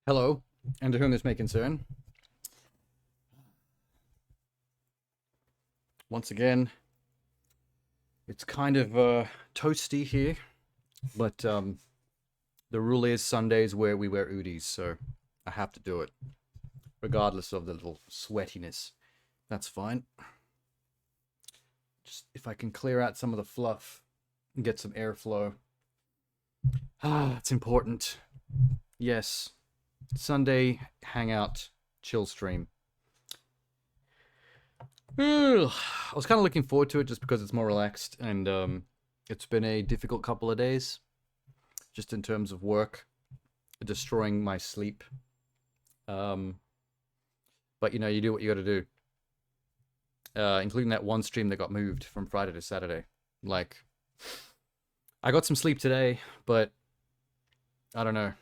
Hello, and to whom this may concern. Once again, it's kind of toasty here, but the rule is Sundays where we wear Oodies, so I have to do it, regardless of the little sweatiness. That's fine. Just if I can clear out some of the fluff and get some airflow. It's important. Yes. Sunday hangout chill stream. I was kind of looking forward to it just because it's more relaxed, and it's been a difficult couple of days just in terms of work, destroying my sleep. But you know, you do what you got to do, including that one stream that got moved from Friday to Saturday. Like, I got some sleep today, but I don't know.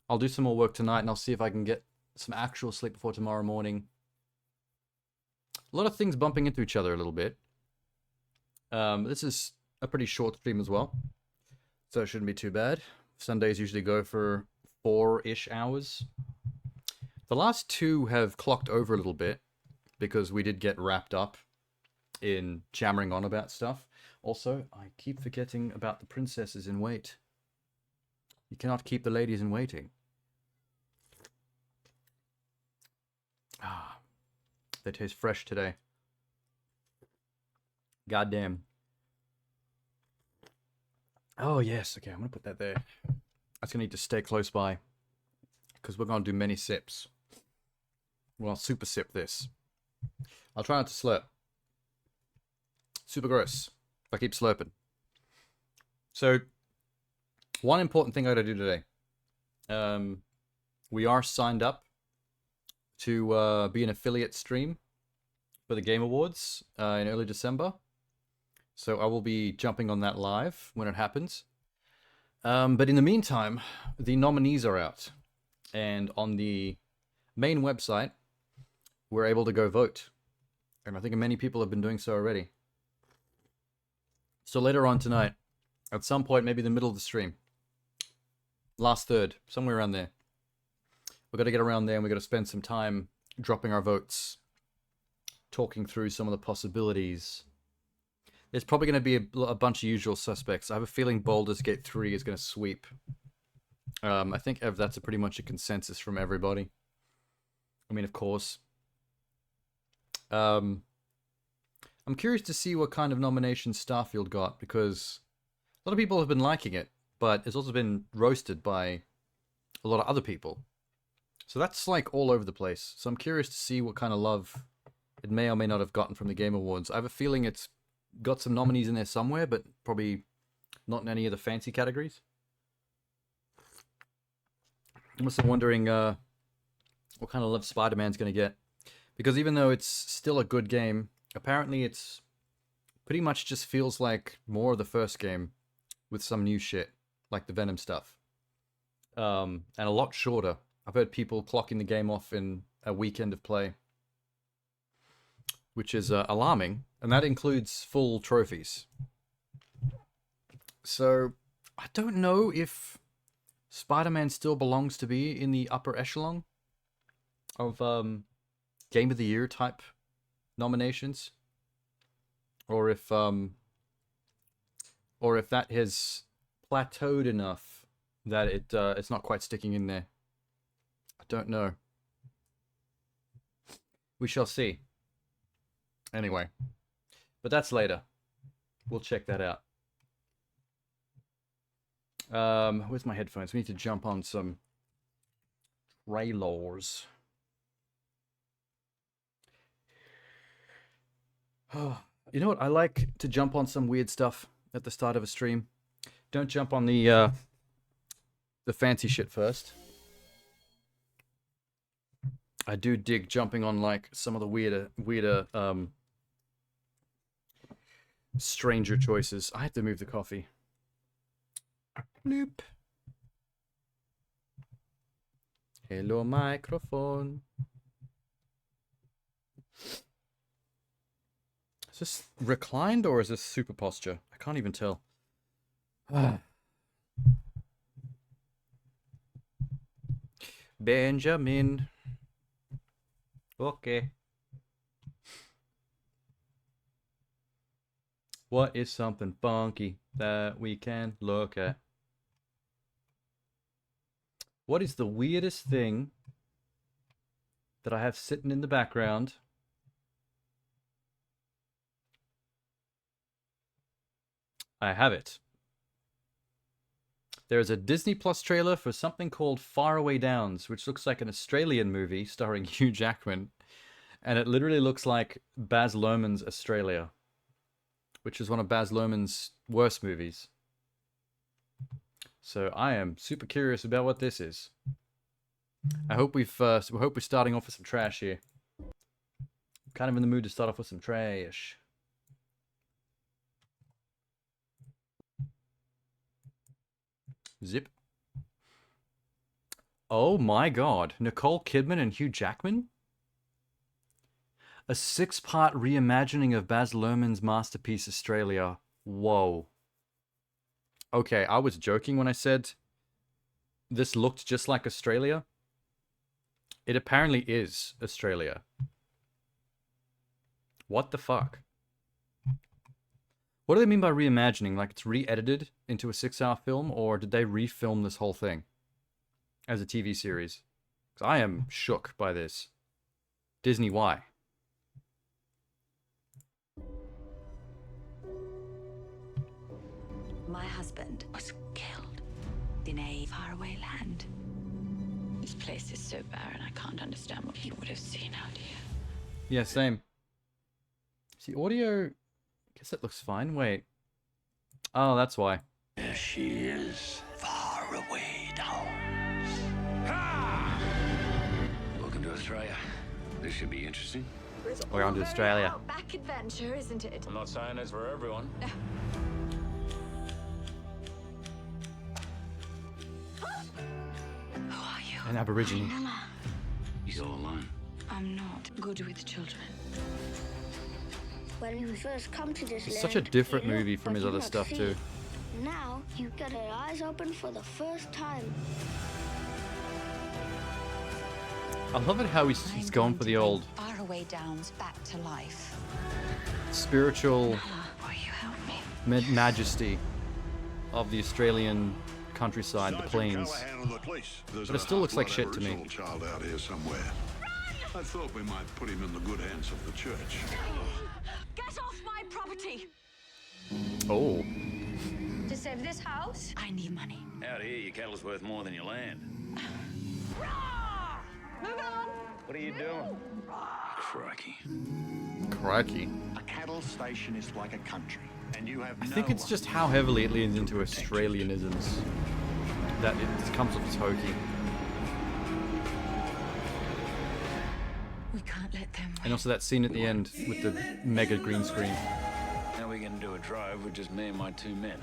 I'll do some more work tonight, and I'll see if I can get some actual sleep before tomorrow morning. A lot of things bumping into each other a little bit. This is a pretty short stream as well, so it shouldn't be too bad. Sundays usually go for 4-ish hours. The last two have clocked over a little bit because we did get wrapped up in jammering on about stuff. Also, I keep forgetting about the princesses in wait. You cannot keep the ladies in waiting. They taste fresh today. Goddamn. Oh, yes. Okay, I'm going to put that there. That's going to need to stay close by, because we're going to do many sips. Well, I'll super sip this. I'll try not to slurp. Super gross if I keep slurping. So, one important thing I got to do today. We are signed up to be an affiliate stream for the Game Awards in early December. So I will be jumping on that live when it happens. But in the meantime, the nominees are out. And on the main website, we're able to go vote. And I think many people have been doing so already. So later on tonight, at some point, maybe the middle of the stream, last third, somewhere around there, we've got to get around there and we've got to spend some time dropping our votes, talking through some of the possibilities. There's probably going to be a bunch of usual suspects. I have a feeling Baldur's Gate 3 is going to sweep. I think that's pretty much a consensus from everybody. I mean, of course. I'm curious to see what kind of nominations Starfield got, because a lot of people have been liking it, but it's also been roasted by a lot of other people. So that's like all over the place. So I'm curious to see what kind of love it may or may not have gotten from the Game Awards. I have a feeling it's got some nominees in there somewhere, but probably not in any of the fancy categories. I'm also wondering what kind of love Spider-Man's going to get. Because even though it's still a good game, apparently it's pretty much just feels like more of the first game with some new shit, like the Venom stuff. And a lot shorter. I've heard people clocking the game off in a weekend of play, which is alarming, and that includes full trophies. So, I don't know if Spider-Man still belongs to be in the upper echelon of Game of the Year type nominations, or if that has plateaued enough that it's not quite sticking in there. I don't know. We shall see. Anyway, but that's later. We'll check that out. Where's my headphones? We need to jump on some trailers. You know what? I like to jump on some weird stuff at the start of a stream. Don't jump on the fancy shit first. I do dig jumping on like some of the weirder stranger choices. I have to move the coffee. Bloop. Hello, microphone. Is this reclined or is this super posture? I can't even tell. Benjamin. Okay. What is something funky that we can look at? What is the weirdest thing that I have sitting in the background? I have it. There is a Disney Plus trailer for something called Faraway Downs, which looks like an Australian movie starring Hugh Jackman. And it literally looks like Baz Luhrmann's Australia, which is one of Baz Luhrmann's worst movies. So I am super curious about what this is. I hope we're starting off with some trash here. I'm kind of in the mood to start off with some trash. Zip. Oh my god. Nicole Kidman and Hugh Jackman? A 6-part reimagining of Baz Luhrmann's masterpiece Australia. Whoa. Okay, I was joking when I said this looked just like Australia. It apparently is Australia. What the fuck? What do they mean by reimagining? Like it's re-edited into a 6-hour film, or did they refilm this whole thing as a TV series? Because I am shook by this. Disney, why? My husband was killed in a faraway land. This place is so barren, I can't understand what he would have seen out here. Yeah, same. See, audio... I guess that looks fine. Wait. Oh, that's why. There she is. Faraway Downs. Ha! Welcome to Australia. This should be interesting. We're on to Australia. Back adventure, isn't it? I'm not saying it's for everyone. Who are you? An Aborigine. He's all alone. I'm not good with children. When we first come to this It's land, such a different you look, movie from but his you other not stuff see. too. Now you got your eyes open for the first time. I love it how he's gone for the old Faraway Downs back to life. spiritual Will you help me? majesty of the Australian countryside, the plains. But it still looks like shit to me. Child out here somewhere. I thought we might put him in the good hands of the church. Get off my property! Oh. To save this house? I need money. Out here, your cattle's worth more than your land. Move on! What are you doing? Crikey. Crikey. A cattle station is like a country, and you have I think it's just how heavily it leans into Australianisms that it just comes off as hokey. We can't let them And also that scene at the end with the mega green screen. Now we're gonna do a drive with just me and my 2 men.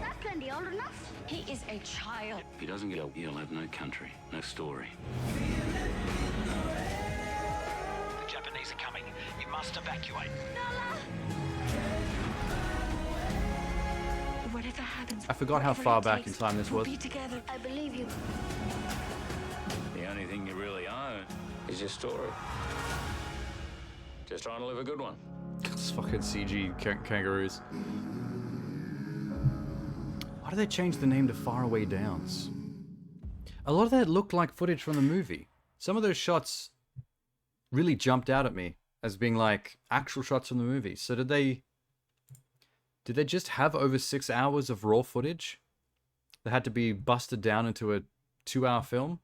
That's plenty old enough. He is a child. If he doesn't get out, he'll have no country, no story. The Japanese are coming. You must evacuate. Whatever happens, I forgot how whatever far it back takes, in time this we'll was. be together. I believe you. The only thing you really own is your story. Just trying to live a good one. It's fucking CG kangaroos. Why do they change the name to Faraway Downs? A lot of that looked like footage from the movie. Some of those shots really jumped out at me as being like actual shots from the movie. So did they just have over 6 hours of raw footage that had to be busted down into a 2-hour film?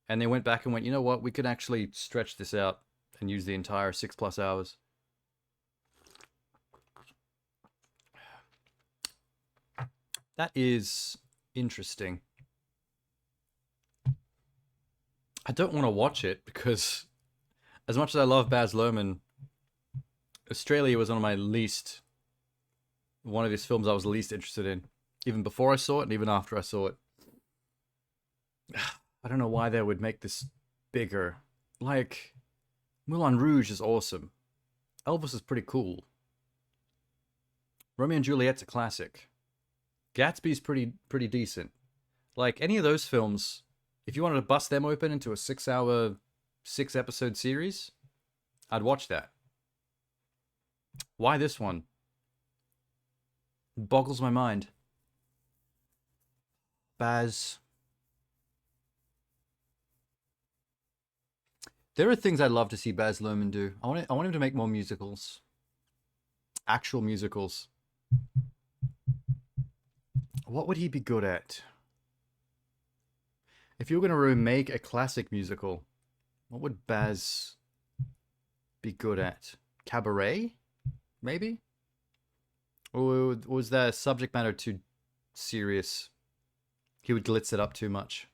And they went back and went, you know what, we could actually stretch this out and use the entire 6+ hours. That is interesting. I don't want to watch it because as much as I love Baz Luhrmann, Australia was one of his films I was least interested in. Even before I saw it and even after I saw it. I don't know why they would make this bigger. Like, Moulin Rouge is awesome. Elvis is pretty cool. Romeo and Juliet's a classic. Gatsby's pretty decent. Like, any of those films, if you wanted to bust them open into a 6-hour, 6-episode series, I'd watch that. Why this one? It boggles my mind. Baz. There are things I'd love to see Baz Luhrmann do. I want him to make more musicals. Actual musicals. What would he be good at? If you were going to remake a classic musical, what would Baz be good at? Cabaret? Maybe? Or was that subject matter too serious? He would glitz it up too much.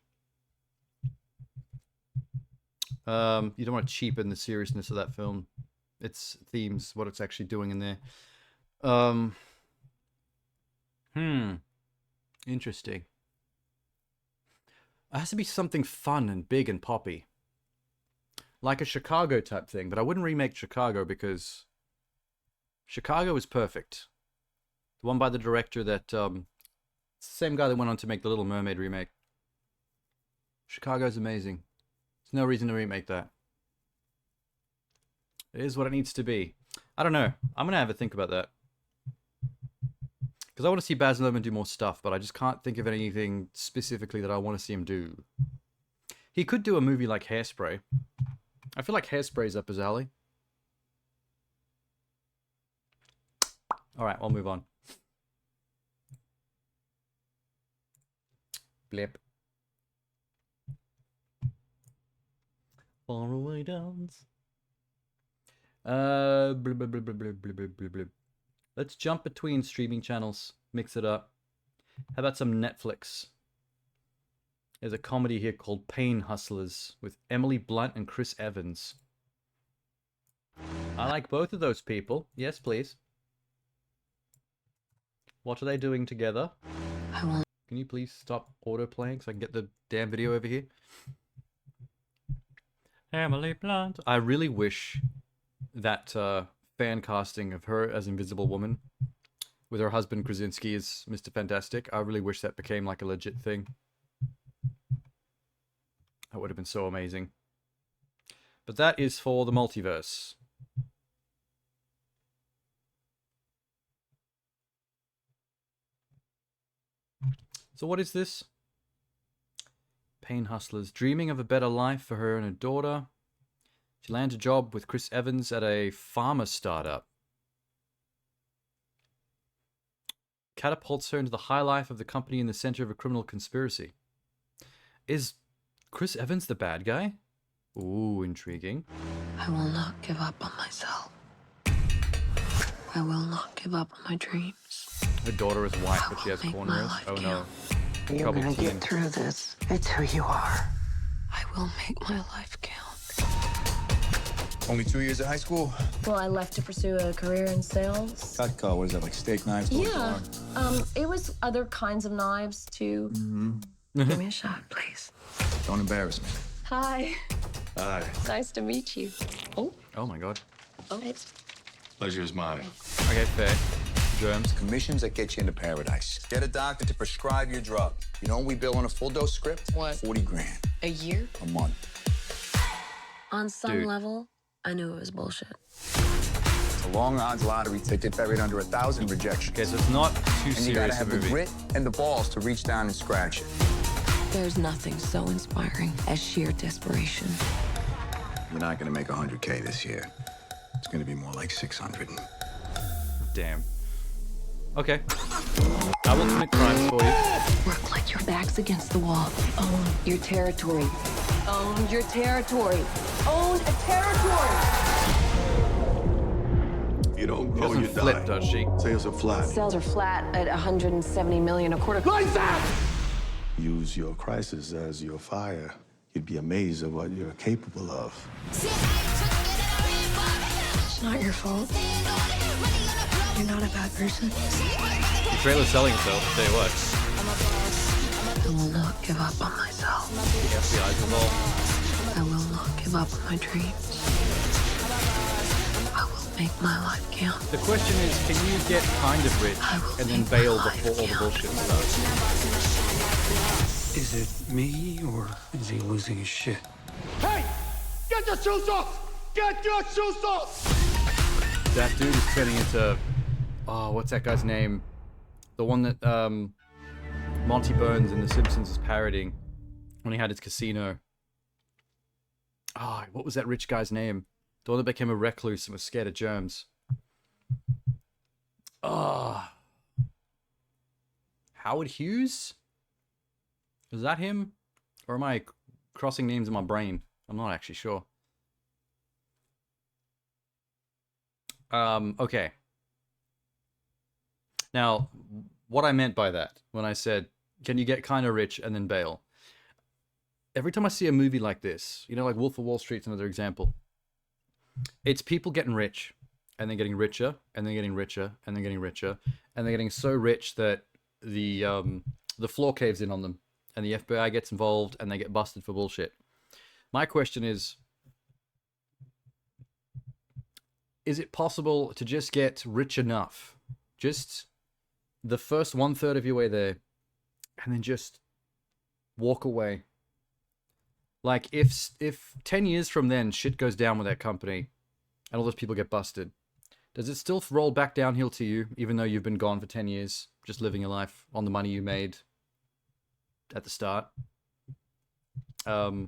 You don't want to cheapen the seriousness of that film. Its themes, what it's actually doing in there. Interesting. It has to be something fun and big and poppy. Like a Chicago type thing, but I wouldn't remake Chicago because Chicago is perfect. The one by the director that, it's the same guy that went on to make the Little Mermaid remake. Chicago's amazing. There's no reason to remake that. It is what it needs to be. I don't know. I'm going to have a think about that. Because I want to see Baz Luhrmann do more stuff, but I just can't think of anything specifically that I want to see him do. He could do a movie like Hairspray. I feel like Hairspray's up his alley. Alright, I'll move on. Blip. Faraway Downs. Blip, blip, blip, blip, blip, blip, blip, blip. Let's jump between streaming channels. Mix it up. How about some Netflix? There's a comedy here called Pain Hustlers with Emily Blunt and Chris Evans. I like both of those people. Yes, please. What are they doing together? Can you please stop auto-playing so I can get the damn video over here? Emily Blunt. I really wish that fan casting of her as Invisible Woman with her husband Krasinski as Mr. Fantastic. I really wish that became like a legit thing. That would have been so amazing. But that is for the multiverse. So what is this? Pain Hustlers. Dreaming of a better life for her and her daughter. She lands a job with Chris Evans at a pharma startup. Catapults her into the high life of the company in the center of a criminal conspiracy. Is Chris Evans the bad guy? Ooh, intriguing. I will not give up on myself. I will not give up on my dreams. Her daughter is white, but she has Make my cornrows. life Oh no. count. You're Trouble gonna teen. get through this. It's who you are. I will make my life count. Only 2 years of high school? Well, I left to pursue a career in sales. Cutco, what is that, like steak knives? Yeah. It was other kinds of knives, too. Give me a shot, please. Don't embarrass me. Hi. Hi. It's nice to meet you. Oh. Oh my god. Oh. Pleasure is mine. Okay, fair. Germs. Commissions that get you into paradise. Get a doctor to prescribe your drug. You know what we bill on a full dose script? What? 40 grand A year? a month. On some Dude. level, I knew it was bullshit. It's a long odds lottery ticket buried under 1,000 rejections. Okay, so it's not too And you gotta serious a have the movie. grit and the balls to reach down and scratch it. There's nothing so inspiring as sheer desperation. You're not gonna make 100K this year. It's gonna be more like 600. Damn. Okay. I will commit crimes for you. Work like your back's against the wall. Own your territory. Own your territory. Own a territory. You don't She grow, doesn't you flip, die. does she? Sales are flat. Sales are flat at 170 million a quarter. Use your crisis as your fire. You'd be amazed at what you're capable of. It's not your fault. You're not a bad person. The trailer's selling itself, I'll tell you what. I will not give up on myself. The FBI's involved. I will not give up on my dreams. I will make my life count. The question is, can you get kind of rich I will and then make my bail life before all the count. bullshit starts? Is it me, or is he losing his shit? Hey! Get your shoes off! Get your shoes off! That dude is turning into... Oh, what's that guy's name? The one that Monty Burns in The Simpsons is parodying when he had his casino. Oh, what was that rich guy's name? The one that became a recluse and was scared of germs. Oh. Howard Hughes? Is that him? Or am I crossing names in my brain? I'm not actually sure. Okay. Now, what I meant by that, when I said, can you get kind of rich and then bail? Every time I see a movie like this, you know, like Wolf of Wall Street's another example. It's people getting rich, and then getting richer, and then getting richer, and then getting richer, and they're getting so rich that the floor caves in on them, and the FBI gets involved, and they get busted for bullshit. My question is it possible to just get rich enough, just the first 1/3 of your way there, and then just walk away? Like, if 10 years from then shit goes down with that company and all those people get busted, does it still roll back downhill to you, even though you've been gone for 10 years, just living your life on the money you made at the start? Or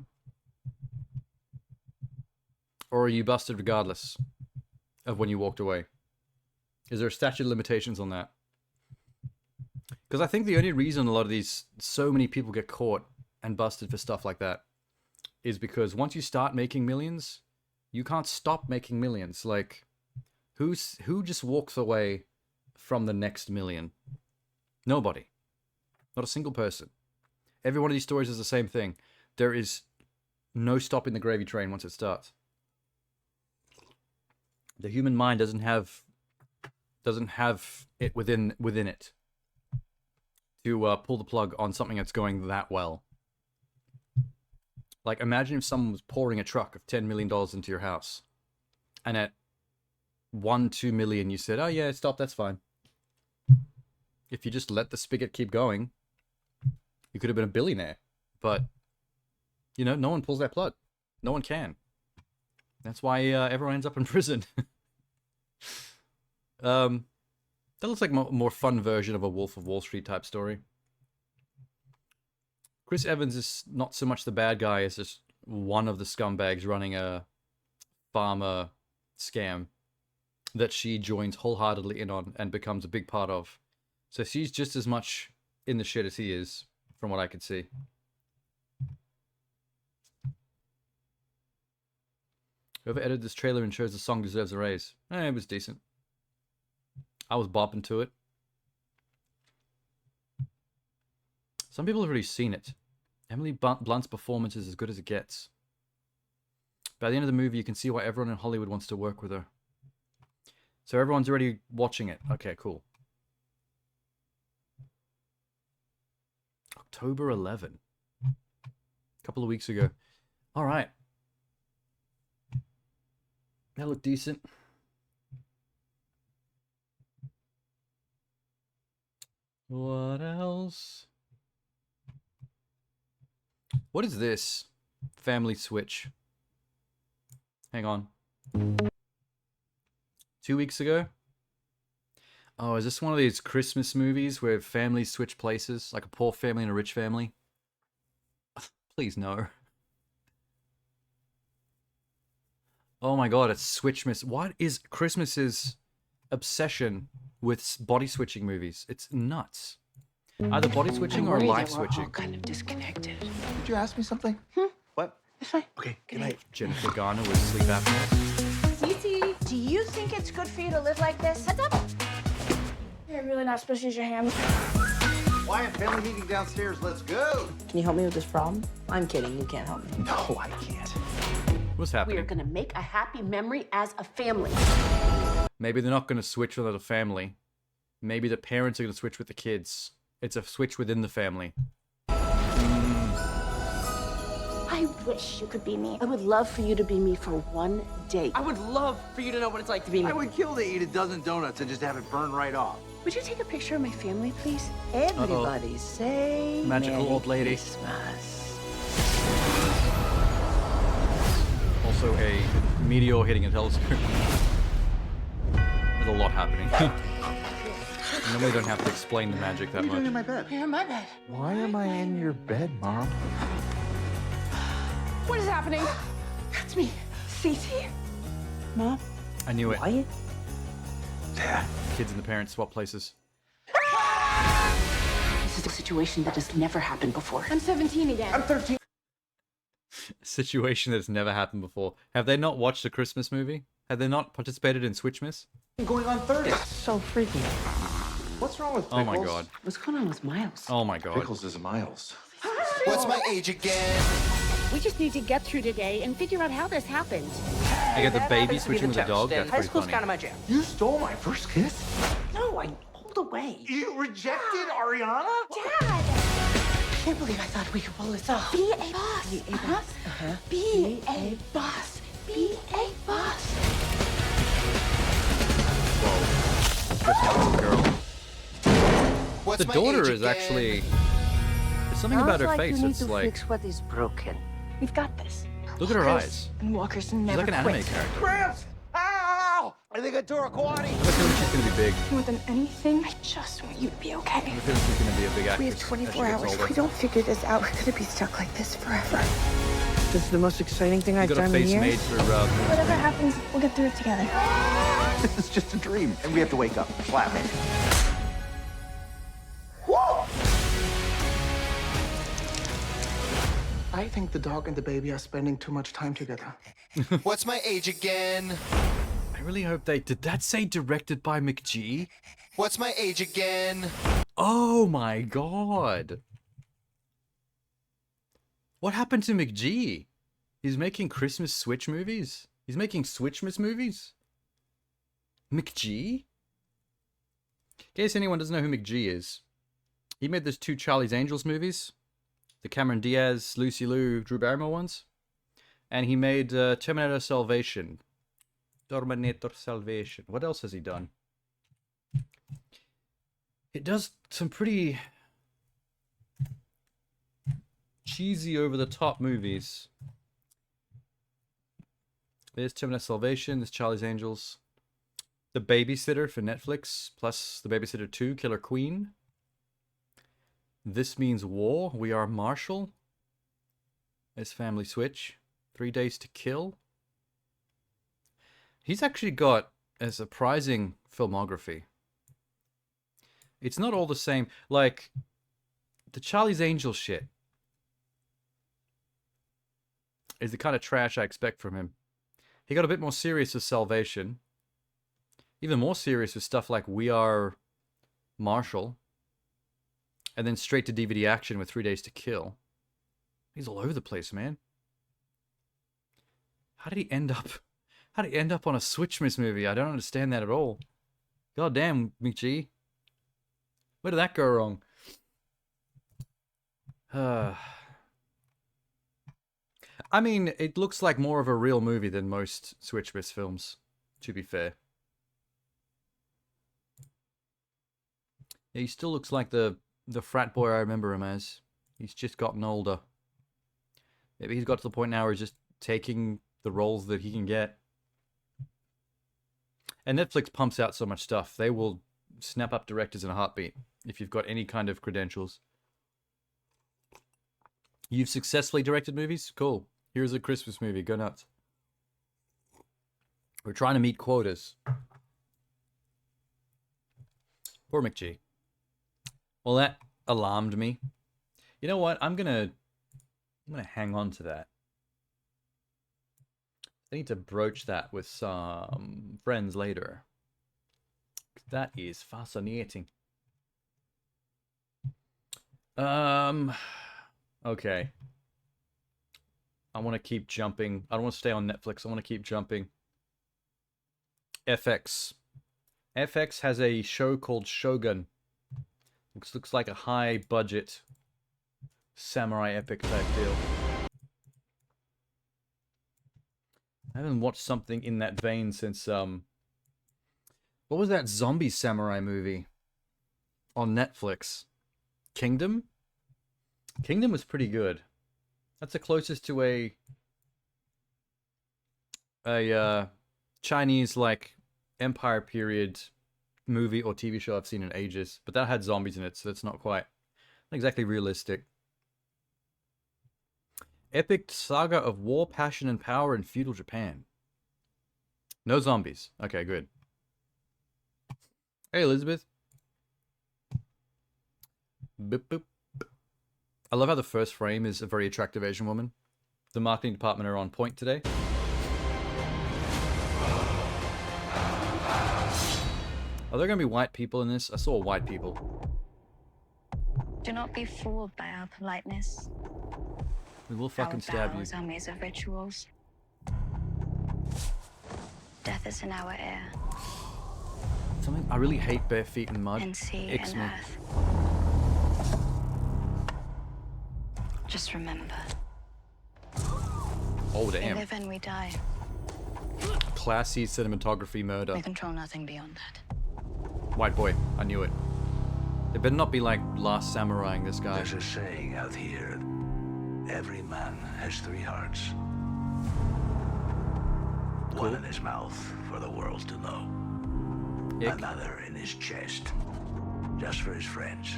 are you busted regardless of when you walked away? Is there a statute of limitations on that? Because I think the only reason a lot of these, so many people get caught and busted for stuff like that is because once you start making millions, you can't stop making millions. Like, who just walks away from the next million? Nobody. Not a single person. Every one of these stories is the same thing. There is no stopping the gravy train once it starts. The human mind doesn't have it within it to pull the plug on something that's going that well. Like, imagine if someone was pouring a truck of $10 million into your house, and at 1-2 million you said, oh yeah, stop, that's fine. If you just let the spigot keep going, you could have been a billionaire. But, you know, no one pulls that plug. No one can. That's why everyone ends up in prison. That looks like a more fun version of a Wolf of Wall Street type story. Chris Evans is not so much the bad guy as just one of the scumbags running a pharma scam that she joins wholeheartedly in on and becomes a big part of. So she's just as much in the shit as he is, from what I could see. Whoever edited this trailer ensures the song deserves a raise. It was decent. I was bopping to it. Some people have already seen it. Emily Blunt's performance is as good as it gets. By the end of the movie, you can see why everyone in Hollywood wants to work with her. So everyone's already watching it. Okay, cool. October 11. A couple of weeks ago. All right. That looked decent. What else? What is this? Family Switch. Hang on. 2 weeks ago? Oh, is this one of these Christmas movies where families switch places? Like a poor family and a rich family? Please no. Oh my god, it's Switchmas. What is Christmas's obsession with body switching movies? It's nuts. Either body switching or life switching. All kind of disconnected. Did you ask me something? What? It's fine. Okay, good night. Jennifer Garner with sleep apnea. Titi, do you think it's good for you to live like this? Heads up. You're really not supposed to use your hands. Wyatt, family meeting downstairs. Let's go. Can you help me with this problem? I'm kidding. You can't help me. No, I can't. What's We are happening? gonna make a happy memory as a family. Maybe they're not going to switch with the family. Maybe the parents are going to switch with the kids. It's a switch within the family. I wish you could be me. I would love for you to be me for one day. I would love for you to know what it's like to be me. I would kill to eat a dozen donuts and just have it burn right off. Would you take a picture of my family, please? Everybody say Magical Merry old lady. Christmas. Also a meteor hitting a telescope. There's a lot happening. Normally don't have to explain the magic that What are you doing in much. my bed? You're in my bed. Why am I in your bed, Mom? What is happening? That's me. Titi? Mom? I knew it. Wyatt? Dad. Kids and the parents swap places. This is a situation that has never happened before. I'm 17 again. I'm 13. A situation that's never happened before. Have they not watched a Christmas movie? Have they not participated in Switchmas? I'm going on 30. So freaky. What's wrong with Oh Pickles? my god. What's going on with Miles? Oh my god. Pickles is Miles. What's my age again? We just need to get through today and figure out how this happened. I get the baby switching with the dog. That's High pretty school's funny. kind of my jam. You stole my first kiss? No, I pulled away. You rejected Ariana? Dad! I can't believe I thought we could pull this off. Be a boss. Be a boss. Uh-huh. Be a boss. Be a boss. Just not a girl. What's The my daughter age is again? actually. There's something about her face that's like. what is broken. We've got this. Look at her eyes. And walkers She's never like an anime quit. character. Gramps! Ow! I think I tore a quaddy. I feel like she's gonna be big. More than anything, I just want you to be okay. I feel like she's gonna be a big actress. We have as she 24 gets hours. older. If we don't figure this out, we're gonna be stuck like this forever. This is the most exciting thing You got a face made for. Whatever happens, we'll get through it together. This is just a dream, and we have to wake up. Slap it. Whoa! I think the dog and the baby are spending too much time together. What's my age again? I really hope they did. That say directed by McGee? What's my age again? Oh my god! What happened to McGee? He's making Christmas Switch movies? He's making Switchmas movies? McGee? In case anyone doesn't know who McGee is, he made those 2 Charlie's Angels movies, the Cameron Diaz, Lucy Liu, Drew Barrymore ones, and he made Terminator Salvation. Terminator Salvation. What else has he done? It does some pretty cheesy, over-the-top movies. There's Terminator Salvation, there's Charlie's Angels. The Babysitter for Netflix, plus The Babysitter 2, Killer Queen. This Means War, We Are Marshall. There's Family Switch. 3 Days to Kill. He's actually got a surprising filmography. It's not all the same. Like, the Charlie's Angels shit is the kind of trash I expect from him. He got a bit more serious with Salvation. Even more serious with stuff like We Are Marshall. And then straight to DVD action with 3 Days to Kill. He's all over the place, man. How did he end up? How did he end up on a Switch Miss movie? I don't understand that at all. God damn, Michi. Where did that go wrong? I mean, it looks like more of a real movie than most Switch Miss films, to be fair. Yeah, he still looks like the frat boy I remember him as. He's just gotten older. Maybe he's got to the point now where he's just taking the roles that he can get. And Netflix pumps out so much stuff. They will snap up directors in a heartbeat if you've got any kind of credentials. You've successfully directed movies? Cool. Here's a Christmas movie. Go nuts. We're trying to meet quotas. Poor McG. Well, that alarmed me. You know what? I'm gonna hang on to that. I need to broach that with some friends later. That is fascinating. Okay. I want to keep jumping. I don't want to stay on Netflix. I want to keep jumping. FX. FX has a show called Shogun. Looks like a high budget samurai epic type deal. I haven't watched something in that vein since what was that zombie samurai movie on Netflix? Kingdom? Kingdom was pretty good. That's the closest to a Chinese like Empire period movie or TV show I've seen in ages, but that had zombies in it, so it's not exactly realistic. Epic saga of war, passion, and power in feudal Japan. No zombies. Okay, good. Hey, Elizabeth. Boop, boop. I love how the first frame is a very attractive Asian woman. The marketing department are on point today. Are there going to be white people in this? I saw white people. Do not be fooled by our politeness. We will fucking stab you. Our maze of rituals. Death is in our air. Something I really hate bare feet in mud. And sea Icks and me. earth. Just remember. Oh We damn. live and we die. Classy cinematography murder. We control nothing beyond that. White boy. I knew it. It better not be like Last Samuraiing this guy. There's a saying out here. Every man has three hearts. Cool. One in his mouth for the world to know. Ick. Another in his chest, just for his friends.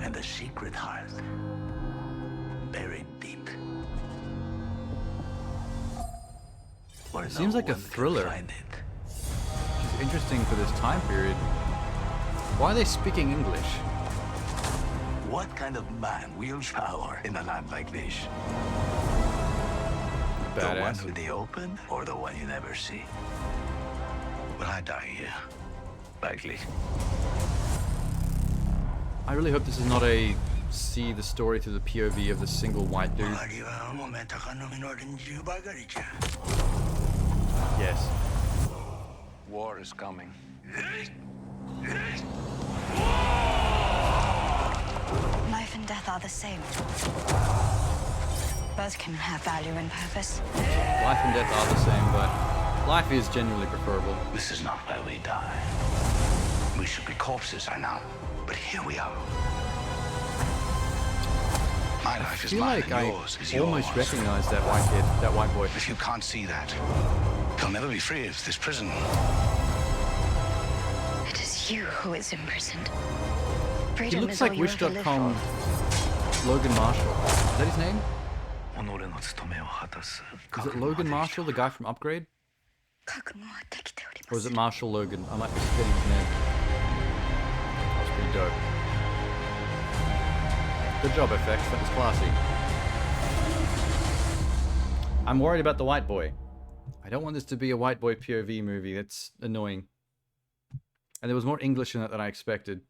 And a secret heart, buried deep. Where It seems like a one can thriller. find it. Which is interesting for this time period. Why are they speaking English? What kind of man wields power in a land like this? The one Badass. with the open, or the one you never see? Will I die here? Likely. I really hope this is not a see the story through the POV of the single white dude. Yes. War is coming. Life and death are the same. Both can have value and purpose. Life and death are the same, but life is genuinely preferable. This is not where we die. We should be corpses, I know. But here we are. My life I is feel mine like and I yours is yours. almost recognize that white kid, that white boy. If you can't see that, you'll never be free of this prison. It is you who is imprisoned. He Freedom looks is all like you ever live Wish.com for. Logan Marshall. Is that his name? Is it Logan Marshall, the guy from Upgrade? Or is it Marshall Logan? I might be forgetting his name. That was pretty dope. Good job, FX. That was classy. I'm worried about the white boy. I don't want this to be a white boy POV movie. That's annoying. And there was more English in it than I expected.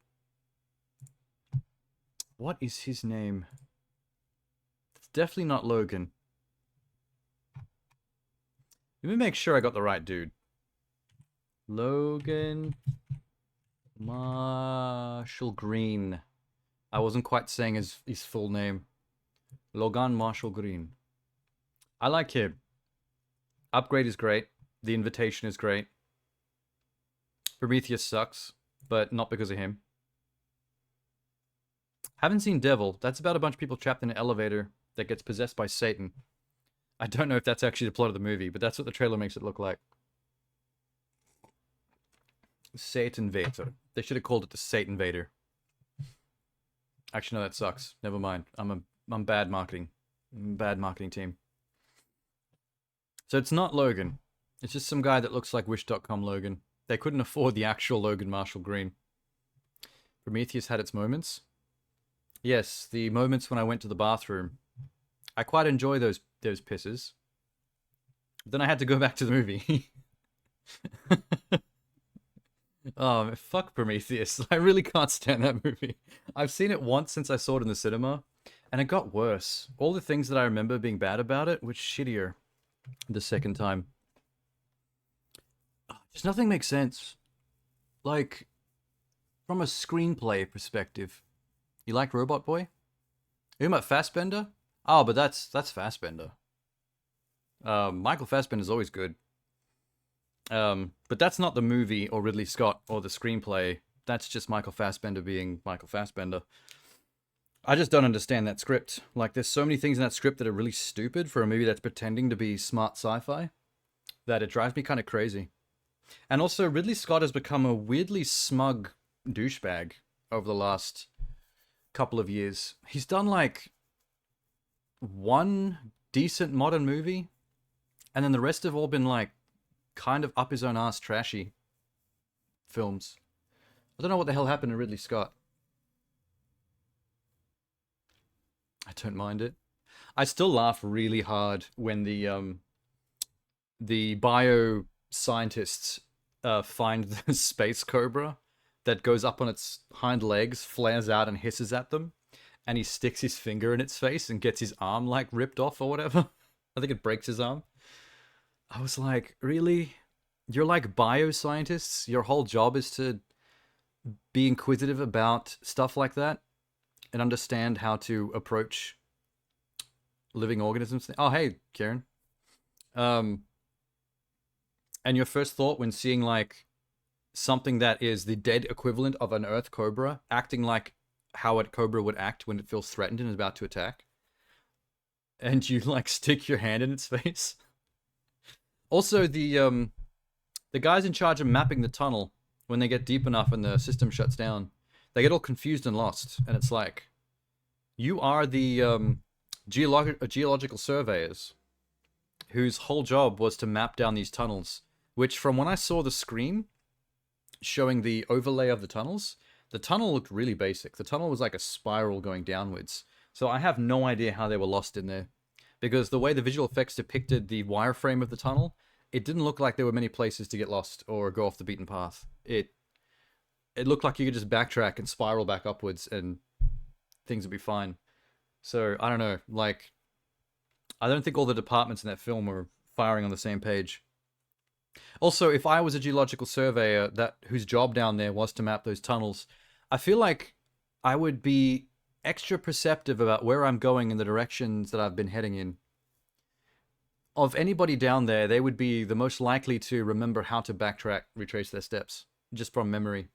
What is his name? It's definitely not Logan. Let me make sure I got the right dude. Logan Marshall Green. I wasn't quite saying his full name. Logan Marshall Green. I like him. Upgrade is great. The Invitation is great. Prometheus sucks, but not because of him. Haven't seen Devil. That's about a bunch of people trapped in an elevator that gets possessed by Satan. I don't know if that's actually the plot of the movie, but that's what the trailer makes it look like. Satan Vader. They should have called it the Satan Vader. Actually, no, that sucks. Never mind. I'm bad marketing. Bad marketing team. So it's not Logan. It's just some guy that looks like Wish.com Logan. They couldn't afford the actual Logan Marshall Green. Prometheus had its moments. Yes, the moments when I went to the bathroom. I quite enjoy those pisses. Then I had to go back to the movie. Oh, fuck Prometheus. I really can't stand that movie. I've seen it once since I saw it in the cinema, and it got worse. All the things that I remember being bad about it were shittier the second time. Just nothing makes sense. Like, from a screenplay perspective. You like Robot Boy? You about Fassbender? Oh, but that's Fassbender. Michael Fassbender's always good. But that's not the movie or Ridley Scott or the screenplay. That's just Michael Fassbender being Michael Fassbender. I just don't understand that script. Like, there's so many things in that script that are really stupid for a movie that's pretending to be smart sci-fi that it drives me kind of crazy. And also, Ridley Scott has become a weirdly smug douchebag over the last couple of years. He's done, like, one decent modern movie, and then the rest have all been, like, kind of up his own ass trashy films. I don't know what the hell happened to Ridley Scott. I don't mind it. I still laugh really hard when the bioscientists find the space cobra that goes up on its hind legs, flares out and hisses at them, and he sticks his finger in its face and gets his arm like ripped off or whatever. I think it breaks his arm. I was like, really? You're like bioscientists? Your whole job is to be inquisitive about stuff like that and understand how to approach living organisms? Oh, hey, Kieran. And your first thought when seeing like something that is the dead equivalent of an Earth cobra acting like how a cobra would act when it feels threatened and is about to attack, and you like stick your hand in its face. Also, the guys in charge of mapping the tunnel, when they get deep enough and the system shuts down, they get all confused and lost. And it's like, you are the geological surveyors whose whole job was to map down these tunnels, which from when I saw the screen showing the overlay of the tunnels, the tunnel looked really basic. The tunnel was like a spiral going downwards. So I have no idea how they were lost in there, because the way the visual effects depicted the wireframe of the tunnel, it didn't look like there were many places to get lost or go off the beaten path. It looked like you could just backtrack and spiral back upwards and things would be fine. So, I don't know, like, I don't think all the departments in that film were firing on the same page. Also, if I was a geological surveyor whose job down there was to map those tunnels, I feel like I would be extra perceptive about where I'm going and the directions that I've been heading in. Of anybody down there, they would be the most likely to remember how to backtrack, retrace their steps, just from memory.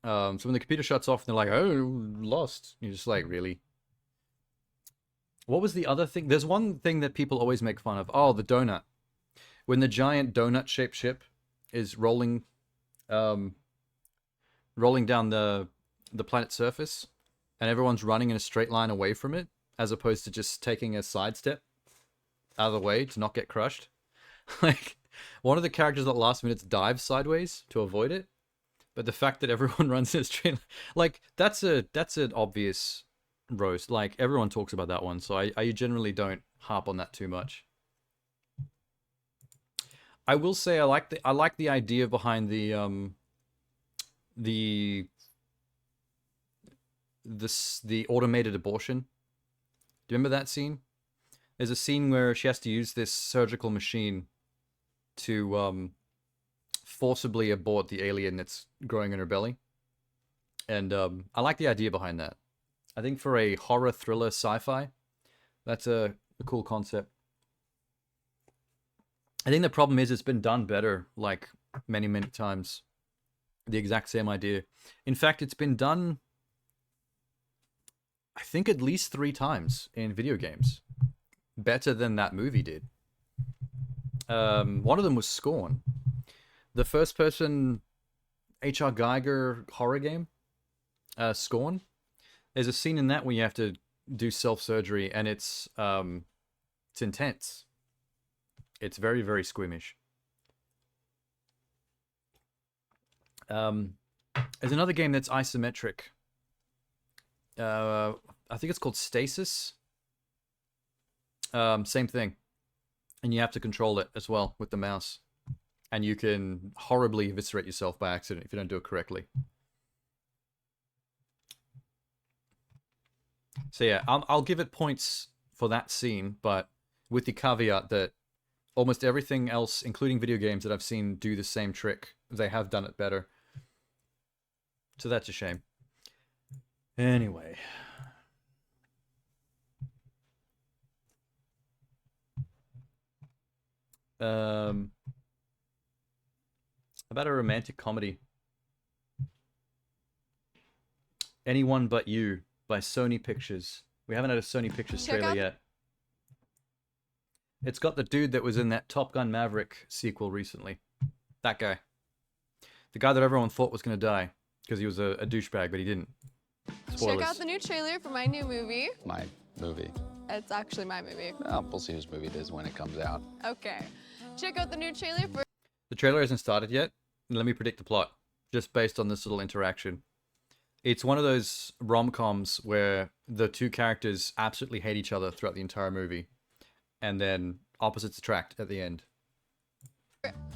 So when the computer shuts off, they're like, oh, lost. You're just like, really? What was the other thing? There's one thing that people always make fun of. Oh, the donut. When the giant donut-shaped ship is rolling down the planet's surface, and everyone's running in a straight line away from it, as opposed to just taking a sidestep out of the way to not get crushed. Like, one of the characters at the last minute dives sideways to avoid it, but the fact that everyone runs in a straight line, like, that's an obvious roast. Like, everyone talks about that one, so I generally don't harp on that too much. I will say I like the idea behind the the automated abortion. Do you remember that scene? There's a scene where she has to use this surgical machine to forcibly abort the alien that's growing in her belly. And I like the idea behind that. I think for a horror thriller sci-fi, that's a cool concept. I think the problem is it's been done better, like many, many times. The exact same idea. In fact, it's been done, I think, at least 3 times in video games. Better than that movie did. One of them was Scorn. The first-person H.R. Geiger horror game, Scorn. There's a scene in that where you have to do self-surgery, and it's intense. It's very, very squeamish. There's another game that's isometric. I think it's called Stasis. Same thing. And you have to control it as well with the mouse. And you can horribly eviscerate yourself by accident if you don't do it correctly. So yeah, I'll give it points for that scene, but with the caveat that almost everything else, including video games that I've seen do the same trick, they have done it better. So that's a shame. Anyway. About a romantic comedy. Anyone But You by Sony Pictures. We haven't had a Sony Pictures trailer yet. It's got the dude that was in that Top Gun Maverick sequel recently. That guy. The guy that everyone thought was going to die because he was a douchebag, but he didn't. Spoilers. Check out the new trailer for my new movie. My movie. It's actually my movie. Well, we'll see whose movie it is when it comes out. Okay. Check out the new trailer for... The trailer hasn't started yet. Let me predict the plot, just based on this little interaction. It's one of those rom-coms where the two characters absolutely hate each other throughout the entire movie, and then opposites attract at the end.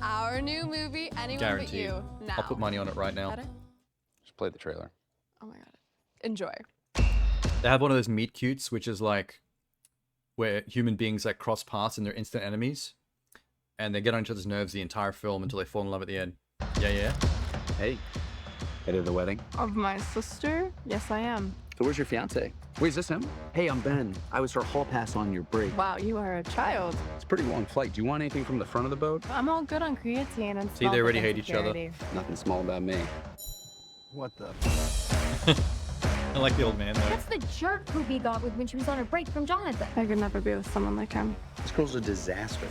Our new movie, Anyone Guaranteed. But You. Now. I'll put money on it right now. Just play the trailer. Oh my god. Enjoy. They have one of those meet cutes, which is like where human beings like cross paths and they're instant enemies, and they get on each other's nerves the entire film until they fall in love at the end. Yeah. Hey, headed to the wedding? Of my sister? Yes, I am. So where's your fiance? Wait, is this him? Hey, I'm Ben. I was her hall pass on your break. Wow, you are a child. It's a pretty long flight. Do you want anything from the front of the boat? I'm all good on creatine and See, they already hate each other. Nothing small about me. What the? I like the old man, though. That's the jerk Poopy got with when she was on her break from Jonathan. I could never be with someone like him. This girl's a disaster.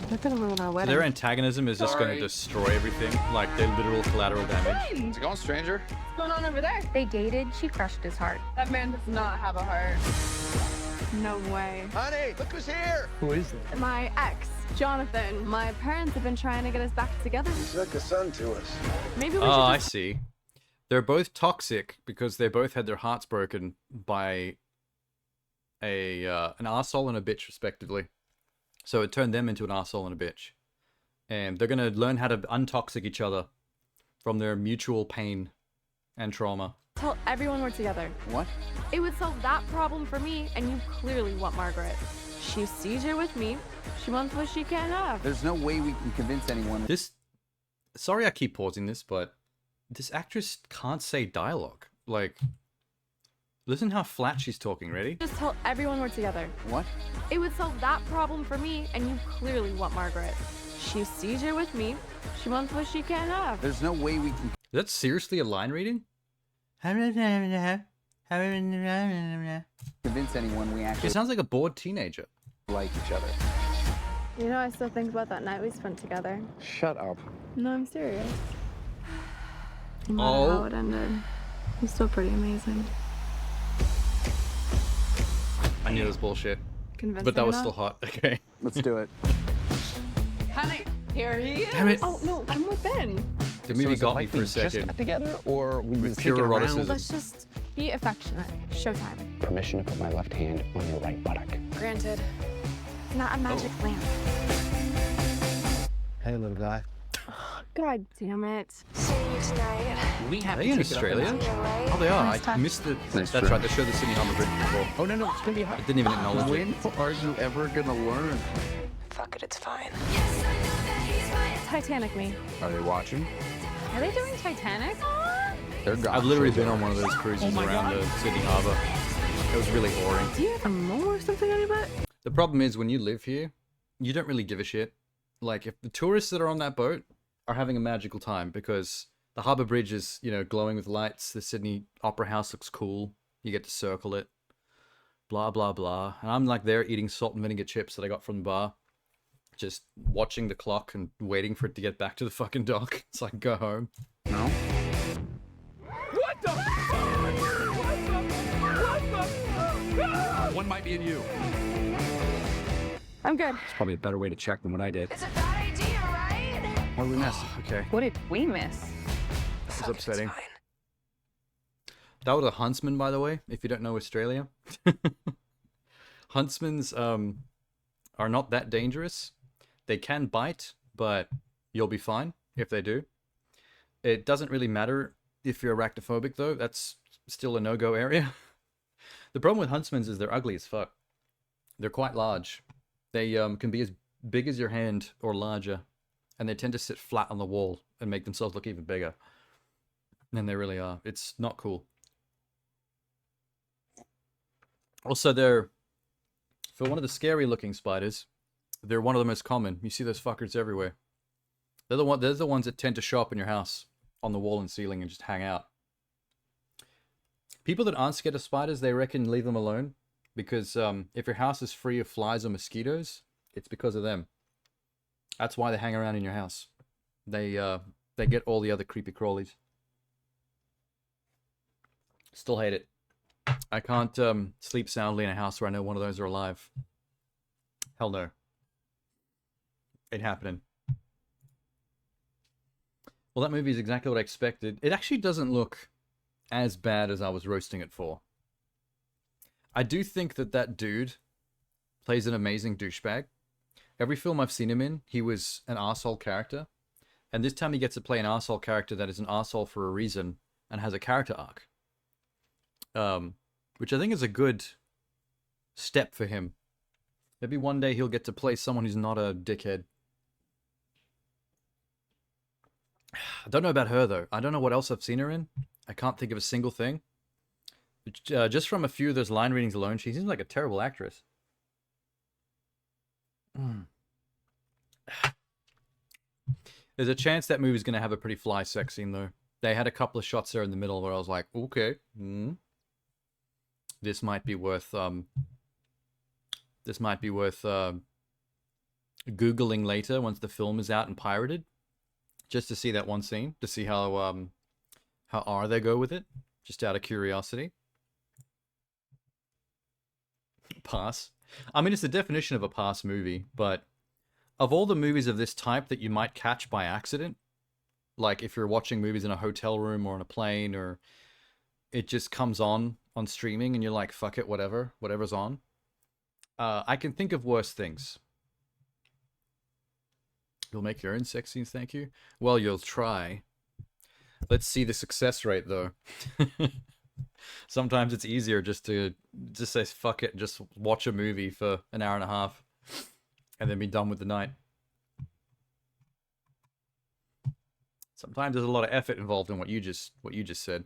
They're gonna ruin our wedding. Their antagonism is just going to destroy everything, like their literal collateral damage. How's it going, stranger? What's going on over there? They dated, she crushed his heart. That man does not have a heart. No way. Honey, look who's here. Who is that? My ex, Jonathan. My parents have been trying to get us back together. He's like a son to us. Maybe we Oh, should I just... see. They're both toxic because they both had their hearts broken by an arsehole and a bitch, respectively. So it turned them into an arsehole and a bitch. And they're going to learn how to untoxic each other from their mutual pain and trauma. Tell everyone we're together. What? It would solve that problem for me, and you clearly want Margaret. She sees you with me. She wants what she can't have. There's no way we can convince anyone. Sorry I keep pausing this, but this actress can't say dialogue. Like, listen how flat she's talking, ready? Just tell everyone we're together. What? It would solve that problem for me, and you clearly want Margaret. She sees you with me. She wants what she can't have. There's no way we can... Is that seriously a line reading? convince anyone we actually It sounds like a bored teenager. like each other. You know, I still think about that night we spent together. Shut up. No, I'm serious. No matter how it ended, it was still pretty amazing. I knew it was bullshit. Convincing But that was enough? still hot. Okay. Let's do it. Honey, here he is. Damn it. Oh, no, I'm with Ben. The movie is it got me like for a we just second. got together, or we With just pure kick it around? eroticism. Let's just be affectionate. Showtime. Permission to put my left hand on your right buttock. Granted. It's not a magic lamp. Hey, little guy. God damn it. Seeing you tonight. We have Are to they in take it up a Australia? notch. Oh, they are. Nice I touch. missed it. Nice That's try. right. They showed the Sydney Harbour Bridge before. Oh, no, it's gonna be hot. I didn't even acknowledge it. When are you ever gonna learn? Fuck it, it's fine. Titanic me. Are they watching? Are they doing Titanic? They're gone. I've literally been on one of those cruises around the Sydney Harbour. It was really boring. Do you have a mole or something on your butt? The problem is when you live here, you don't really give a shit. Like, if the tourists that are on that boat are having a magical time because the harbour bridge is, you know, glowing with lights, the Sydney Opera House looks cool, you get to circle it, blah, blah, blah. And I'm like there eating salt and vinegar chips that I got from the bar, just watching the clock and waiting for it to get back to the fucking dock so I can go home. No? What the fuck? One might be in you. I'm good. It's probably a better way to check than what I did. It's a bad idea, right? What did we miss? Okay. What did we miss? This is upsetting. That was a huntsman, by the way, if you don't know Australia. Huntsmans are not that dangerous. They can bite, but you'll be fine if they do. It doesn't really matter if you're arachnophobic, though. That's still a no-go area. The problem with huntsmans is they're ugly as fuck. They're quite large. They can be as big as your hand or larger, and they tend to sit flat on the wall and make themselves look even bigger. And they really are. It's not cool. Also, they're, for one of the scary-looking spiders, they're one of the most common. You see those fuckers everywhere. They're the ones that tend to show up in your house on the wall and ceiling and just hang out. People that aren't scared of spiders, they reckon leave them alone. Because if your house is free of flies or mosquitoes, it's because of them. That's why they hang around in your house. They get all the other creepy crawlies. Still hate it. I can't sleep soundly in a house where I know one of those are alive. Hell no. Ain't happening. Well, that movie is exactly what I expected. It actually doesn't look as bad as I was roasting it for. I do think that that dude plays an amazing douchebag. Every film I've seen him in, he was an arsehole character. And this time he gets to play an arsehole character that is an arsehole for a reason and has a character arc. Which I think is a good step for him. Maybe one day he'll get to play someone who's not a dickhead. I don't know about her, though. I don't know what else I've seen her in. I can't think of a single thing. Just from a few of those line readings alone, she seems like a terrible actress. There's a chance that movie's going to have a pretty fly sex scene, though. They had a couple of shots there in the middle where I was like, okay. This might be worth... Googling later once the film is out and pirated. Just to see that one scene. To see how R they go with it. Just out of curiosity. Pass. I mean, it's the definition of a pass movie, but of all the movies of this type that you might catch by accident, like if you're watching movies in a hotel room or on a plane, or it just comes on streaming and you're like, fuck it, whatever's on. I can think of worse things. You'll make your own sex scenes, thank you? Well, you'll try. Let's see the success rate, though. Sometimes it's easier just to say, fuck it, just watch a movie for an hour and a half and then be done with the night. Sometimes there's a lot of effort involved in what you just said.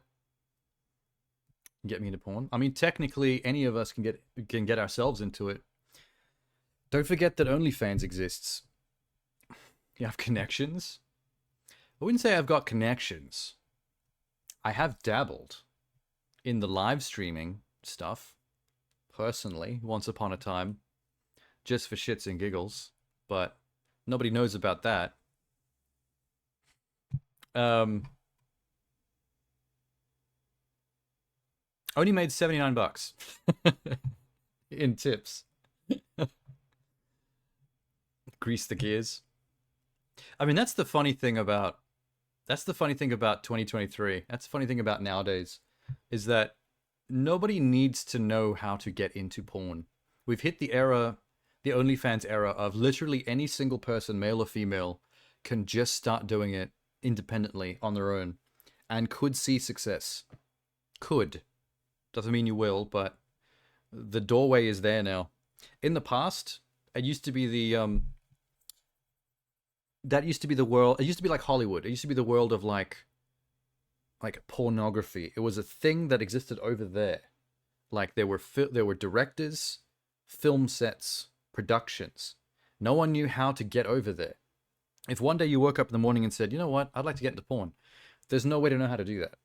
Get me into porn. I mean, technically, any of us can get ourselves into it. Don't forget that OnlyFans exists. You have connections? I wouldn't say I've got connections. I have dabbled in the live streaming stuff, personally, once upon a time, just for shits and giggles, but nobody knows about that. Only made $79 in tips. Grease the gears. I mean, that's the funny thing about 2023. That's the funny thing about nowadays, is that nobody needs to know how to get into porn. We've hit the OnlyFans era of literally any single person, male or female, can just start doing it independently on their own and could see success. Could. Doesn't mean you will, but the doorway is there now. In the past, it used to be the that used to be the world. It used to be like Hollywood. It used to be the world of like pornography. It was a thing that existed over there. Like there were directors, film sets, productions. No one knew how to get over there. If one day you woke up in the morning and said, "You know what? I'd like to get into porn," there's no way to know how to do that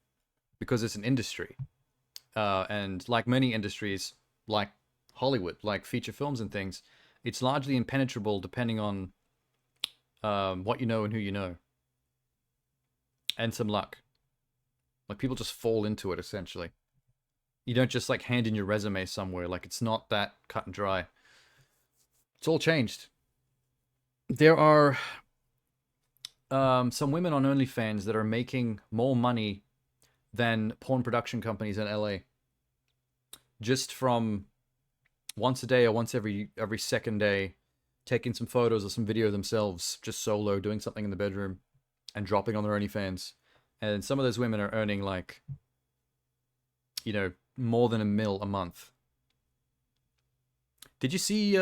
because it's an industry. And like many industries, like Hollywood, like feature films and things, it's largely impenetrable depending on what you know and who you know. And some luck. Like people just fall into it, essentially. You don't just like hand in your resume somewhere. Like it's not that cut and dry. It's all changed. There are some women on OnlyFans that are making more money than porn production companies in LA. Just from once a day or once every second day, taking some photos or some video themselves, just solo, doing something in the bedroom, and dropping on their OnlyFans. And some of those women are earning like, you know, more than $1 million a month. Did you see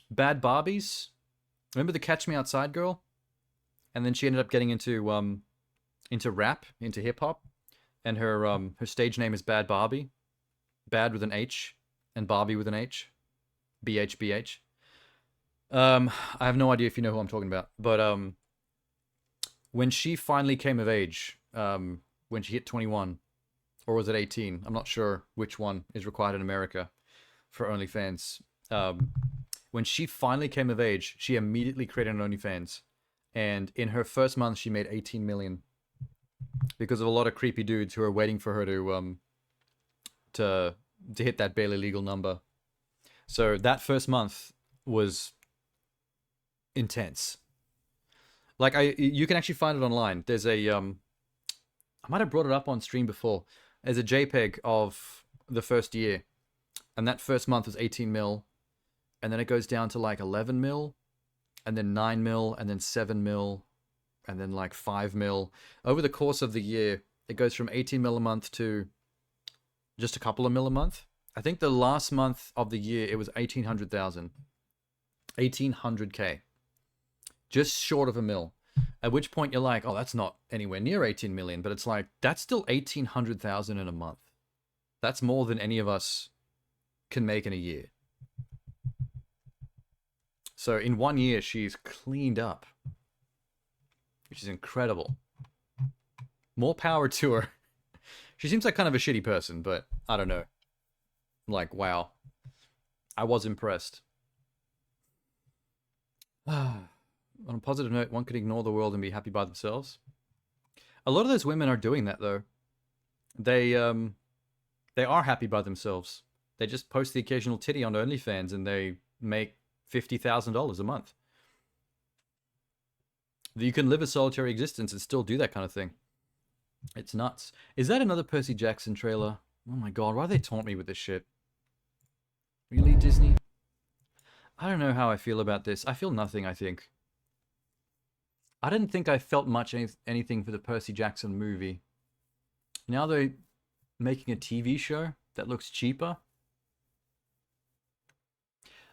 Bad Barbies? Remember the Catch Me Outside girl? And then she ended up getting into rap, into hip hop, and her stage name is Bad Barbie, Bad with an H, and Barbie with an H, BHBH. I have no idea if you know who I'm talking about, but when she finally came of age, when she hit 21, or was it 18? I'm not sure which one is required in America for OnlyFans. When she finally came of age, she immediately created an OnlyFans. And in her first month, she made 18 million because of a lot of creepy dudes who are waiting for her to hit that barely legal number. So that first month was intense. Like you can actually find it online. There's a I might have brought it up on stream before. There's a JPEG of the first year, and that first month was 18 mil, and then it goes down to like 11 mil. And then 9 mil, and then 7 mil, and then like 5 mil. Over the course of the year, it goes from 18 mil a month to just a couple of mil a month. I think the last month of the year, it was 1,800,000. 1,800K. Just short of $1 million. At which point you're like, oh, that's not anywhere near 18 million. But it's like, that's still 1,800,000 in a month. That's more than any of us can make in a year. So in 1 year, she's cleaned up, which is incredible. More power to her. She seems like kind of a shitty person, but I don't know. Like, wow. I was impressed. On a positive note, one could ignore the world and be happy by themselves. A lot of those women are doing that, though. They are happy by themselves. They just post the occasional titty on OnlyFans and they make $50,000 a month. You can live a solitary existence and still do that kind of thing. It's nuts. Is that another Percy Jackson trailer? Oh my god, why do they taunt me with this shit? Really, Disney? I don't know how I feel about this. I feel nothing, I think. I didn't think I felt much anything for the Percy Jackson movie. Now they're making a TV show that looks cheaper.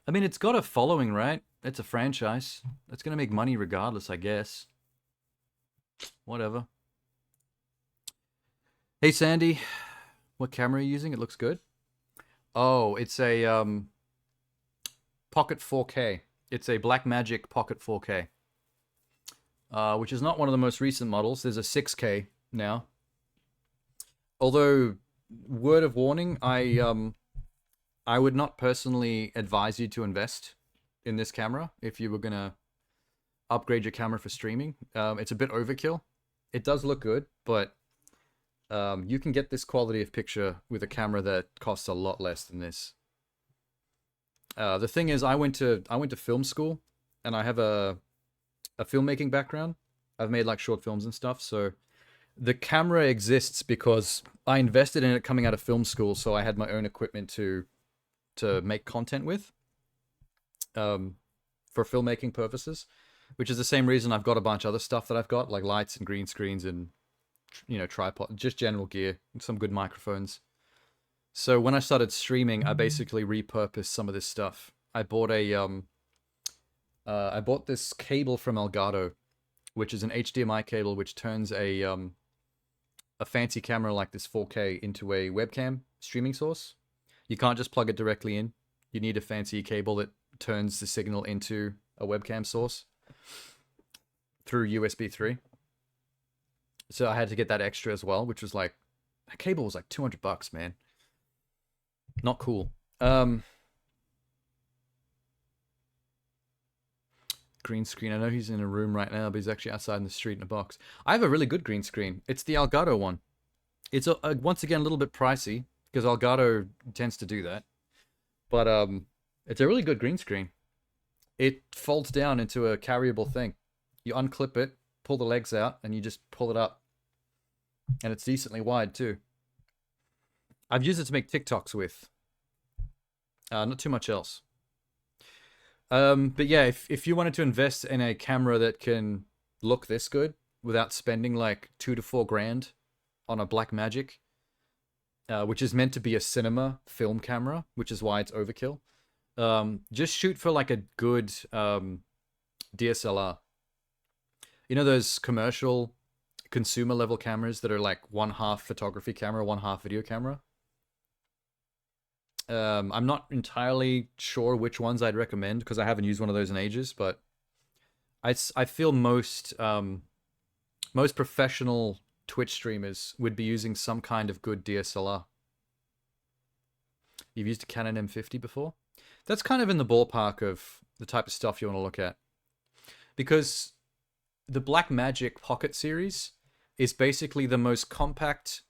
I mean, it's got a following, right? It's a franchise. It's going to make money regardless, I guess. Whatever. Hey, Sandy. What camera are you using? It looks good. Oh, it's a Pocket 4K. It's a Blackmagic Pocket 4K. Which is not one of the most recent models. There's a 6K now. Although, word of warning, I would not personally advise you to invest in this camera if you were going to upgrade your camera for streaming. It's a bit overkill. It does look good, but you can get this quality of picture with a camera that costs a lot less than this. The thing is, I went to film school, and I have a filmmaking background. I've made like short films and stuff, so the camera exists because I invested in it coming out of film school, so I had my own equipment to make content with for filmmaking purposes. which is the same reason I've got a bunch of other stuff that I've got, like lights and green screens and, you know, tripod, just general gear, and some good microphones. So when I started streaming, I basically repurposed some of this stuff. I bought this cable from Elgato, which is an HDMI cable which turns a fancy camera like this 4K into a webcam streaming source. You can't just plug it directly in. You need a fancy cable that turns the signal into a webcam source through USB 3. So I had to get that extra as well, which was like, that cable was like $200, man. Not cool. Green screen. I know he's in a room right now, but he's actually outside in the street in a box. I have a really good green screen. It's the Elgato one. It's once again a little bit pricey because Elgato tends to do that. But it's a really good green screen. It folds down into a carryable thing. You unclip it, pull the legs out, and you just pull it up. And it's decently wide too. I've used it to make TikToks with. Not too much else. But yeah, if you wanted to invest in a camera that can look this good without spending like $2 to $4 grand on a Blackmagic, which is meant to be a cinema film camera, which is why it's overkill. Just shoot for like a good DSLR. You know those commercial consumer level cameras that are like 1/2 photography camera, 1/2 video camera? I'm not entirely sure which ones I'd recommend because I haven't used one of those in ages, but I feel most professional Twitch streamers would be using some kind of good DSLR. You've used a Canon M50 before? That's kind of in the ballpark of the type of stuff you want to look at. Because the Blackmagic Pocket series is basically the most compact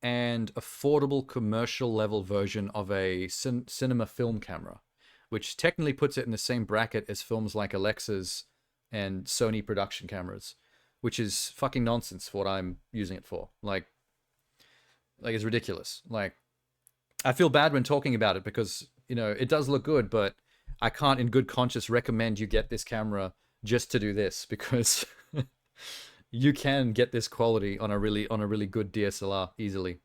and affordable commercial level version of a cinema film camera, which technically puts it in the same bracket as films like Alexa's and Sony production cameras, which is fucking nonsense for what I'm using it for. Like it's ridiculous. Like, I feel bad when talking about it because, you know, it does look good, but I can't in good conscience recommend you get this camera just to do this because you can get this quality on a really good DSLR easily.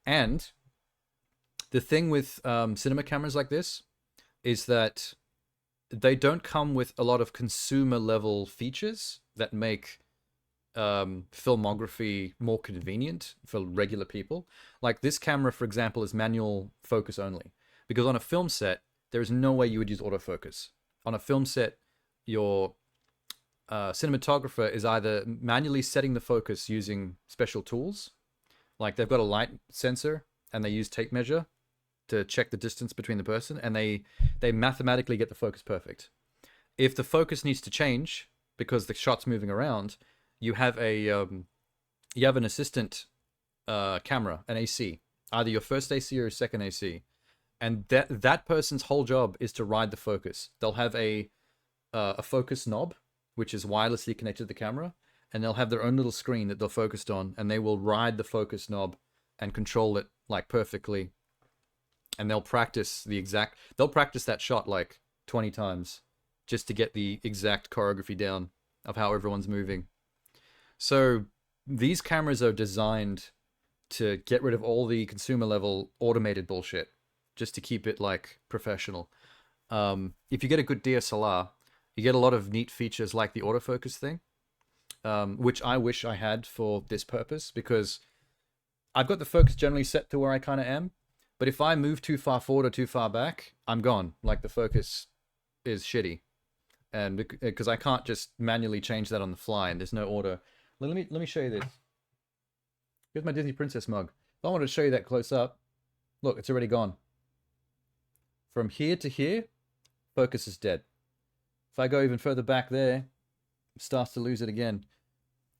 And the thing with cinema cameras like this is that they don't come with a lot of consumer level features that make filmography more convenient for regular people. Like this camera, for example, is manual focus only, because on a film set there is no way you would use autofocus. On a film set, your cinematographer is either manually setting the focus using special tools, like they've got a light sensor and they use tape measure to check the distance between the person, and they mathematically get the focus perfect. If the focus needs to change because the shot's moving around, you have an assistant camera, an AC, either your first AC or your second AC, and that person's whole job is to ride the focus. They'll have a focus knob, which is wirelessly connected to the camera, and they'll have their own little screen that they're focused on, and they will ride the focus knob and control it like perfectly. And they'll practice that shot like 20 times just to get the exact choreography down of how everyone's moving. So these cameras are designed to get rid of all the consumer level automated bullshit, just to keep it like professional. If you get a good DSLR, you get a lot of neat features like the autofocus thing, which I wish I had for this purpose, because I've got the focus generally set to where I kind of am, but if I move too far forward or too far back, I'm gone. Like the focus is shitty, and because I can't just manually change that on the fly, and there's no order. Let me show you this. Here's my Disney Princess mug. If I wanted to show you that close up, look, it's already gone. From here to here, focus is dead. If I go even further back there, it starts to lose it again.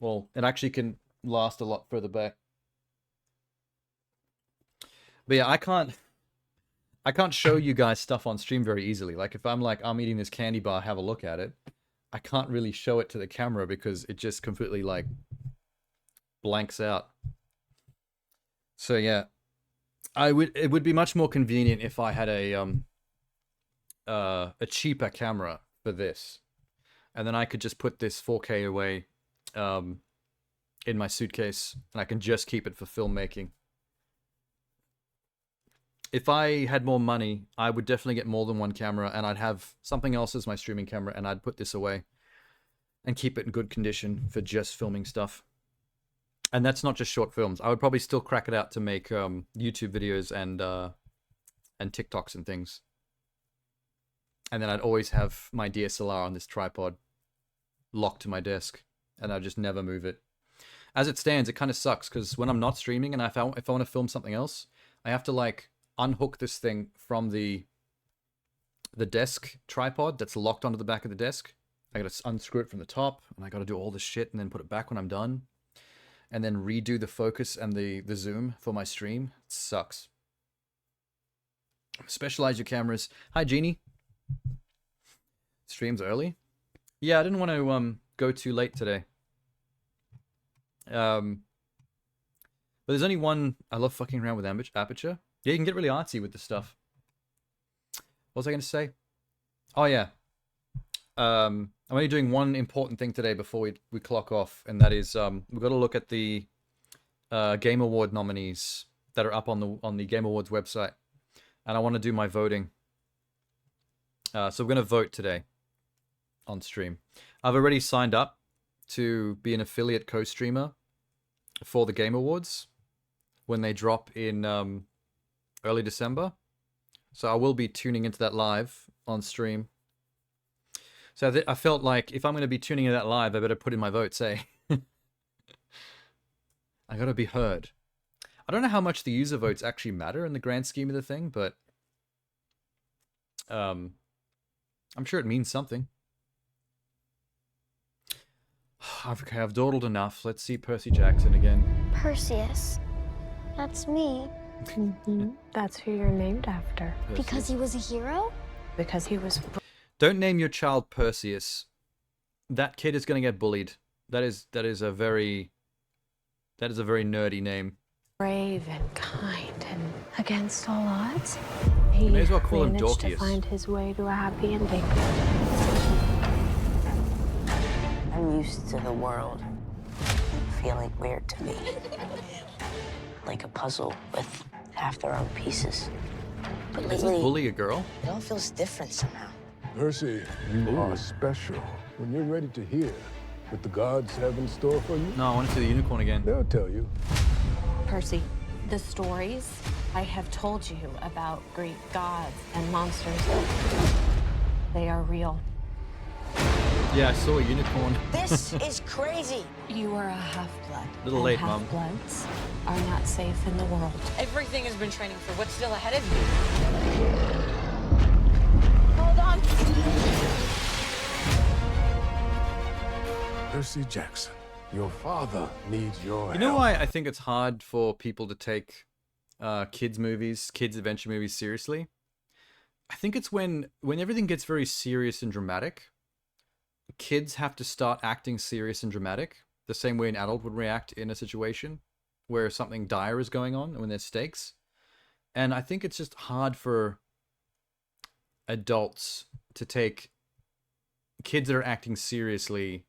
Well, it actually can last a lot further back. But yeah, I can't show you guys stuff on stream very easily. Like if I'm eating this candy bar, have a look at it, I can't really show it to the camera because it just completely like blanks out. So yeah, it would be much more convenient if I had a cheaper camera for this. and then I could just put this 4K away in my suitcase, and I can just keep it for filmmaking. If I had more money, I would definitely get more than one camera, and I'd have something else as my streaming camera, and I'd put this away and keep it in good condition for just filming stuff. And that's not just short films. I would probably still crack it out to make YouTube videos and TikToks and things. And then I'd always have my DSLR on this tripod locked to my desk, and I'd just never move it. As it stands, it kind of sucks, because when I'm not streaming and if I want to film something else, I have to like unhook this thing from the desk tripod that's locked onto the back of the desk. I gotta unscrew it from the top, and I gotta do all this shit and then put it back when I'm done. And then redo the focus and the zoom for my stream. It sucks. Specialize your cameras. Hi, Jeannie. Streams early? Yeah, I didn't want to go too late today. But there's only one. I love fucking around with aperture. Yeah, you can get really artsy with this stuff. What was I going to say? Oh, yeah. I'm only doing one important thing today before we clock off, and that is we've got to look at the Game Award nominees that are up on the Game Awards website, and I want to do my voting. So we're going to vote today on stream. I've already signed up to be an affiliate co-streamer for the Game Awards when they drop in early December. So I will be tuning into that live on stream. So I felt like if I'm going to be tuning into that live, I better put in my vote, say. I got to be heard. I don't know how much the user votes actually matter in the grand scheme of the thing, but I'm sure it means something. Okay, I've dawdled enough. Let's see Percy Jackson again. Perseus. That's me. That's who you're named after. Perseus. Because he was a hero? Because he was... Don't name your child Perseus. That kid is going to get bullied. That is a very nerdy name. brave and kind and against all odds. He may as well call him managed to Dorcas. find his way to a happy ending. I'm used to the world feeling weird to me. Like a puzzle with half their own pieces. But Does lately, this bully a girl? it all feels different somehow. Percy, you are special. When you're ready to hear what the gods have in store for you, No, I want to see the unicorn again. they'll tell you. Percy, the stories I have told you about Greek gods and monsters, they are real. Yeah, I saw a unicorn. This is crazy. You are a half-blood. Little late, Mom. Half-bloods are not safe in the world. Everything has been training for what's still ahead of you. Hold on. Percy Jackson, your father needs your You know help. why I think it's hard for people to take kids movies, kids adventure movies seriously? I think it's when everything gets very serious and dramatic, kids have to start acting serious and dramatic the same way an adult would react in a situation where something dire is going on and when there's stakes. And I think it's just hard for adults to take kids that are acting seriously.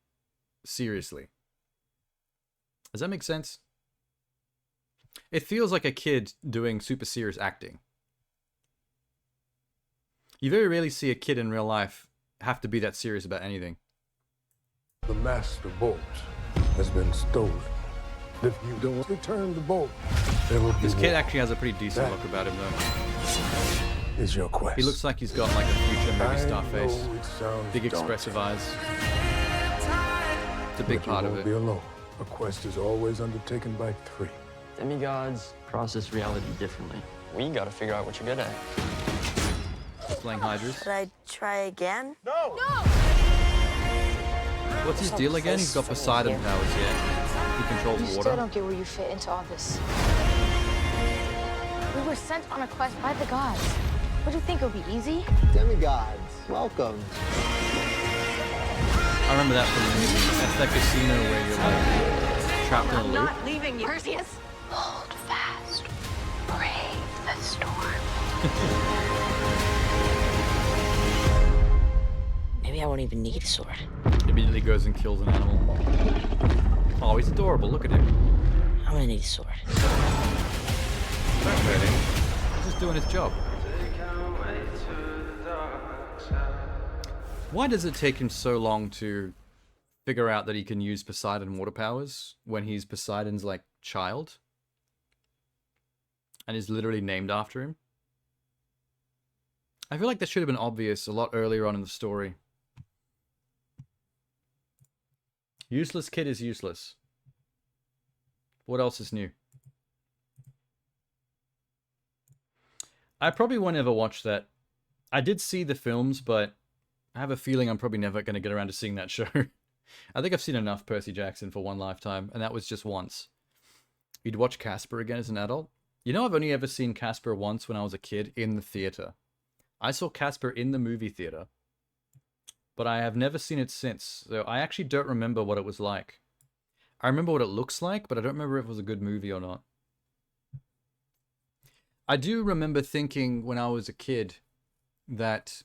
Does that make sense? It feels like a kid doing super serious acting. You very rarely see a kid in real life have to be that serious about anything. The master bolt has been stolen. If you don't return the bolt, there will be This kid war. actually has a pretty decent look about him, though. Is your quest. He looks like he's got like a future movie star I face. know it sounds Big expressive eyes. It's a big but part you of won't it. be alone. A quest is always undertaken by three. Demigods process reality differently. We gotta figure out what you're good at. Playing hydras. Should I try again? No! What's his deal again? He's got Poseidon powers, yeah. He controls You water. still don't get where you fit into all this. We were sent on a quest by the gods. What do you think, it would be easy? Demigods, welcome. I remember that from the movie. That's that casino where you're like trapped in a I'm loop. not leaving you. Perseus. Hold fast. Brave the storm. Maybe I won't even need a sword. Immediately goes and kills an animal. Oh, he's adorable. Look at him. I'm gonna need a sword. Don't hurt him. He's just doing his job. Why does it take him so long to figure out that he can use Poseidon water powers when he's Poseidon's, like, child? And is literally named after him? I feel like that should have been obvious a lot earlier on in the story. Useless kid is useless. What else is new? I probably won't ever watch that. I did see the films, but I have a feeling I'm probably never going to get around to seeing that show. I think I've seen enough Percy Jackson for one lifetime, and that was just once. You'd watch Casper again as an adult? You know, I've only ever seen Casper once when I was a kid in the theater. I saw Casper in the movie theater, but I have never seen it since, so I actually don't remember what it was like. I remember what it looks like, but I don't remember if it was a good movie or not. I do remember thinking when I was a kid that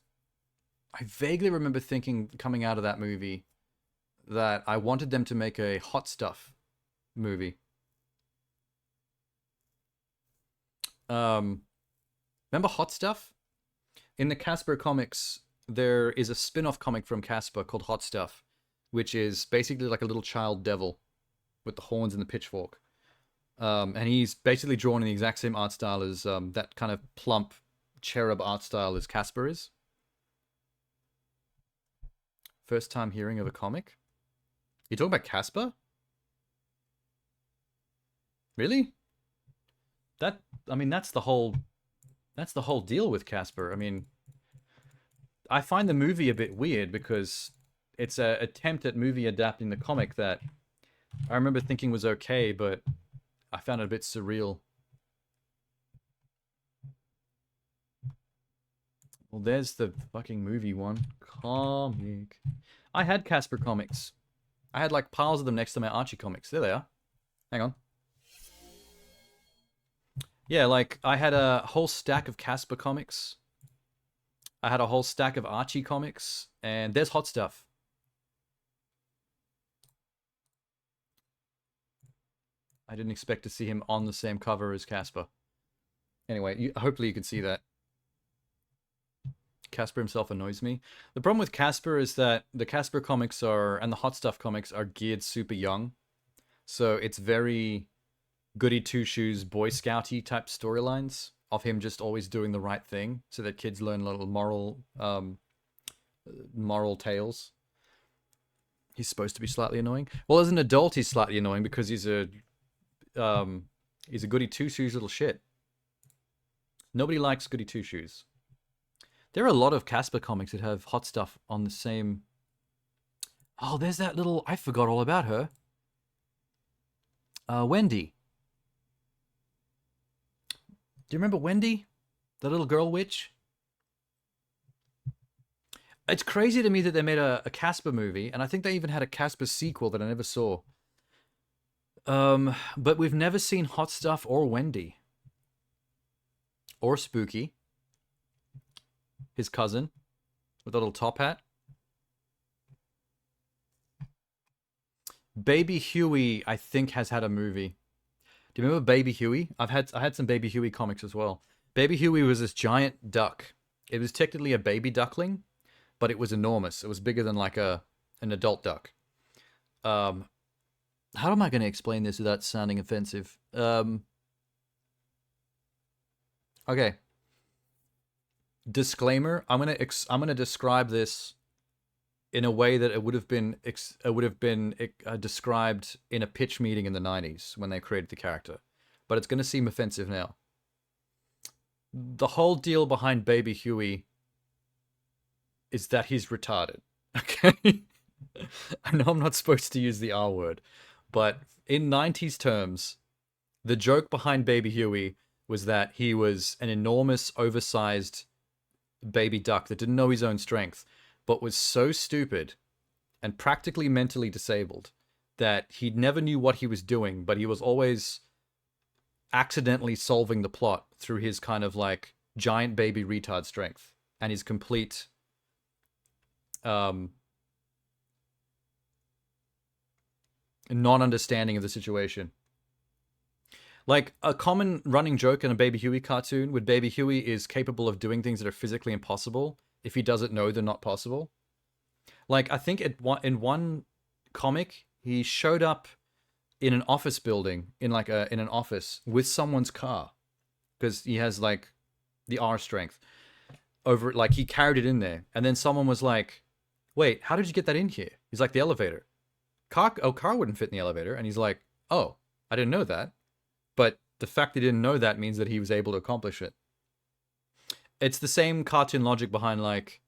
I vaguely remember thinking coming out of that movie that I wanted them to make a Hot Stuff movie. Remember Hot Stuff? In the Casper comics, there is a spin-off comic from Casper called Hot Stuff, which is basically like a little child devil with the horns and the pitchfork. And he's basically drawn in the exact same art style as that kind of plump cherub art style as Casper is. First time hearing of a comic? You talking about Casper? Really? I mean, that's the whole deal with Casper. I mean, I find the movie a bit weird because it's an attempt at movie adapting the comic that I remember thinking was okay, but I found it a bit surreal. Well, there's the fucking movie one. Comic. I had Casper comics. I had like piles of them next to my Archie comics. There they are. Hang on. Yeah, like I had a whole stack of Casper comics. I had a whole stack of Archie comics. And there's Hot Stuff. I didn't expect to see him on the same cover as Casper. Anyway, hopefully you can see that. Casper himself annoys me. The problem with Casper is that the Casper comics and the Hot Stuff comics are geared super young. So it's very goody two-shoes, Boy Scouty type storylines of him just always doing the right thing so that kids learn little moral tales. He's supposed to be slightly annoying. Well, as an adult, he's slightly annoying because he's a goody two-shoes little shit. Nobody likes goody two-shoes. There are a lot of Casper comics that have Hot Stuff on the same... Oh, there's that little... I forgot all about her. Wendy. Do you remember Wendy? The little girl witch? It's crazy to me that they made a Casper movie, and I think they even had a Casper sequel that I never saw. But we've never seen Hot Stuff or Wendy. Or Spooky. His cousin. With a little top hat. Baby Huey, I think, has had a movie. Do you remember Baby Huey? I had some Baby Huey comics as well. Baby Huey was this giant duck. It was technically a baby duckling, but it was enormous. It was bigger than like an adult duck. How am I going to explain this without sounding offensive? Okay. Disclaimer: I'm gonna describe this in a way that it would have been described in a pitch meeting in the 90s when they created the character, but it's gonna seem offensive now. The whole deal behind Baby Huey is that he's retarded. Okay, I know I'm not supposed to use the R word, but in 90s terms, the joke behind Baby Huey was that he was an enormous, oversized baby duck that didn't know his own strength, but was so stupid and practically mentally disabled that he never knew what he was doing, but he was always accidentally solving the plot through his kind of like giant baby retard strength and his complete non-understanding of the situation. Like, a common running joke in a Baby Huey cartoon with Baby Huey is capable of doing things that are physically impossible if he doesn't know they're not possible. Like, I think in one comic, he showed up in an office building, in an office, with someone's car. Because he has, like, the R strength. Over, like, he carried it in there. And then someone was like, wait, how did you get that in here? He's like, the elevator. Car wouldn't fit in the elevator. And he's like, oh, I didn't know that. But the fact that he didn't know that means that he was able to accomplish it. It's the same cartoon logic behind, like,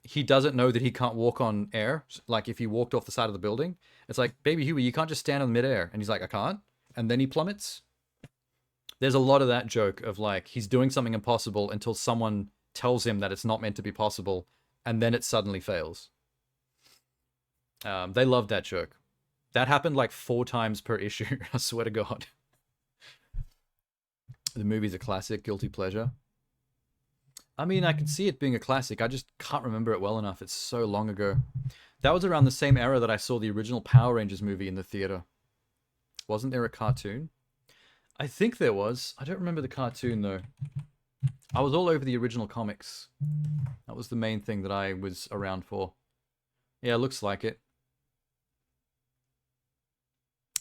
he doesn't know that he can't walk on air. Like, if he walked off the side of the building, it's like, Baby Huey, you can't just stand on midair. And he's like, I can't. And then he plummets. There's a lot of that joke of, like, he's doing something impossible until someone tells him that it's not meant to be possible, and then it suddenly fails. They love that joke. That happened like 4 times per issue, I swear to God. The movie's a classic, guilty pleasure. I mean, I can see it being a classic, I just can't remember it well enough. It's so long ago. That was around the same era that I saw the original Power Rangers movie in the theater. Wasn't there a cartoon? I think there was. I don't remember the cartoon, though. I was all over the original comics. That was the main thing that I was around for. Yeah, looks like it.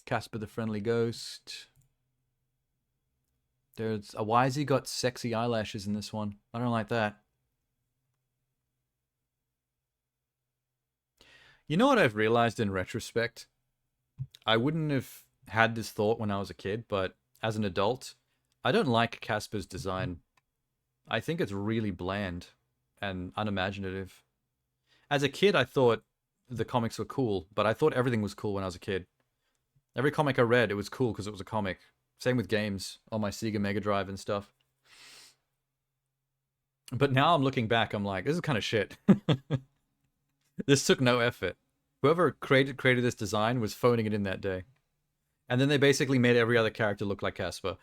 Casper the Friendly Ghost. There's why has he got sexy eyelashes in this one? I don't like that. You know what I've realized in retrospect? I wouldn't have had this thought when I was a kid, but as an adult, I don't like Casper's design. I think it's really bland and unimaginative. As a kid, I thought the comics were cool, but I thought everything was cool when I was a kid. Every comic I read, it was cool because it was a comic. Same with games on my Sega Mega Drive and stuff. But now I'm looking back, I'm like, this is kind of shit. This took no effort. Whoever created this design was phoning it in that day. And then they basically made every other character look like Casper.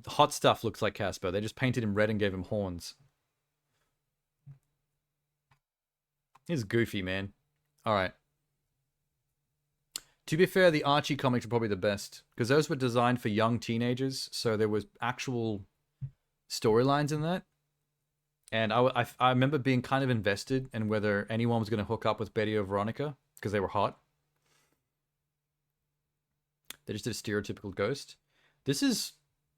Hot Stuff looks like Casper. They just painted him red and gave him horns. He's goofy, man. Alright. To be fair, the Archie comics are probably the best, because those were designed for young teenagers, so there was actual storylines in that. And I remember being kind of invested in whether anyone was going to hook up with Betty or Veronica, because they were hot. They just did a stereotypical ghost. This is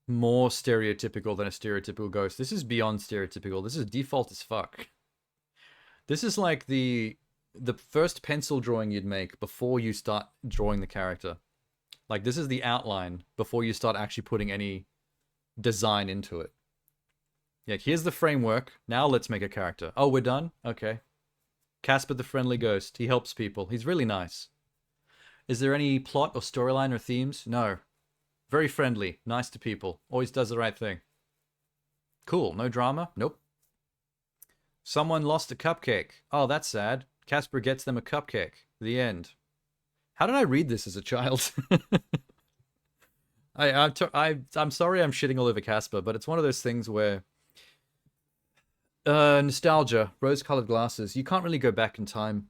more stereotypical than a stereotypical ghost. This is beyond stereotypical. This is default as fuck. This is like the first pencil drawing you'd make before you start drawing the character. Like, this is the outline before you start actually putting any design into it. Yeah, here's the framework. Now let's make a character. Oh, we're done? Okay. Casper the Friendly Ghost. He helps people. He's really nice. Is there any plot or storyline or themes? No. Very friendly. Nice to people. Always does the right thing. Cool. No drama? Nope. Someone lost a cupcake. Oh, that's sad. Casper gets them a cupcake. The end. How did I read this as a child? I'm sorry I'm shitting all over Casper, but it's one of those things where nostalgia, rose-colored glasses. You can't really go back in time.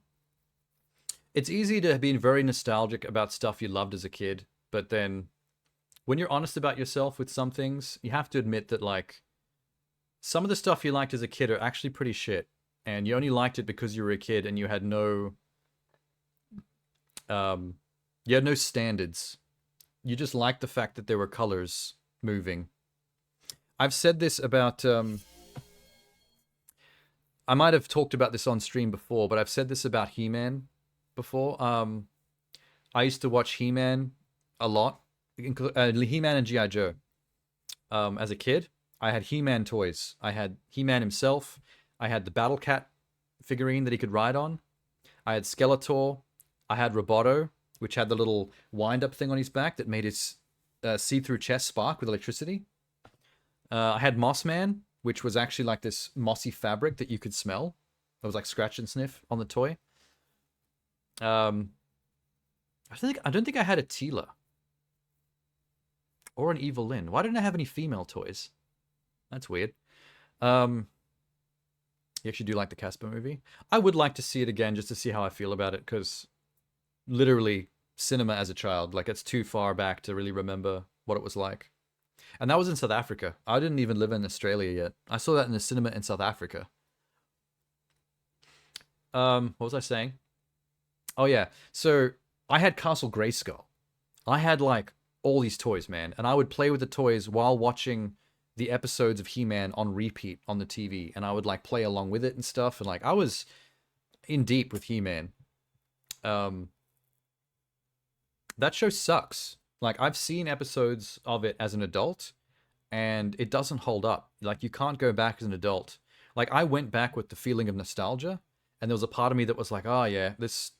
It's easy to be very nostalgic about stuff you loved as a kid, but then when you're honest about yourself with some things, you have to admit that, like, some of the stuff you liked as a kid are actually pretty shit. And you only liked it because you were a kid and you had no standards. You just liked the fact that there were colors moving. I've said this about I might have talked about this on stream before, but I've said this about He-Man before. I used to watch He-Man a lot. He-Man and G.I. Joe. As a kid, I had He-Man toys. I had He-Man himself. I had the Battle Cat figurine that he could ride on. I had Skeletor. I had Roboto, which had the little wind-up thing on his back that made his see-through chest spark with electricity. I had Moss Man, which was actually like this mossy fabric that you could smell. It was like scratch and sniff on the toy. I don't think I had a Teela. Or an Evelyn. Why didn't I have any female toys? That's weird. You actually do like the Casper movie? I would like to see it again just to see how I feel about it, because literally cinema as a child, like it's too far back to really remember what it was like. And that was in South Africa. I didn't even live in Australia yet. I saw that in the cinema in South Africa. What was I saying? Oh yeah, so I had Castle Grayskull. I had like all these toys, man, and I would play with the toys while watching the episodes of He-Man on repeat on the TV, and I would like play along with it and stuff, and like I was in deep with He-Man. That show sucks. Like I've seen episodes of it as an adult, and it doesn't hold up. Like you can't go back as an adult. Like I went back with the feeling of nostalgia, and there was a part of me that was like, oh yeah, this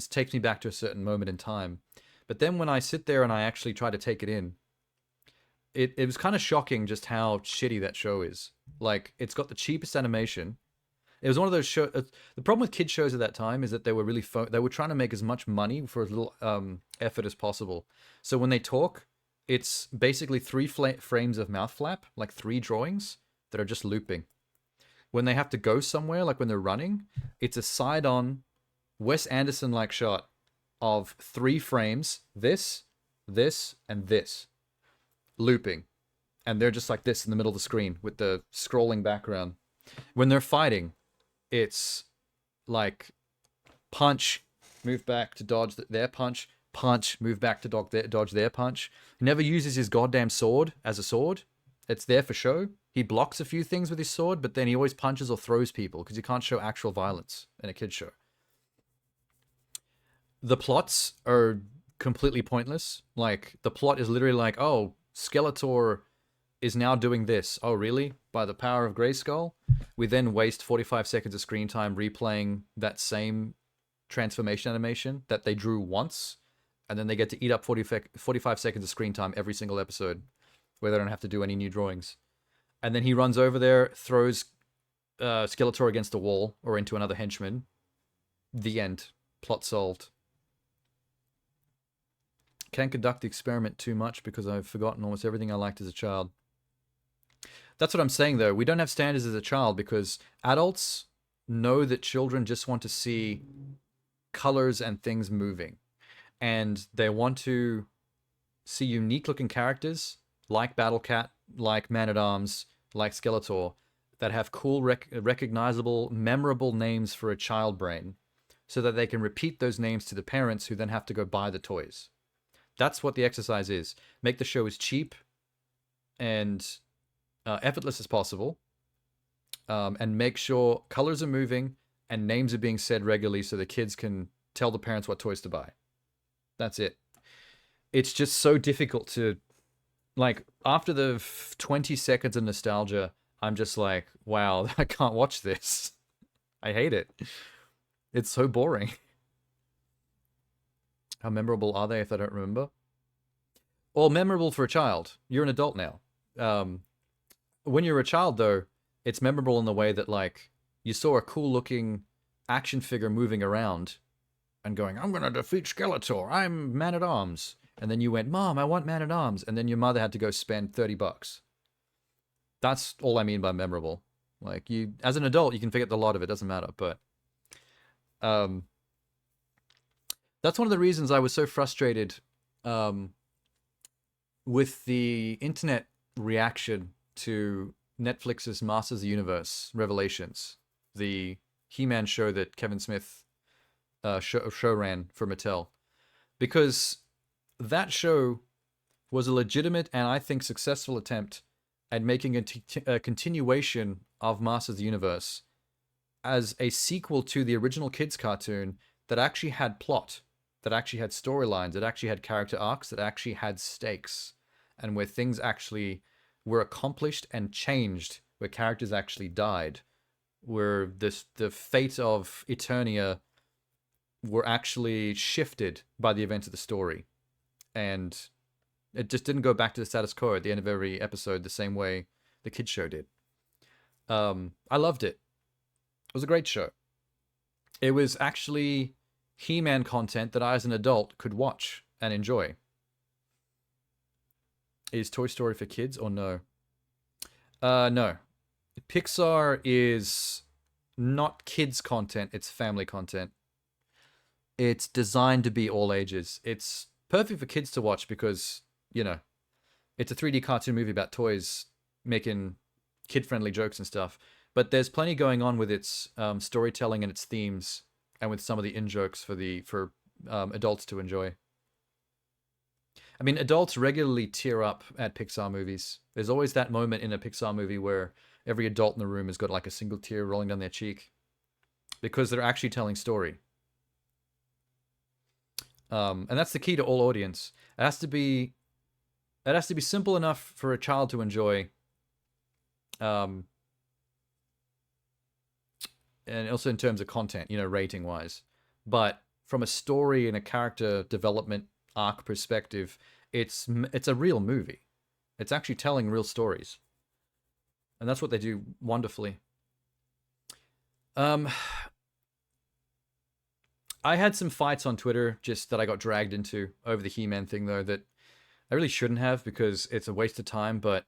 takes me back to a certain moment in time. But then when I sit there and I actually try to take it in, it was kind of shocking just how shitty that show is. Like, it's got the cheapest animation. It was one of those shows. The problem with kids shows at that time is that they were really they were trying to make as much money for as little effort as possible. So when they talk, it's basically 3 frames of mouth flap, like 3 drawings that are just looping. When they have to go somewhere, like when they're running, it's a side-on Wes Anderson-like shot of 3 frames, this, and this, looping. And they're just like this in the middle of the screen with the scrolling background. When they're fighting, it's like punch, move back to dodge their punch, punch, move back to dodge their punch. He never uses his goddamn sword as a sword. It's there for show. He blocks a few things with his sword, but then he always punches or throws people because you can't show actual violence in a kid's show. The plots are completely pointless. Like, the plot is literally like, oh, Skeletor is now doing this. Oh, really? By the power of Grayskull? We then waste 45 seconds of screen time replaying that same transformation animation that they drew once, and then they get to eat up 45 seconds of screen time every single episode, where they don't have to do any new drawings. And then he runs over there, throws Skeletor against a wall or into another henchman. The end. Plot solved. Can't conduct the experiment too much because I've forgotten almost everything I liked as a child. That's what I'm saying, though. We don't have standards as a child because adults know that children just want to see colors and things moving. And they want to see unique-looking characters like Battle Cat, like Man-at-Arms, like Skeletor, that have cool, recognizable, memorable names for a child brain so that they can repeat those names to the parents who then have to go buy the toys. That's what the exercise is. Make the show as cheap and effortless as possible, and make sure colors are moving and names are being said regularly so the kids can tell the parents what toys to buy. That's it. It's just so difficult to, like, after the 20 seconds of nostalgia, I'm just like, wow, I can't watch this. I hate it. It's so boring. How memorable are they if I don't remember? Or memorable for a child. You're an adult now. When you're a child, though, it's memorable in the way that, like, you saw a cool-looking action figure moving around and going, I'm going to defeat Skeletor. I'm Man-at-Arms. And then you went, Mom, I want Man-at-Arms. And then your mother had to go spend $30. That's all I mean by memorable. Like, you, as an adult, you can forget a lot of it. Doesn't matter. But that's one of the reasons I was so frustrated with the internet reaction to Netflix's Masters of the Universe Revelations, the He-Man show that Kevin Smith show ran for Mattel. Because that show was a legitimate and I think successful attempt at making a continuation of Masters of the Universe as a sequel to the original kids cartoon that actually had plot, that actually had storylines, that actually had character arcs, that actually had stakes, and where things actually were accomplished and changed, where characters actually died, where the fate of Eternia were actually shifted by the events of the story. And it just didn't go back to the status quo at the end of every episode the same way the kids show did. I loved it. It was a great show. It was actually He-Man content that I as an adult could watch and enjoy. Is Toy Story for kids or no? No. Pixar is not kids content, it's family content. It's designed to be all ages. It's perfect for kids to watch because, you know, it's a 3D cartoon movie about toys making kid-friendly jokes and stuff. But there's plenty going on with its storytelling and its themes, and with some of the in-jokes for adults to enjoy. I mean, adults regularly tear up at Pixar movies. There's always that moment in a Pixar movie where every adult in the room has got like a single tear rolling down their cheek because they're actually telling story. And that's the key to all audience. It has to be simple enough for a child to enjoy. And also in terms of content, you know, rating wise. But from a story and a character development arc perspective, it's a real movie. It's actually telling real stories. And that's what they do wonderfully. I had some fights on Twitter just that I got dragged into over the He-Man thing, though, that I really shouldn't have because it's a waste of time. But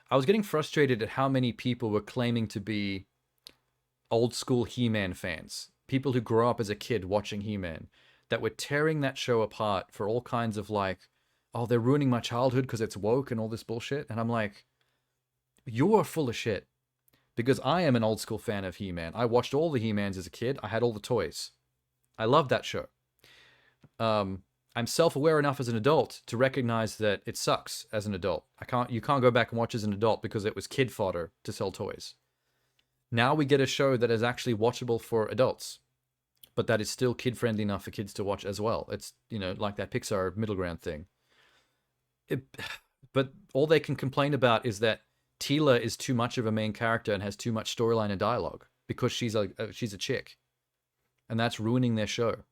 I was getting frustrated at how many people were claiming to be old school He-Man fans. People who grew up as a kid watching He-Man that were tearing that show apart for all kinds of like, oh, they're ruining my childhood because it's woke and all this bullshit. And I'm like, you're full of shit. Because I am an old school fan of He-Man. I watched all the He-Mans as a kid. I had all the toys. I loved that show. I'm self-aware enough as an adult to recognize that it sucks as an adult. You can't go back and watch as an adult because it was kid fodder to sell toys. Now we get a show that is actually watchable for adults, but that is still kid-friendly enough for kids to watch as well. It's, you know, like that Pixar middle ground thing. But all they can complain about is that Teela is too much of a main character and has too much storyline and dialogue because she's a chick. And that's ruining their show.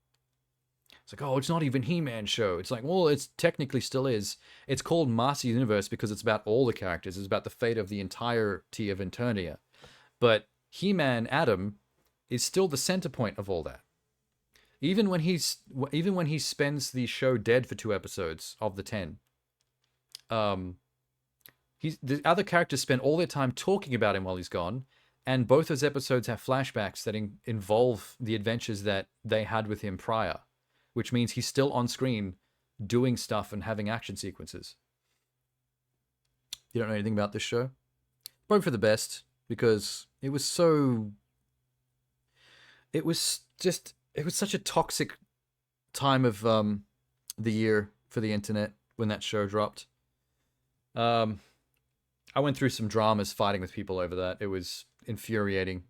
It's like, oh, it's not even He-Man show. It's like, well, it technically still is. It's called Master Universe because it's about all the characters. It's about the fate of the entirety of Eternia. But He-Man Adam is still the center point of all that. Even when he spends the show dead for 2 episodes of the 10, the other characters spend all their time talking about him while he's gone. And both those episodes have flashbacks that involve the adventures that they had with him prior, which means he's still on screen doing stuff and having action sequences. You don't know anything about this show? Probably for the best, because it was such a toxic time of the year for the internet when that show dropped. I went through some dramas fighting with people over that. It was infuriating.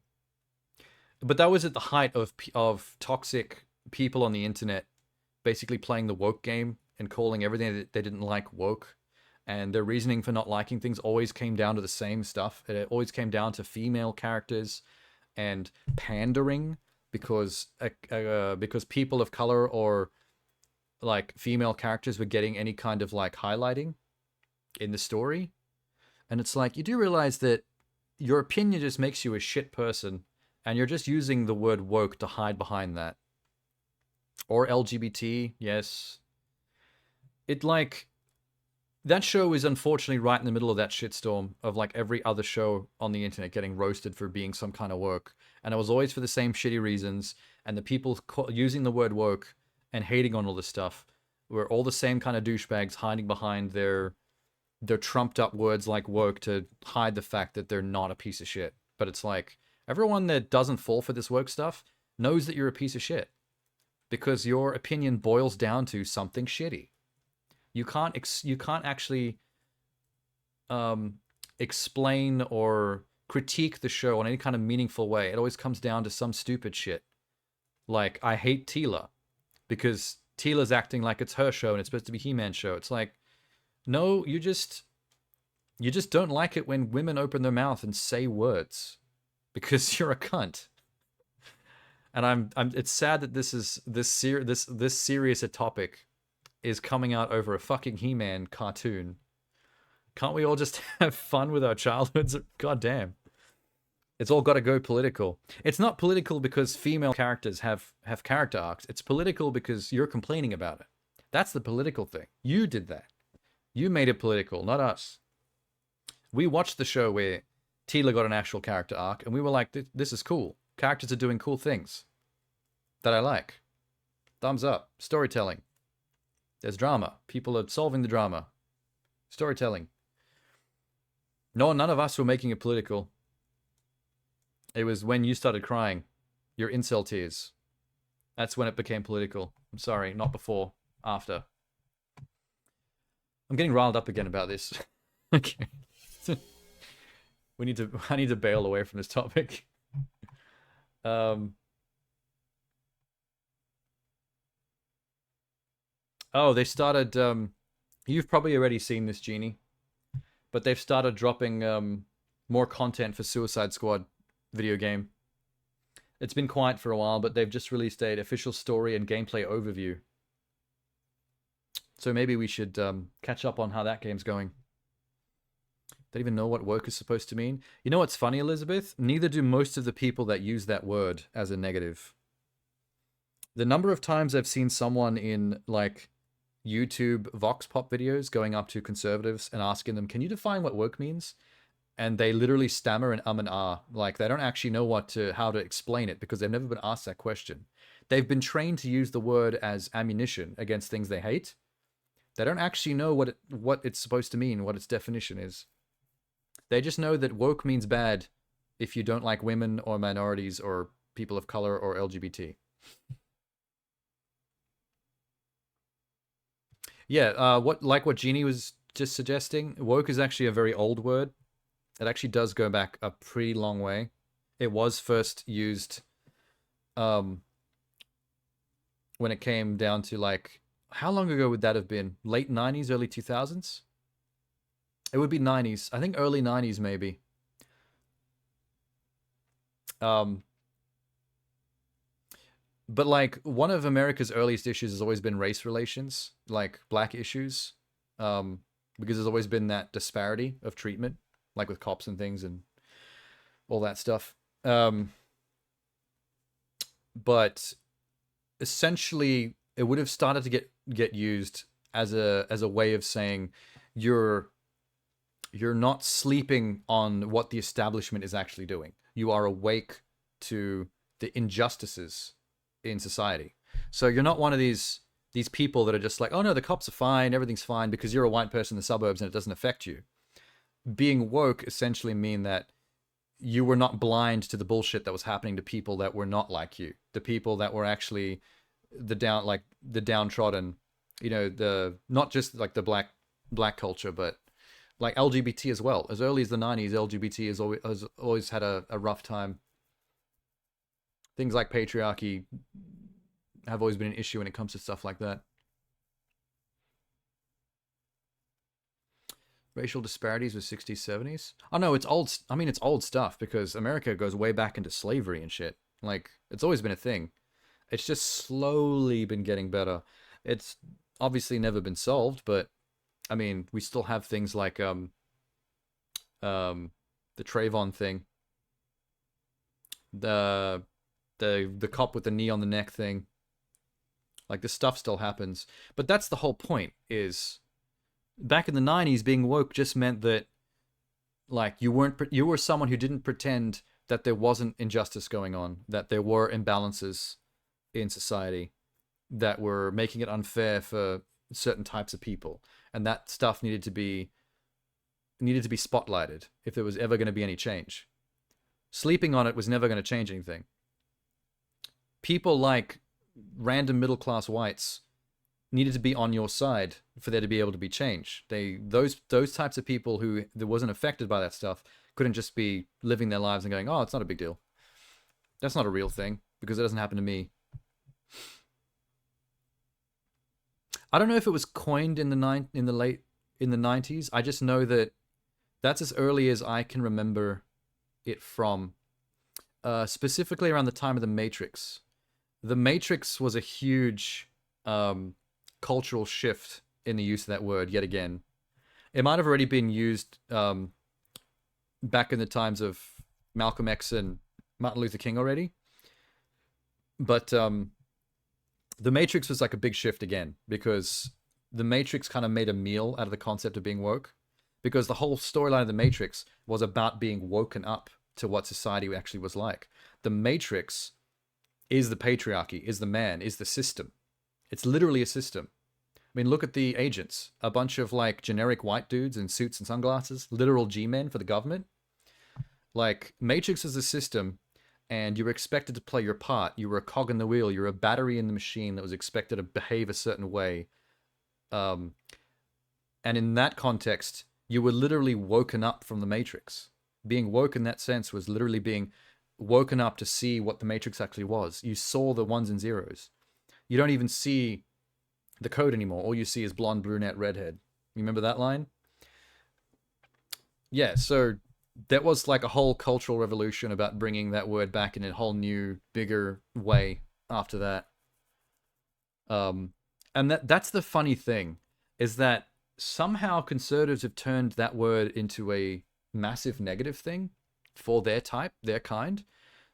But that was at the height of toxic people on the internet basically playing the woke game and calling everything that they didn't like woke. And their reasoning for not liking things always came down to the same stuff. It always came down to female characters and pandering because people of color or like female characters were getting any kind of like highlighting in the story. And it's like, you do realize that your opinion just makes you a shit person, and you're just using the word woke to hide behind that. Or LGBT, yes. That show is unfortunately right in the middle of that shitstorm of like every other show on the internet getting roasted for being some kind of woke. And it was always for the same shitty reasons, and the people using the word woke and hating on all this stuff were all the same kind of douchebags hiding behind their trumped up words like woke to hide the fact that they're not a piece of shit. But it's like, everyone that doesn't fall for this woke stuff knows that you're a piece of shit. Because your opinion boils down to something shitty. You can't actually explain or critique the show in any kind of meaningful way. It always comes down to some stupid shit. Like, I hate Teela because Teela's acting like it's her show and it's supposed to be He-Man's show. It's like, no, you just don't like it when women open their mouth and say words because you're a cunt. And it's sad that this serious a topic is coming out over a fucking He-Man cartoon. Can't we all just have fun with our childhoods? God damn. It's all got to go political. It's not political because female characters have character arcs. It's political because you're complaining about it. That's the political thing. You did that. You made it political, not us. We watched the show where Teela got an actual character arc, and we were like, this is cool. Characters are doing cool things that I like. Thumbs up. Storytelling. There's drama. People are solving the drama. Storytelling. No, none of us were making it political. It was when you started crying. Your incel tears. That's when it became political. I'm sorry, not before. After. I'm getting riled up again about this. Okay. I need to bail away from this topic. Oh, they started, you've probably already seen this, Genie, but they've started dropping more content for Suicide Squad video game. It's been quiet for a while, but they've just released an official story and gameplay overview. So maybe we should catch up on how that game's going. Don't even know what woke is supposed to mean. You know what's funny, Elizabeth? Neither do most of the people that use that word as a negative. The number of times I've seen someone in, like, YouTube Vox Pop videos going up to conservatives and asking them, can you define what woke means? And they literally stammer and ah. Like, they don't actually know how to explain it because they've never been asked that question. They've been trained to use the word as ammunition against things they hate. They don't actually know what it's supposed to mean, what its definition is. They just know that woke means bad if you don't like women or minorities or people of color or LGBT. Yeah, what Jeannie was just suggesting, woke is actually a very old word. It actually does go back a pretty long way. It was first used when it came down to, like, how long ago would that have been? Late 90s, early 2000s? It would be 90s. I think early 90s, maybe. But, like, one of America's earliest issues has always been race relations, like black issues, because there's always been that disparity of treatment, like with cops and things and all that stuff. But essentially, it would have started to get used as a way of saying you're not sleeping on what the establishment is actually doing. You are awake to the injustices in society. So you're not one of these people that are just like, oh no, the cops are fine, everything's fine because you're a white person in the suburbs and it doesn't affect you. Being woke essentially mean that you were not blind to the bullshit that was happening to people that were not like you. The people that were actually the downtrodden, you know, the not just like the black culture, but like LGBT as well. As early as the 90s, LGBT has always had a rough time. Things like patriarchy have always been an issue when it comes to stuff like that. Racial disparities with 60s, 70s? Oh no, it's old. I mean, it's old stuff because America goes way back into slavery and shit. Like, it's always been a thing. It's just slowly been getting better. It's obviously never been solved, but I mean, we still have things like the Trayvon thing, the cop with the knee on the neck thing. Like, this stuff still happens, but that's the whole point. Is back in the 90s, being woke just meant that, like, you were someone who didn't pretend that there wasn't injustice going on, that there were imbalances in society that were making it unfair for certain types of people, and that stuff needed to be spotlighted if there was ever going to be any change. Sleeping on it was never going to change anything. People like random middle-class whites needed to be on your side for there to be able to be change. Those types of people who wasn't affected by that stuff couldn't just be living their lives and going, oh, it's not a big deal. That's not a real thing because it doesn't happen to me. I don't know if it was coined in the 90s. I just know that that's as early as I can remember it from. Specifically around the time of The Matrix. The Matrix was a huge cultural shift in the use of that word yet again. It might have already been used back in the times of Malcolm X and Martin Luther King already. But The Matrix was like a big shift again, because The Matrix kind of made a meal out of the concept of being woke, because the whole storyline of The Matrix was about being woken up to what society actually was like. The Matrix is the patriarchy, is the man, is the system. It's literally a system. I mean, look at the agents. A bunch of, like, generic white dudes in suits and sunglasses. Literal G-men for the government. Like, Matrix is a system, and you were expected to play your part. You were a cog in the wheel. You were a battery in the machine that was expected to behave a certain way. And in that context, you were literally woken up from the Matrix. Being woke in that sense was literally being woken up to see what the Matrix actually was. You saw the ones and zeros. You don't even see the code anymore. All you see is blonde, brunette, redhead. You remember that line? Yeah, so there was like a whole cultural revolution about bringing that word back in a whole new, bigger way after that. And that's the funny thing, is that somehow conservatives have turned that word into a massive negative thing for their type, their kind.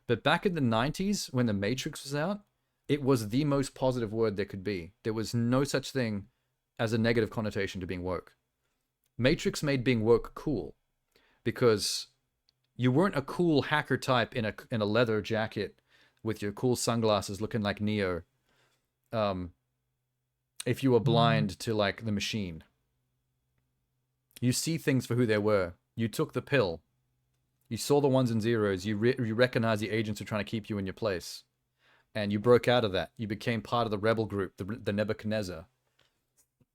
But back in the 90s, when the Matrix was out, it was the most positive word there could be. There was no such thing as a negative connotation to being woke. Matrix made being woke cool, because you weren't a cool hacker type in a leather jacket with your cool sunglasses looking like Neo. If you were blind to, like, the machine. You see things for who they were. You took the pill. You saw the ones and zeros. You recognize the agents who are trying to keep you in your place. And you broke out of that. You became part of the rebel group, the Nebuchadnezzar.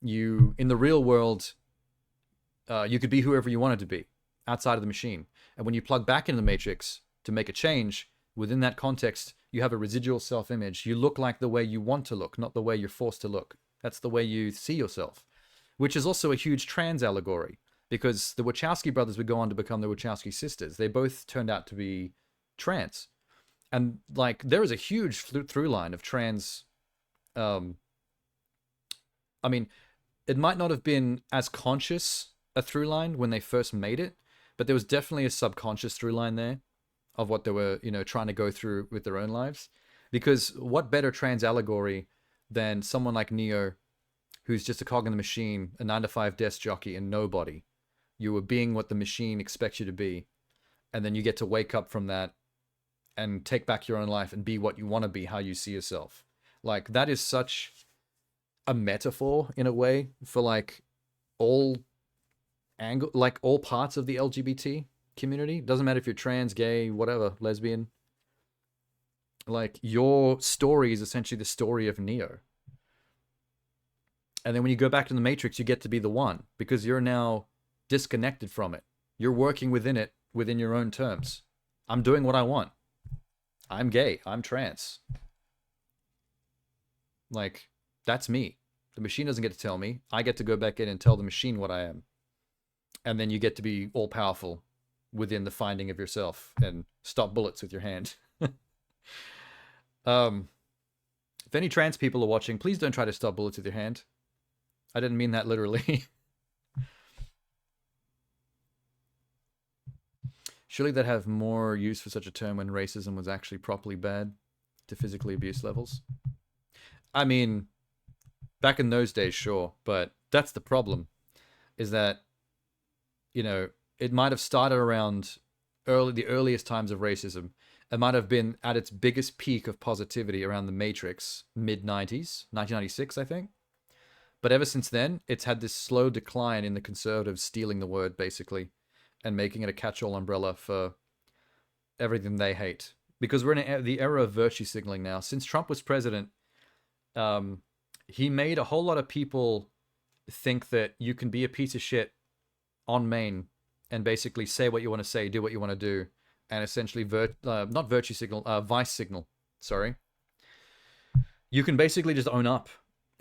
You, in the real world, you could be whoever you wanted to be, outside of the machine. And when you plug back into the Matrix to make a change, within that context, you have a residual self-image. You look like the way you want to look, not the way you're forced to look. That's the way you see yourself. Which is also a huge trans allegory, because the Wachowski brothers would go on to become the Wachowski sisters. They both turned out to be trans. And, like, there is a huge through line of trans... I mean, it might not have been as conscious a through line when they first made it, but there was definitely a subconscious through line there of what they were, you know, trying to go through with their own lives. Because what better trans allegory than someone like Neo, who's just a cog in the machine, a 9-to-5 desk jockey, and nobody. You were being what the machine expects you to be, and then you get to wake up from that and take back your own life and be what you want to be, how you see yourself. Like, that is such a metaphor, in a way, for, like, all parts of the LGBT community. Doesn't matter if you're trans, gay, whatever, lesbian. Like, your story is essentially the story of Neo. And then when you go back to the Matrix, you get to be the one, because you're now disconnected from it. You're working within it, within your own terms. I'm doing what I want. I'm gay. I'm trans. Like, that's me. The machine doesn't get to tell me. I get to go back in and tell the machine what I am. And then you get to be all-powerful within the finding of yourself and stop bullets with your hand. If any trans people are watching, please don't try to stop bullets with your hand. I didn't mean that literally. Surely they'd have more use for such a term when racism was actually properly bad to physically abuse levels. I mean, back in those days, sure, but that's the problem, is that, you know, it might have started around the earliest times of racism. It might have been at its biggest peak of positivity around the Matrix, mid-90s, 1996, I think. But ever since then, it's had this slow decline in the conservatives stealing the word, basically, and making it a catch-all umbrella for everything they hate. Because we're in the era of virtue signaling now. Since Trump was president, he made a whole lot of people think that you can be a piece of shit on main and basically say what you want to say, do what you want to do, and essentially not virtue signal, vice signal, sorry. You can basically just own up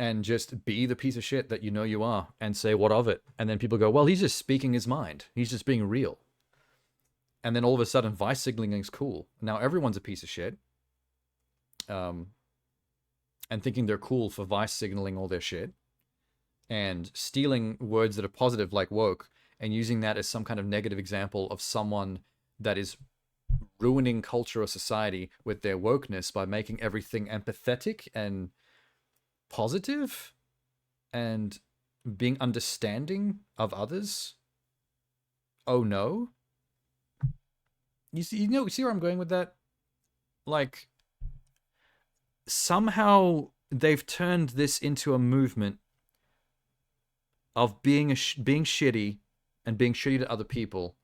and just be the piece of shit that you know you are and say what of it. And then people go, well, he's just speaking his mind. He's just being real. And then all of a sudden, vice signaling is cool. Now everyone's a piece of shit. And thinking they're cool for vice signaling all their shit. And stealing words that are positive like woke and using that as some kind of negative example of someone that is ruining culture or society with their wokeness by making everything empathetic and positive and being understanding of others. Oh no. You see where I'm going with that? like, somehow they've turned this into a movement of being being shitty and being shitty to other people,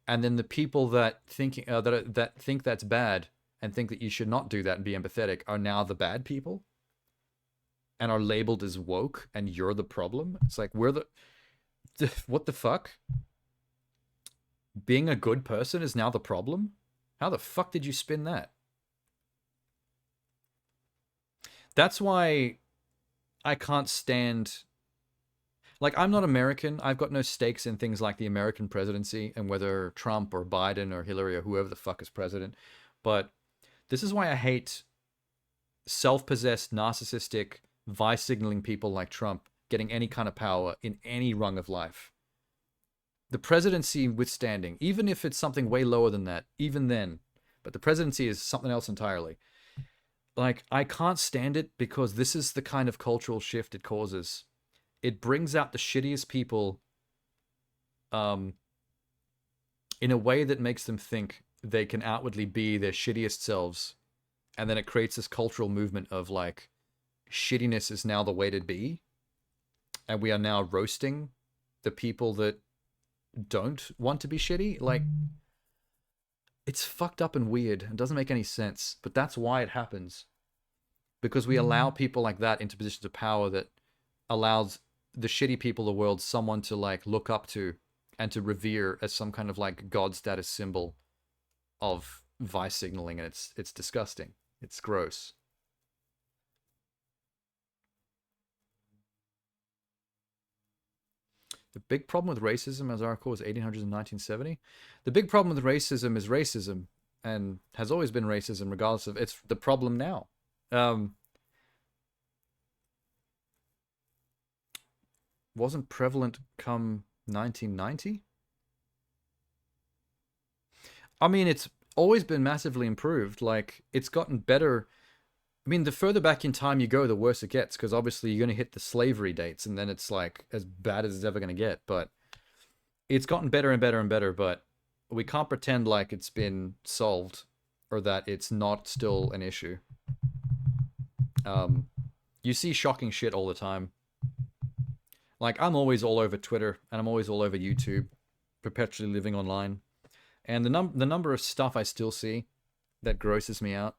and then the people that that think that's bad and think that you should not do that and be empathetic are now the bad people and are labeled as woke, and you're the problem. It's like, we're the what the fuck? Being a good person is now the problem? How the fuck did you spin that? That's why I can't stand... Like, I'm not American. I've got no stakes in things like the American presidency and whether Trump or Biden or Hillary or whoever the fuck is president. But this is why I hate self-possessed, narcissistic, vice-signaling people like Trump getting any kind of power in any rung of life. The presidency withstanding, even if it's something way lower than that, even then. But the presidency is something else entirely. Like, I can't stand it because this is the kind of cultural shift it causes. It brings out the shittiest people in a way that makes them think they can outwardly be their shittiest selves. And then it creates this cultural movement of, like, shittiness is now the way to be. And we are now roasting the people that don't want to be shitty. Like, it's fucked up and weird. It doesn't make any sense. But that's why it happens. Because we allow people like that into positions of power that allows the shitty people of the world someone to, like, look up to and to revere as some kind of, like, god status symbol of vice signaling. And it's disgusting. It's gross. The big problem with racism, as I recall, was 1800s and 1970. The big problem with racism is racism, and has always been racism, regardless of... It's the problem now. Wasn't prevalent come 1990? I mean, it's always been massively improved. Like, it's gotten better. I mean, the further back in time you go, the worse it gets, because obviously you're going to hit the slavery dates, and then it's, like, as bad as it's ever going to get. But it's gotten better and better and better, but we can't pretend like it's been solved, or that it's not still an issue. You see shocking shit all the time. Like, I'm always all over Twitter, and I'm always all over YouTube, perpetually living online. And the number of stuff I still see that grosses me out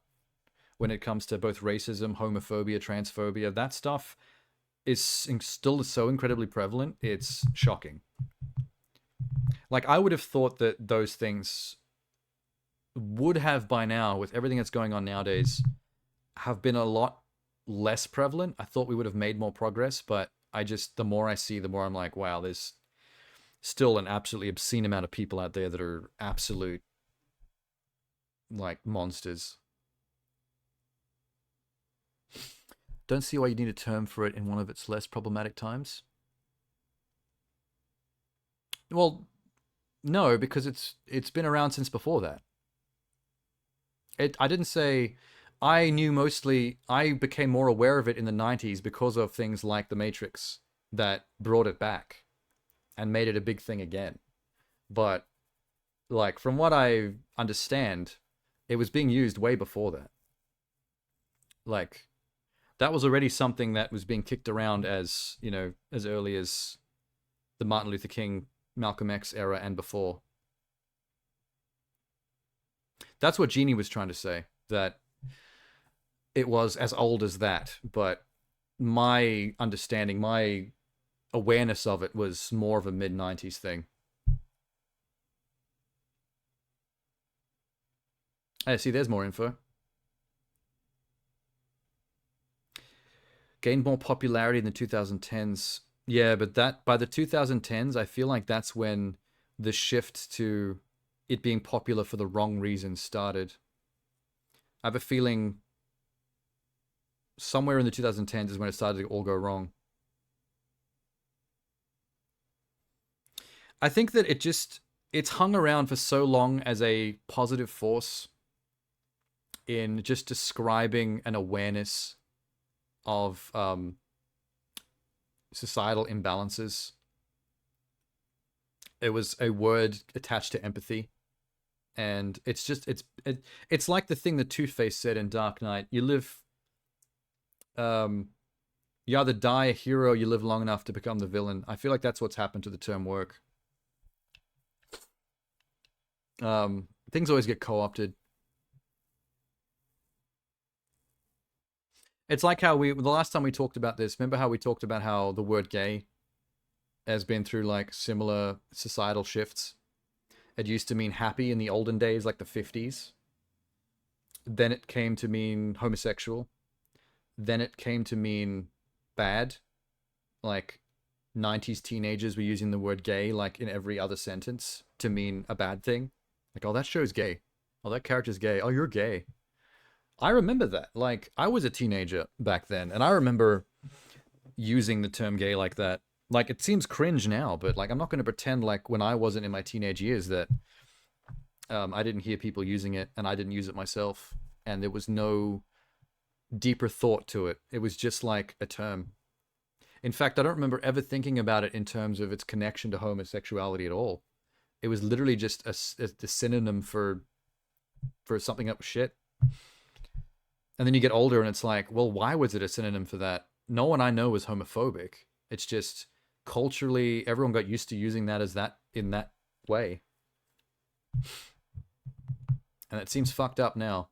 when it comes to both racism, homophobia, transphobia, that stuff is still so incredibly prevalent, it's shocking. Like, I would have thought that those things would have by now, with everything that's going on nowadays, have been a lot less prevalent. I thought we would have made more progress, but the more I see, the more I'm like, wow, there's still an absolutely obscene amount of people out there that are absolute, like, monsters. Don't see why you need a term for it in one of its less problematic times. Well, no, because it's been around since before that. I didn't say... I became more aware of it in the 90s because of things like The Matrix that brought it back and made it a big thing again. But, like, from what I understand, it was being used way before that. Like, that was already something that was being kicked around as, you know, as early as the Martin Luther King, Malcolm X era and before. That's what Jeannie was trying to say, that it was as old as that, but my understanding, my awareness of it was more of a mid-90s thing. Hey, see, there's more info. Gained more popularity in the 2010s. Yeah, but that by the 2010s, I feel like that's when the shift to it being popular for the wrong reasons started. I have a feeling somewhere in the 2010s is when it started to all go wrong. I think that it's hung around for so long as a positive force in just describing an awareness of societal imbalances. It was a word attached to empathy. And it's just it's like the thing that Two-Face said in Dark Knight. You either die a hero, or you live long enough to become the villain. I feel like that's what's happened to the term woke. Things always get co-opted. It's like how the last time we talked about this, remember how we talked about how the word gay has been through like similar societal shifts? It used to mean happy in the olden days, like the 50s. Then it came to mean homosexual. Then it came to mean bad. Like 90s teenagers were using the word gay like in every other sentence to mean a bad thing. Like, oh, that show's gay. Oh, that character's gay. Oh, you're gay. I remember that. Like, I was a teenager back then, and I remember using the term gay like that. Like, it seems cringe now, but like, I'm not going to pretend like when I wasn't in my teenage years that I didn't hear people using it, and I didn't use it myself, and there was no deeper thought to it. It was just like a term. In fact, I don't remember ever thinking about it in terms of its connection to homosexuality at all. It was literally just a synonym for something that was shit. And then you get older and it's like, well, why was it a synonym for that? No one I know is homophobic. It's just culturally, everyone got used to using that as that in that way. And it seems fucked up now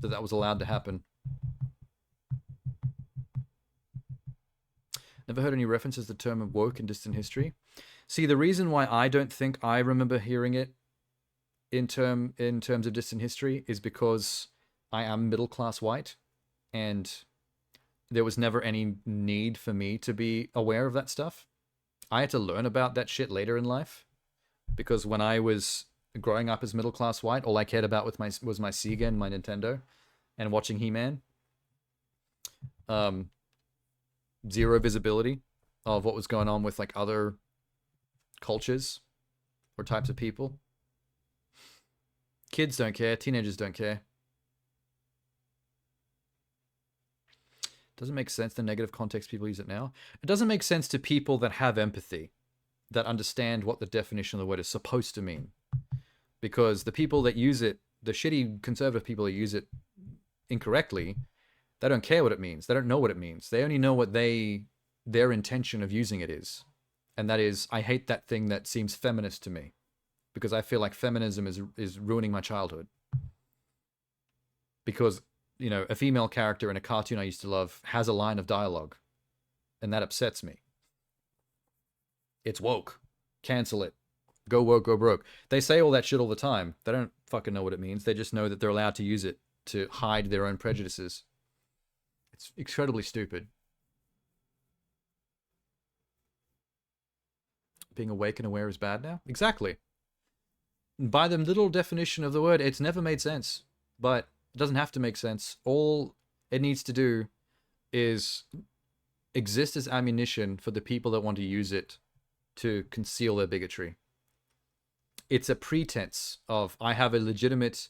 that that was allowed to happen. Never heard any references to the term of woke in distant history. See, the reason why I don't think I remember hearing it in terms of distant history is because I am middle-class white, and there was never any need for me to be aware of that stuff. I had to learn about that shit later in life, because when I was growing up as middle-class white, all I cared about was my Sega and my Nintendo, and watching He-Man. Zero visibility of what was going on with like other cultures or types of people. Kids don't care. Teenagers don't care. Doesn't make sense the negative context people use it now. It doesn't make sense to people that have empathy, that understand what the definition of the word is supposed to mean. Because the people that use it, the shitty conservative people that use it incorrectly, they don't care what it means. They don't know what it means. They only know what their intention of using it is. And that is, I hate that thing that seems feminist to me. Because I feel like feminism is ruining my childhood. Because, you know, a female character in a cartoon I used to love has a line of dialogue. And that upsets me. It's woke. Cancel it. Go woke, go broke. They say all that shit all the time. They don't fucking know what it means. They just know that they're allowed to use it to hide their own prejudices. It's incredibly stupid. Being awake and aware is bad now? Exactly. By the little definition of the word, it's never made sense. But it doesn't have to make sense. All it needs to do is exist as ammunition for the people that want to use it to conceal their bigotry. It's a pretense of, I have a legitimate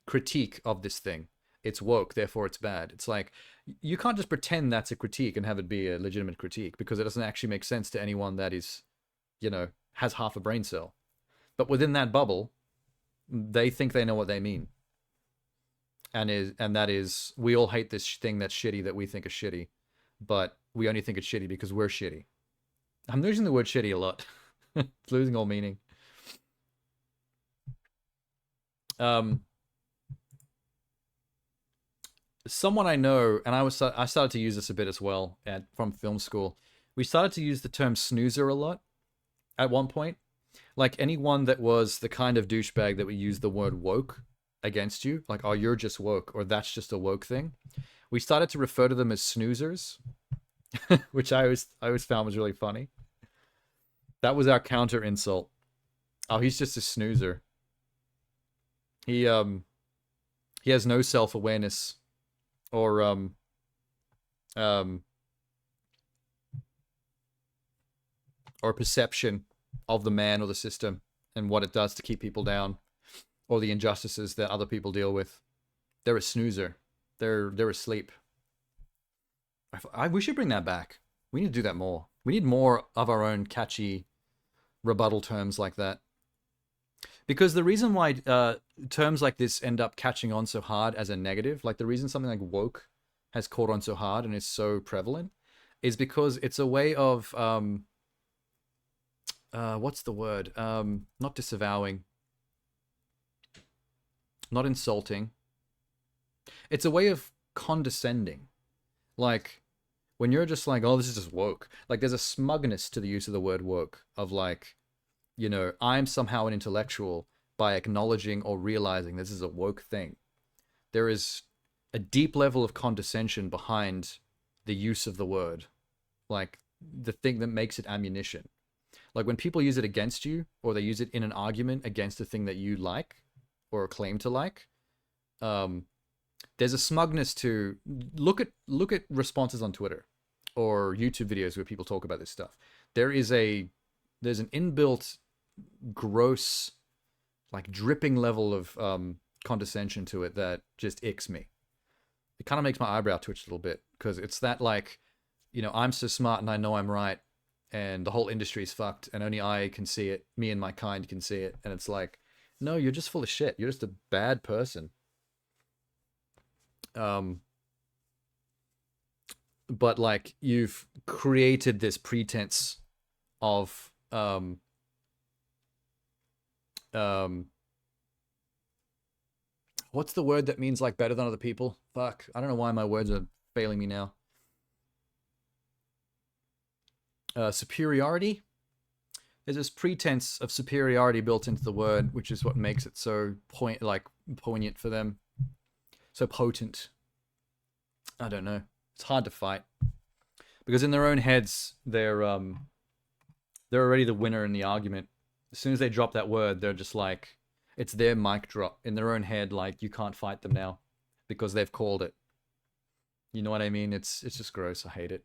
critique of this thing. It's woke, therefore it's bad. It's like, you can't just pretend that's a critique and have it be a legitimate critique, because it doesn't actually make sense to anyone that is, you know, has half a brain cell. But within that bubble, they think they know what they mean. And that is, we all hate this thing that's shitty that we think is shitty, but we only think it's shitty because we're shitty. I'm losing the word shitty a lot. It's losing all meaning. Someone I know, and I started to use this a bit as well from film school. We started to use the term snoozer a lot at one point. Like anyone that was the kind of douchebag that would use the word woke against you, like, oh, you're just woke, or that's just a woke thing. We started to refer to them as snoozers, which I always found was really funny. That was our counter insult. Oh, he's just a snoozer. He has no self-awareness or perception of the man or the system and what it does to keep people down, or the injustices that other people deal with. They're a snoozer. They're asleep. We should bring that back. We need to do that more. We need more of our own catchy rebuttal terms like that. Because the reason why terms like this end up catching on so hard as a negative, like the reason something like woke has caught on so hard and is so prevalent, is because it's a way of what's the word? Not disavowing, not insulting. It's a way of condescending. Like, when you're just like, oh, this is just woke. Like, there's a smugness to the use of the word woke, of like, you know, I'm somehow an intellectual by acknowledging or realizing this is a woke thing. There is a deep level of condescension behind the use of the word. Like, the thing that makes it ammunition. Like, when people use it against you, or they use it in an argument against a thing that you like, or claim to like, there's a smugness to... Look at responses on Twitter, or YouTube videos where people talk about this stuff. There's an inbuilt, gross, like, dripping level of condescension to it that just icks me. It kind of makes my eyebrow twitch a little bit, because it's that, like, you know, I'm so smart and I know I'm right, and the whole industry's fucked, and only I can see it. Me and my kind can see it. And it's like, no, you're just full of shit. You're just a bad person. But, like, you've created this pretense of what's the word that means, like, better than other people? Fuck, I don't know why my words are failing me now. Superiority. There's this pretense of superiority built into the word, which is what makes it so poignant for them, so potent. I don't know. It's hard to fight, because in their own heads, they're already the winner in the argument. As soon as they drop that word, they're just like, it's their mic drop in their own head. Like, you can't fight them now because they've called it. You know what I mean? It's just gross. I hate it.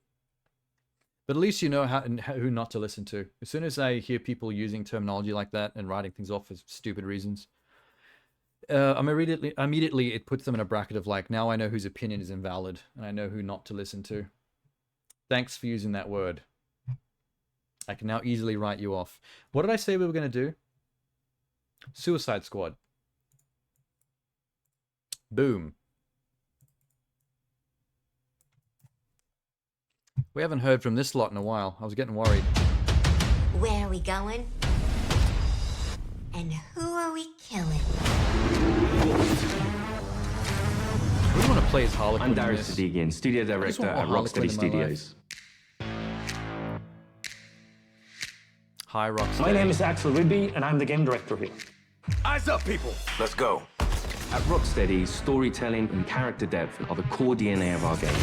But at least you know who not to listen to. As soon as I hear people using terminology like that and writing things off for stupid reasons, immediately it puts them in a bracket of like, now I know whose opinion is invalid, and I know who not to listen to. Thanks for using that word. I can now easily write you off. What did I say we were going to do? Suicide Squad. Boom. We haven't heard from this lot in a while. I was getting worried. Where are we going? And who are we killing? We want to play as Harlequin. I'm Darius Sadigian, studio director at Rocksteady Studios. Hi, Rocksteady. My name is Axel Ribby, and I'm the game director here. Eyes up, people. Let's go. At Rocksteady, storytelling and character depth are the core DNA of our game.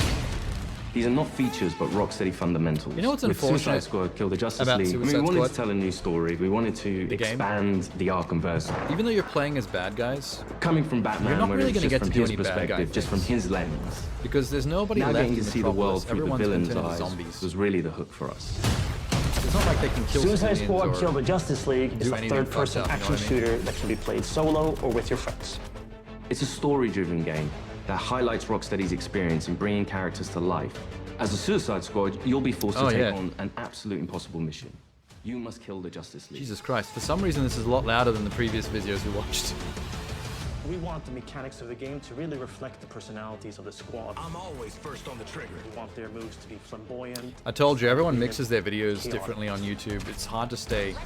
These are not features, but Rocksteady fundamentals. You know what's With unfortunate Suicide Squad, Kill the Justice about League, Suicide we wanted Squad? to tell a new story. We wanted to expand the Arkhamverse. Even though you're playing as bad guys, Coming from Batman, you're not where really it was going to just get to from do his any bad guy perspective, just from things. his lens. Because there's nobody Now left getting in to see the world Metropolis. through the Everyone's been villain's turned into eyes zombies. was really the hook for us. It's not like they can kill Suicide civilians Squad or Kill the Justice League is do a anything third-person fucked up, action you know what I mean? shooter that can be played solo or with your friends. It's a story-driven game that highlights Rocksteady's experience in bringing characters to life. As a Suicide Squad, you'll be forced to take on an absolute impossible mission. You must kill the Justice League. Jesus Christ. For some reason, this is a lot louder than the previous videos we watched. We want the mechanics of the game to really reflect the personalities of the squad. I'm always first on the trigger. We want their moves to be flamboyant. I told you, everyone mixes their videos differently on YouTube. It's hard to stay...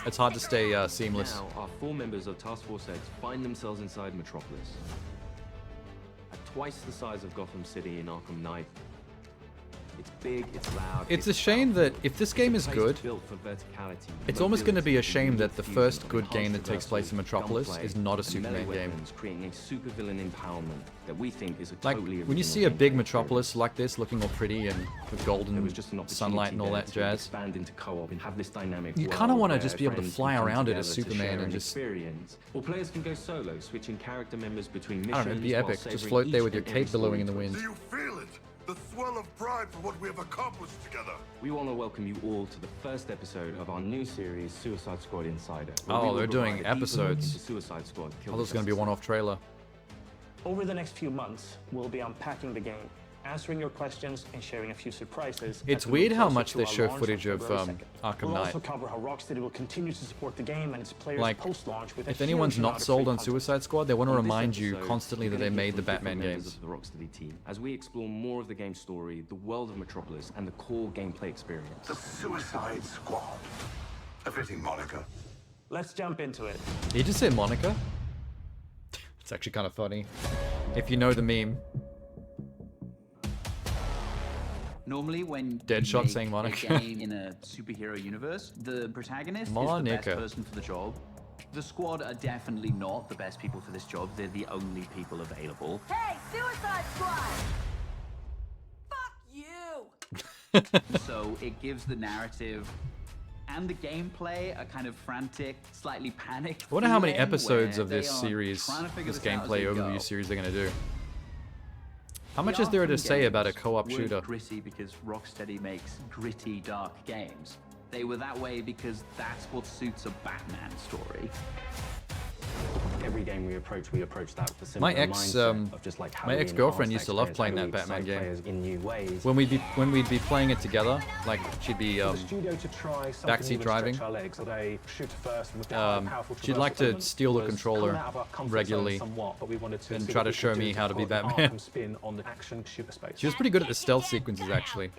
It's hard to stay seamless. Now, our 4 members of Task Force X find themselves inside Metropolis. At twice the size of Gotham City in Arkham Knight. It's big, it's loud. It's a shame that if this game is good, it's almost going to be a shame that the first good game that takes place in Metropolis is not a Superman game. Creating a supervillain empowerment that we think is a Like, totally when you see a big Metropolis like this, looking all pretty and with golden sunlight and all that jazz, expand into co-op and have this dynamic you kind of world want to where just be able to friends fly can come around it as together to Superman share and an just... experience. Or players can go solo, switching character members between missions. I don't know, it'd be while epic. Just savoring float there each with your and every cape billowing in the story wind. Do you feel it? The swell of pride for what we have accomplished together. We want to welcome you all to the first episode of our new series, Suicide Squad Insider. where we Oh, will they're doing provide a deeper look episodes. into Suicide Squad. Kill Oh, the this is going to be a Justice one-off trailer. Over the next few months, we'll be unpacking the game, answering your questions, and sharing a few surprises. It's as we weird move how closer much to they our show launch footage on of February 2nd. Arkham We'll Knight. also cover how Rocksteady will continue to support the game and its players Like, post-launch with if a anyone's huge not amount of sold free on content. Suicide Squad, they want to On this remind you episode, constantly that you're they gonna hear made the from different Batman members games. of the Rocksteady team as we explore more of the game's story, the world of Metropolis, and the core gameplay experience. The Suicide Squad. A fitting moniker. Let's jump into it. Did you just say Monica? It's actually kind of funny. If you know the meme. Normally, when Deadshot you make saying Monica. a game in a superhero universe, the protagonist is the Monica. best person for the job. The squad are definitely not the best people for this job. They're the only people available. Hey, Suicide Squad! Fuck you! So it gives the narrative and the gameplay a kind of frantic, slightly panicked I wonder how many feeling episodes where of this they are series, trying to figure this this out as gameplay they overview go. series they're going to do. How The much is there to Arkham say about a games co-op weren't shooter? gritty because Rocksteady makes gritty, dark games. They were that way because that's what suits a Batman story. Every game we approach that with a similar My mindset of just like how my do we ex-girlfriend enhance used to that love experience, playing how do that we Batman excite game. players in new ways. When we'd be playing it together, like she'd be For the studio to try something backseat new and driving. stretch our legs, they shoot first with the powerful She'd like to traversal steal the element was controller coming out of our comfort zone regularly somewhat, but we wanted to and see try what to we show could do me how to be put an Batman. Arkham spin on the action shooter space. She was pretty good at the stealth sequences, actually.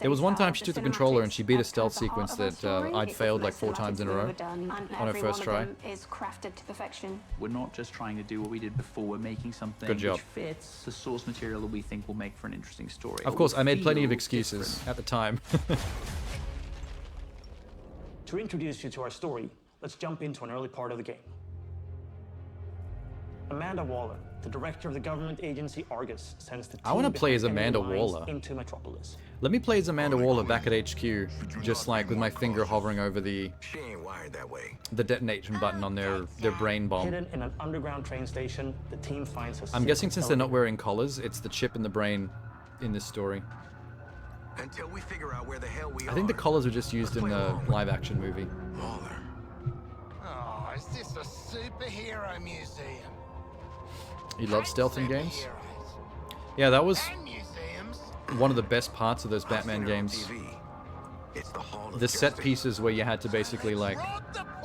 There was one time she took the controller and she beat a stealth sequence that I'd failed like 4 times in a row on her first try. Is crafted to perfection. We're not just trying to do what we did before, we're making something Good job. which fits the source material that we think will make for an interesting story. Of It course, will I made plenty of feel excuses different. at the time. To introduce you to our story, let's jump into an early part of the game. Amanda Waller, the director of the government agency Argus, sends the team I wanna play as behind Amanda enemy lines Waller. into Metropolis. Let me play as Amanda Waller back at HQ, just like with my finger hovering over the detonation button on their brain bomb. Hidden in an underground train station, the team finds a I'm guessing secret since they're not elevator. wearing collars, it's the chip in the brain in this story. Until we figure out where the hell we I think the collars were just used in the live-action movie. Oh, is this a superhero museum? You love stealth in games? Yeah, that was one of the best parts of those Batman games. The set pieces where you had to basically like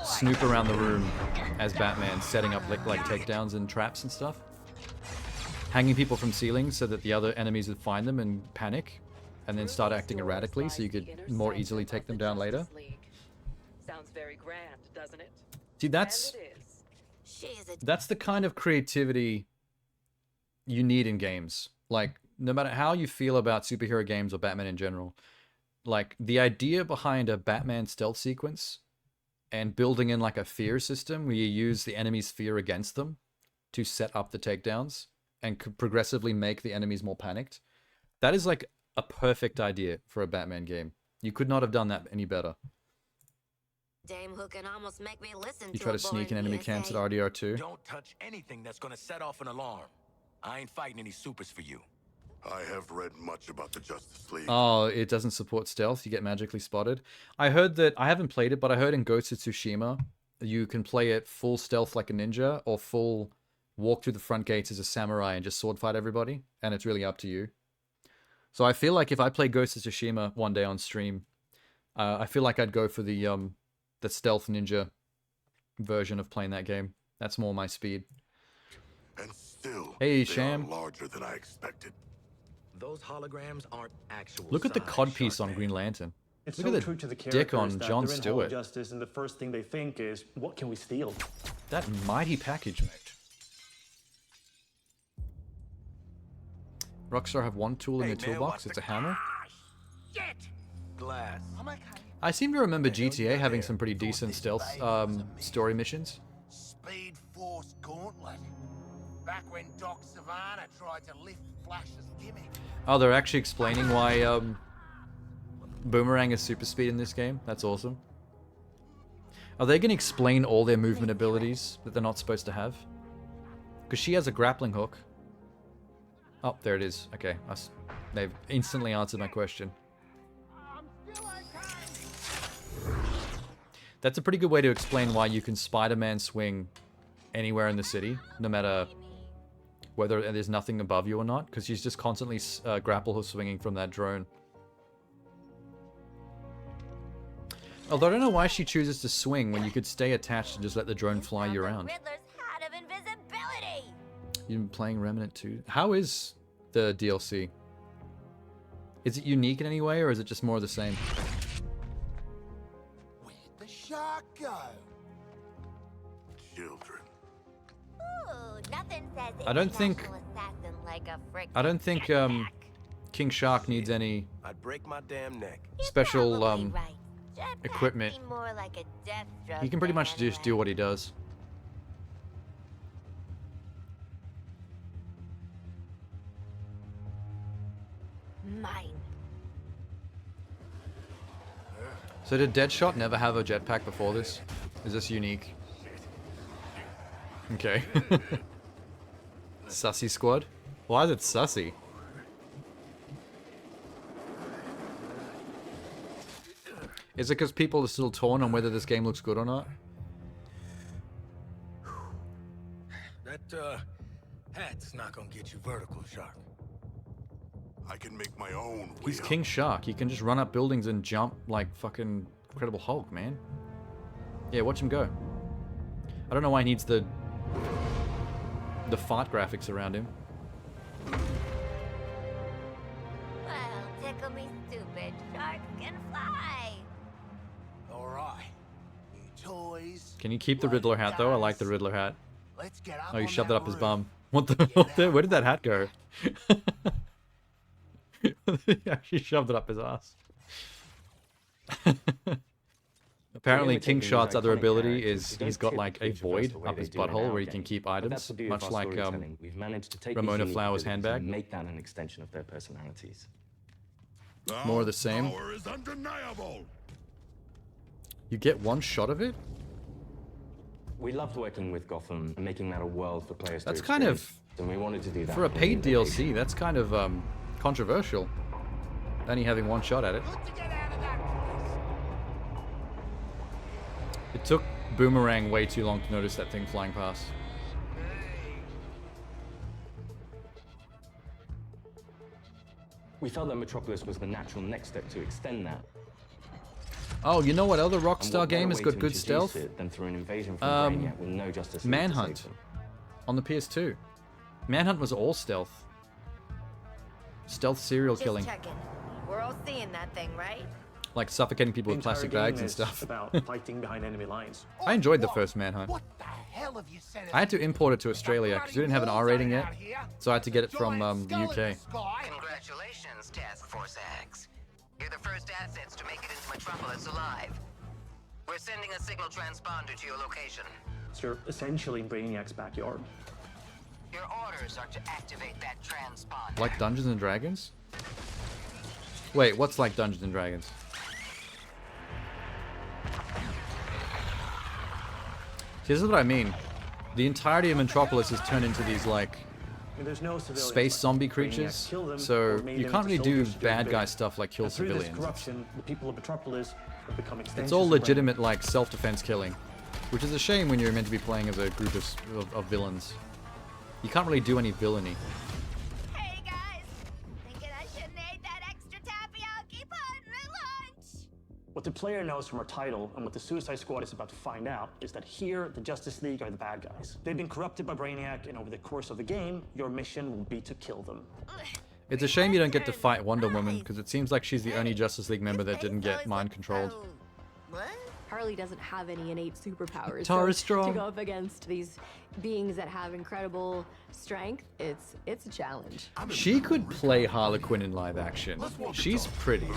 snoop around the room as Batman, setting up like takedowns and traps and stuff. Hanging people from ceilings so that the other enemies would find them and panic, and then start acting erratically so you could more easily take them down later. Sounds very grand, doesn't it? See, that's the kind of creativity you need in games. Like, no matter how you feel about superhero games or Batman in general, like, the idea behind a Batman stealth sequence and building in, like, a fear system where you use the enemy's fear against them to set up the takedowns and progressively make the enemies more panicked, that is, like, a perfect idea for a Batman game. You could not have done that any better. Dame who can almost make me listen You try to sneak in enemy camps at RDR2. Don't touch anything that's gonna set off an alarm. I ain't fighting any supers for you. I have read much about the Justice League. Oh, it doesn't support stealth. You get magically spotted. I heard that, I haven't played it, but I heard in Ghost of Tsushima, you can play it full stealth like a ninja, or full walk through the front gates as a samurai and just sword fight everybody, and it's really up to you. So I feel like if I play Ghost of Tsushima one day on stream, I feel like I'd go for the stealth ninja version of playing that game. That's more my speed. And still, Hey, they Sham. are larger than I expected. Those holograms aren't actual. Look at the codpiece on Green Lantern. It's Look so at true the to the dick on characters that Jon they're in Hall of Stewart. Justice, and the first thing they think is, what can we steal? That mighty package, mate. Rockstar have one tool in their toolbox. It's a hammer. Glass. I seem to remember GTA having some pretty decent stealth story missions. Speed Force Gauntlet. Back when Doc Savannah tried to lift Flash's gimmick. Oh, they're actually explaining why Boomerang is super speed in this game. That's awesome. Are they going to explain all their movement abilities that they're not supposed to have? Because she has a grappling hook. Oh, there it is. Okay, they've instantly answered my question. That's a pretty good way to explain why you can Spider-Man swing anywhere in the city, no matter whether there's nothing above you or not, because she's just constantly grapple hook swinging from that drone. Although I don't know why she chooses to swing when you could stay attached and just let the drone fly you around. Riddler's hat of invisibility. You've been playing Remnant 2. How is the DLC? Is it unique in any way, or is it just more of the same? Where'd the shark go? Children. Ooh, nothing says I don't think. assassin like a frick. I don't think King Shark needs any I'd break my damn neck. special Right. equipment. Be more like a death drug He can pretty much than just do what he does. mine. So did Deadshot never have a jetpack before this? Is this unique? Okay. Sussy squad? Why is it sussy? Is it because people are still torn on whether this game looks good or not? That hat's not gonna get you vertical, Shark. I can make my own. He's King Shark. He can just run up buildings and jump like fucking Incredible Hulk, man. Yeah, watch him go. I don't know why he needs the fart graphics around him. Well, tickle me stupid. Sharks can fly. All right. Toys. Can you keep the Riddler hat though? I like the Riddler hat. Let's get up Oh, you on shoved that it up his roof. bum. What the? Where did that hat go? He actually shoved it up his ass. Apparently, King Shot's other ability is he's got like a void up his butthole where he can keep items, much like Ramona Flower's handbag. Make that an extension of their personalities. More of the same. Power is undeniable. You get one shot of it? We loved working with Gotham and making that a world for players to That's kind of, experience, and we wanted to do that for a with paid the DLC, that's kind of controversial. Only having one shot at it. It took Boomerang way too long to notice that thing flying past. We felt that Metropolis was the natural next step to extend that. Oh, you know what other And Rockstar what game better has way got to good introduce stealth? it than through an invasion from Brainiac with no Justice League to Manhunt save them. on the PS2. Manhunt was all stealth. Stealth serial killing. Just checking. We're all seeing that thing, right? Like suffocating people The with plastic entire bags game and is stuff. about fighting behind enemy lines. I enjoyed the first Manhunt. What the hell have you said? I had to import it to Australia because we didn't have an R rating yet, so I had to get it from the UK. Congratulations, Task Force X. You're the first assets to make it into Metropolis alive. We're sending a signal transponder to your location. So you're essentially in Brainiac's backyard. Your orders are to activate that transponder. Like Dungeons and Dragons? Wait, what's like Dungeons and Dragons? See, this is what I mean. The entirety of Metropolis is turned into these like There's no civilians space left. zombie Brainiac creatures, killed them so or made you them can't into really do soldiers to bad obey. guy stuff like kill And through civilians. this corruption, the people of Metropolis have become It's extensions all of Brainiac. legitimate like self-defense killing, which is a shame when you're meant to be playing as a group of villains. You can't really do any villainy. Hey guys, thinking I shouldn't eat that extra tapioca put in my lunch. What the player knows from our title and what the Suicide Squad is about to find out is that here, the Justice League are the bad guys. They've been corrupted by Brainiac, and over the course of the game, your mission will be to kill them. It's a shame you don't get to fight Wonder Woman, because it seems like she's the only Justice League member that didn't get mind controlled. Harley doesn't have any innate superpowers. Tara's so strong. To go up against these beings that have incredible strength, it's a challenge. She could play Harlequin in live action. She's pretty.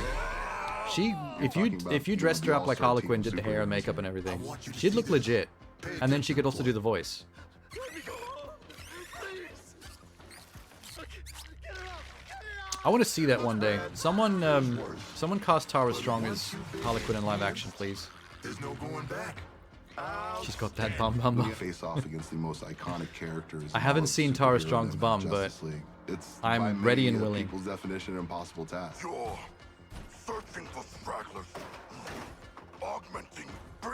If you dressed her up like Harlequin, did the hair and makeup and everything, she'd look legit. And then she could also do the voice. I want to see that one day. Someone cast Tara Strong as Harlequin in live action, please. There's no going back. She's got that bum. We face off against the most iconic characters. I haven't seen Tara Strong's bum, but I'm ready and willing. People's definition of impossible task. You're searching for stragglers, augmenting,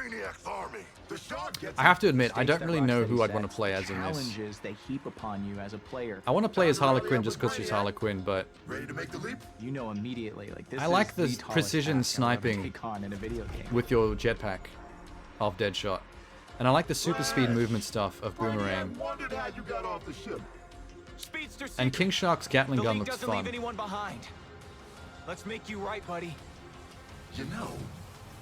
Brainiac's army. The Shark gets I have to admit, I Stakes don't that really know Rocksteady who I'd want to sets, play as in this. challenges they heap upon you as a player. I want to play as Harlequin just because she's Harlequin, but ready to make the leap. You know immediately, like this. I like is the tallest precision task I'll ever sniping take on in a video game. with your jetpack of Deadshot. And I like the super speed movement stuff of Boomerang. Wondered how you got off the ship. And King Shark's Gatling gun looks doesn't fun. leave anyone behind. Let's make you right, buddy. You know,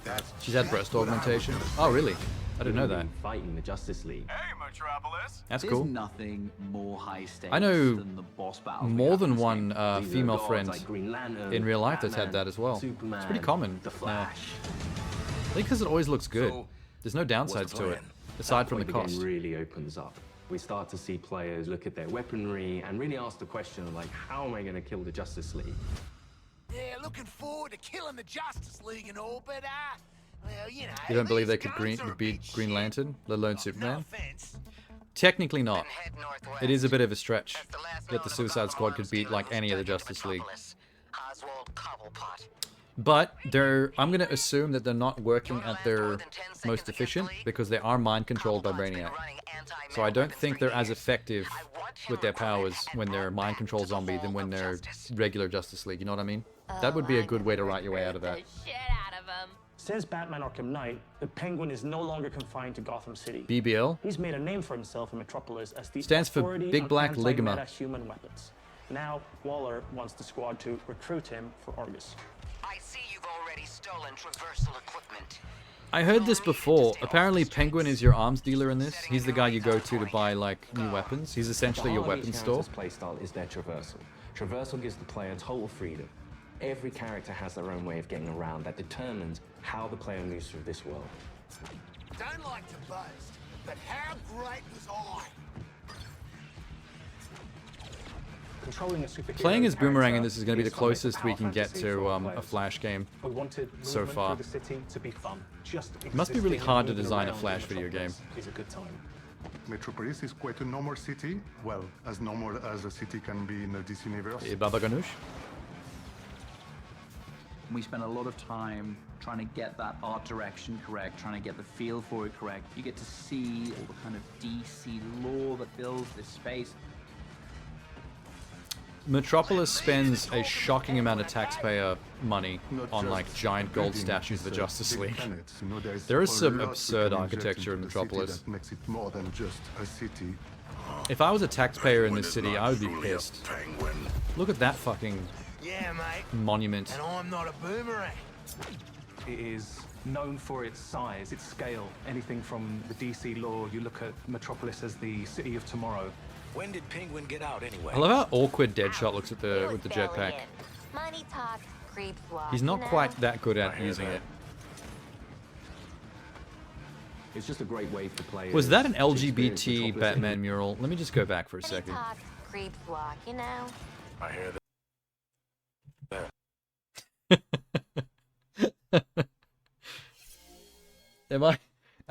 that's She's had breast augmentation. Oh, really? I didn't know that. Fighting the Justice League. Hey, Metropolis. That's There's cool. nothing more high stakes I know than the boss battle. more than one These are female gods friend like Green Lantern, in real life that's Batman, had that as well. Superman, It's pretty common. The Flash. I think because it always looks good. There's no downsides to it, aside from the That's where cost. game really opens up. We start to see players look at their weaponry and really ask the question of, like, how am I going to kill the Justice League? Yeah, looking forward to killing the Justice League and all, but well, you know. You don't believe they could beat Green Lantern, let alone Superman? Technically not. It is a bit of a stretch that the Suicide Squad could beat like any other Justice League. But I'm going to assume that they're not working at their most efficient because they are mind controlled by Brainiac. So I don't think they're as effective with their powers when they're mind control zombie than when they're regular Justice League. You know what I mean? That would be a good way to write your way out of that. Since Batman Arkham Knight, the Penguin is no longer confined to Gotham City. BBL He's made a name for himself in Metropolis as the stands for authority Big on Black Ligma. anti-meta-human weapons. Now, Waller wants the squad to recruit him for Argus. I see you've already stolen traversal equipment. I heard this before. Apparently Penguin is your arms dealer in this. He's the guy you go to buy like new weapons. He's essentially your weapons store. Playstyle is their traversal. Traversal gives the player total freedom. Every character has their own way of getting around that determines how the player moves through this world. Don't like to boast, but how great was I? Controlling a superhero Playing as Boomerang in character this is going to be the is something closest we can power get fantasy to for all a players. Flash game We wanted so movement far. through the city to be fun. Just It must be really existing hard to and moving design a around Flash in video game. Metropolis is a good time. Metropolis is quite a normal city. Well, as normal as a city can be in the DC universe. Et Baba Ganoush? We spent a lot of time trying to get that art direction correct, trying to get the feel for it correct. You get to see all the kind of DC lore that builds this space. Metropolis spends a shocking amount of taxpayer money on like giant gold statues of the Justice League. There is some absurd architecture in Metropolis. That makes it more than just a city. If I was a taxpayer in this city, I would be pissed. Look at that fucking monument. And I'm not a boomerang. It is known for its size, its scale. Anything from the DC lore, you look at Metropolis as the city of tomorrow. When did Penguin get out anyway? I love how awkward Deadshot looks at with the jetpack. Money talk, creeps walk. He's not you know? quite that good at using it. It's just a great way for players. Was that an to experience LGBT Metropolis Batman mural? Let me just go back for a Money second. talk, creeps walk, you know? I hear that.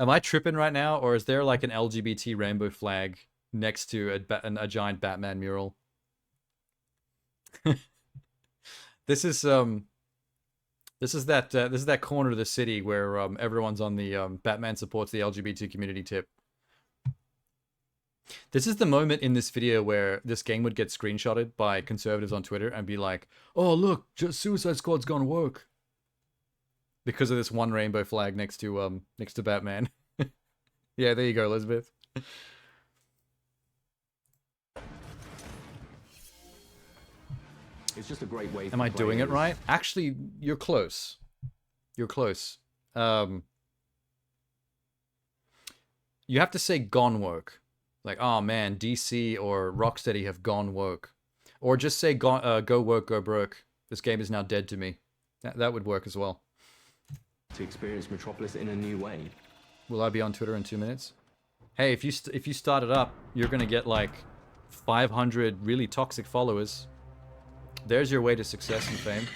Am I tripping right now, or is there like an LGBT rainbow flag next to a giant Batman mural? This is that corner of the city where everyone's on the Batman supports the LGBT community tip. This is the moment in this video where this game would get screenshotted by conservatives on Twitter and be like, "Oh look, just Suicide Squad's gonna work," because of this one rainbow flag next to Batman. Yeah, there you go, Elizabeth. It's just a great way. Am I doing it right? Actually, you're close. You're close. You have to say "gone woke," like, "Oh man, DC or Rocksteady have gone woke," or just say "Go woke, go broke. This game is now dead to me." That would work as well. To experience Metropolis in a new way. Will I be on Twitter in 2 minutes? Hey, if you start it up, you're gonna get like 500 really toxic followers. There's your way to success and fame.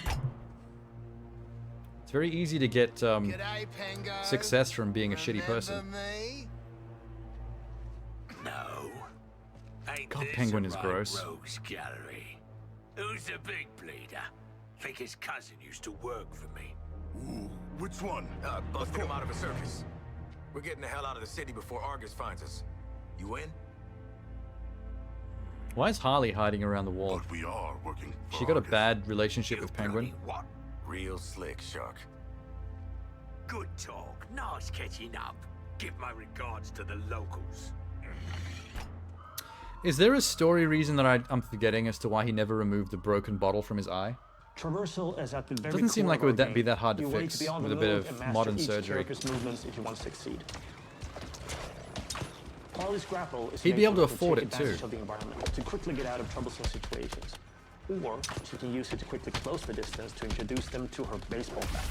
It's very easy to get success from being a shitty person. No. Ain't God, this Penguin a is right gross. rogues gallery? Who's the big bleeder? Think his cousin used to work for me. Ooh, which one? Busted him out of a circus. We're getting the hell out of the city before Argus finds us. You in? Why is Harley hiding around the wall? But we are working. She got a bad relationship with Penguin. What? Real slick, Shark. Good talk. Nice catching up. Give my regards to the locals. Is there a story reason that I'm forgetting as to why he never removed the broken bottle from his eye? Traversal is at the very Doesn't seem core like of it would our be game. that hard to You will need fix be on the with a bit move of and master modern each surgery. character's movements if you want to succeed. Harley's grapple is He'd be made able to so that afford take it too. advantage of the environment to quickly get out of troublesome situations. Or she can use it to quickly close the distance to introduce them to her baseball bat.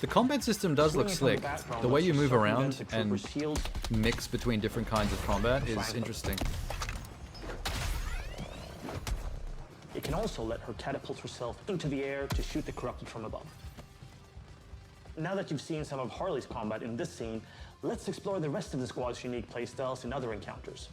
The combat system does look slick. The way you move around and shield mix between different kinds of combat is interesting. It can also let her catapult herself into the air to shoot the corrupted from above. Now that you've seen some of Harley's combat in this scene, let's explore the rest of the squad's unique playstyles in other encounters.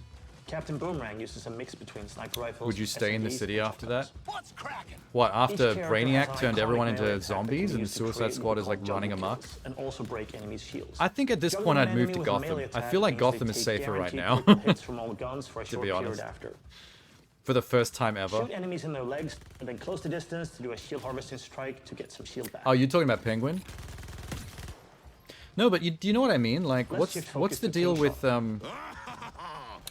Captain Boomerang uses a mix between sniper rifles. Would you stay in the SMGs, city and after that? What's cracking? What, after Each character has Brainiac an turned iconic everyone melee into attack that zombies can and use to Suicide create Squad what is we like call running juggle amok? kills and also break enemies' shields. I think at this Juggling point an I'd move enemy to with a melee Gotham. I attack feel like means they Gotham is take safer right guaranteed now. critical hits from all guns for a To short be period honest. after. For the first time ever. Shoot enemies in their legs and then close the distance to do a shield harvesting strike to get some shield back. Oh, you're talking about Penguin? No, but do you know what I mean? Like, Let's shift what's focus the to deal King with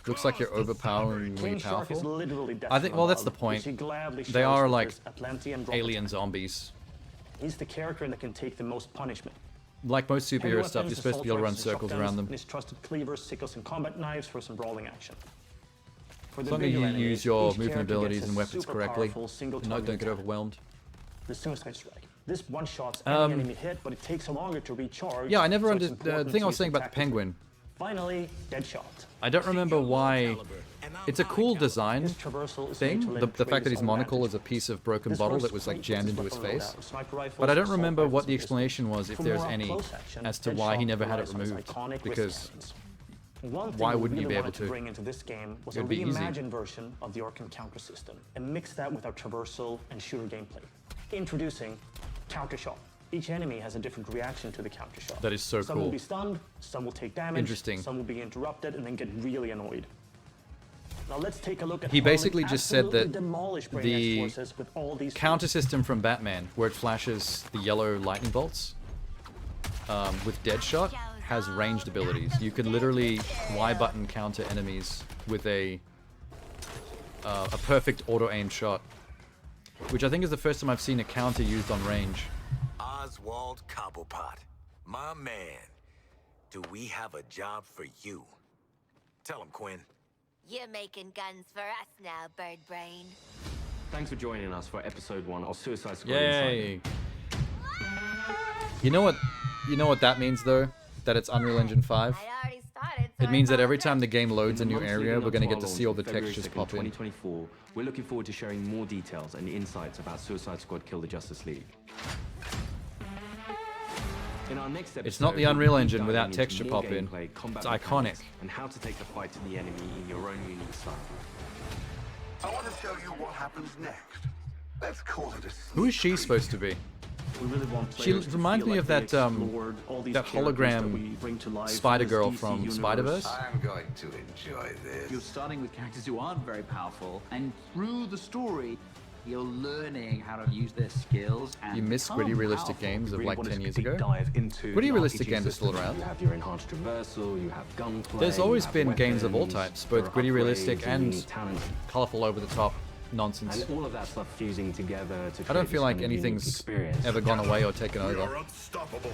looks like you're overpoweringly King Shark is powerful. literally death I think, from well, that's the above, point. which he gladly They shows are with like his Atlantean drop alien attack. zombies. He's the character that can take the most punishment. Like most Heavy superhero stuff, weapons, you're supposed to be able to run assault circles rifles, around them. and his trusted cleavers, sickles, and combat knives for some brawling action. For As the long as bigger you enemies, use your each movement character abilities gets and a weapons super correctly. powerful single No, target don't get attack. overwhelmed. The Suicide Strike. This one-shots any enemy hit, but it takes longer to recharge. Yeah, I never so it's understood. The important thing to I was use saying about the tactically. Penguin. Finally, Deadshot. I don't remember why. It's a cool design His traversal is thing. made to let The him fact create that his his own monocle advantage. is a piece of broken This bottle works that was like great with jammed his into his weapon face. loadout, sniper rifles, But I don't assault remember rifles, what the and pistols. explanation was, if For there's more any, up-close action, as to why he Deadshot never had it relies on his removed. iconic wrist Because cannons. One thing why we wouldn't you really be able wanted to to? bring into this game was It a would be easy. reimagined version of the Arkham counter system and mix that with our traversal and shooter gameplay. Introducing Counter Shot. Each enemy has a different reaction to the counter shot. That is so Some will cool. be stunned, some will take damage, Interesting. some will be interrupted and then get really annoyed. Now let's take a look at He how they basically just said absolutely that demolish Brainiac's the forces with all these counter system from Batman, where it flashes the yellow lightning bolts, with Deadshot, has ranged abilities. You can literally Y button counter enemies with a perfect auto-aim shot, which I think is the first time I've seen a counter used on range. Oswald Cobblepot, my man. Do we have a job for you? Tell him, Quinn. You're making guns for us now, Bird Brain. Thanks for joining us for episode 1 of Suicide Squad Yay! Inside. You know what that means though? That it's Unreal Engine 5? It means that every time the game loads a new area, we're going to get to see all the textures pop in. 2024, we're looking forward to sharing more details and insights about Suicide Squad Kill the Justice League. In our next episode, It's not the we'll Unreal be Engine diving without into texture more pop in. gameplay, combat It's mechanics, iconic. and how to take the fight to the enemy in your own unique style. I want to show you what happens next. Let's call it a Who is she supposed to be? We really want She players to reminds feel me like of they that explored all these that characters that we hologram bring to life in Spider-Girl this DC from universe. Spider-Verse. I'm going to enjoy this. You're starting with characters who aren't very powerful, and through the story, you're learning how to use their skills. And You miss become gritty realistic powerful. games of Really like want 10 to years deep ago. dive into Gritty the realistic RPG games are still systems. around. You have your enhanced traversal, you have gunplay. There's always been games of all types, both there are gritty realistic upgrades, and unique talent. colorful over the top nonsense. And all of that stuff fusing together to I don't create feel this like kind of unique anything's experience. ever gone away or taken We over. are unstoppable.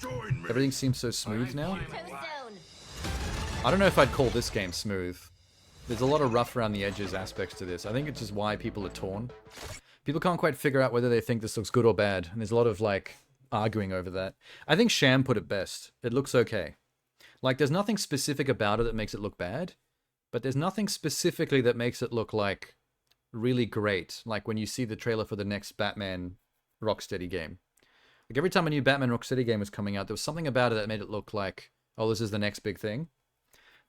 Join me. Everything seems so smooth now. Too soon. I don't know if I'd call this game smooth. There's a lot of rough around the edges aspects to this. I think it's just why people are torn. People can't quite figure out whether they think this looks good or bad, and there's a lot of like arguing over that. I think Sham put it best. It looks okay. Like there's nothing specific about it that makes it look bad, but there's nothing specifically that makes it look like really great. Like when you see the trailer for the next Batman Rocksteady game. Like every time a new Batman Rocksteady game was coming out, there was something about it that made it look like, oh, this is the next big thing.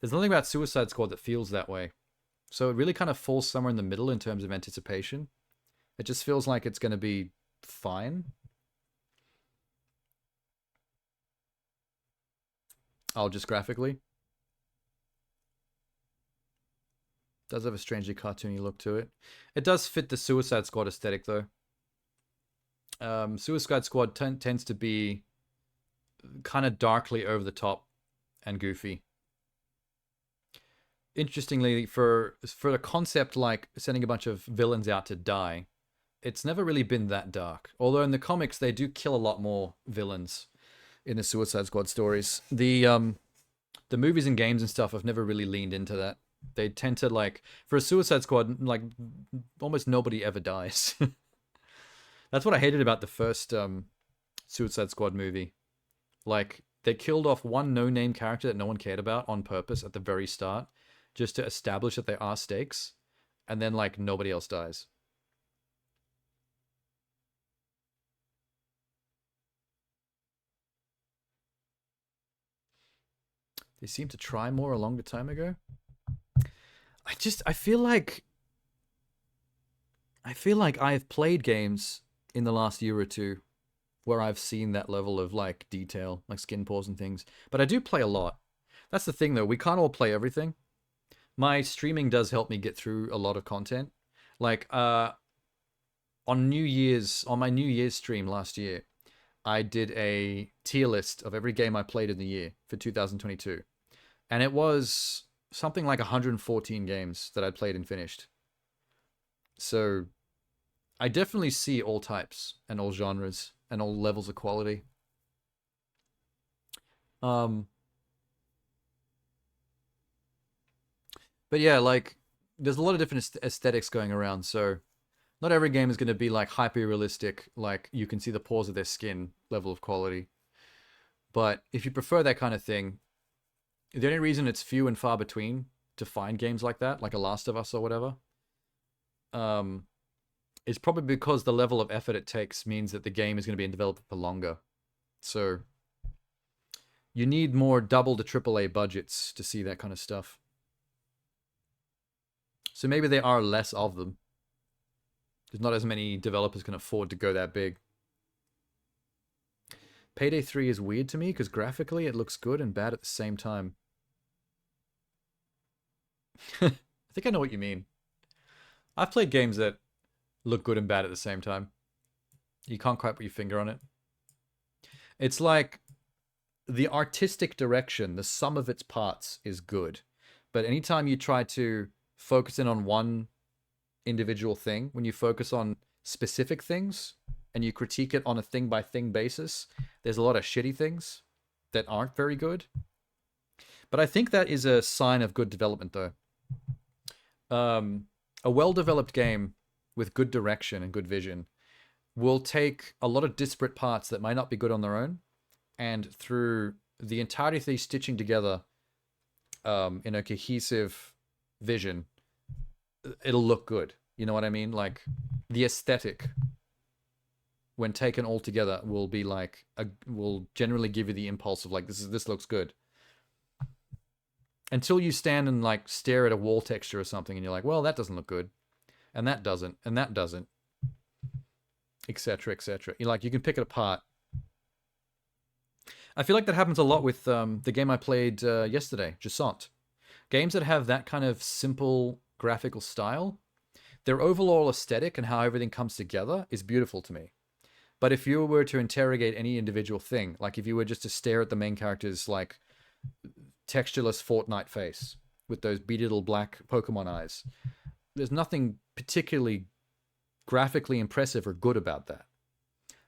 There's nothing about Suicide Squad that feels that way. So it really kind of falls somewhere in the middle in terms of anticipation. It just feels like it's going to be fine. Oh, just graphically? Does have a strangely cartoony look to it. It does fit the Suicide Squad aesthetic, though. Suicide Squad tends to be kind of darkly over the top and goofy. Interestingly, for a concept like sending a bunch of villains out to die, it's never really been that dark. Although in the comics, they do kill a lot more villains in the Suicide Squad stories. The movies and games and stuff have never really leaned into that. They tend to, like, for a Suicide Squad, like, almost nobody ever dies. That's what I hated about the first Suicide Squad movie. Like, they killed off one no-name character that no one cared about on purpose at the very start, just to establish that there are stakes, and then, like, nobody else dies. They seem to try more a longer time ago. I feel like I have played games in the last year or two where I've seen that level of, like, detail, like skin pores and things. But I do play a lot. That's the thing, though. We can't all play everything. My streaming does help me get through a lot of content. Like, on my New Year's stream last year, I did a tier list of every game I played in the year for 2022. And it was something like 114 games that I played and finished. So I definitely see all types and all genres and all levels of quality. But yeah, like, there's a lot of different aesthetics going around, so not every game is going to be, like, hyper-realistic, like, you can see the pores of their skin level of quality. But if you prefer that kind of thing, the only reason it's few and far between to find games like that, like a Last of Us or whatever, is probably because the level of effort it takes means that the game is going to be in development for longer. So you need more double to AAA budgets to see that kind of stuff. So maybe there are less of them. There's not as many developers can afford to go that big. Payday 3 is weird to me because graphically it looks good and bad at the same time. I think I know what you mean. I've played games that look good and bad at the same time. You can't quite put your finger on it. It's like the artistic direction, the sum of its parts is good. But anytime you try to focus in on one individual thing, when you focus on specific things and you critique it on a thing-by-thing basis, there's a lot of shitty things that aren't very good. But I think that is a sign of good development, though. A well-developed game with good direction and good vision will take a lot of disparate parts that might not be good on their own, and through the entirety of these stitching together in a cohesive vision, it'll look good. You know what I mean? Like, the aesthetic, when taken all together, will be like will generally give you the impulse of, like, this looks good. Until you stand and, like, stare at a wall texture or something and you're like, well, that doesn't look good, and that doesn't, and that doesn't, etc., etc. You can pick it apart. I feel like that happens a lot with the game I played yesterday, Jusant. Games that have that kind of simple graphical style, their overall aesthetic and how everything comes together is beautiful to me. But if you were to interrogate any individual thing, like if you were just to stare at the main character's, like, textureless Fortnite face with those beady little black Pokemon eyes, there's nothing particularly graphically impressive or good about that.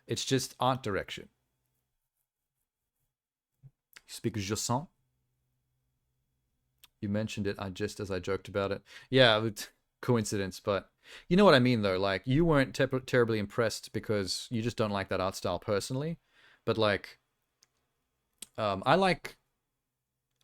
It's just art direction. You speak Jusant? You mentioned it just as I joked about it. Yeah, coincidence, but you know what I mean, though. Like, you weren't terribly impressed because you just don't like that art style personally. But, like, I like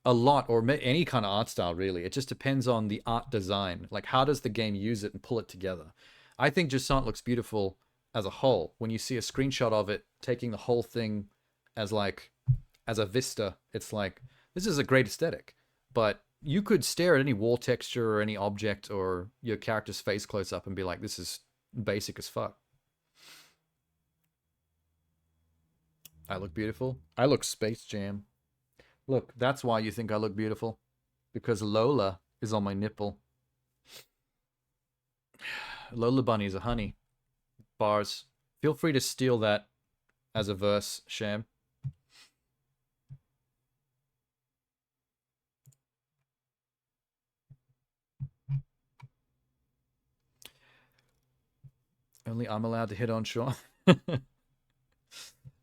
a lot, or any kind of art style, really. It just depends on the art design. Like, how does the game use it and pull it together? I think Jusant looks beautiful as a whole. When you see a screenshot of it, taking the whole thing as a vista, it's like, this is a great aesthetic. But you could stare at any wall texture or any object or your character's face close up and be like, this is basic as fuck. I look beautiful. I look Space Jam. Look, that's why you think I look beautiful. Because Lola is on my nipple. Lola bunnies are honey. Bars. Feel free to steal that as a verse, Sham. Only I'm allowed to hit on Sean.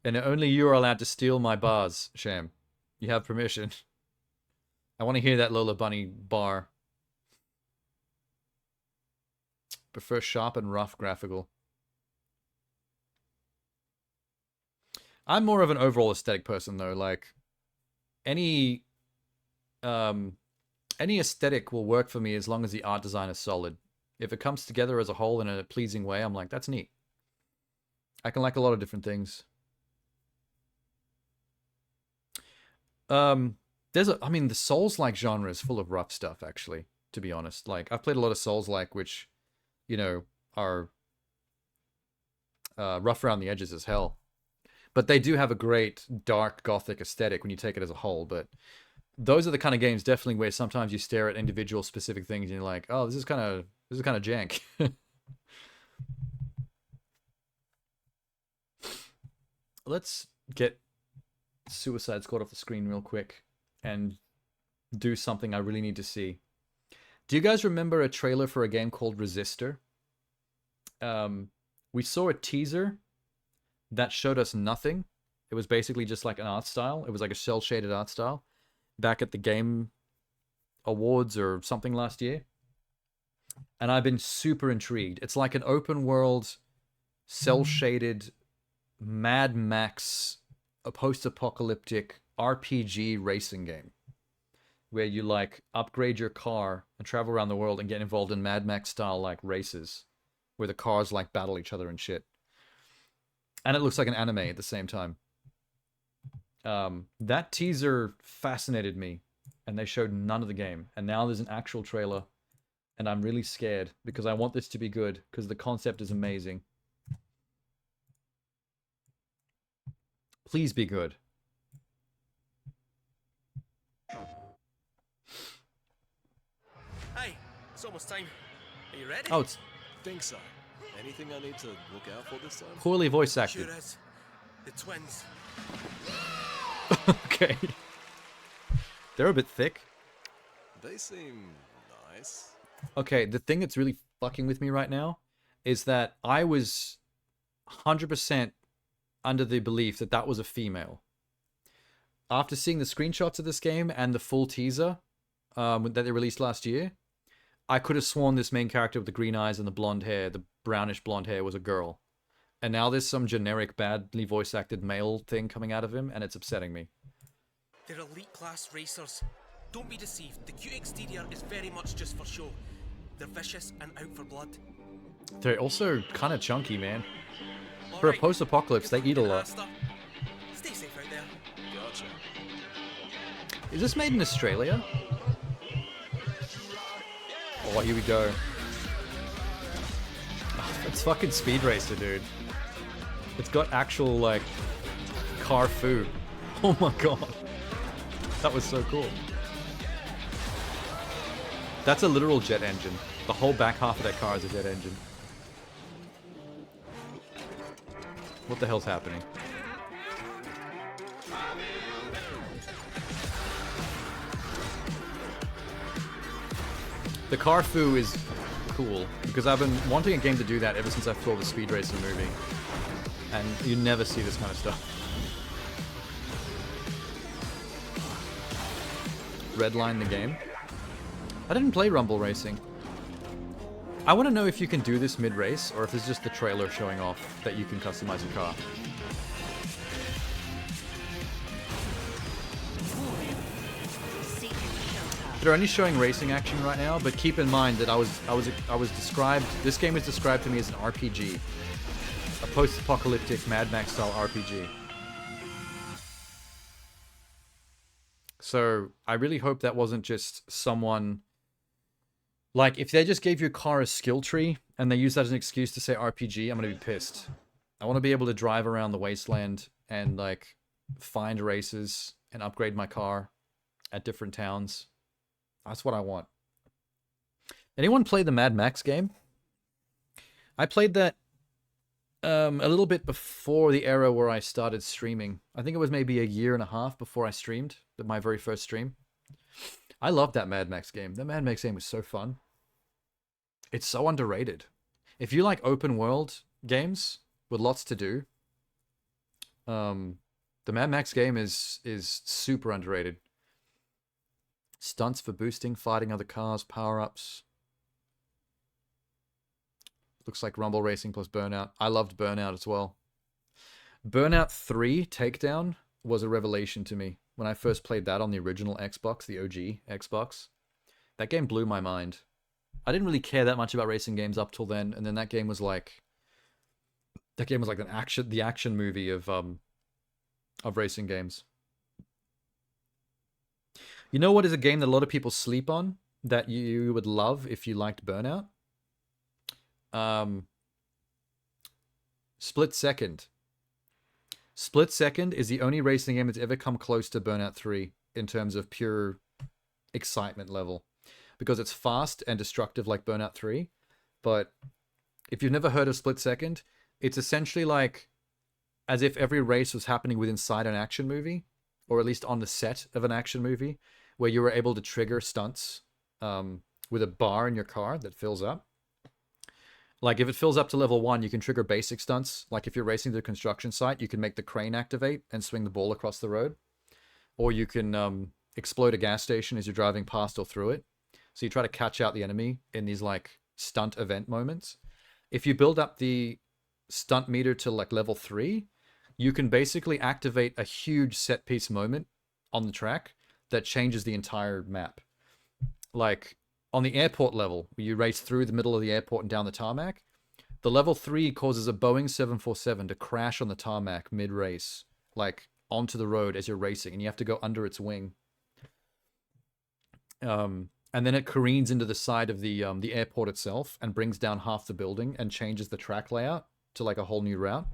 And only you are allowed to steal my bars, Sham. You have permission. I want to hear that Lola Bunny bar. Prefer sharp and rough graphical. I'm more of an overall aesthetic person, though. Like, any aesthetic will work for me as long as the art design is solid. If it comes together as a whole in a pleasing way, I'm like, that's neat. I can like a lot of different things. The Souls-like genre is full of rough stuff, actually, to be honest. Like, I've played a lot of Souls-like, which, you know, are rough around the edges as hell. But they do have a great dark gothic aesthetic when you take it as a whole. But those are the kind of games definitely where sometimes you stare at individual specific things and you're like, oh, this is kind of jank. Let's get Suicide Squad off the screen real quick and do something I really need to see. Do you guys remember a trailer for a game called Resistor? We saw a teaser that showed us nothing. It was basically just like an art style. It was like a cel-shaded art style back at the Game Awards or something last year. And I've been super intrigued. It's like an open world, cel-shaded Mad Max, a post-apocalyptic RPG racing game where you like upgrade your car and travel around the world and get involved in Mad Max style like races where the cars like battle each other and shit. And it looks like an anime at the same time. That teaser fascinated me and they showed none of the game. And now there's an actual trailer and I'm really scared because I want this to be good because the concept is amazing. Please be good. Hey, it's almost time. Are you ready? Oh, it's Think so. Anything I need to look out for this time? poorly voice acted. Sure is. The twins. Okay. They're a bit thick. They seem nice. Okay, the thing that's really fucking with me right now is that I was 100% under the belief that that was a female. After seeing the screenshots of this game and the full teaser that they released last year, I could have sworn this main character with the green eyes and the blonde hair, the brownish blonde hair, was a girl. And now there's some generic, badly voice-acted male thing coming out of him, and it's upsetting me. They're elite-class racers. Don't be deceived. The cute exterior is very much just for show. They're vicious and out for blood. They're also kind of chunky, man. For a post-apocalypse, they eat a lot. Stay safe out there. Gotcha. Is this made in Australia? Oh, here we go. Oh, it's fucking Speed Racer, dude. It's got actual, like, car food. Oh my god. That was so cool. That's a literal jet engine. The whole back half of that car is a jet engine. What the hell's happening? The car foo is cool, because I've been wanting a game to do that ever since I saw the Speed Racer movie. And you never see this kind of stuff. Redline the game. I didn't play Rumble Racing. I want to know if you can do this mid-race, or if it's just the trailer showing off that you can customize a car. They're only showing racing action right now, but keep in mind that I was described. This game is described to me as an RPG, a post-apocalyptic Mad Max style RPG. So I really hope that wasn't just someone. Like, if they just gave your car a skill tree and they use that as an excuse to say RPG, I'm gonna be pissed. I want to be able to drive around the wasteland and like find races and upgrade my car at different towns. That's what I want. Anyone play the Mad Max game? I played that a little bit before the era where I started streaming. I think it was maybe a year and a half before I streamed, my very first stream. I loved that Mad Max game. The Mad Max game was so fun. It's so underrated. If you like open world games with lots to do, the Mad Max game is super underrated. Stunts for boosting, fighting other cars, power-ups. Looks like Rumble Racing plus Burnout. I loved Burnout as well. Burnout 3 Takedown was a revelation to me. When I first played that on the original Xbox, the OG Xbox, that game blew my mind. I didn't really care that much about racing games up till then, and then that game was like the action movie of racing games. You know what is a game that a lot of people sleep on that you would love if you liked Burnout? Split Second. Split Second is the only racing game that's ever come close to Burnout 3 in terms of pure excitement level. Because it's fast and destructive like Burnout 3. But if you've never heard of Split Second, it's essentially like as if every race was happening within inside an action movie, or at least on the set of an action movie, where you were able to trigger stunts with a bar in your car that fills up. Like, if it fills up to level 1, you can trigger basic stunts. Like, if you're racing to a construction site, you can make the crane activate and swing the ball across the road. Or you can explode a gas station as you're driving past or through it. So you try to catch out the enemy in these, like, stunt event moments. If you build up the stunt meter to, like, level 3, you can basically activate a huge set-piece moment on the track that changes the entire map. Like, on the airport level, where you race through the middle of the airport and down the tarmac, the level 3 causes a Boeing 747 to crash on the tarmac mid-race, like, onto the road as you're racing, and you have to go under its wing. And then it careens into the side of the airport itself and brings down half the building and changes the track layout to, like, a whole new route.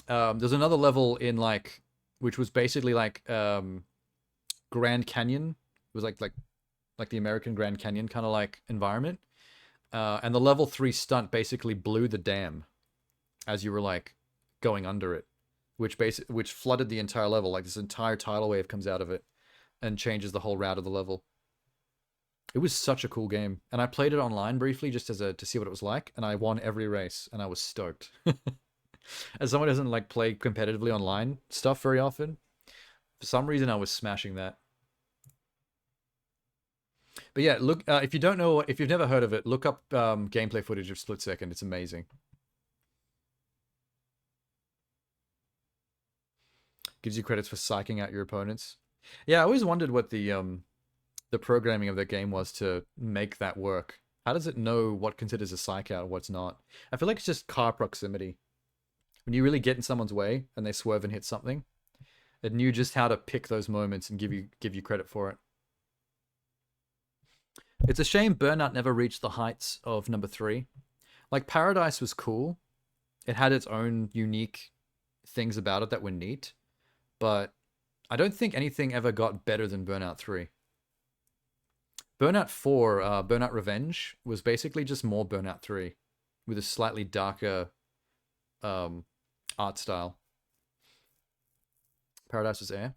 There's another level in, like, which was basically like Grand Canyon. It was like the American Grand Canyon kind of like environment. And the level 3 stunt basically blew the dam as you were like going under it, which flooded the entire level. Like this entire tidal wave comes out of it and changes the whole route of the level. It was such a cool game, and I played it online briefly just to see what it was like, and I won every race, and I was stoked. As someone who doesn't like play competitively online stuff very often, for some reason I was smashing that. But yeah, look, if you've never heard of it, look up gameplay footage of Split Second. It's amazing. Gives you credits for psyching out your opponents. Yeah, I always wondered what the programming of the game was to make that work. How does it know what considers a psych out and what's not? I feel like it's just car proximity. When you really get in someone's way and they swerve and hit something, it knew just how to pick those moments and give you credit for it. It's a shame Burnout never reached the heights of number 3. Like, Paradise was cool. It had its own unique things about it that were neat. But I don't think anything ever got better than Burnout 3. Burnout 4, Burnout Revenge, was basically just more Burnout 3 with a slightly darker art style. Paradise was Air.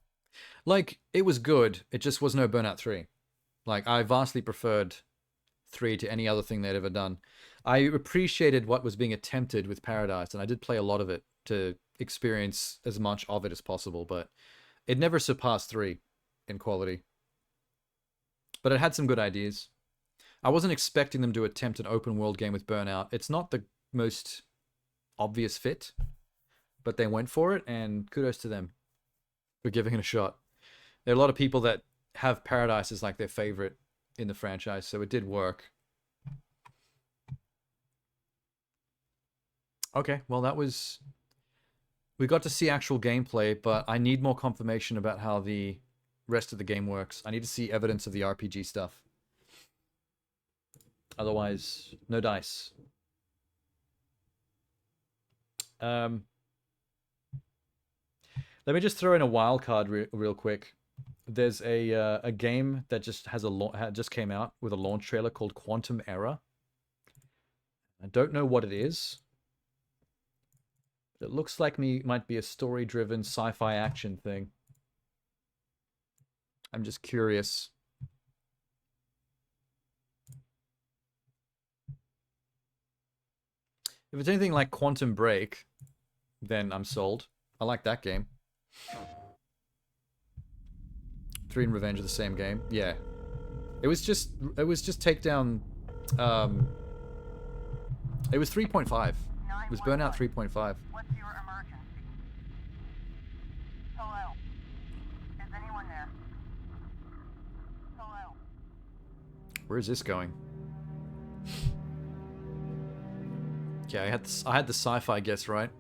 Like, it was good. It just was no Burnout 3. Like, I vastly preferred 3 to any other thing they'd ever done. I appreciated what was being attempted with Paradise, and I did play a lot of it to experience as much of it as possible, but it never surpassed 3 in quality. But it had some good ideas. I wasn't expecting them to attempt an open world game with Burnout. It's not the most obvious fit, but they went for it, and kudos to them for giving it a shot. There are a lot of people that have Paradise as like their favorite in the franchise, so it did work. Okay, well we got to see actual gameplay, but I need more confirmation about how the rest of the game works. I need to see evidence of the RPG stuff. Otherwise, no dice. Let me just throw in a wild card real quick. There's a game that just has just came out with a launch trailer called Quantum Error. I don't know what it is. But it looks like might be a story-driven sci-fi action thing. I'm just curious. If it's anything like Quantum Break, then I'm sold. I like that game. 3 and Revenge are the same game. Yeah. It was just Takedown. It was 3.5. It was Burnout 3.5. What's your emergency? Hello? Is anyone there? Hello? Where is this going? Okay, I had the sci-fi guess right.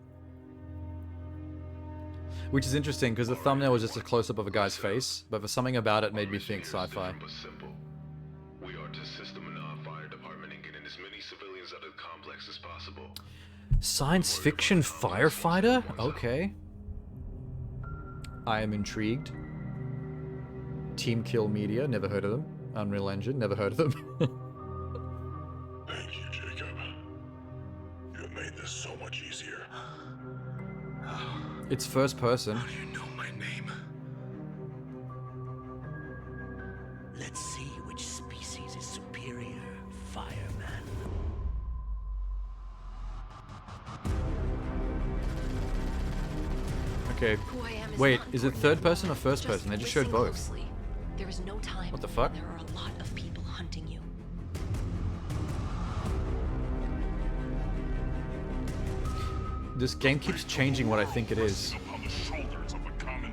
Which is interesting because the thumbnail was just a close-up of a guy's face, but for something about it made me think sci-fi. We are to system in our fire department and get in as many civilians out of the complex as possible. Science fiction firefighter? Okay. I am intrigued. Team Kill Media, never heard of them. Unreal Engine, never heard of them. Thank you, Jacob. You have made this so much easier. It's first person. How do you know my name? Let's see which species is superior, fireman. Okay. Wait, is it third person or first person? They just showed both. Closely. There is no time. What the fuck? There are a lot of people hunting you. This game keeps changing what I think it is.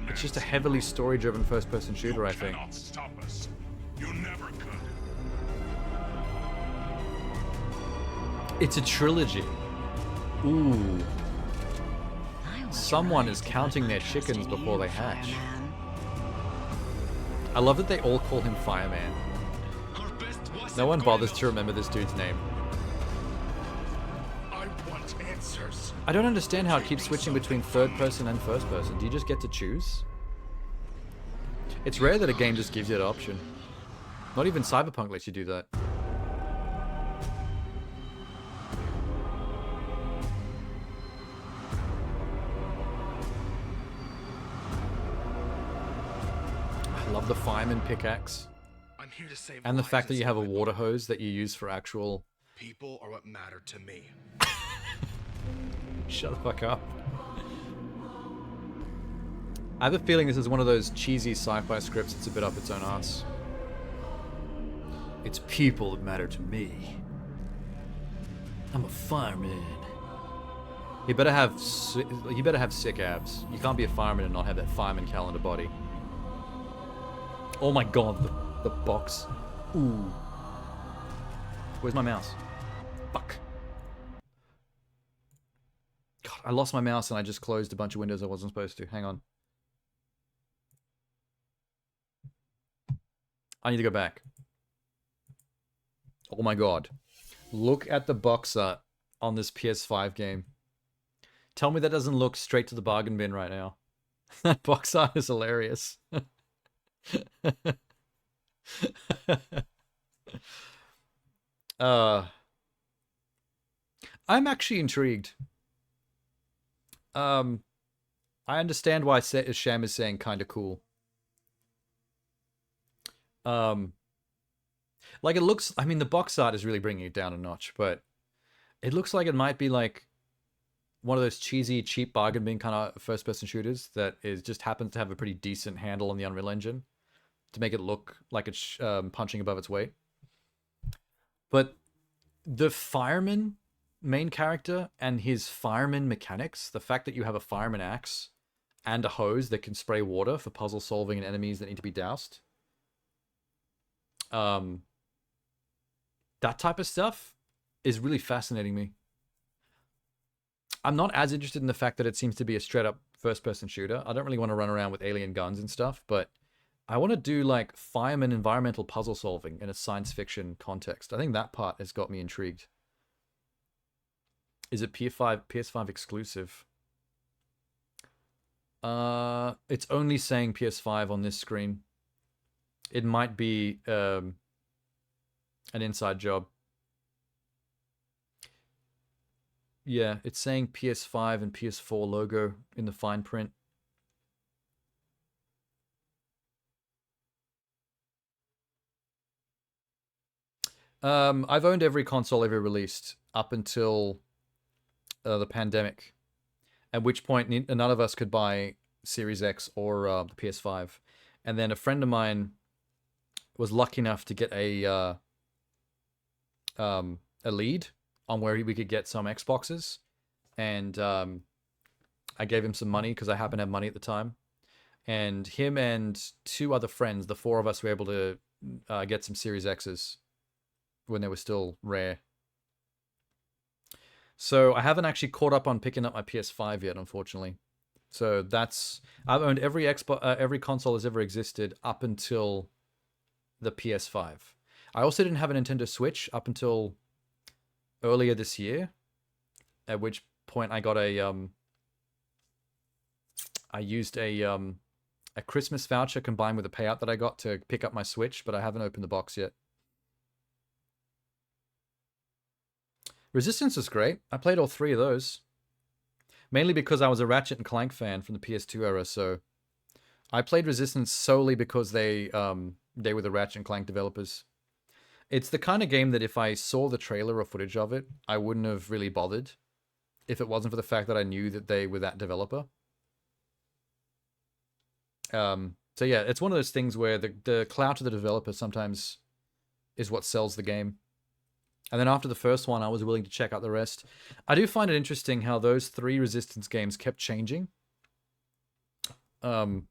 It's just a heavily story-driven first-person shooter, I think. Stop us. You never could. It's a trilogy. Ooh. Someone is counting their chickens before they hatch. I love that they all call him Fireman. No one bothers to remember this dude's name. I want answers. I don't understand how it keeps switching between third person and first person. Do you just get to choose? It's rare that a game just gives you that option. Not even Cyberpunk lets you do that. I love the fireman pickaxe. I'm here to save And the lives fact that you have a save my water hose that you use for actual... people are what matter to me. Shut the fuck up. I have a feeling this is one of those cheesy sci-fi scripts that's a bit up its own ass. It's people that matter to me. I'm a fireman. You better have sick abs. You can't be a fireman and not have that fireman calendar body. Oh my god, the box. Ooh. Where's my mouse? Fuck. God, I lost my mouse and I just closed a bunch of windows I wasn't supposed to. Hang on. I need to go back. Oh my god. Look at the box art on this PS5 game. Tell me that doesn't look straight to the bargain bin right now. That box art is hilarious. I'm actually intrigued. I understand why Sham is saying kind of cool. Like it looks, I mean, the box art is really bringing it down a notch, but it looks like it might be like one of those cheesy, cheap bargain bin kind of first-person shooters that is just happens to have a pretty decent handle on the Unreal Engine to make it look like it's punching above its weight. But the fireman main character and his fireman mechanics, the fact that you have a fireman axe and a hose that can spray water for puzzle solving and enemies that need to be doused. That type of stuff is really fascinating me. I'm not as interested in the fact that it seems to be a straight up first person shooter. I don't really want to run around with alien guns and stuff, but I want to do like fireman environmental puzzle solving in a science fiction context. I think that part has got me intrigued. Is it PS5 exclusive? It's only saying PS5 on this screen. It might be an inside job. Yeah, it's saying PS5 and PS4 logo in the fine print. I've owned every console ever released up until the pandemic, at which point none of us could buy Series X or the PS5. And then a friend of mine was lucky enough to get a lead on where we could get some Xboxes, and I gave him some money because I happened to have money at the time. And him and two other friends, the four of us, were able to get some Series X's when they were still rare. So I haven't actually caught up on picking up my PS5 yet, unfortunately. So I've owned every every console that's ever existed up until the PS5. I also didn't have a Nintendo Switch up until earlier this year, at which point I got I used a Christmas voucher combined with a payout that I got to pick up my Switch, but I haven't opened the box yet. Resistance was great. I played all three of those. Mainly because I was a Ratchet and Clank fan from the PS2 era, so I played Resistance solely because they were the Ratchet and Clank developers. It's the kind of game that if I saw the trailer or footage of it, I wouldn't have really bothered if it wasn't for the fact that I knew that they were that developer. So yeah, it's one of those things where the clout of the developer sometimes is what sells the game. And then after the first one, I was willing to check out the rest. I do find it interesting how those three Resistance games kept changing. For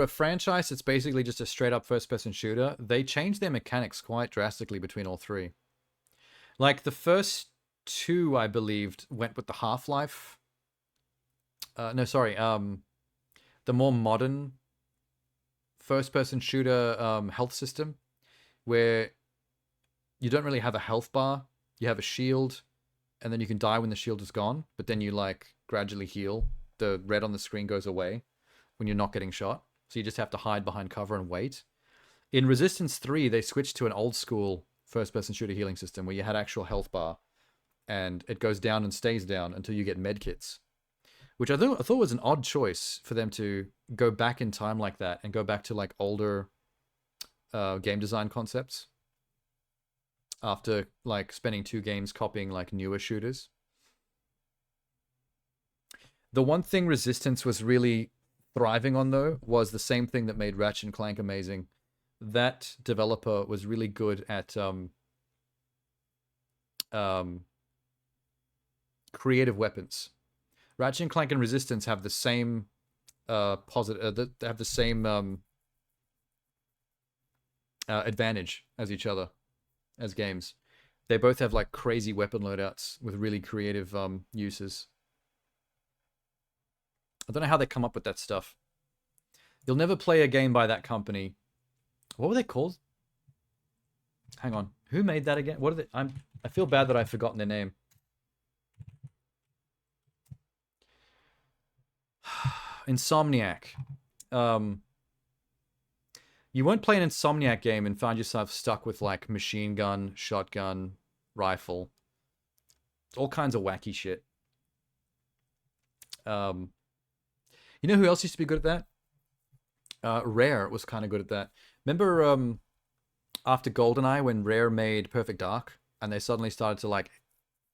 a franchise, it's basically just a straight-up first-person shooter. They changed their mechanics quite drastically between all three. Like, the first two, I believed, went with the Half-Life. No, sorry. The more modern first-person shooter health system, where you don't really have a health bar. You have a shield, and then you can die when the shield is gone, but then you, like, gradually heal. The red on the screen goes away when you're not getting shot, so you just have to hide behind cover and wait. In Resistance 3, they switched to an old-school first-person shooter healing system where you had actual health bar, and it goes down and stays down until you get medkits, which I thought was an odd choice for them to go back in time like that and go back to, like, older game design concepts after, like, spending 2 games copying, like, newer shooters. The one thing Resistance was really thriving on, though, was the same thing that made Ratchet and Clank amazing. That developer was really good at creative weapons. Ratchet and Clank and Resistance have the same advantage as each other as games. They both have, like, crazy weapon loadouts with really creative uses. I don't know how they come up with that stuff. You'll never play a game by that company. What were they called? Hang on. Who made that again? What are they? I feel bad that I've forgotten their name. Insomniac. You won't play an Insomniac game and find yourself stuck with, like, machine gun, shotgun, rifle. All kinds of wacky shit. You know who else used to be good at that? Rare was kind of good at that. Remember after GoldenEye when Rare made Perfect Dark and they suddenly started to, like,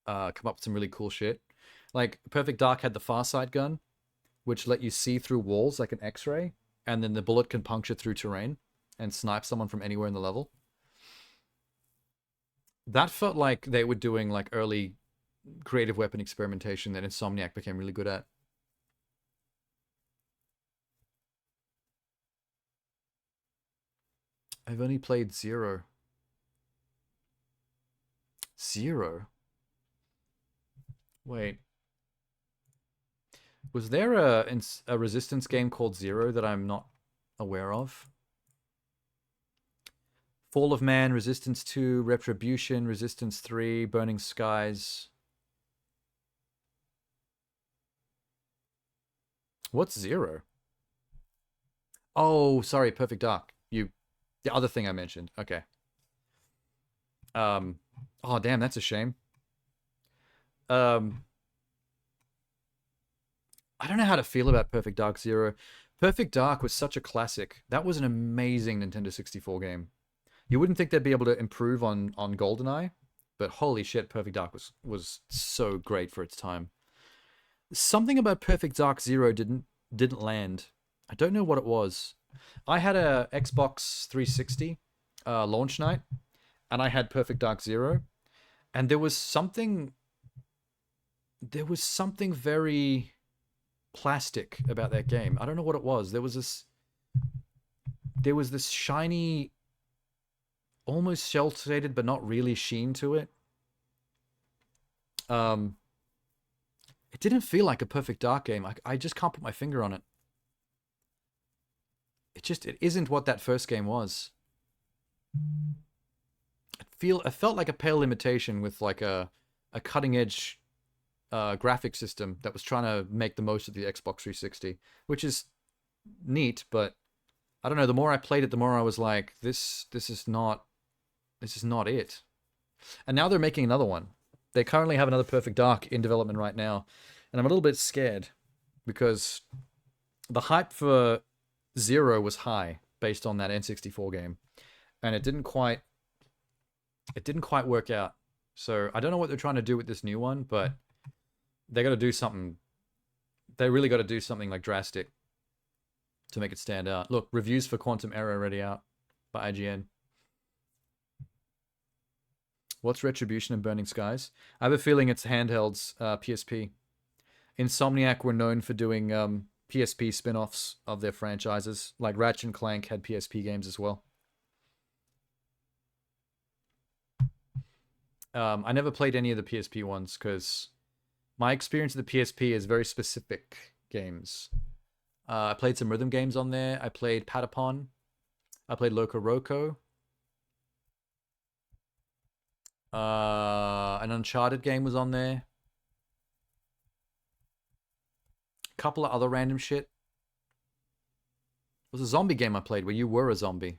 come up with some really cool shit? Like, Perfect Dark had the Farsight gun, which let you see through walls like an X-ray, and then the bullet can puncture through terrain and snipe someone from anywhere in the level. That felt like they were doing, like, early creative weapon experimentation that Insomniac became really good at. I've only played Zero. Zero? Wait. Was there a Resistance game called Zero that I'm not aware of? Fall of Man, Resistance 2, Retribution, Resistance 3, Burning Skies. What's Zero? Oh, sorry, Perfect Dark. The other thing I mentioned. Okay. Oh, damn, that's a shame. I don't know how to feel about Perfect Dark Zero. Perfect Dark was such a classic. That was an amazing Nintendo 64 game. You wouldn't think they'd be able to improve on GoldenEye, but holy shit, Perfect Dark was so great for its time. Something about Perfect Dark Zero didn't land. I don't know what it was. I had a Xbox 360 launch night, and I had Perfect Dark Zero, and there was something very plastic about that game. I don't know what it was. There was this shiny, almost shell-shaded but not really sheen to it. It didn't feel like a Perfect Dark game. I just can't put my finger on it. It isn't what that first game was. It felt like a pale imitation with like a cutting edge graphic system that was trying to make the most of the Xbox 360, which is neat, but I don't know, the more I played it, the more I was like, this is not it. And now they're making another one. They currently have another Perfect Dark in development right now, and I'm a little bit scared because the hype for Zero was high based on that N64 game, and it didn't quite work out. So I don't know what they're trying to do with this new one, but they got to do something. They really got to do something like drastic to make it stand out. Look, reviews for Quantum Error already out by IGN. What's Retribution and Burning Skies? I have a feeling it's handhelds, PSP. Insomniac were known for doing PSP spin-offs of their franchises. Like Ratchet & Clank had PSP games as well. I never played any of the PSP ones because my experience of the PSP is very specific games. I played some rhythm games on there. I played Patapon. I played Loco Roco. An Uncharted game was on there. A couple of other random shit. It was a zombie game I played where you were a zombie.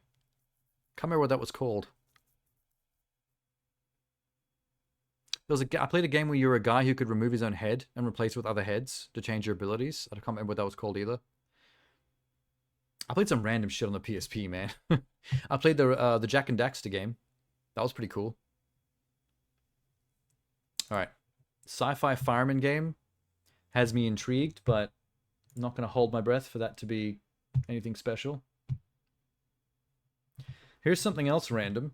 Can't remember what that was called. I played a game where you were a guy who could remove his own head and replace it with other heads to change your abilities. I can't remember what that was called either. I played some random shit on the PSP, man. I played the Jak and Daxter game. That was pretty cool. Alright. Sci-fi fireman game has me intrigued, but I'm not going to hold my breath for that to be anything special. Here's something else random.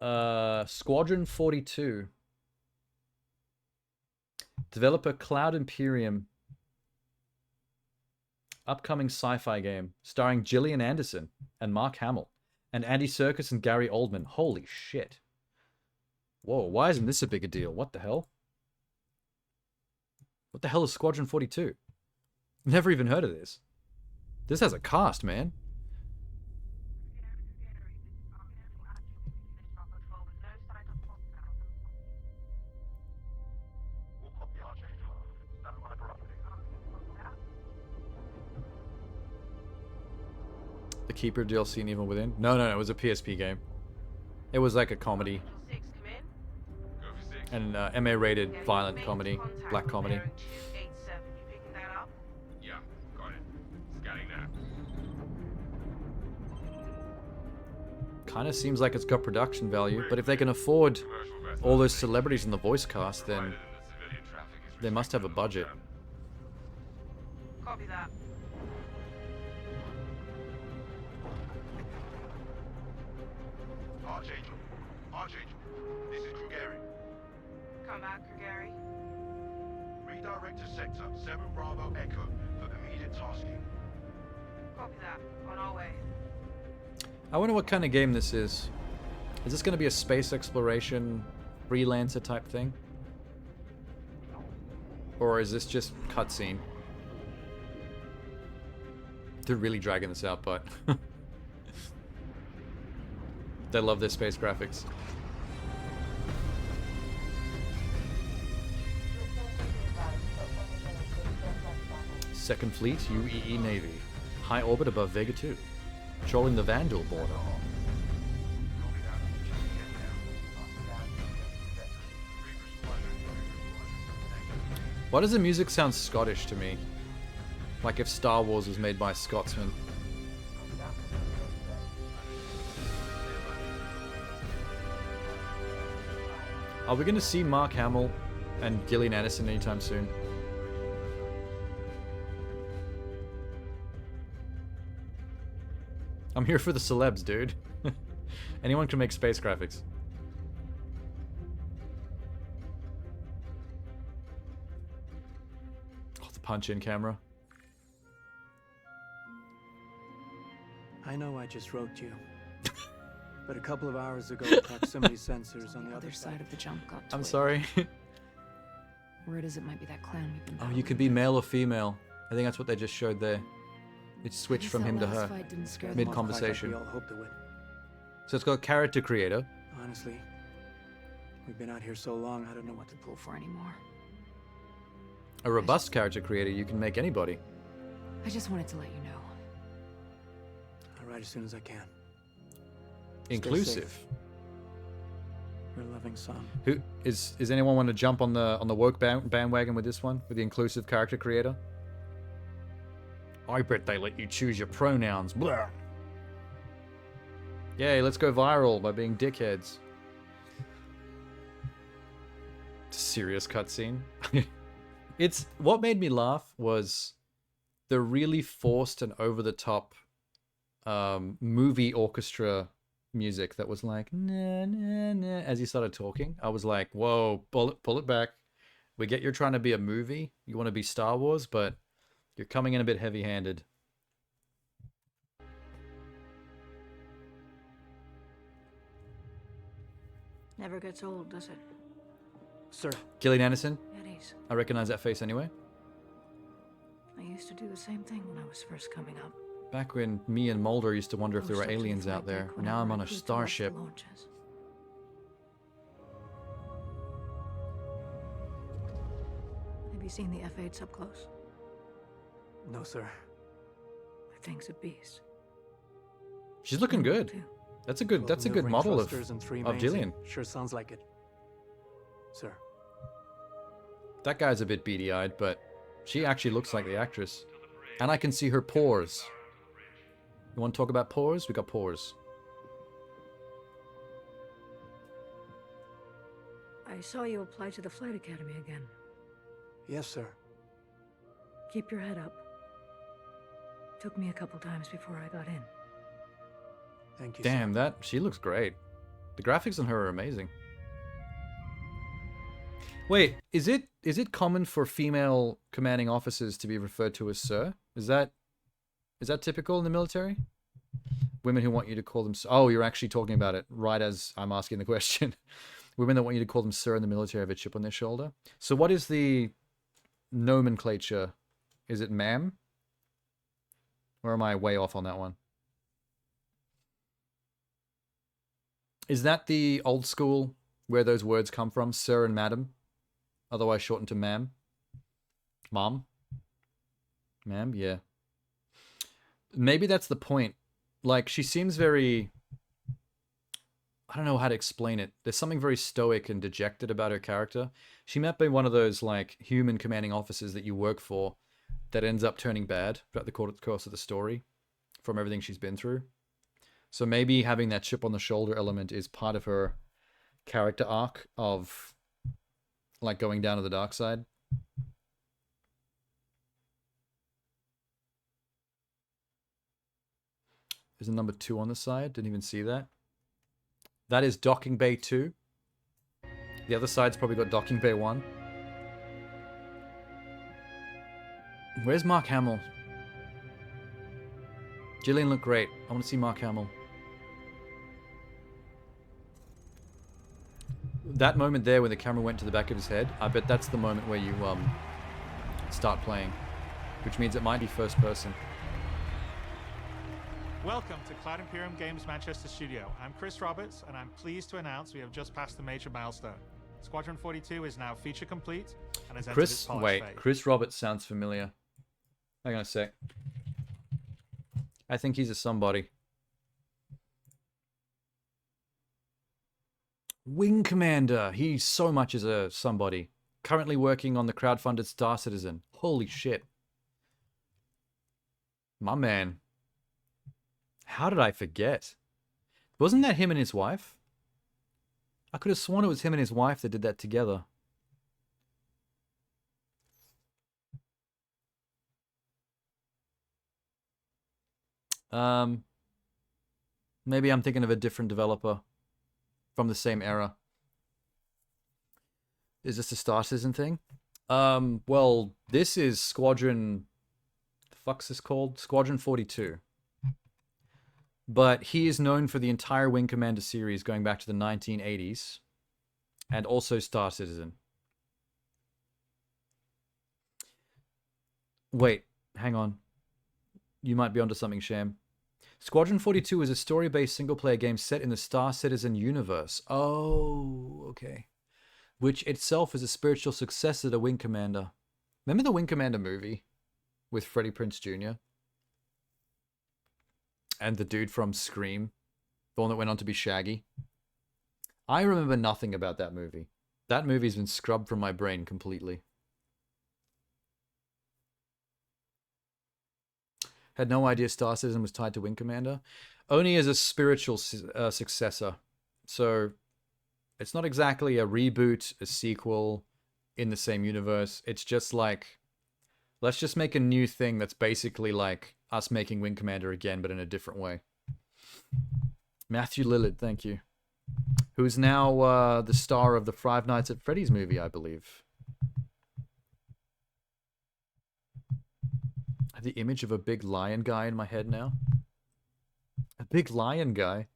Squadron 42. Developer Cloud Imperium. Upcoming sci-fi game starring Gillian Anderson and Mark Hamill and Andy Serkis and Gary Oldman. Holy shit. Whoa, why isn't this a bigger deal? What the hell? What the hell is Squadron 42? Never even heard of this. This has a cast, man. The Keeper DLC and Evil Within? No, it was a PSP game. It was like a comedy. And MA-rated violent comedy, black comedy. Yeah, got it. Scanning that. Kind of seems like it's got production value, but if they can afford all those celebrities in the voice cast, then they must have a budget. Copy that. Archangel, this is Krugeri. Come back, Gary. Redirect to Sector 7 Bravo Echo for immediate tasking. Copy that. On our way. I wonder what kind of game this is. Is this going to be a space exploration freelancer type thing? Or is this just cutscene? They're really dragging this out, but they love their space graphics. Second Fleet, UEE Navy. High orbit above Vega 2. Patrolling the Vandal border. Why does the music sound Scottish to me? Like if Star Wars was made by a Scotsman. Are we going to see Mark Hamill and Gillian Anderson anytime soon? I'm here for the celebs, dude. Anyone can make space graphics. Oh, the punch-in camera. I know I just wrote you. But a couple of hours ago, proximity sensors on the other side of the jump got I'm sorry. Word is it might be that clan we've been Oh, you could be male or female. I think that's what they just showed there. It switched from him to her. Mid-conversation. So it's got character creator. Honestly, we've been out here so long, I don't know what to pull for anymore. A robust character creator, you can make anybody. I just wanted to let you know. I'll write as soon as I can. Inclusive. Your loving son. Who is anyone want to jump on the woke bandwagon with this one? With the inclusive character creator? I bet they let you choose your pronouns. Blah. Yay, let's go viral by being dickheads. Serious cutscene. It's what made me laugh was the really forced and over the top movie orchestra music that was like nah, nah, nah, as he started talking. I was like, whoa, pull it back. We get you're trying to be a movie. You want to be Star Wars, but you're coming in a bit heavy-handed. Never gets old, does it? Sir. Gillian Anderson? Eddie's. I recognize that face anyway. I used to do the same thing when I was first coming up. Back when me and Mulder used to wonder if there were aliens out there. Now I'm on a starship. Have you seen the F-8s up close? No, sir. That thing's a beast. She's looking good. That's a good model of Gillian. Sure sounds like it. Sir. That guy's a bit beady-eyed, but she actually looks like the actress. And I can see her pores. You want to talk about pores? We got pores. I saw you apply to the Flight Academy again. Yes, sir. Keep your head up. Took me a couple times before I got in. Thank you. Damn, she looks great. The graphics on her are amazing. Wait, is it common for female commanding officers to be referred to as sir? Is that typical in the military? Women who want you to call them... Oh, you're actually talking about it right as I'm asking the question. Women that want you to call them sir in the military have a chip on their shoulder. So what is the nomenclature? Is it ma'am? Or am I way off on that one? Is that the old school where those words come from? Sir and madam? Otherwise shortened to ma'am? Mom? Ma'am? Yeah. Maybe that's the point. Like, she seems very... I don't know how to explain it. There's something very stoic and dejected about her character. She might be one of those, like, human commanding officers that you work for that ends up turning bad throughout the course of the story from everything she's been through. So maybe having that chip on the shoulder element is part of her character arc of, like, going down to the dark side. There's a number 2 on the side. Didn't even see that. That is Docking Bay 2. The other side's probably got Docking Bay 1. Where's Mark Hamill? Gillian looked great. I want to see Mark Hamill. That moment there when the camera went to the back of his head, I bet that's the moment where you start playing. Which means it might be first person. Welcome to Cloud Imperium Games Manchester Studio. I'm Chris Roberts, and I'm pleased to announce we have just passed a major milestone. Squadron 42 is now feature complete and has entered its polish phase. Chris Roberts sounds familiar. Hang on a sec. I think he's a somebody. Wing Commander. He so much is a somebody. Currently working on the crowdfunded Star Citizen. Holy shit. My man. How did I forget? Wasn't that him and his wife? I could have sworn it was him and his wife that did that together. Maybe I'm thinking of a different developer from the same era. Is this a Star Citizen thing? Well, this is Squadron... The fuck's this called? Squadron 42. But he is known for the entire Wing Commander series going back to the 1980s. And also Star Citizen. Wait, hang on. You might be onto something, Sham. Squadron 42 is a story-based single-player game set in the Star Citizen universe. Oh, okay. Which itself is a spiritual successor to Wing Commander. Remember the Wing Commander movie? With Freddie Prinze Jr.? And the dude from Scream? The one that went on to be Shaggy? I remember nothing about that movie. That movie's been scrubbed from my brain completely. Had no idea Star Citizen was tied to Wing Commander. Only as a spiritual successor. So, it's not exactly a reboot, a sequel, in the same universe. It's just like, let's just make a new thing that's basically like us making Wing Commander again, but in a different way. Matthew Lillard, thank you. Who's now the star of the Five Nights at Freddy's movie, I believe. I have the image of a big lion guy in my head now. A big lion guy.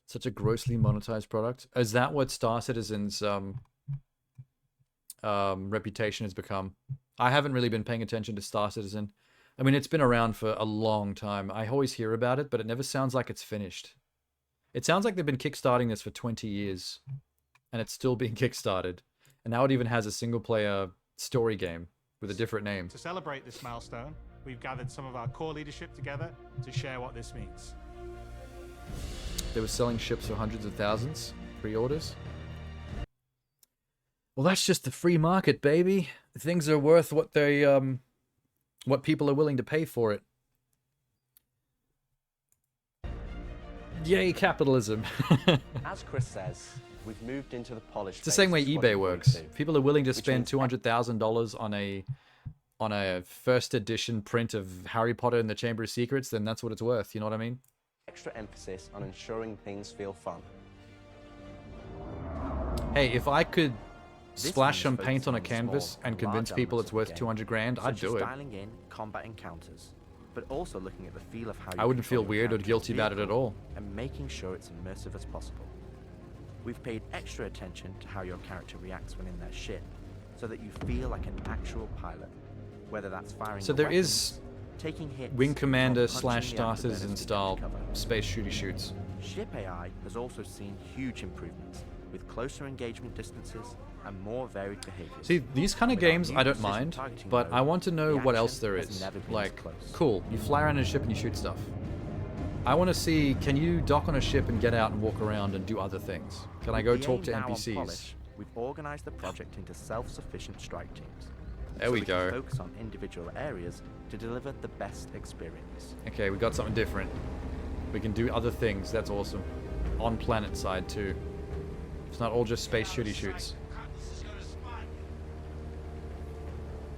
Such a grossly monetized product. Is that what Star Citizen's reputation has become? I haven't really been paying attention to Star Citizen. I mean, it's been around for a long time. I always hear about it, but it never sounds like it's finished. It sounds like they've been kickstarting this for 20 years, and it's still being kickstarted. And now it even has a single-player story game with a different name. To celebrate this milestone, we've gathered some of our core leadership together to share what this means. They were selling ships for hundreds of thousands, pre-orders. Well, that's just the free market, baby. Things are worth what they, what people are willing to pay for it. Yay, capitalism. As Chris says, we've moved into the polished. It's the same way eBay works. People are willing to spend $200,000 on a first edition print of Harry Potter and the Chamber of Secrets, then that's what it's worth. You know what I mean? Extra emphasis on ensuring things feel fun. Hey, if I could splash some paint on a canvas and convince people it's worth 200 grand, I'd do it. Dialing in combat encounters, but also looking at the feel of how I wouldn't feel weird or guilty about it at all. And making sure it's immersive as possible. We've paid extra attention to how your character reacts when in their ship, so that you feel like an actual pilot, whether that's firing. So there is taking hits, Wing Commander / Star Citizen style space shooty shoots. Ship AI has also seen huge improvements, with closer engagement distances and more varied behaviors. See, these kind of games I don't mind, but I want to know what else there is. Like, cool, you fly around in a ship and you shoot stuff. I want to see, can you dock on a ship and get out and walk around and do other things? Can I go talk to NPCs? We've organized the project into self-sufficient strike teams. There we go. Focus on individual areas to deliver the best experience. Okay, we got something different. We can do other things. That's awesome. On planet side too. It's not all just space shooty shoots.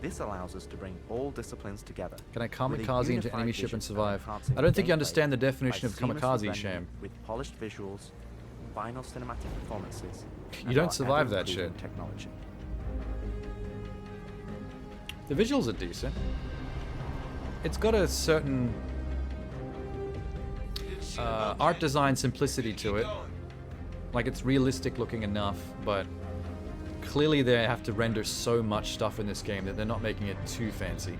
This allows us to bring all disciplines together. Can I kamikaze into enemy ship and survive? I don't think you understand the definition of kamikaze, Sham. With polished visuals, final cinematic performances. You don't survive that shit. Technology. The visuals are decent. It's got a certain art design simplicity to it. Like, it's realistic looking enough, but clearly they have to render so much stuff in this game that they're not making it too fancy.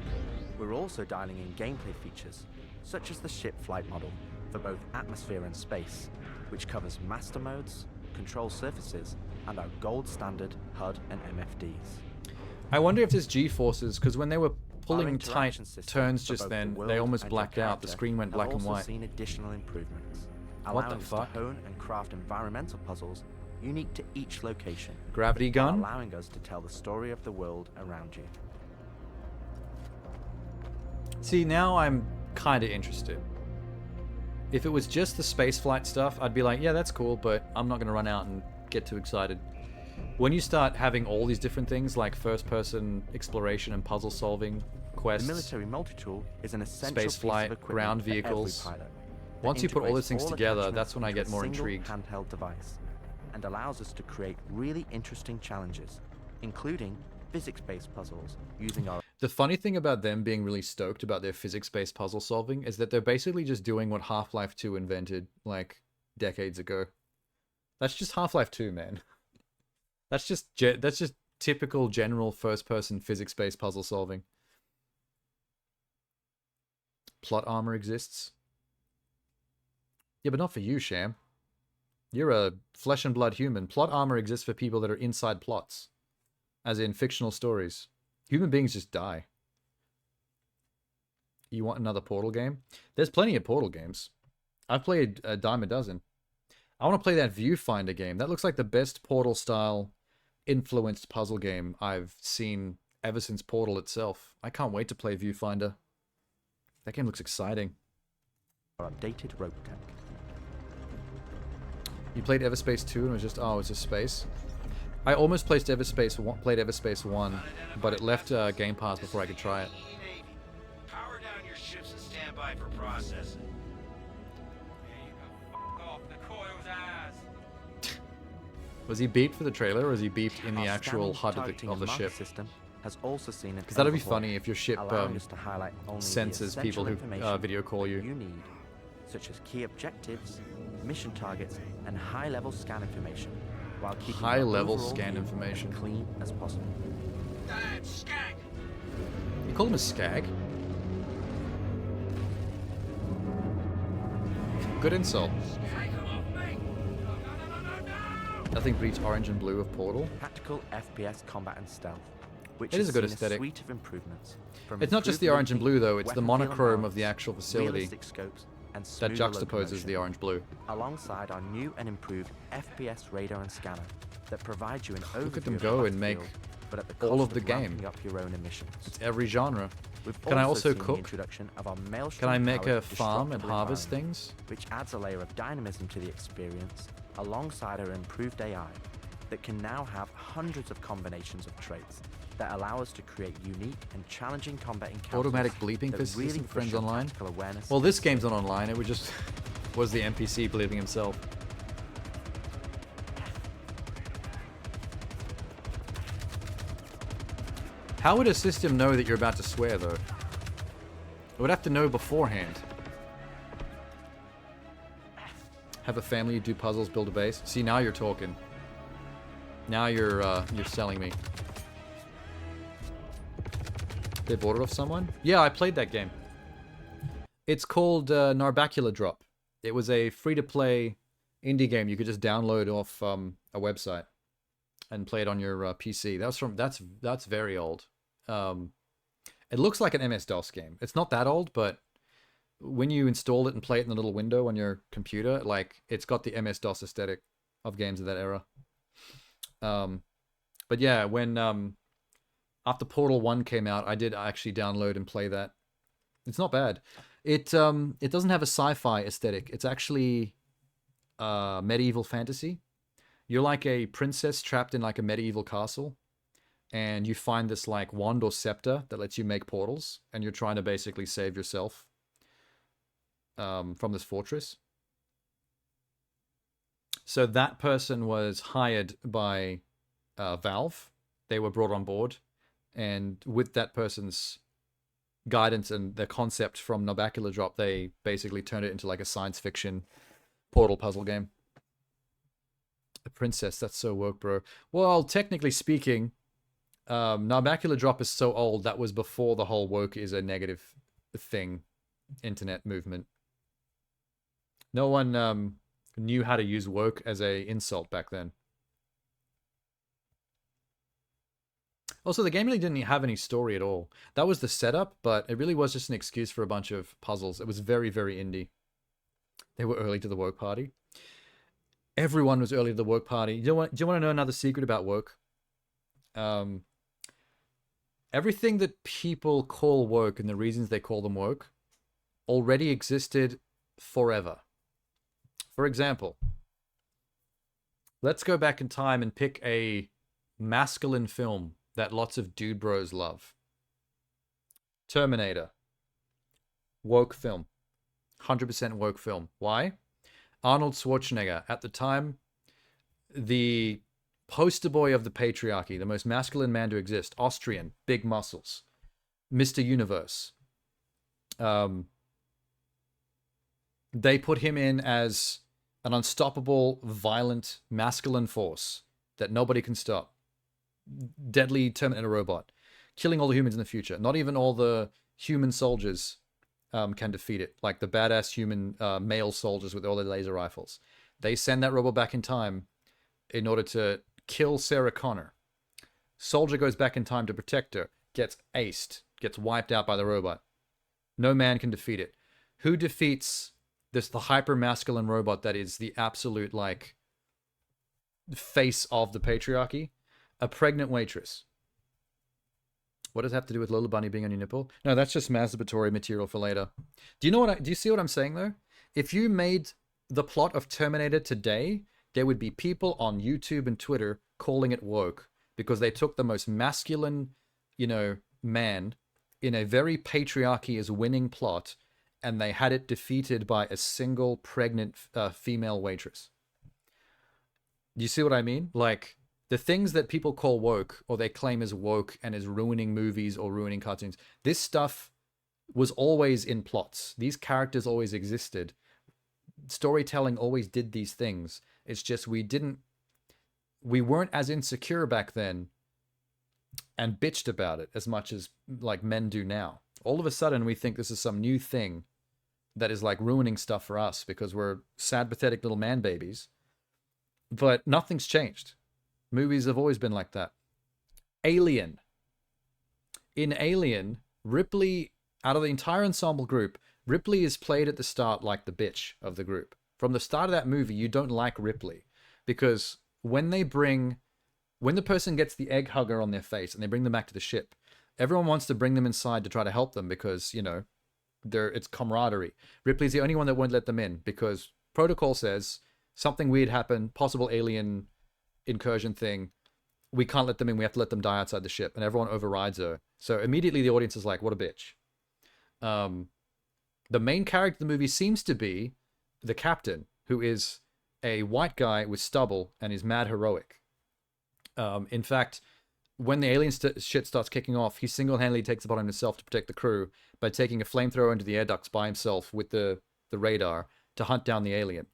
We're also dialing in gameplay features, such as the ship flight model for both atmosphere and space, which covers master modes, control surfaces, and our gold standard HUD and MFDs. I wonder if there's G-forces, because when they were pulling tight interaction systems turns for just both then, the they world almost and your blacked out. The character screen went black have and also white. seen additional improvements, What the allowing us fuck? to hone and craft environmental puzzles unique to each location. Gravity while gun? allowing us to tell the story of the world around you. See, now I'm kind of interested. If it was just the spaceflight stuff, I'd be like, yeah, that's cool, but I'm not going to run out and get too excited. When you start having all these different things like first-person exploration and puzzle solving, quests, The military multi-tool is an essential piece of spaceflight, equipment ground for every vehicles. pilot that Once you put all those integrates things all together, attachments that's when I into a get more single intrigued. handheld device, and allows us to create really interesting challenges, including physics-based puzzles using our... The funny thing about them being really stoked about their physics-based puzzle solving is that they're basically just doing what Half-Life 2 invented, like, decades ago. That's just Half-Life 2, man. That's just typical general first-person physics-based puzzle solving. Plot armor exists. Yeah, but not for you, Sham. You're a flesh and blood human. Plot armor exists for people that are inside plots. As in fictional stories. Human beings just die. You want another Portal game? There's plenty of Portal games. I've played a dime a dozen. I want to play that Viewfinder game. That looks like the best Portal-style influenced puzzle game I've seen ever since Portal itself. I can't wait to play Viewfinder. That game looks exciting. updated rope tech. You played Everspace 2 and it was just, oh, it's just space? I almost played Everspace 1, but it left Game Pass before I could try it. Power down your ships and stand by for processing. There you go. F off Nicoyo's ass. Was he beeped for the trailer, or was he beeped in the Our actual scanning, HUD targeting, of the and ship? marker system has also seen an Because that'd be overhaul, funny if your ship allowing us to highlight only the senses people essential who information video call you. you need, such as key objectives, mission targets, and high-level scan information, while keeping your High-level overall scan view information. as clean as possible. Damn skank! You call him a skag? Good insult. Nothing beats orange and blue of Portal. Tactical FPS combat and stealth, which It is has a good seen aesthetic. suite of improvements. From It's not just the improved orange and linking, blue though, it's the weapon feel and monochrome of balance, the actual facility realistic scopes, and that smoother juxtaposes locomotion, the orange blue. alongside our new and improved FPS radar and scanner that provide you an overview Look at them of go the and make battlefield, but at the all cost of the game. ramping up your own emissions. It's every genre. We've Can I also seen the cook? introduction of our Can I make a maelstrom-powered farm and destructible harvest environment, things? which adds a layer of dynamism to the experience, alongside our improved AI, that can now have hundreds of combinations of traits that allow us to create unique and challenging combat encounters. Automatic bleeping that for really assistant push friends your online? tactical awareness. Well, this game's not online. It was just was the NPC bleeping himself. How would a system know that you're about to swear, though? It would have to know beforehand. Have a family, do puzzles, build a base. See, now you're talking. Now you're selling me. They bought it off someone? Yeah, I played that game. It's called Narbacula Drop. It was a free-to-play indie game you could just download off a website and play it on your PC. That's very old. It looks like an MS-DOS game. It's not that old, but when you install it and play it in the little window on your computer, like, it's got the MS-DOS aesthetic of games of that era. But yeah, when after Portal 1 came out, I did actually download and play that. It's not bad. It doesn't have a sci-fi aesthetic. It's actually medieval fantasy. You're like a princess trapped in like a medieval castle, and you find this like wand or scepter that lets you make portals, and you're trying to basically save yourself from this fortress. So that person was hired by Valve. They were brought on board, and with that person's guidance and the concept from Narbacula Drop, they basically turned it into like a science fiction portal puzzle game. A princess, that's so woke, bro. Well, technically speaking, Narbacula Drop is so old, that was before the whole woke is a negative thing internet movement. No one knew how to use woke as a insult back then. Also, the game really didn't have any story at all. That was the setup, but it really was just an excuse for a bunch of puzzles. It was very, very indie. They were early to the woke party. Everyone was early to the woke party. Do you want to know another secret about woke? Everything that people call woke and the reasons they call them woke already existed forever. For example, let's go back in time and pick a masculine film that lots of dude bros love. Terminator. Woke film. 100% woke film. Why? Arnold Schwarzenegger, at the time, the poster boy of the patriarchy, the most masculine man to exist, Austrian, big muscles, Mr. Universe. They put him in as an unstoppable, violent, masculine force that nobody can stop. Deadly Terminator robot, killing all the humans in the future. Not even all the human soldiers can defeat it, like the badass human male soldiers with all their laser rifles. They send that robot back in time in order to kill Sarah Connor. Soldier goes back in time to protect her, gets aced, gets wiped out by the robot. No man can defeat it. Who defeats the hyper-masculine robot that is the absolute, like, face of the patriarchy? A pregnant waitress. What does that have to do with Lola Bunny being on your nipple? No, that's just masturbatory material for later. Do you see what I'm saying, though? If you made the plot of Terminator today, there would be people on YouTube and Twitter calling it woke because they took the most masculine, man in a very patriarchy is winning plot and they had it defeated by a single pregnant female waitress. Do you see what I mean? Like, the things that people call woke or they claim is woke and is ruining movies or ruining cartoons, this stuff was always in plots. These characters always existed. Storytelling always did these things. It's just we weren't as insecure back then and bitched about it as much as like men do now. All of a sudden we think this is some new thing that is like ruining stuff for us because we're sad, pathetic little man babies. But nothing's changed. Movies have always been like that. Alien. In Alien, Ripley, out of the entire ensemble group, Ripley is played at the start like the bitch of the group. From the start of that movie, you don't like Ripley. Because when the person gets the egg hugger on their face and they bring them back to the ship, everyone wants to bring them inside to try to help them because, it's camaraderie. Ripley's the only one that won't let them in because protocol says something weird happened, possible alien incursion thing. We can't let them in. We have to let them die outside the ship. And everyone overrides her. So immediately the audience is like, what a bitch. The main character of the movie seems to be the captain, who is a white guy with stubble and is mad heroic. In fact, when the alien shit starts kicking off, he single-handedly takes it upon himself to protect the crew by taking a flamethrower into the air ducts by himself with the radar to hunt down the alien.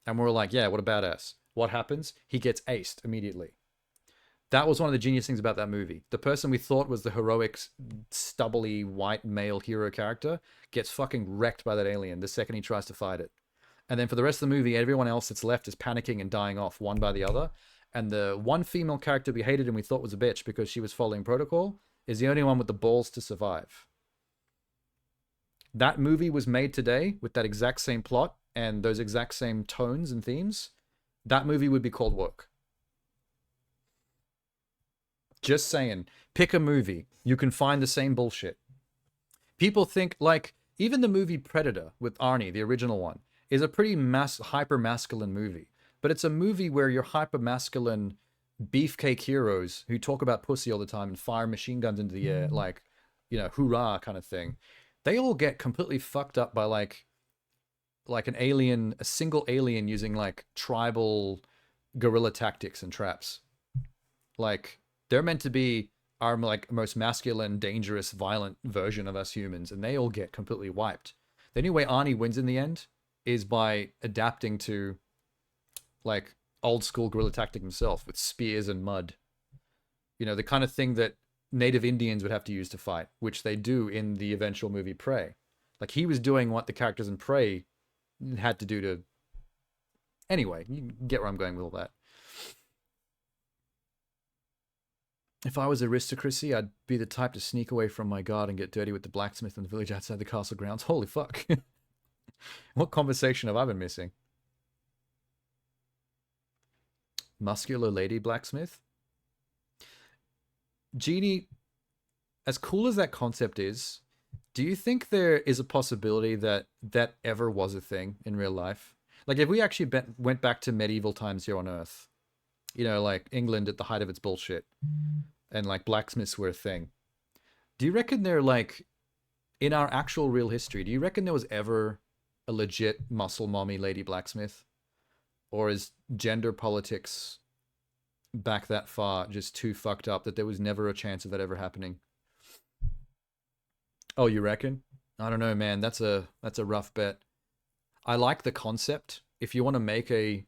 And we're like, yeah, what a badass. What happens? He gets aced immediately. That was one of the genius things about that movie. The person we thought was the heroic, stubbly, white male hero character gets fucking wrecked by that alien the second he tries to fight it. And then for the rest of the movie, everyone else that's left is panicking and dying off one by the other. And the one female character we hated and we thought was a bitch because she was following protocol is the only one with the balls to survive. That movie was made today with that exact same plot and those exact same tones and themes. That movie would be called woke. Just saying. Pick a movie. You can find the same bullshit. People think, like, even the movie Predator with Arnie, the original one, is a pretty hyper-masculine movie. But it's a movie where your hyper-masculine beefcake heroes who talk about pussy all the time and fire machine guns into the air, like, hoorah kind of thing, they all get completely fucked up by, like an alien, a single alien using, like, tribal guerrilla tactics and traps. Like, they're meant to be our, like, most masculine, dangerous, violent version of us humans, and they all get completely wiped. The only way Arnie wins in the end is by adapting to, like, old school guerrilla tactic himself with spears and mud. The kind of thing that native Indians would have to use to fight, which they do in the eventual movie Prey. Like, he was doing what the characters in Prey had to do to... Anyway, you get where I'm going with all that. If I was aristocracy, I'd be the type to sneak away from my guard and get dirty with the blacksmith in the village outside the castle grounds. Holy fuck. What conversation have I been missing? Muscular lady blacksmith? Genie, as cool as that concept is, do you think there is a possibility that that ever was a thing in real life? Like, if we actually went back to medieval times here on Earth, you know, like England at the height of its bullshit, and like blacksmiths were a thing, do you reckon they're like, in our actual real history, do you reckon there was ever a legit muscle mommy lady blacksmith? Or is gender politics back that far just too fucked up that there was never a chance of that ever happening? Oh, you reckon? I don't know, man. That's a rough bet. I like the concept. If you want to make a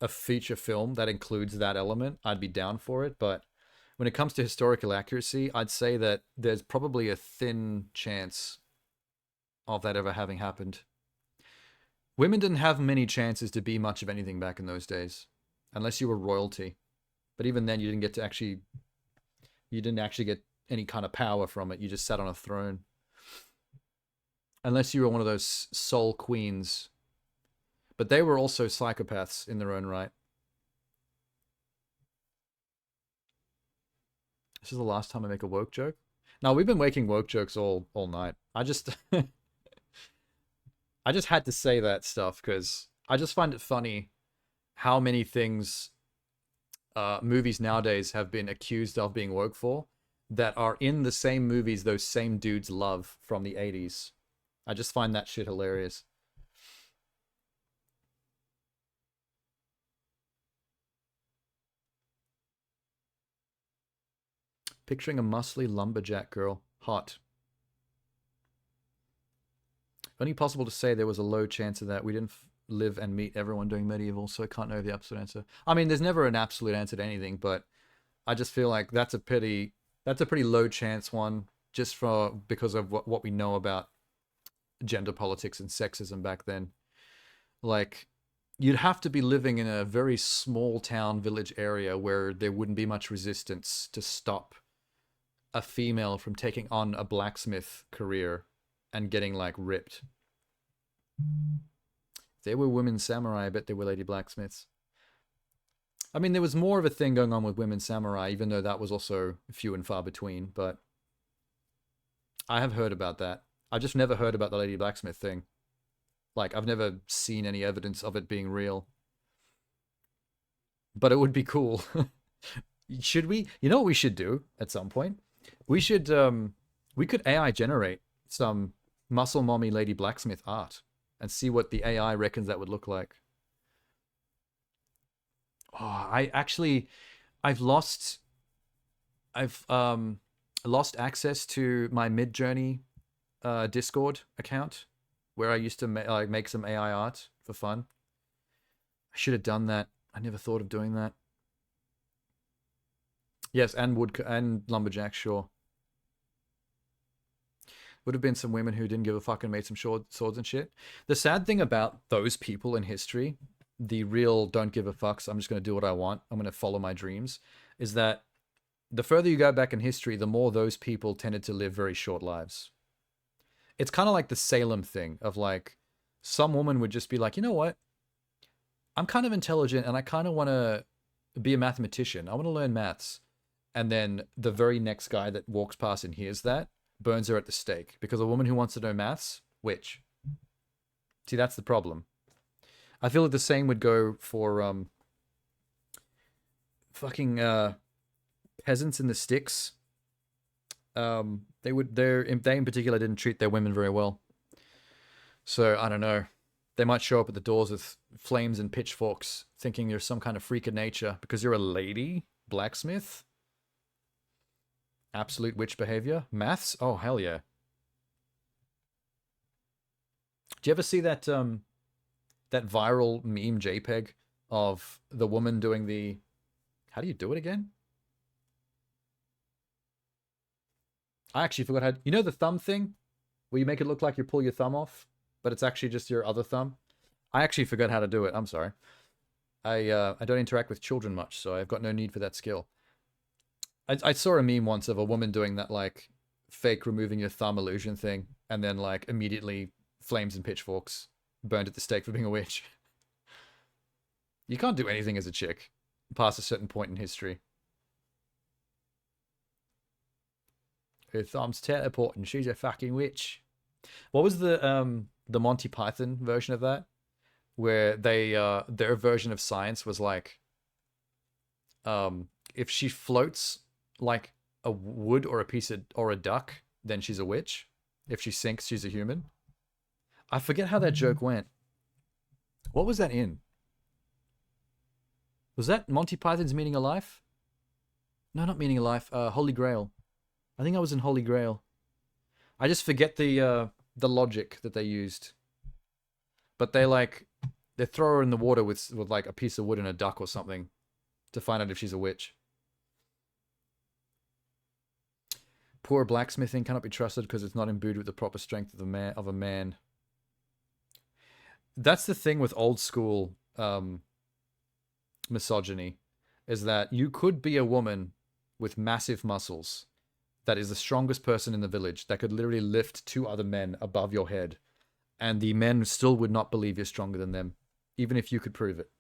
feature film that includes that element, I'd be down for it. But when it comes to historical accuracy, I'd say that there's probably a thin chance of that ever having happened. Women didn't have many chances to be much of anything back in those days, unless you were royalty. But even then, you didn't actually get any kind of power from it. You just sat on a throne. Unless you were one of those soul queens. But they were also psychopaths in their own right. This is the last time I make a woke joke. Now, we've been making woke jokes all night. I just I just had to say that stuff because I just find it funny how many things movies nowadays have been accused of being woke for that are in the same movies those same dudes love from the 80s. I just find that shit hilarious. Picturing a muscly lumberjack girl. Hot. Only possible to say there was a low chance of that. We didn't live and meet everyone doing medieval, so I can't know the absolute answer. I mean, there's never an absolute answer to anything, but I just feel like that's a pretty low chance one, just because of what we know about gender politics and sexism back then. Like, you'd have to be living in a very small town village area where there wouldn't be much resistance to stop a female from taking on a blacksmith career and getting like ripped. If there were women samurai, I bet there were lady blacksmiths. I mean, there was more of a thing going on with women samurai, even though that was also few and far between, but I have heard about that. I've just never heard about the lady blacksmith thing. Like, I've never seen any evidence of it being real. But it would be cool. Should we? You know what we should do at some point? We could AI generate some muscle mommy lady blacksmith art and see what the AI reckons that would look like. Oh, I've lost access to my Midjourney Discord account where I used to make some AI art for fun. I should have done that. I never thought of doing that. Yes, and lumberjack, sure. Would have been some women who didn't give a fuck and made some swords and shit. The sad thing about those people in history, the real don't give a fucks, I'm just going to do what I want, I'm going to follow my dreams, is that the further you go back in history, the more those people tended to live very short lives. It's kind of like the Salem thing of like, some woman would just be like, you know what? I'm kind of intelligent and I kind of want to be a mathematician. I want to learn maths. And then the very next guy that walks past and hears that burns her at the stake. Because a woman who wants to know maths, witch. See, that's the problem. I feel like the same would go for fucking peasants in the sticks. They in particular didn't treat their women very well. So I don't know. They might show up at the doors with flames and pitchforks, thinking you're some kind of freak of nature because you're a lady blacksmith. Absolute witch behavior. Maths? Oh hell yeah. Do you ever see that that viral meme JPEG of the woman doing the... How do you do it again? I actually forgot how... You know the thumb thing? Where you make it look like you pull your thumb off, but it's actually just your other thumb? I actually forgot how to do it. I'm sorry. I don't interact with children much, so I've got no need for that skill. I saw a meme once of a woman doing that, like, fake removing your thumb illusion thing, and then, like, immediately flames and pitchforks, burned at the stake for being a witch. You can't do anything as a chick past a certain point in history. Her thumb's teleporting, she's a fucking witch. What was the Monty Python version of that? Where they, their version of science was like, if she floats like a wood or a piece of, or a duck, then she's a witch. If she sinks, she's a human. I forget how that joke went. What was that in? Was that Monty Python's Meaning of Life? No, not Meaning of Life. Holy Grail. I think I was in Holy Grail. I just forget the logic that they used. But they throw her in the water with like a piece of wood and a duck or something to find out if she's a witch. Poor blacksmithing cannot be trusted because it's not imbued with the proper strength of a man. That's the thing with old school misogyny, is that you could be a woman with massive muscles that is the strongest person in the village that could literally lift 2 other men above your head, and the men still would not believe you're stronger than them, even if you could prove it.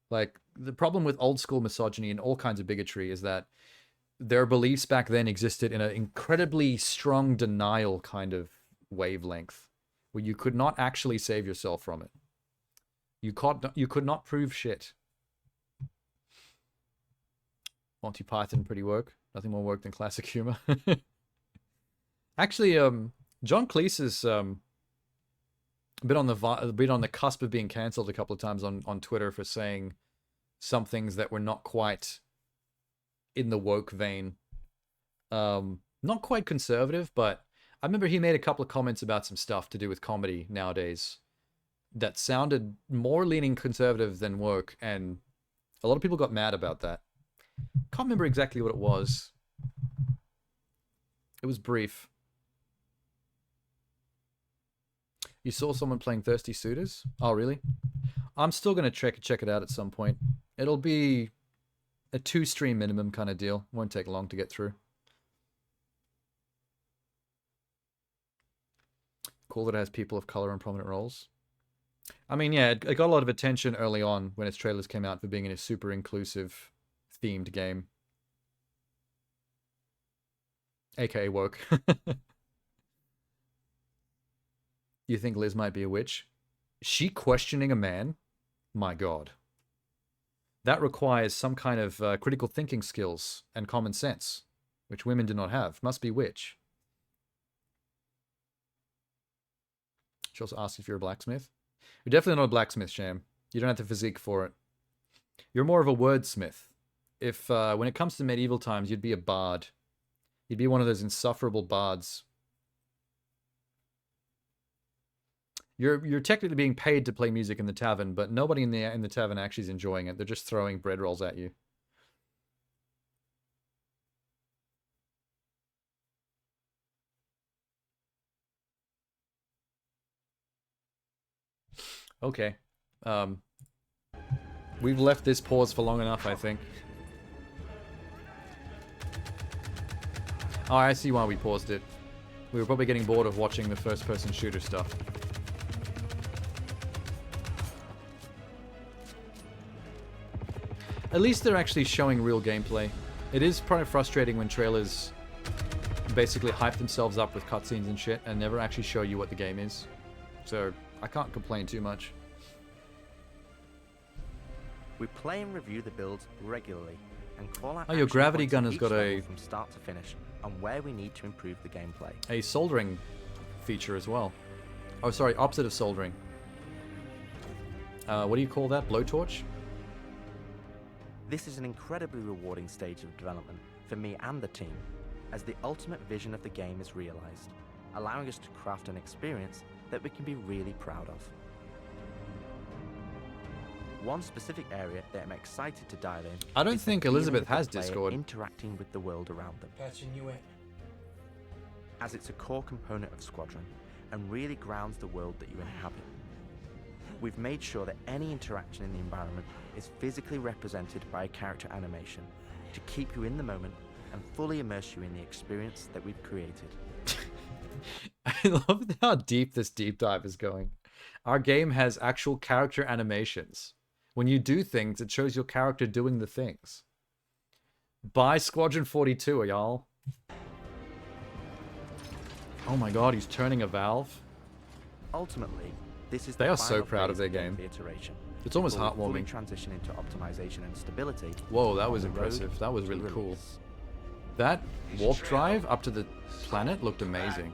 Like, the problem with old school misogyny and all kinds of bigotry is that their beliefs back then existed in an incredibly strong denial kind of wavelength, where you could not actually save yourself from it. You could not prove shit. Monty Python, pretty woke. Nothing more woke than classic humor. Actually, John Cleese has been on the cusp of being cancelled a couple of times on Twitter for saying some things that were not quite in the woke vein. Not quite conservative, but I remember he made a couple of comments about some stuff to do with comedy nowadays that sounded more leaning conservative than woke, and a lot of people got mad about that. Can't remember exactly what it was. It was brief. You saw someone playing Thirsty Suitors? Oh, really? I'm still going to check it out at some point. It'll be a 2-stream minimum kind of deal. Won't take long to get through. Cool that it has people of color in prominent roles. I mean, yeah, it got a lot of attention early on when its trailers came out for being in a super inclusive themed game. AKA woke. You think Liz might be a witch? She questioning a man? My God. That requires some kind of critical thinking skills and common sense, which women do not have. Must be witch. She also asks if you're a blacksmith. You're definitely not a blacksmith, Sham. You don't have the physique for it. You're more of a wordsmith. If when it comes to medieval times, you'd be a bard. You'd be one of those insufferable bards. You're technically being paid to play music in the tavern, but nobody in the tavern actually is enjoying it. They're just throwing bread rolls at you. Okay. We've left this pause for long enough, I think. Oh, I see why we paused it. We were probably getting bored of watching the first-person shooter stuff. At least they're actually showing real gameplay. It is probably frustrating when trailers basically hype themselves up with cutscenes and shit and never actually show you what the game is. So, I can't complain too much. We play and review the builds regularly and call out your gravity gun has got a from start to finish and where we need to improve the gameplay. A soldering feature as well. Oh, sorry, opposite of soldering. What do you call that? Blowtorch? This is an incredibly rewarding stage of development for me and the team, as the ultimate vision of the game is realized, allowing us to craft an experience that we can be really proud of. One specific area that I'm excited to dive in. I don't is the think feeling Elizabeth of the has player Discord. interacting with the world around them. Patching you in. As it's a core component of Squadron and really grounds the world that you inhabit. We've made sure that any interaction in the environment is physically represented by a character animation, to keep you in the moment and fully immerse you in the experience that we've created. I love how deep this deep dive is going. Our game has actual character animations. When you do things, it shows your character doing the things. Buy Squadron 42, y'all. Oh my god, he's turning a valve. Ultimately, this is They the are so final proud of phase their the game. iteration. It's almost before we fully heartwarming. transition into optimization and stability. Whoa, that on was the road impressive. That was to really cool. release. That warp drive up to the planet looked amazing.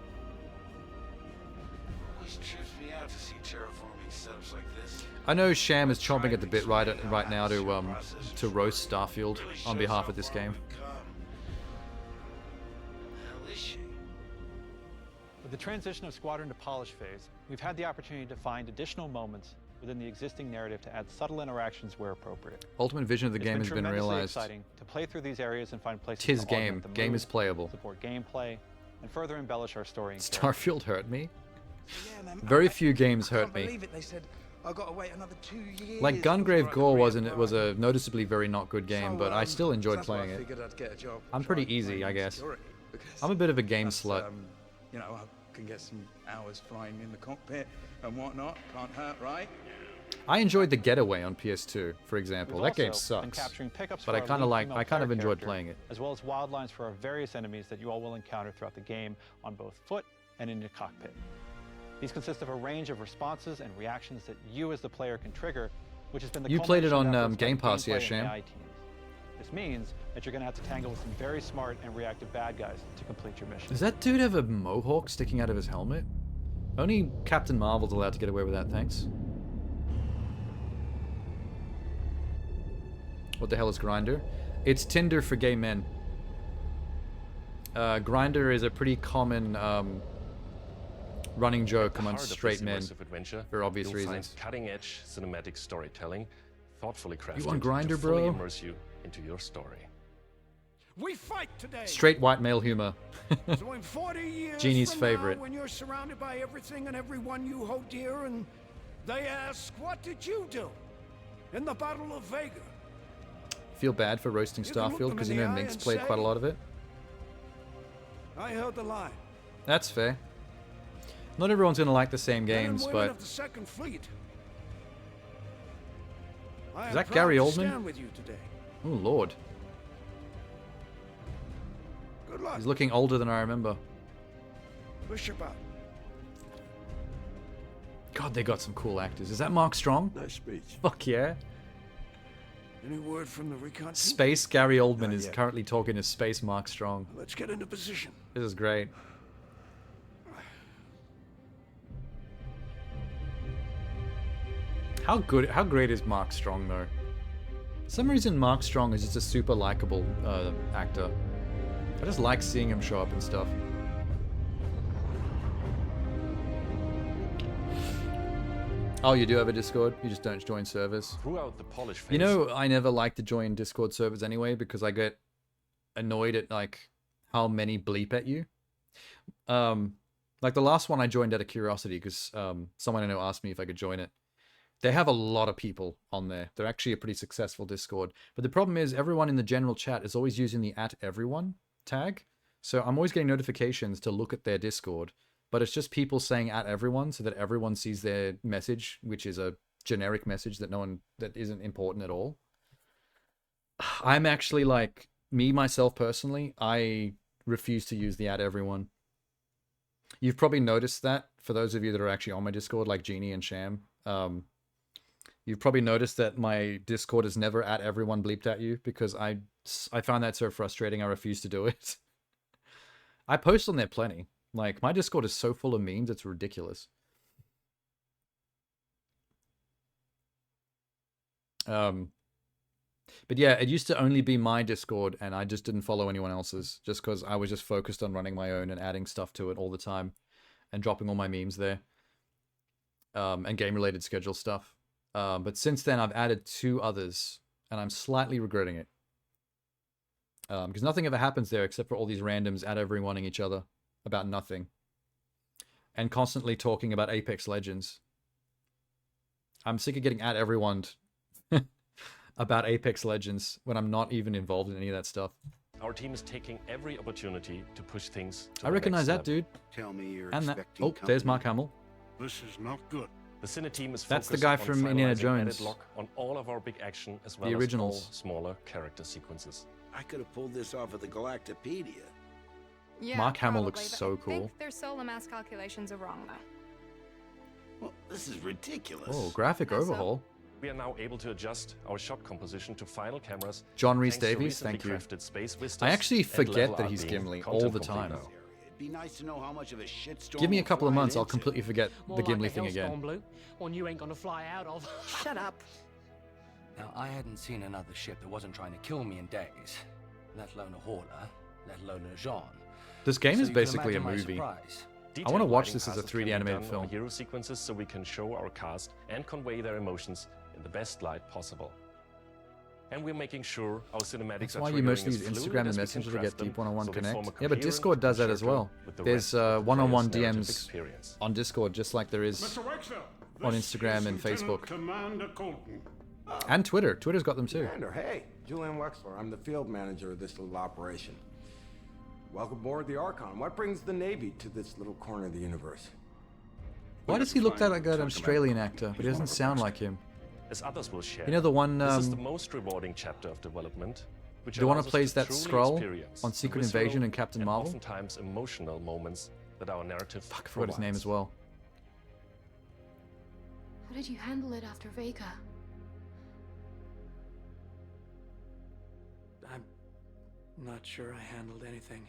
Always trips me out to see terraforming setups like this. I know Sham is chomping at the bit right now to roast Starfield on behalf of this game. With the transition of Squadron to Polish phase, we've had the opportunity to find additional moments within the existing narrative to add subtle interactions where appropriate. Ultimate vision of the It's game has been tremendously realized. exciting to play through these areas and find places Tis to game. augment the Game mood, is playable. support gameplay, and further embellish our story. And Starfield hurt me. Yeah, man, Very few games I can't hurt me. believe it. They said I gotta wait another 2 years. Like Gungrave before I Gore could was a noticeably very not good game, but I still enjoyed that's why playing I it. figured I'd get a job I'm trying pretty easy, playing I guess. security, because I'm a bit of a game that's, slut. You know, I can get some hours flying in the cockpit and whatnot. Can't hurt, right? I enjoyed The Getaway on PS2, for example. We've That game also been sucks. capturing pickups But for I our kind of lead like female I kind of player enjoyed character, playing it. as well as wildlines for our various enemies that you all will encounter throughout the game on both foot and in your cockpit. These consist of a range of responses and reactions that you as the player can trigger, which has been the You played it culmination on efforts by Game Pass, gameplay yeah, and Sham? AI teams. This means that you're going to have to tangle with some very smart and reactive bad guys to complete your mission. Does that dude have a mohawk sticking out of his helmet? Only Captain Marvel's allowed to get away with that, thanks. What the hell is Grindr? It's Tinder for gay men. Grindr is a pretty common running joke amongst straight men, adventure, for obvious you'll reasons. Find cutting-edge cinematic storytelling, thoughtfully crafted want Grindr, to fully bro? immerse you into your story. We fight today. Straight white male humor. So in 40 years Genie's from favorite. now, when you're surrounded by everything and everyone you hold dear, and they ask, "What did you do in the Battle of Vega?" Feel bad for roasting You can look Starfield them because in you the know eye Minx and played say- quite a lot of it. I held the line. That's fair. Not everyone's gonna like the same Men and games, women but of the Second Fleet. I is am that proud Gary to Oldman? stand with you today. Oh lord, Good luck. he's looking older than I remember. Push about. God, they got some cool actors. Is that Mark Strong? Nice speech. Fuck yeah. Any word from the recon team? Space Gary Oldman Not is yet. currently talking to Space Mark Strong. Let's get into position. This is great. How great is Mark Strong though? For some reason Mark Strong is just a super likable actor. I just like seeing him show up and stuff. Oh, you do have a Discord? You just don't join servers? Throughout the Polish phase, You know, I never like to join Discord servers anyway because I get annoyed at like how many bleep at you. Like the last one I joined out of curiosity because someone I know asked me if I could join it. They have a lot of people on there. They're actually a pretty successful Discord. But the problem is everyone in the general chat is always using the @everyone tag. So I'm always getting notifications to look at their Discord. But it's just people saying @everyone so that everyone sees their message, which is a generic message that isn't important at all. I'm actually like, myself personally, I refuse to use the @everyone. You've probably noticed that for those of you that are actually on my Discord, like Genie and Sham. You've probably noticed that my Discord is never @everyone bleeped at you because I found that so frustrating. I refuse to do it. I post on there plenty. Like my Discord is so full of memes, it's ridiculous. But yeah, it used to only be my Discord, and I just didn't follow anyone else's, just because I was just focused on running my own and adding stuff to it all the time, and dropping all my memes there, and game-related schedule stuff. But since then, I've added 2 others, and I'm slightly regretting it. Because nothing ever happens there except for all these randoms @everyoneing each other about nothing, and constantly talking about Apex Legends. I'm sick of getting @everyone. about Apex Legends when I'm not even involved in any of that stuff. Our team is taking every opportunity to push things to I the recognize next that level. dude. Tell me you're And that. expecting Oh, there's company. Mark Hamill. This is not good. The Cine team is That's the focused guy on from Indiana finalizing Jones. edit lock on all of our big action as well The as originals. all smaller character sequences. I could have pulled this off at the Galactopedia. Yeah, Mark Hamill probably, looks but so I cool. think their solar mass calculations are wrong, though. Well, this is ridiculous. Oh, graphic overhaul. We are now able to adjust our shot composition to final cameras. John Rhys thanks to Davies, recently thank you. crafted space vistas I actually and forget level that art he's being Gimli all content the complete time. now. It'd be nice to know how much of a shitstorm. Give me a we're couple of flying months, I'll into. completely forget the Gimli thing again. Blue, one you ain't gonna fly out of. Shut up. Now, I hadn't seen another ship that wasn't trying to kill me in days, let alone a hauler, let alone a Jean. This game So is you can basically a imagine my movie. surprise. I want to watch Detailed this as a lighting 3D passes can be animated done film. on hero sequences so we can show our cast and convey their emotions in the best light possible. And we're making sure our cinematics That's are why you triggering mostly as use fluid Instagram and as we can Messenger to craft get them, deep one-on-one so they form connect. a Yeah, but coherent Discord does that as circle well. with the There's rest of the one-on-one player's narrative DMs experience. on Discord, just like there is Mr. Wexler, on this Instagram is and Lieutenant Facebook. Commander Colton. And Twitter. Twitter's got them too. Commander, hey, Julian Wexler. I'm the field manager of this little operation. Welcome aboard the Archon. What brings the Navy to this little corner of the universe? Why does he look like an Australian actor, but he doesn't sound like him? As others will share. You know the one, this is the most rewarding chapter of development, which the one who allows us plays to that truly Skrull experience on the Secret visceral Invasion and Captain Marvel? Oftentimes emotional moments that our narrative Fuck, I forgot his name as well. How did you handle it after Vega? I'm not sure I handled anything.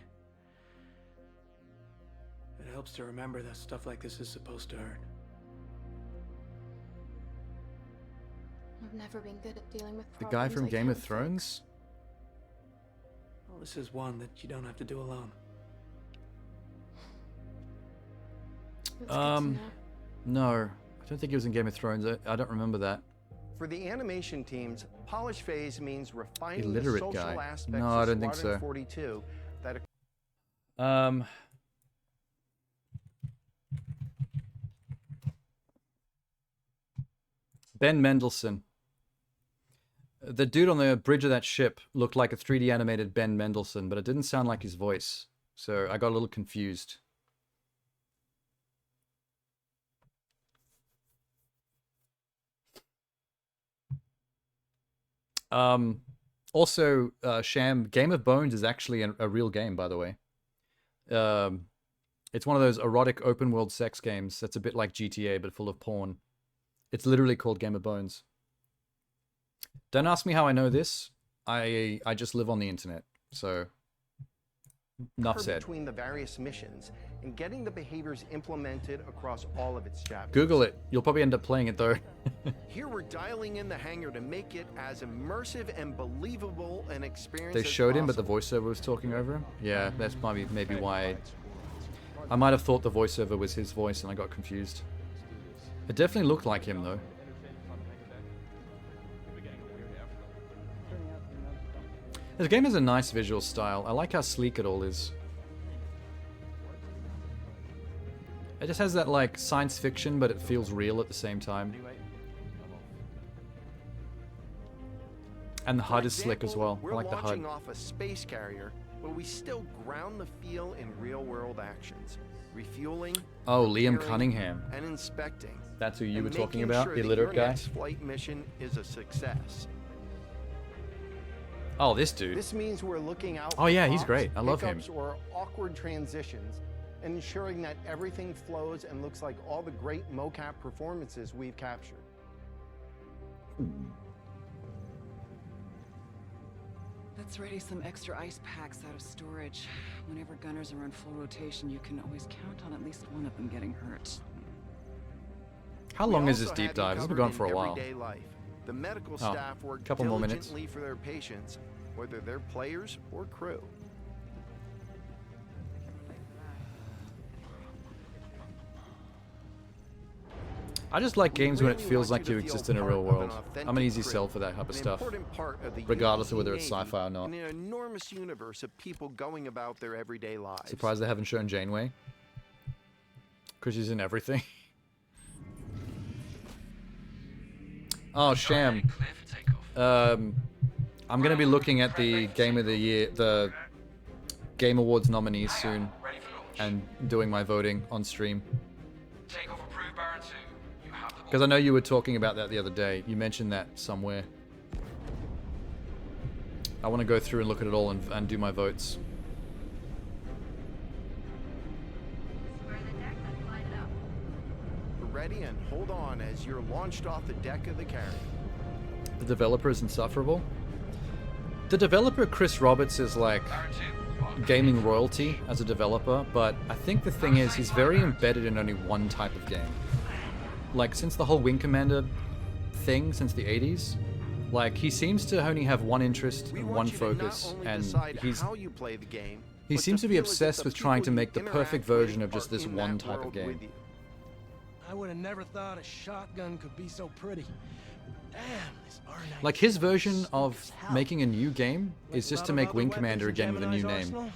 It helps to remember that stuff like this is supposed to hurt. I've never been good at dealing with The problems. guy from I Game of can't Thrones? Well, this is one that you don't have to do alone. That's good to know. No. I don't think he was in Game of Thrones. I don't remember that. For the animation teams, polish phase means refining Illiterate the social guy. aspects No, I of don't think Squadron so. 42 that Ben Mendelsohn. The dude on the bridge of that ship looked like a 3D animated Ben Mendelsohn, but it didn't sound like his voice. So I got a little confused. Also, Sham, Game of Bones is actually a real game, by the way. It's one of those erotic open world sex games that's a bit like GTA, but full of porn. It's literally called Game of Bones. Don't ask me how I know this. I just live on the internet, so enough said. between the various missions and getting the behaviors implemented across all of its chapters. Google it. You'll probably end up playing it though. Here we're dialing in the hangar to make it as immersive and believable an experience They as showed him, but the possible. voiceover was talking over him. Yeah, that's maybe why. I might have thought the voiceover was his voice, and I got confused. It definitely looked like him though. This game has a nice visual style. I like how sleek it all is. It just has that like science fiction, but it feels real at the same time. And the HUD is slick as well. I We're like the HUD. launching off a space carrier, but we still ground the feel in real-world actions, refueling, Oh, Liam repairing, Cunningham. and inspecting. That's who you and were talking making about, sure the that illiterate your guy? next flight mission is a success. Oh, this dude. This means we're looking out Oh, for yeah, he's pops, great. I love him. hiccups, or awkward transitions, and ensuring that everything flows and looks like all the great mocap performances we've captured. Let's ready some extra ice packs out of storage. Whenever gunners are on full rotation, you can always count on at least one of them getting hurt. How long is this deep dive? This has been going for a while. Everyday life. The medical Oh, staff work couple more minutes. diligently for their patients, whether they're players or crew. I just like games when it really feels want like you you to exist feel in a part real of an world. authentic I'm an easy crew, sell for that type of an stuff. important part of the Regardless of UNSC whether it's Navy sci-fi or not. in an enormous universe of people going about their everyday lives. Surprised they haven't shown Janeway. Because she's in everything. Oh, Sham. I'm going to be looking at the Game of the Year, the Game Awards nominees soon, and doing my voting on stream. Because I know you were talking about that the other day. You mentioned that somewhere. I want to go through and look at it all and do my votes. Ready and hold on as you're launched off the deck of the carrier. The developer is insufferable. The developer, Chris Roberts, is like gaming royalty as a developer, but I think the thing is he's very embedded in only one type of game. Like, since the whole Wing Commander thing, since the 80s, like, he seems to only have one interest and one focus, and he seems to be obsessed with trying to make the perfect version of just this one type of game. I would have never thought a shotgun could be so pretty. Damn, this R19. Like, his version of making a new game is just to make Wing Commander again with a new name,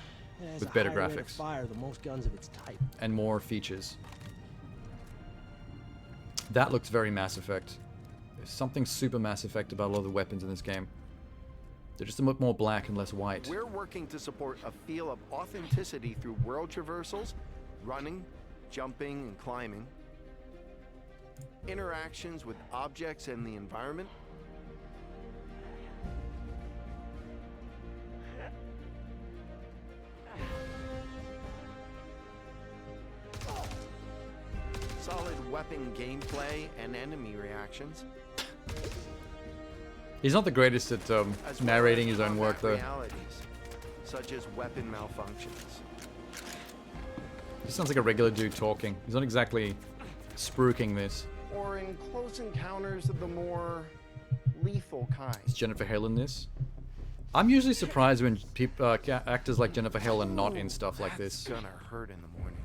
with better graphics Fire the most guns of its type. and more features. That looks very Mass Effect. There's something super Mass Effect about a lot of the weapons in this game. They're just a bit more black and less white. We're working to support a feel of authenticity through world traversals, running, jumping, and climbing, interactions with objects and the environment, solid weapon gameplay and enemy reactions. He's not the greatest at narrating his own work, though. Realities, such as weapon malfunctions. He sounds like a regular dude talking. He's not exactly spruiking this. Or in close encounters of the more lethal kind. Is Jennifer Hale in this? I'm usually surprised when actors like Jennifer Hale are not in stuff like this. Gonna hurt in the morning.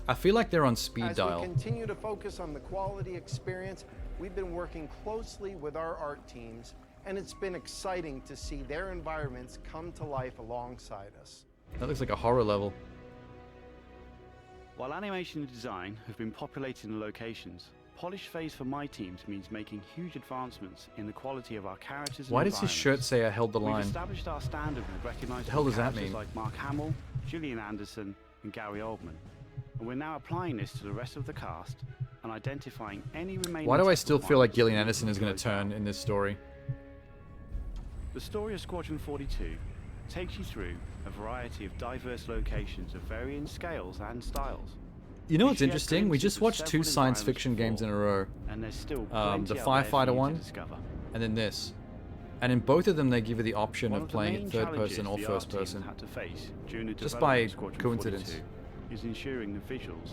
I feel like they're on speed dial. As we continue to focus on the quality experience, we've been working closely with our art teams, and it's been exciting to see their environments come to life alongside us. That looks like a horror level. While animation and design have been populating the locations, polish phase for my teams means making huge advancements in the quality of our characters and Why does his shirt say I held the We've line? established our standard with recognizable The hell does that characters mean? like Mark Hamill, Gillian Anderson, and Gary Oldman. And we're now applying this to the rest of the cast and identifying any remaining... Why do I tech still feel like requirements Gillian that Anderson need is to going go to turn in this story? The story of Squadron 42 takes you through a variety of diverse locations of varying scales and styles. You know what's interesting? We just watched two science fiction games in a row. And there's still The Firefighter one, and then this. And in both of them, they give you the option of playing it third person or first person. Just by coincidence. Is ensuring the visuals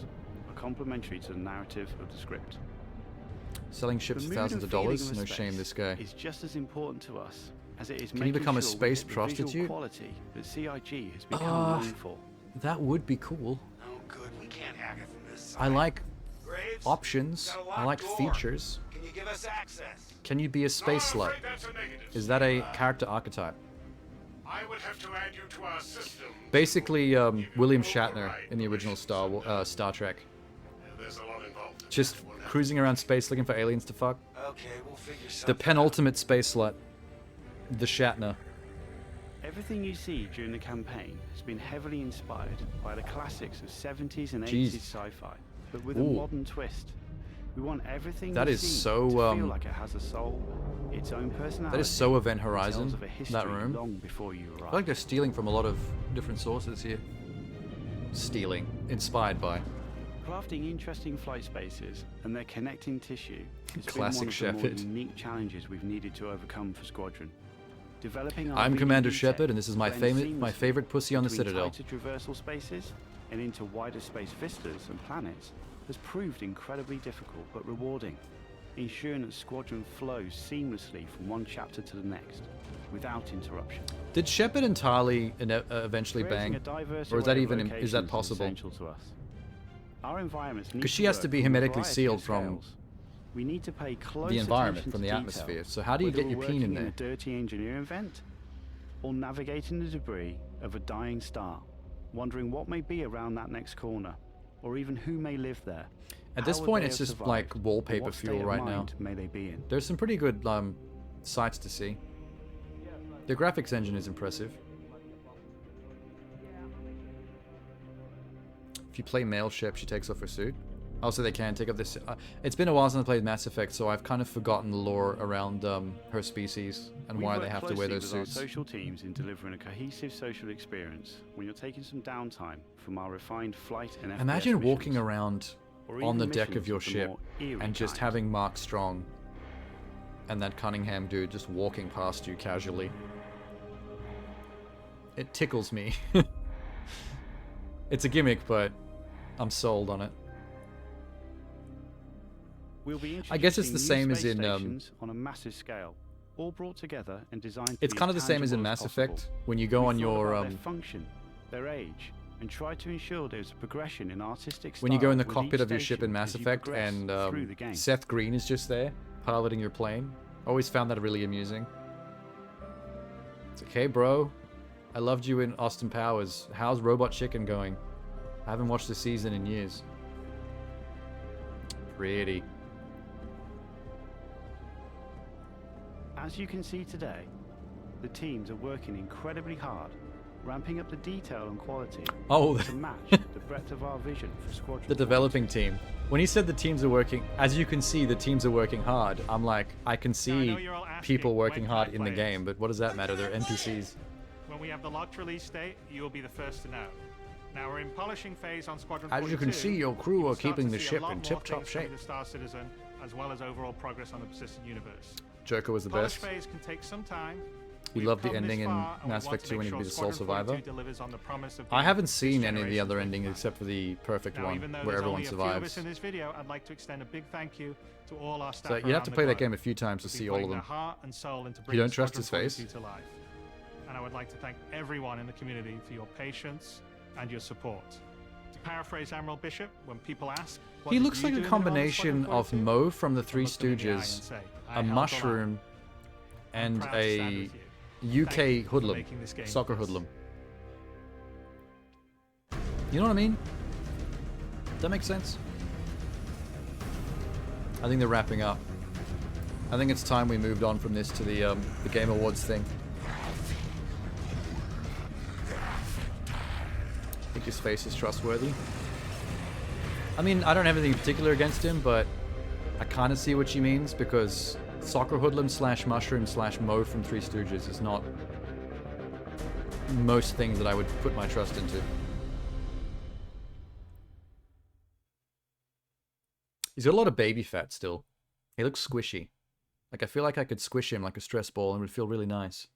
are complementary to the narrative of the script. Selling ships for thousands of dollars? No shame, this guy. Is just as important to us as it is Can you become a space the prostitute? quality that CIG has become known for. That would be cool. Oh, good. We can't hack it from this side. I like Graves, options. got a I like locked door. features. Can you give us access? Can you be a space slut? Is that a character archetype? I would have to add you to our system. Basically, William Shatner in the original Star Trek. There's a lot involved. Just cruising around space looking for aliens to fuck. Okay, we'll figure The something penultimate space slut. The Shatner. Everything you see during the campaign has been heavily inspired by the classics of 70s and 80s Jeez. sci-fi, but with a Ooh. modern twist. We want everything That we is see so, to feel like it has a soul, its own personality. That is so Event and tells Horizon, of a history that room. long before you I arrive. feel like they're stealing from a lot of different sources here. Stealing. Inspired by. Crafting interesting flight spaces and their connecting tissue has Classic been one of the more Shepard. unique challenges we've needed to overcome for Squadron. Developing our I'm VDD Commander tech Shepard, and this is my blends my seamlessly favorite pussy on the between Citadel. tighter traversal spaces and into wider space vistas and planets has proved incredibly difficult but rewarding, ensuring that Squadron flows seamlessly from one chapter to the next, without interruption. Did Shepard and Tali eventually Creating bang? a diverse Or is that array of even is locations that possible? essential to us. Our environments need Because she has to work be from a hermetically variety sealed of from scales. We need to pay close the environment, attention from to the detail, atmosphere. So how do you whether get your we're peen in working there? a dirty engineering vent, or navigating the debris of a dying star, wondering what may be around that next corner, or even who may live there. At this How would point, they it's have just survived, like or wallpaper what state fuel of right now. mind may they be in? There's some pretty good sights to see. The graphics engine is impressive. If you play male ship, she takes off her suit. Also, they can take up this. It's been a while since I played Mass Effect, so I've kind of forgotten the lore around her species and why they have to wear those suits. Our social teams in delivering a cohesive social experience when you're taking some downtime from our refined flight and FPS Imagine missions, walking around or on the even deck of missions your of the ship more eerie and just kind. having Mark Strong and that Cunningham dude just walking past you casually. It tickles me. It's a gimmick, but I'm sold on it. We'll be I guess it's introducing the new same as space in stations on a massive scale, all brought together and designed to It's be kind of the as same as in tangible Mass possible. Effect when you go We on thought your about their function, their age, and try to ensure there's a progression in artistic style when you go in the with cockpit each of your ship in station Mass as you Effect progress and through the game. Seth Green is just there piloting your plane. Always found that really amusing. It's like, hey bro, I loved you in Austin Powers. How's Robot Chicken going? I haven't watched the season in years. Pretty. As you can see today, the teams are working incredibly hard, ramping up the detail and quality Oh, to match the breadth of our vision for Squadron. the developing team. When he said the teams are working, as you can see, the teams are working hard. I'm like, I can see people working hard in the game, but what does that matter? They're NPCs. When we have the locked release date, you will be the first to know. Now we're in polishing phase on Squadron As you can 42. see, your crew are Start to keeping the see a ship lot in more tip-top things coming shape. to Star Citizen, as well as overall progress on the persistent universe. Joker was the Polish best. phase can take some time. You We've loved the come this ending in far, and we Mass want Effect to 2 make when he sure was the sole Squadron survivor. 42 delivers on the promise of I being haven't this seen any of the generation's other big endings man. except for the perfect Now, one, even though where there's everyone only a few of us survives. in this video, I'd like to extend a big thank you to all our staff So you'd have to around play the that game globe a few times to who've been see all of putting them. their heart and soul into You bringing don't trust Squadron his face? 42 to life. And I would like to thank everyone in the community for your patience and your support. To paraphrase Admiral Bishop, when people ask, what He did looks you like do a in the role of combination Squadron of 42? Mo from the I Three look them in the eye and Stooges, say, I a held the line. mushroom, and proud to stand a with you. Thank UK you for hoodlum, making this game soccer this. hoodlum. You know what I mean? Does that make sense? I think they're wrapping up. I think it's time we moved on from this to the Game Awards thing. I think his face is trustworthy. I mean, I don't have anything particular against him, but I kind of see what she means, because soccer hoodlum slash mushroom slash Mo from Three Stooges is not most things that I would put my trust into. He's got a lot of baby fat still. He looks squishy. Like, I feel like I could squish him like a stress ball and it would feel really nice.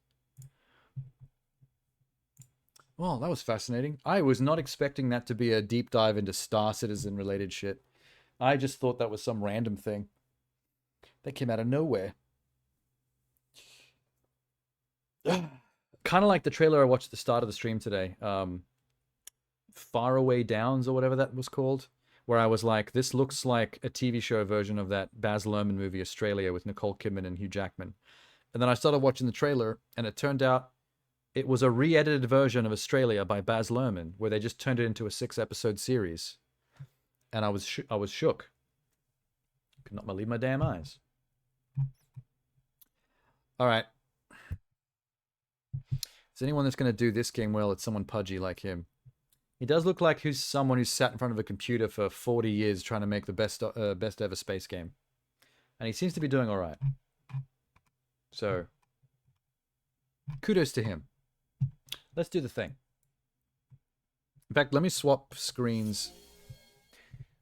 Well, that was fascinating. I was not expecting that to be a deep dive into Star Citizen related shit. I just thought that was some random thing. That came out of nowhere. Kind of like the trailer I watched at the start of the stream today. Faraway Downs or whatever that was called. Where I was like, this looks like a TV show version of that Baz Luhrmann movie Australia with Nicole Kidman and Hugh Jackman. And then I started watching the trailer, and it turned out it was a re-edited version of Australia by Baz Luhrmann, where they just turned it into a 6-episode series. And I was shook. Could not believe my damn eyes. All right. Is anyone that's going to do this game well, it's someone pudgy like him. He does look like he's someone who's sat in front of a computer for 40 years trying to make the best ever space game. And he seems to be doing all right. So, kudos to him. Let's do the thing. In fact, let me swap screens.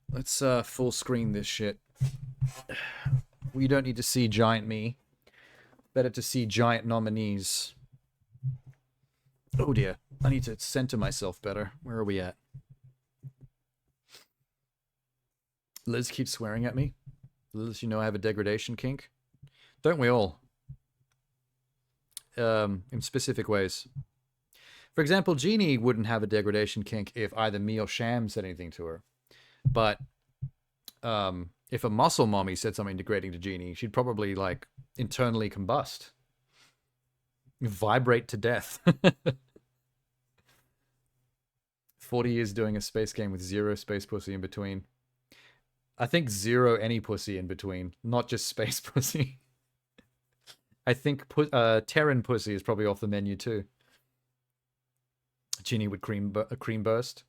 Let's full screen this shit. We don't need to see giant me. Better to see giant nominees. Oh dear. I need to center myself better. Where are we at? Liz keeps swearing at me. Liz, you know I have a degradation kink. Don't we all? In specific ways. For example, Jeannie wouldn't have a degradation kink if either me or Sham said anything to her. But if a muscle mommy said something degrading to Jeannie, she'd probably, like, internally combust. Vibrate to death. 40 years doing a space game with 0 space pussy in between. I think 0 any pussy in between, not just space pussy. I think Terran pussy is probably off the menu too. Ginny with cream bust.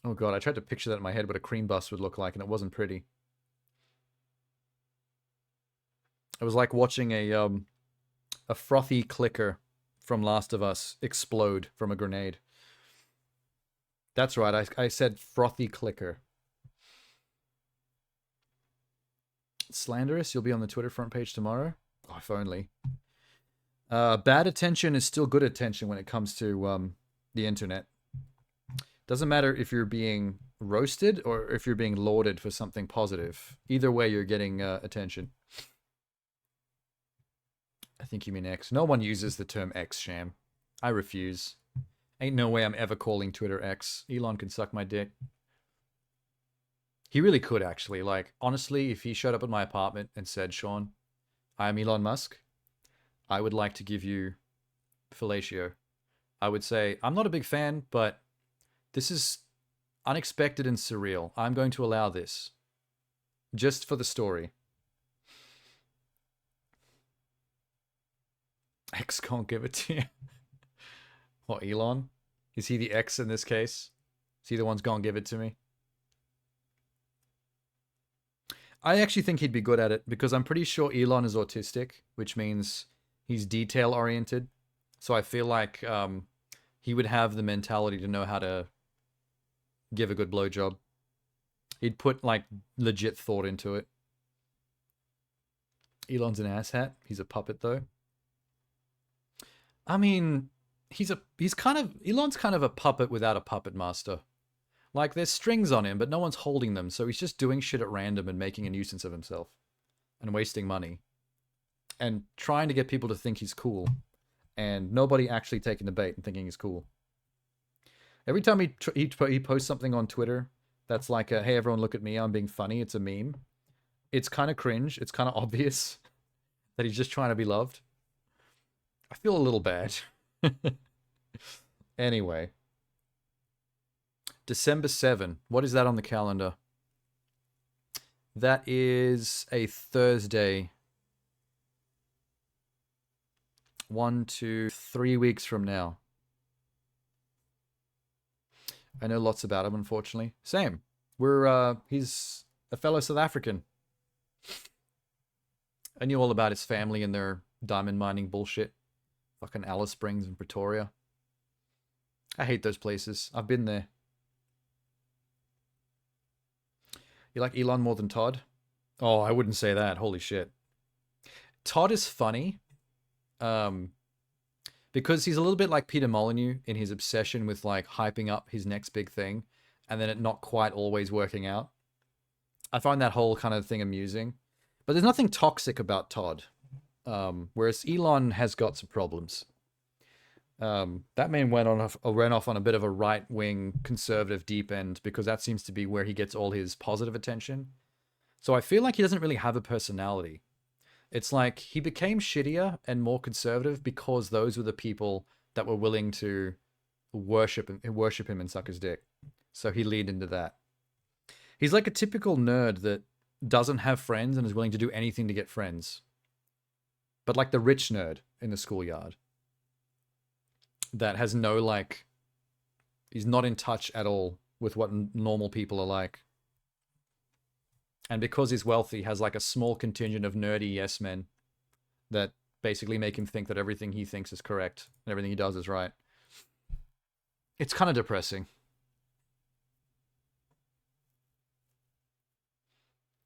Oh god, I tried to picture that in my head what a cream bust would look like, and it wasn't pretty. It was like watching a frothy clicker from Last of Us explode from a grenade. That's right, I said frothy clicker. Slanderous, you'll be on the Twitter front page tomorrow? Oh, if only. Bad attention is still good attention when it comes to the internet. Doesn't matter if you're being roasted or if you're being lauded for something positive. Either way, you're getting attention. I think you mean X. No one uses the term X, Sham. I refuse. Ain't no way I'm ever calling Twitter X. Elon can suck my dick. He really could, actually. Like, honestly, if he showed up at my apartment and said, Sean, I am Elon Musk, I would like to give you fellatio. I would say, I'm not a big fan, but this is unexpected and surreal. I'm going to allow this. Just for the story. X can't give it to you. What, Elon? Is he the X in this case? Is he the one's gonna give it to me? I actually think he'd be good at it because I'm pretty sure Elon is autistic, which means he's detail-oriented. So I feel like he would have the mentality to know how to give a good blowjob. He'd put, like, legit thought into it. Elon's an asshat. He's a puppet, though. I mean, Elon's kind of a puppet without a puppet master. Like, there's strings on him, but no one's holding them, so he's just doing shit at random and making a nuisance of himself. And wasting money. And trying to get people to think he's cool. And nobody actually taking the bait and thinking he's cool. Every time he posts something on Twitter that's like, hey, everyone look at me, I'm being funny, it's a meme. It's kind of cringe, it's kind of obvious that he's just trying to be loved. I feel a little bad. Anyway. December 7. What is that on the calendar? That is a Thursday. 1 to 3 weeks from now. I know lots about him, unfortunately. Same. He's a fellow South African. I knew all about his family and their diamond mining bullshit. Fucking Alice Springs and Pretoria. I hate those places. I've been there. You like Elon more than Todd? Oh, I wouldn't say that. Holy shit. Todd is funny. Because he's a little bit like Peter Molyneux in his obsession with like hyping up his next big thing and then it not quite always working out. I find that whole kind of thing amusing. But there's nothing toxic about Todd. Whereas Elon has got some problems. That man ran off on a bit of a right-wing conservative deep end because that seems to be where he gets all his positive attention. So I feel like he doesn't really have a personality. It's like he became shittier and more conservative because those were the people that were willing to worship him and suck his dick. So he leaned into that. He's like a typical nerd that doesn't have friends and is willing to do anything to get friends. But like the rich nerd in the schoolyard. That has no, like... He's not in touch at all with what normal people are like. And because he's wealthy, has like a small contingent of nerdy yes men that basically make him think that everything he thinks is correct and everything he does is right. It's kind of depressing.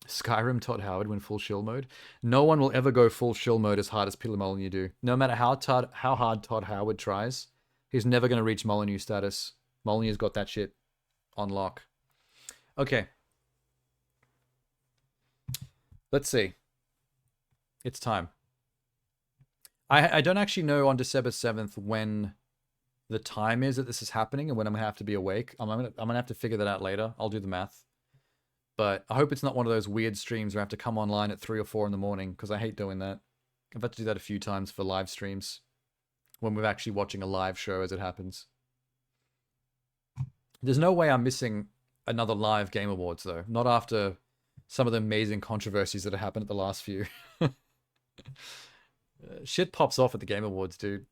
Skyrim Todd Howard went full shill mode. No one will ever go full shill mode as hard as Peter Molyneux do. No matter how hard Todd Howard tries, he's never going to reach Molyneux status. Molyneux's got that shit on lock. Okay. Let's see. It's time. I don't actually know on December 7th when the time is that this is happening and when I'm going to have to be awake. I'm gonna have to figure that out later. I'll do the math. But I hope it's not one of those weird streams where I have to come online at 3 or 4 in the morning because I hate doing that. I've had to do that a few times for live streams when we're actually watching a live show as it happens. There's no way I'm missing another live Game Awards though. Not after some of the amazing controversies that have happened at the last few. Shit pops off at the Game Awards, dude.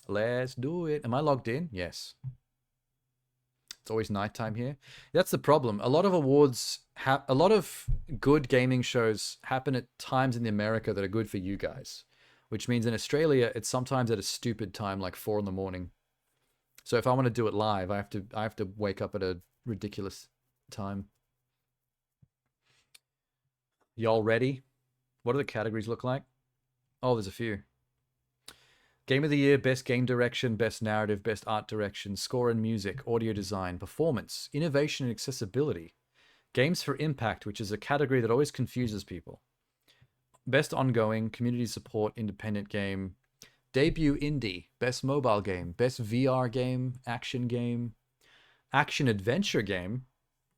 Let's do it. Am I logged in? Yes. It's always nighttime here. That's the problem. A lot of awards, a lot of good gaming shows happen at times in America that are good for you guys. Which means in Australia, it's sometimes at a stupid time, like 4 in the morning. So if I want to do it live, I have to wake up at a ridiculous time. Y'all ready? What do the categories look like? Oh, there's a few. Game of the Year, Best Game Direction, Best Narrative, Best Art Direction, Score and Music, Audio Design, Performance, Innovation and Accessibility. Games for Impact, which is a category that always confuses people. Best Ongoing, Community Support, Independent Game, Debut Indie, Best Mobile Game, Best VR Game, Action Game, Action Adventure Game.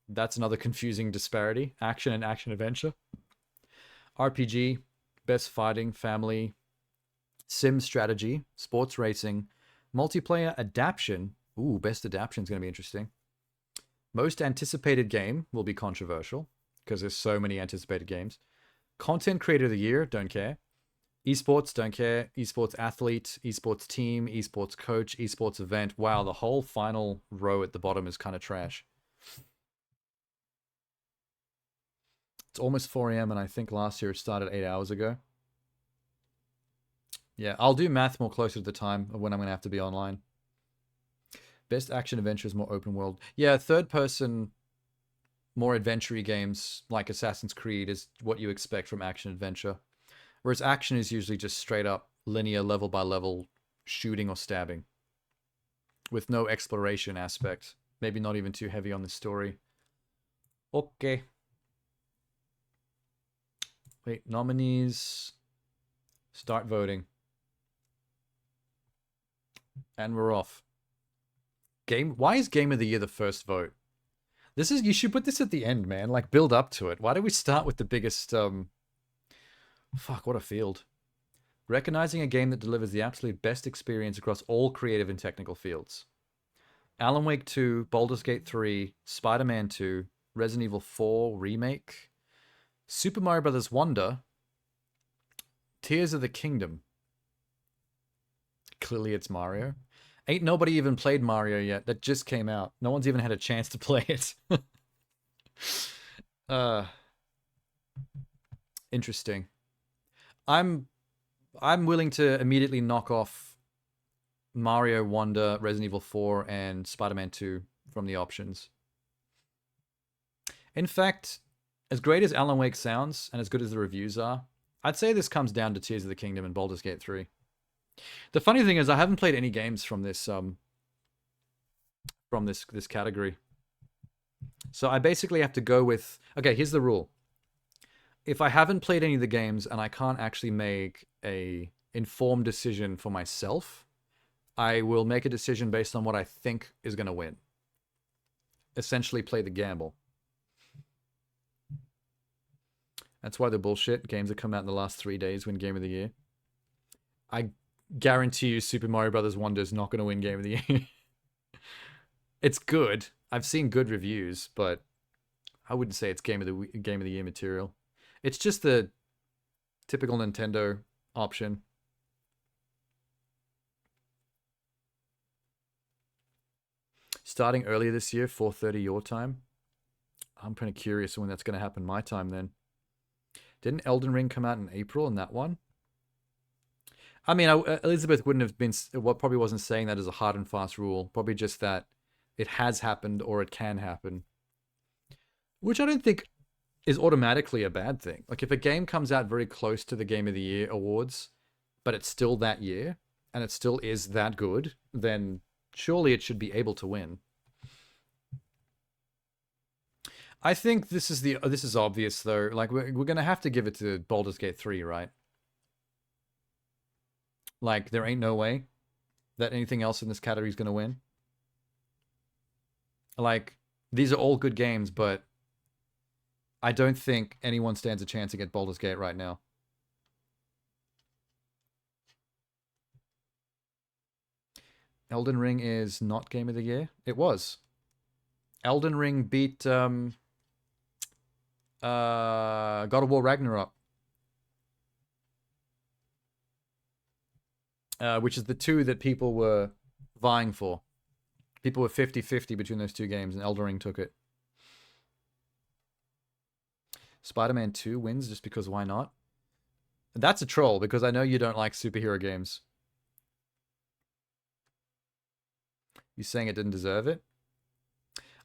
That's another confusing disparity. Action and Action Adventure. RPG, Best Fighting, Family, Sim Strategy, Sports Racing, Multiplayer Adaption. Ooh, Best Adaption is going to be interesting. Most Anticipated Game will be controversial because there's so many anticipated games. Content Creator of the Year, don't care. Esports, don't care. Esports Athlete, Esports Team, Esports Coach, Esports Event. Wow, the whole final row at the bottom is kind of trash. It's almost 4 a.m. and I think last year it started 8 hours ago. Yeah, I'll do math more closer to the time of when I'm going to have to be online. Best Action Adventure is more open world. Yeah, third person, more adventure-y games like Assassin's Creed is what you expect from action adventure. Whereas action is usually just straight up linear level by level shooting or stabbing. With no exploration aspect. Maybe not even too heavy on the story. Okay. Wait, nominees. Start voting. And we're off. Why is Game of the Year the first vote? This is, you should put this at the end, man. Like, build up to it. Why do we start with the biggest, fuck, what a field. Recognizing a game that delivers the absolute best experience across all creative and technical fields. Alan Wake 2, Baldur's Gate 3, Spider-Man 2, Resident Evil 4 Remake, Super Mario Bros. Wonder, Tears of the Kingdom. Clearly it's Mario. Ain't nobody even played Mario yet. That just came out. No one's even had a chance to play it. Interesting. I'm willing to immediately knock off Mario, Wonder, Resident Evil 4, and Spider-Man 2 from the options. In fact, as great as Alan Wake sounds, and as good as the reviews are, I'd say this comes down to Tears of the Kingdom and Baldur's Gate 3. The funny thing is, I haven't played any games from this category. So I basically have to go with... Okay, here's the rule. If I haven't played any of the games and I can't actually make a informed decision for myself, I will make a decision based on what I think is going to win. Essentially play the gamble. That's why the bullshit games that come out in the last 3 days win Game of the Year. I guarantee you Super Mario Bros. Wonder is not going to win Game of the Year. It's good. I've seen good reviews, but I wouldn't say it's Game of the Year material. It's just the typical Nintendo option. Starting earlier this year, 4:30 your time. I'm kind of curious when that's going to happen my time then. Didn't Elden Ring come out in April in that one? I mean, Elizabeth wouldn't have been... probably wasn't saying that as a hard and fast rule. Probably just that it has happened or it can happen. Which I don't think is automatically a bad thing. Like, if a game comes out very close to the Game of the Year awards, but it's still that year, and it still is that good, then surely it should be able to win. I think this is obvious, though. Like, we're going to have to give it to Baldur's Gate 3, right? Like, there ain't no way that anything else in this category is going to win. Like, these are all good games, but I don't think anyone stands a chance against Baldur's Gate right now. Elden Ring is not Game of the Year? It was. Elden Ring beat God of War Ragnarok. Which is the two that people were vying for. People were 50-50 between those two games, and Elden Ring took it. Spider-Man 2 wins just because why not? That's a troll, because I know you don't like superhero games. You saying it didn't deserve it?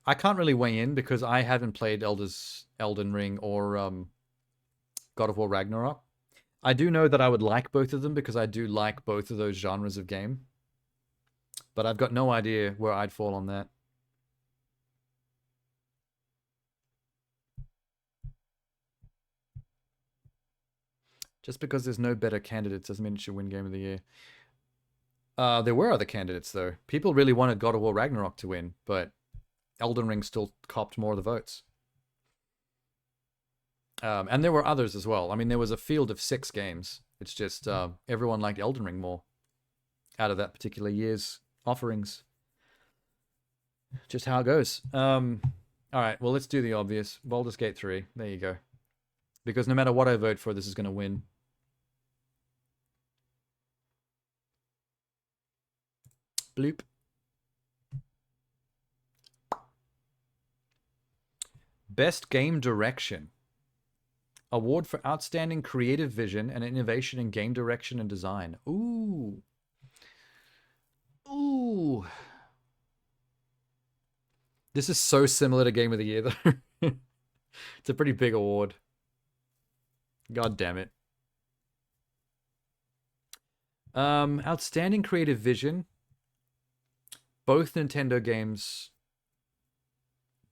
I can't really weigh in because I haven't played Elden Ring or God of War Ragnarok. I do know that I would like both of them because I do like both of those genres of game. But I've got no idea where I'd fall on that. Just because there's no better candidates doesn't mean it should win Game of the Year. There were other candidates, though. People really wanted God of War Ragnarok to win, but Elden Ring still copped more of the votes. And there were others as well. I mean, there was a field of 6 games. It's just everyone liked Elden Ring more out of that particular year's offerings. Just how it goes. All right, well, let's do the obvious. Baldur's Gate 3. There you go. Because no matter what I vote for, this is going to win. Bloop. Best Game Direction. Award for Outstanding Creative Vision and Innovation in Game Direction and Design. Ooh. Ooh. This is so similar to Game of the Year, though. It's a pretty big award. God damn it. Outstanding Creative Vision. Both Nintendo games.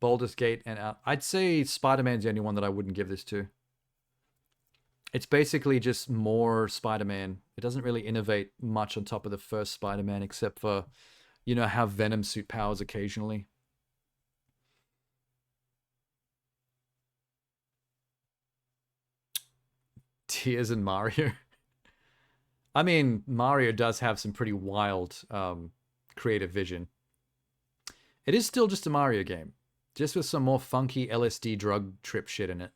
Baldur's Gate and I'd say Spider-Man's the only one that I wouldn't give this to. It's basically just more Spider-Man. It doesn't really innovate much on top of the first Spider-Man, except for, you know, have Venom suit powers occasionally. Tears and Mario. I mean, Mario does have some pretty wild creative vision. It is still just a Mario game, just with some more funky LSD drug trip shit in it.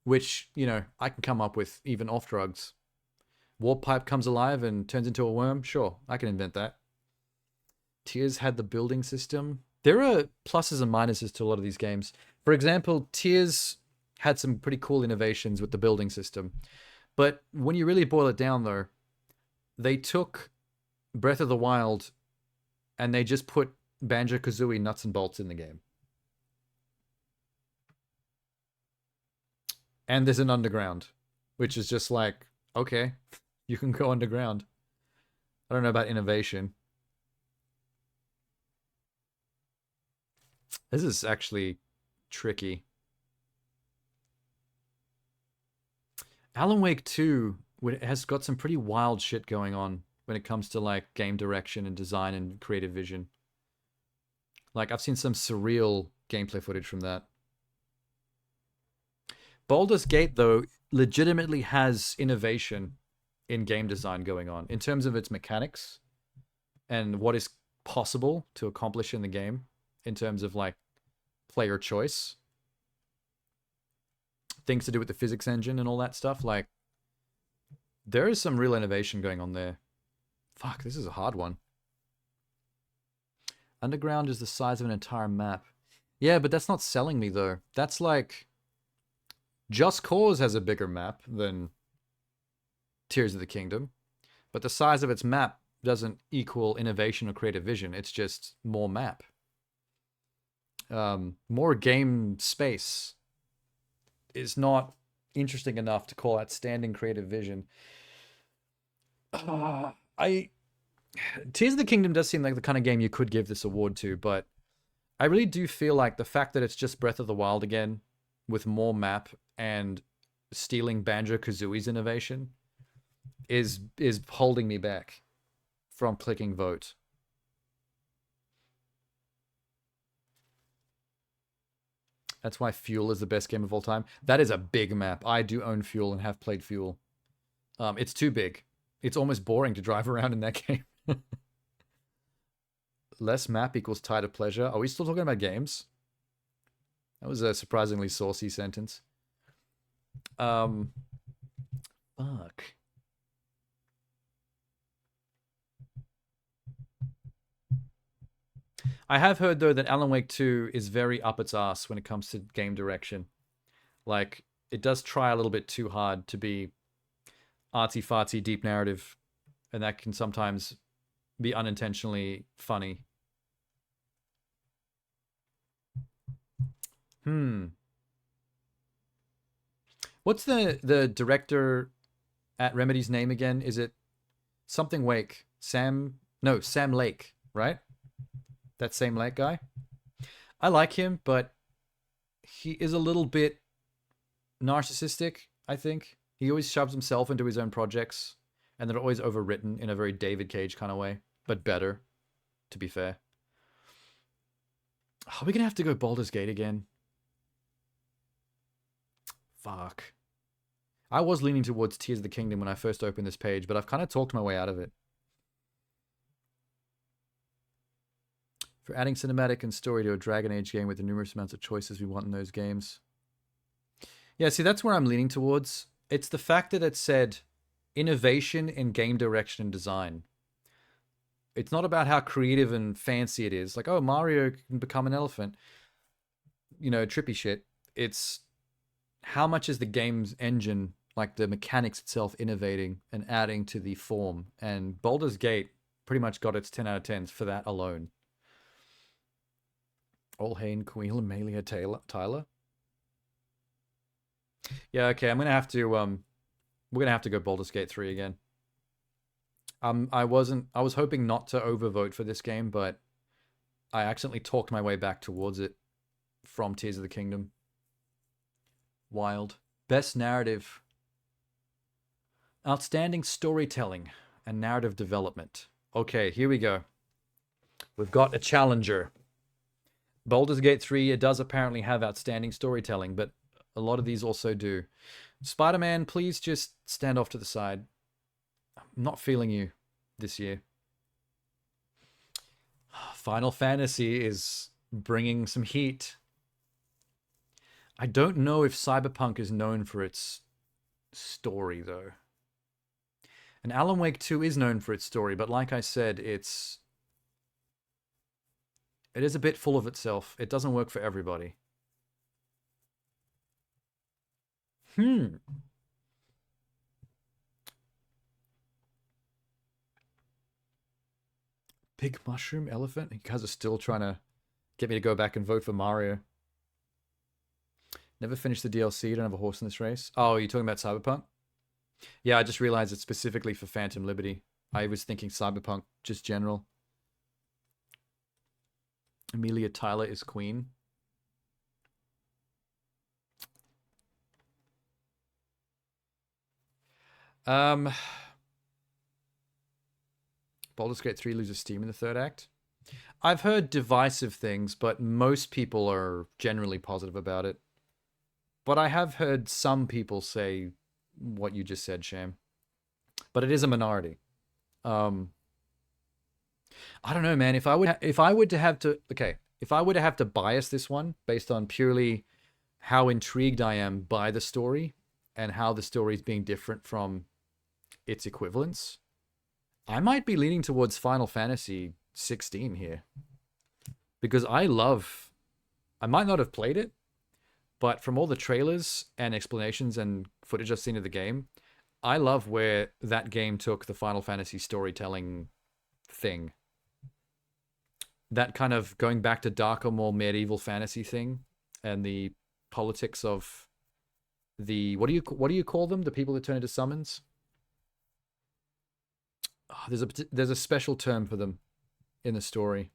Which, you know, I can come up with even off drugs. Warp Pipe comes alive and turns into a worm? Sure, I can invent that. Tears had the building system. There are pluses and minuses to a lot of these games. For example, Tears had some pretty cool innovations with the building system. But when you really boil it down, though, they took Breath of the Wild and they just put Banjo-Kazooie nuts and bolts in the game. And there's an underground, which is just like, okay, you can go underground. I don't know about innovation. This is actually tricky. Alan Wake 2 has got some pretty wild shit going on when it comes to like game direction and design and creative vision. Like, I've seen some surreal gameplay footage from that. Baldur's Gate, though, legitimately has innovation in game design going on in terms of its mechanics and what is possible to accomplish in the game in terms of like player choice. Things to do with the physics engine and all that stuff. Like, there is some real innovation going on there. Fuck, this is a hard one. Underground is the size of an entire map. Yeah, but that's not selling me, though. That's like... Just Cause has a bigger map than Tears of the Kingdom, but the size of its map doesn't equal innovation or creative vision. It's just more map. More game space is not interesting enough to call outstanding creative vision. Tears of the Kingdom does seem like the kind of game you could give this award to, but I really do feel like the fact that it's just Breath of the Wild again, with more map and stealing Banjo-Kazooie's innovation is holding me back from clicking vote. That's why Fuel is the best game of all time. That is a big map. I do own Fuel and have played Fuel. It's too big. It's almost boring to drive around in that game. Less map equals tighter pleasure. Are we still talking about games? That was a surprisingly saucy sentence. Fuck. I have heard, though, that Alan Wake 2 is very up its ass when it comes to game direction. Like, it does try a little bit too hard to be artsy-fartsy deep narrative, and that can sometimes be unintentionally funny. What's the director at Remedy's name again? Is it something Wake? Sam Lake, right? That same Lake guy. I like him, but he is a little bit narcissistic, I think. He always shoves himself into his own projects, and they're always overwritten in a very David Cage kind of way, but better, to be fair. Are we going to have to go Baldur's Gate again? Fuck. I was leaning towards Tears of the Kingdom when I first opened this page, but I've kind of talked my way out of it. For adding cinematic and story to a Dragon Age game with the numerous amounts of choices we want in those games. Yeah, see, that's where I'm leaning towards. It's the fact that it said innovation in game direction and design. It's not about how creative and fancy it is. Like, oh, Mario can become an elephant. You know, trippy shit. It's how much is the game's engine, like the mechanics itself, innovating and adding to the form. And Baldur's Gate pretty much got its 10 out of 10s for that alone. All Hayne, Queel, and Malia Tyler. Yeah, okay, I'm gonna have to we're gonna have to go Baldur's Gate 3 again. I was hoping not to overvote for this game, but I accidentally talked my way back towards it from Tears of the Kingdom. Wild. Best narrative. Outstanding storytelling and narrative development. Okay, here we go. We've got a challenger. Baldur's Gate 3, it does apparently have outstanding storytelling, but a lot of these also do. Spider-Man, please just stand off to the side. I'm not feeling you this year. Final Fantasy is bringing some heat. I don't know if Cyberpunk is known for its story, though. And Alan Wake 2 is known for its story, but like I said, it is a bit full of itself. It doesn't work for everybody. Big mushroom elephant? You guys are still trying to get me to go back and vote for Mario. Never finished the DLC. Don't have a horse in this race. Oh, are you talking about Cyberpunk? Yeah, I just realized it's specifically for Phantom Liberty. I was thinking Cyberpunk, just general. Amelia Tyler is queen. Baldur's Gate 3 loses steam in the third act. I've heard divisive things, but most people are generally positive about it. But I have heard some people say what you just said, Sham. But it is a minority. I don't know, man. If I were to have to bias this one based on purely how intrigued I am by the story and how the story is being different from its equivalents, I might be leaning towards Final Fantasy 16 here. Because I might not have played it, but from all the trailers and explanations and footage I've seen of the game, I love where that game took the Final Fantasy storytelling thing. That kind of going back to darker, more medieval fantasy thing, and the politics of the what do you call them? The people that turn into summons. Oh, there's a special term for them in the story.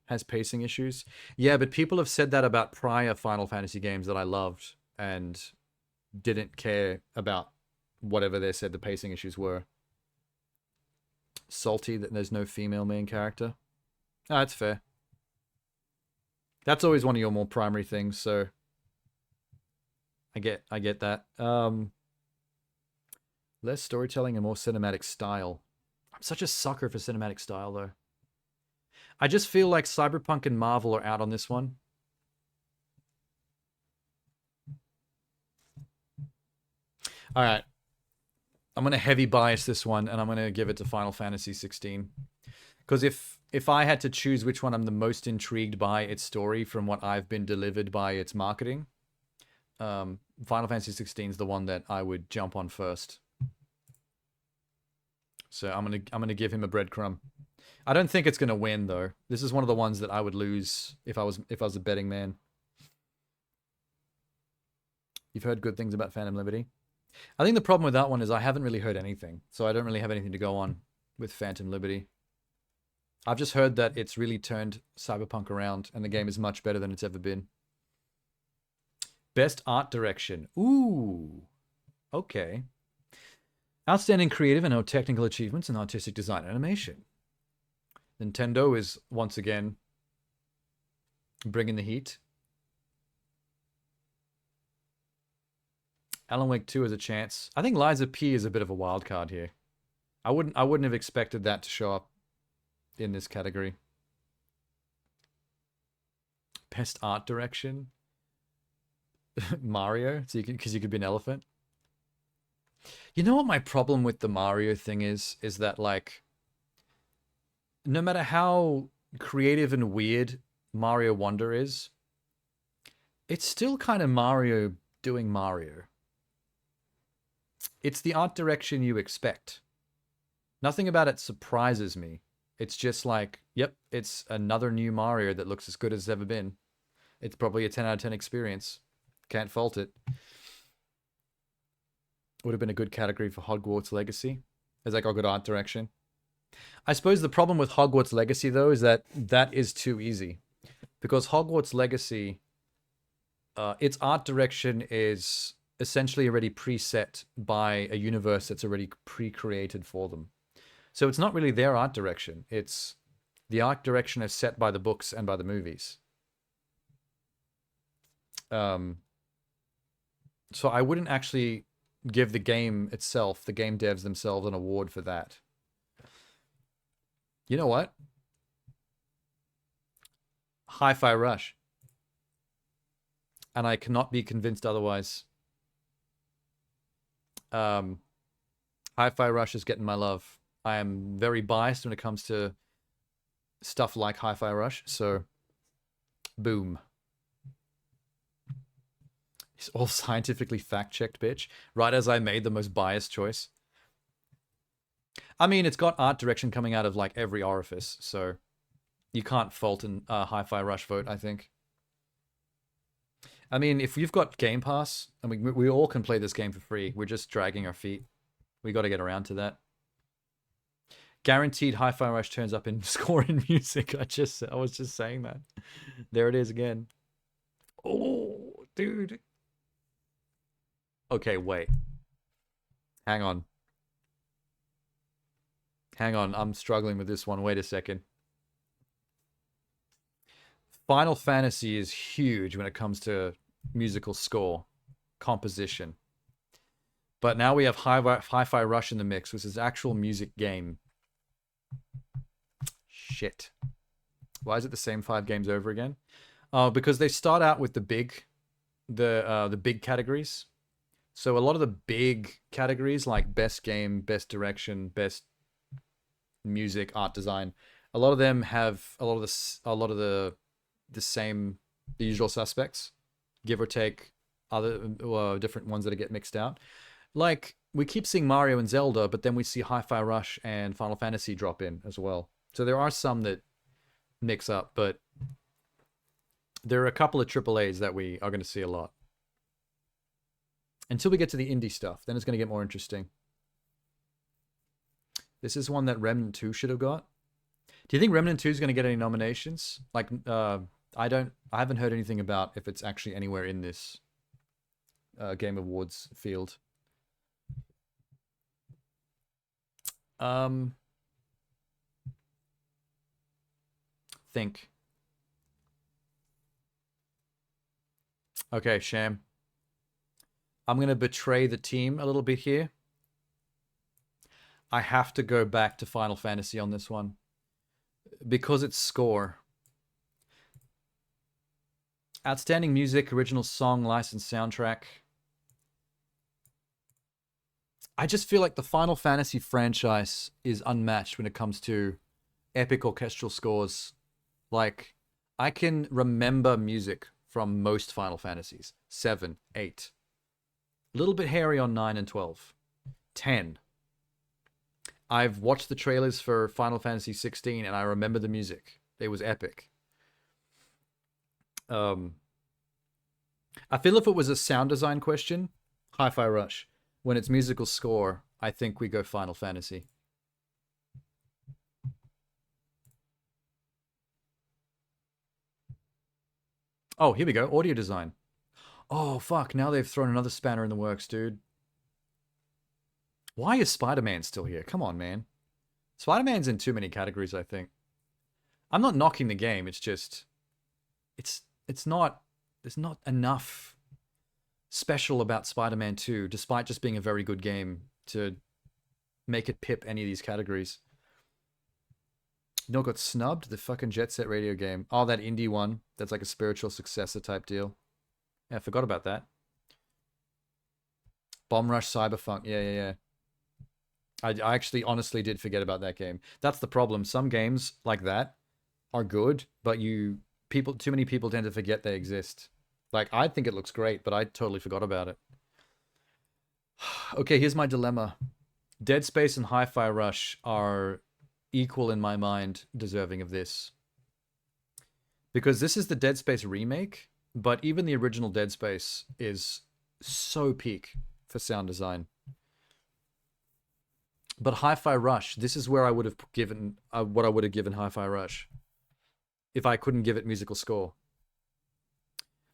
Has pacing issues. Yeah, but people have said that about prior Final Fantasy games that I loved and didn't care about whatever they said the pacing issues were. Salty that there's no female main character. Ah, that's fair. That's always one of your more primary things, so I get that. Less storytelling and more cinematic style. I'm such a sucker for cinematic style, though. I just feel like Cyberpunk and Marvel are out on this one. All right. I'm going to heavy bias this one, and I'm going to give it to Final Fantasy 16. Because if I had to choose which one I'm the most intrigued by its story from what I've been delivered by its marketing, Final Fantasy 16 is the one that I would jump on first. So I'm gonna give him a breadcrumb. I don't think it's gonna win though. This is one of the ones that I would lose if I was a betting man. You've heard good things about Phantom Liberty. I think the problem with that one is I haven't really heard anything, so I don't really have anything to go on with Phantom Liberty. I've just heard that it's really turned Cyberpunk around, and the game is much better than it's ever been. Best art direction. Ooh. Okay. Outstanding creative and technical achievements in artistic design and animation. Nintendo is once again bringing the heat. Alan Wake 2 has a chance. I think Liza P is a bit of a wild card here. I wouldn't have expected that to show up in this category. Best art direction. Mario, so because you could be an elephant. You know what my problem with the Mario thing is that, like, no matter how creative and weird Mario Wonder is, it's still kind of Mario doing Mario. It's the art direction you expect. Nothing about it surprises me. It's just like, yep, it's another new Mario that looks as good as it's ever been. It's probably a 10 out of 10 experience. Can't fault it. Would have been a good category for Hogwarts Legacy. It's like a good art direction. I suppose the problem with Hogwarts Legacy, though, is that is too easy. Because Hogwarts Legacy, its art direction is essentially already preset by a universe that's already pre-created for them. So it's not really their art direction. It's the art direction is set by the books and by the movies. So I wouldn't actually give the game itself, the game devs themselves, an award for that. You know what? Hi-Fi Rush. And I cannot be convinced otherwise. Hi-Fi Rush is getting my love. I am very biased when it comes to stuff like Hi-Fi Rush, so boom. It's all scientifically fact-checked, bitch. Right as I made the most biased choice. I mean, it's got art direction coming out of, like, every orifice, so you can't fault a Hi-Fi Rush vote, I think. I mean, if you've got Game Pass, and we all can play this game for free, we're just dragging our feet. We got to get around to that. Guaranteed Hi-Fi Rush turns up in score and music. I was just saying that. There it is again. Oh, dude. Okay, wait. Hang on. Hang on, I'm struggling with this one. Wait a second. Final Fantasy is huge when it comes to musical score, composition. But now we have Hi-Fi Rush in the mix, which is actual music game. Shit. Why is it the same 5 games over again? Because they start out with the big categories. So a lot of the big categories, like best game, best direction, best music, art design, a lot of them have a lot of the usual suspects, give or take other different ones that get mixed out. Like, we keep seeing Mario and Zelda, but then we see Hi-Fi Rush and Final Fantasy drop in as well. So there are some that mix up, but there are a couple of AAAs that we are going to see a lot. Until we get to the indie stuff, then it's going to get more interesting. This is one that Remnant 2 should have got. Do you think Remnant 2 is going to get any nominations? Like, I haven't heard anything about if it's actually anywhere in this Game Awards field. Think. Okay, Sham. I'm going to betray the team a little bit here. I have to go back to Final Fantasy on this one. Because it's score. Outstanding music, original song, licensed soundtrack. I just feel like the Final Fantasy franchise is unmatched when it comes to epic orchestral scores. Like, I can remember music from most Final Fantasies. 7, 8. A little bit hairy on 9 and 12. 10. I've watched the trailers for Final Fantasy 16 and I remember the music. It was epic. I feel if it was a sound design question, Hi-Fi Rush. When it's musical score, I think we go Final Fantasy. Oh, here we go. Audio design. Oh, fuck. Now they've thrown another spanner in the works, dude. Why is Spider-Man still here? Come on, man. Spider-Man's in too many categories, I think. I'm not knocking the game. It's just... It's not... There's not enough special about Spider-Man 2, despite just being a very good game, to make it pip any of these categories. You know what got snubbed? The fucking Jet Set Radio game. Oh, that indie one. That's like a spiritual successor type deal. Yeah, I forgot about that. Bomb Rush Cyberpunk. Yeah. I actually honestly did forget about that game. That's the problem. Some games like that are good, but too many people tend to forget they exist. Like, I think it looks great, but I totally forgot about it. Okay, here's my dilemma. Dead Space and Hi-Fi Rush are equal in my mind, deserving of this. Because this is the Dead Space remake, but even the original Dead Space is so peak for sound design. But Hi-Fi Rush, this is where I would have given what I would have given Hi-Fi Rush if I couldn't give it musical score.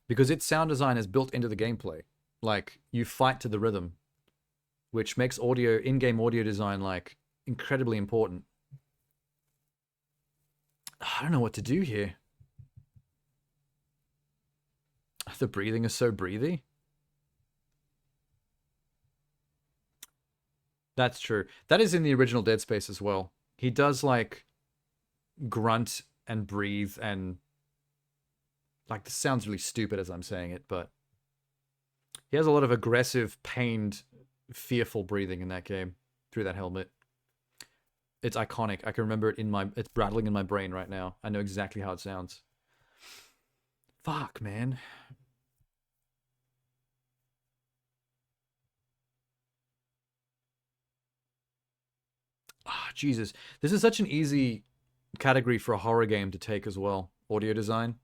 Because its sound design is built into the gameplay. Like, you fight to the rhythm, which makes in-game audio design, like, incredibly important. I don't know what to do here. The breathing is so breathy. That's true. That is in the original Dead Space as well. He does, like, grunt and breathe and... Like, this sounds really stupid as I'm saying it, but... He has a lot of aggressive, pained, fearful breathing in that game through that helmet. It's iconic. I can remember it it's rattling in my brain right now. I know exactly how it sounds. Fuck, man. Ah, Jesus. This is such an easy category for a horror game to take as well. Audio design.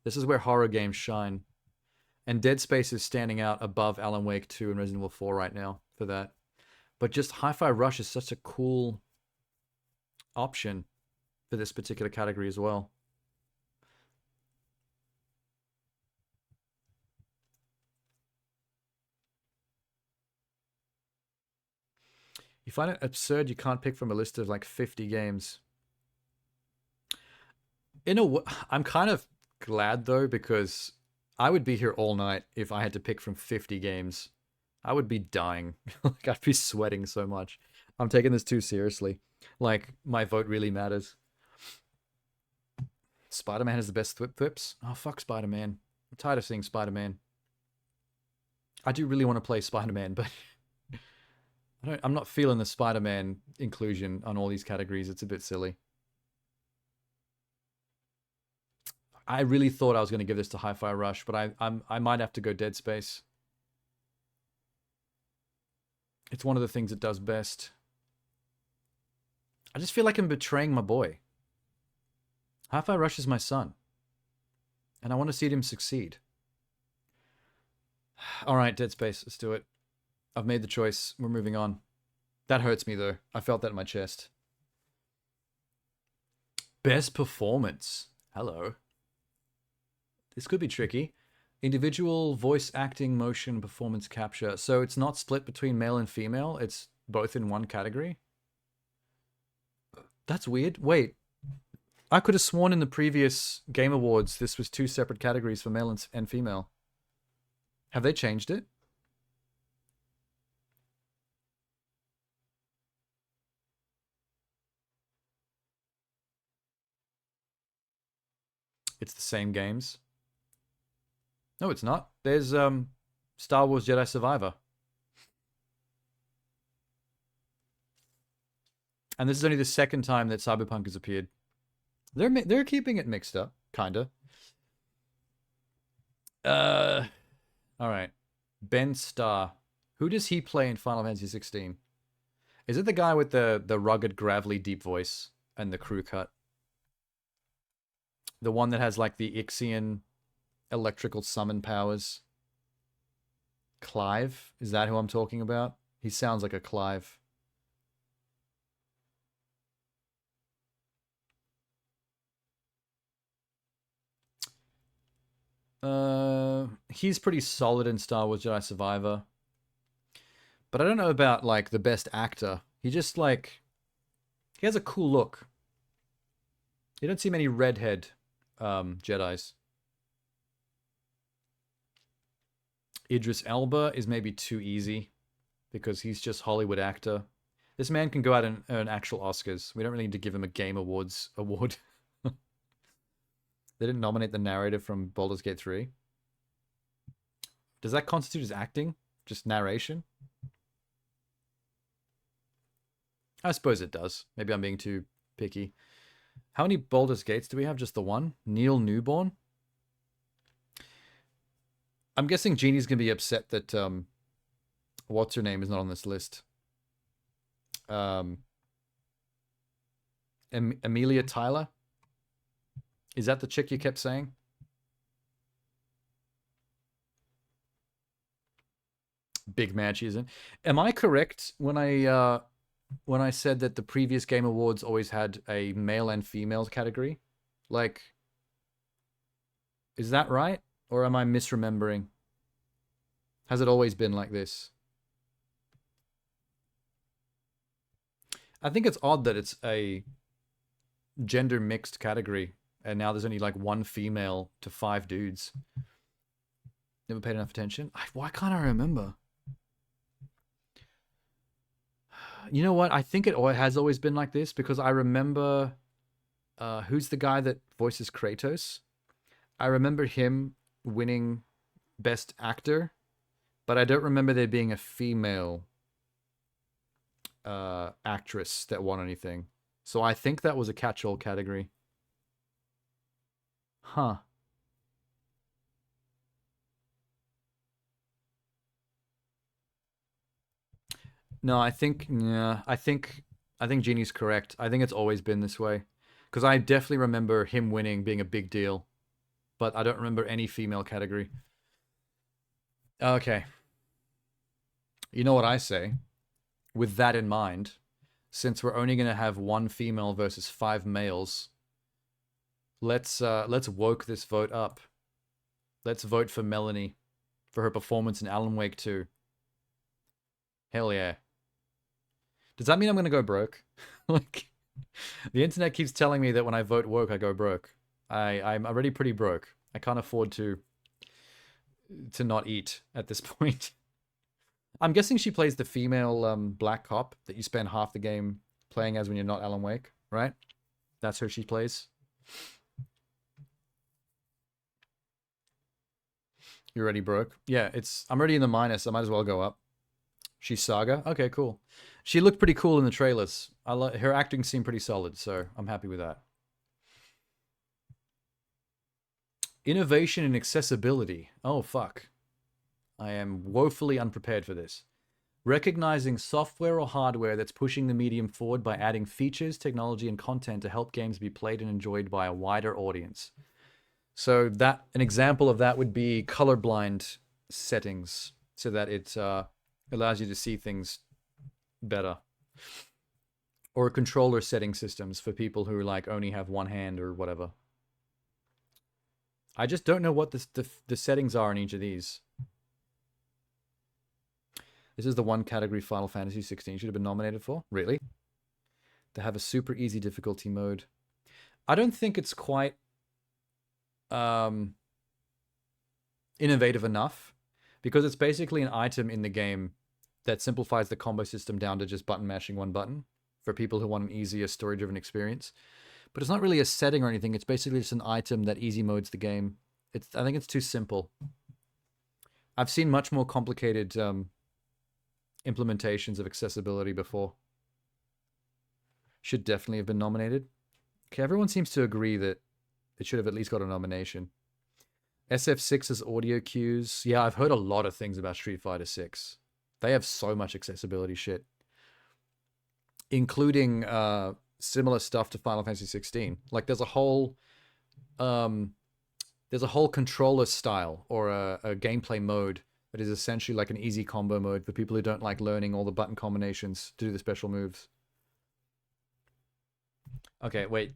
This is where horror games shine. And Dead Space is standing out above Alan Wake 2 and Resident Evil 4 right now for that. But just Hi-Fi Rush is such a cool option for this particular category as well. You find it absurd you can't pick from a list of like 50 games. I'm kind of glad though, because I would be here all night if I had to pick from 50 games. I would be dying. Like, I'd be sweating so much. I'm taking this too seriously. Like, my vote really matters. Spider-Man has the best thwips. Oh, fuck Spider-Man. I'm tired of seeing Spider-Man. I do really want to play Spider-Man, but I'm not feeling the Spider-Man inclusion on all these categories. It's a bit silly. I really thought I was going to give this to Hi-Fi Rush, but I might have to go Dead Space. It's one of the things it does best. I just feel like I'm betraying my boy. Hi-Fi Rush is my son. And I want to see him succeed. Alright, Dead Space, let's do it. I've made the choice. We're moving on. That hurts me, though. I felt that in my chest. Best performance. Hello. This could be tricky. Individual voice acting, motion, performance capture. So it's not split between male and female. It's both in one category. That's weird. Wait. I could have sworn in the previous Game Awards this was two separate categories for male and female. Have they changed it? It's the same games. No, it's not. There's Star Wars Jedi Survivor. And this is only the second time that Cyberpunk has appeared. They're keeping it mixed up, kinda. All right. Ben Starr. Who does he play in Final Fantasy 16? Is it the guy with the rugged, gravelly, deep voice and the crew cut? The one that has like the Ixian electrical summon powers? Clive? Is that who I'm talking about? He sounds like a Clive. He's pretty solid in Star Wars Jedi Survivor. But I don't know about, like, the best actor. He just, like... He has a cool look. You don't see many redhead Jedis. Idris Elba is maybe too easy because he's just Hollywood actor. This man can go out and earn actual Oscars. We don't really need to give him a Game Awards award. They didn't nominate the narrator from Baldur's Gate 3. Does that constitute as acting? Just narration? I suppose it does. Maybe I'm being too picky. How many Baldur's Gates do we have? Just the one? Neil Newborn? I'm guessing Jeannie's going to be upset that, what's her name is not on this list. Amelia Tyler? Is that the chick you kept saying? Big man she isn't. Am I correct when I said that the previous Game Awards always had a male and female category? Like, is that right? Or am I misremembering? Has it always been like this? I think it's odd that it's a gender mixed category and now there's only like 1 female to 5 dudes. Never paid enough attention. Why can't I remember? You know what? I think it has always been like this because I remember who's the guy that voices Kratos? I remember him winning Best Actor, but I don't remember there being a female actress that won anything. So I think that was a catch-all category. Huh. No, I think Jeannie's correct. I think it's always been this way. Because I definitely remember him winning being a big deal. But I don't remember any female category. Okay. You know what I say? With that in mind, since we're only going to have 1 female versus 5 males, let's woke this vote up. Let's vote for Melanie for her performance in Alan Wake 2. Hell yeah. Does that mean I'm going to go broke? Like, the internet keeps telling me that when I vote woke, I go broke. I'm already pretty broke. I can't afford to not eat at this point. I'm guessing she plays the female black cop that you spend half the game playing as when you're not Alan Wake, right? That's who she plays. You're already broke? Yeah, I'm already in the minus. I might as well go up. She's Saga? Okay, cool. She looked pretty cool in the trailers. Her acting seemed pretty solid, so I'm happy with that. Innovation and accessibility. Oh, fuck. I am woefully unprepared for this. Recognizing software or hardware that's pushing the medium forward by adding features, technology, and content to help games be played and enjoyed by a wider audience. So an example of that would be colorblind settings, so that it allows you to see things better. Or controller setting systems for people who like only have one hand or whatever. I just don't know what the settings are in each of these. This is the one category Final Fantasy 16 should have been nominated for. Really? To have a super easy difficulty mode. I don't think it's quite innovative enough, because it's basically an item in the game that simplifies the combo system down to just button mashing 1 button for people who want an easier story-driven experience. But it's not really a setting or anything. It's basically just an item that easy modes the game. I think it's too simple. I've seen much more complicated implementations of accessibility before. Should definitely have been nominated. Okay, everyone seems to agree that it should have at least got a nomination. SF6's audio cues. Yeah, I've heard a lot of things about Street Fighter 6. They have so much accessibility shit, including similar stuff to Final Fantasy 16. Like there's a whole controller style or a gameplay mode that is essentially like an easy combo mode for people who don't like learning all the button combinations to do the special moves. Okay, wait.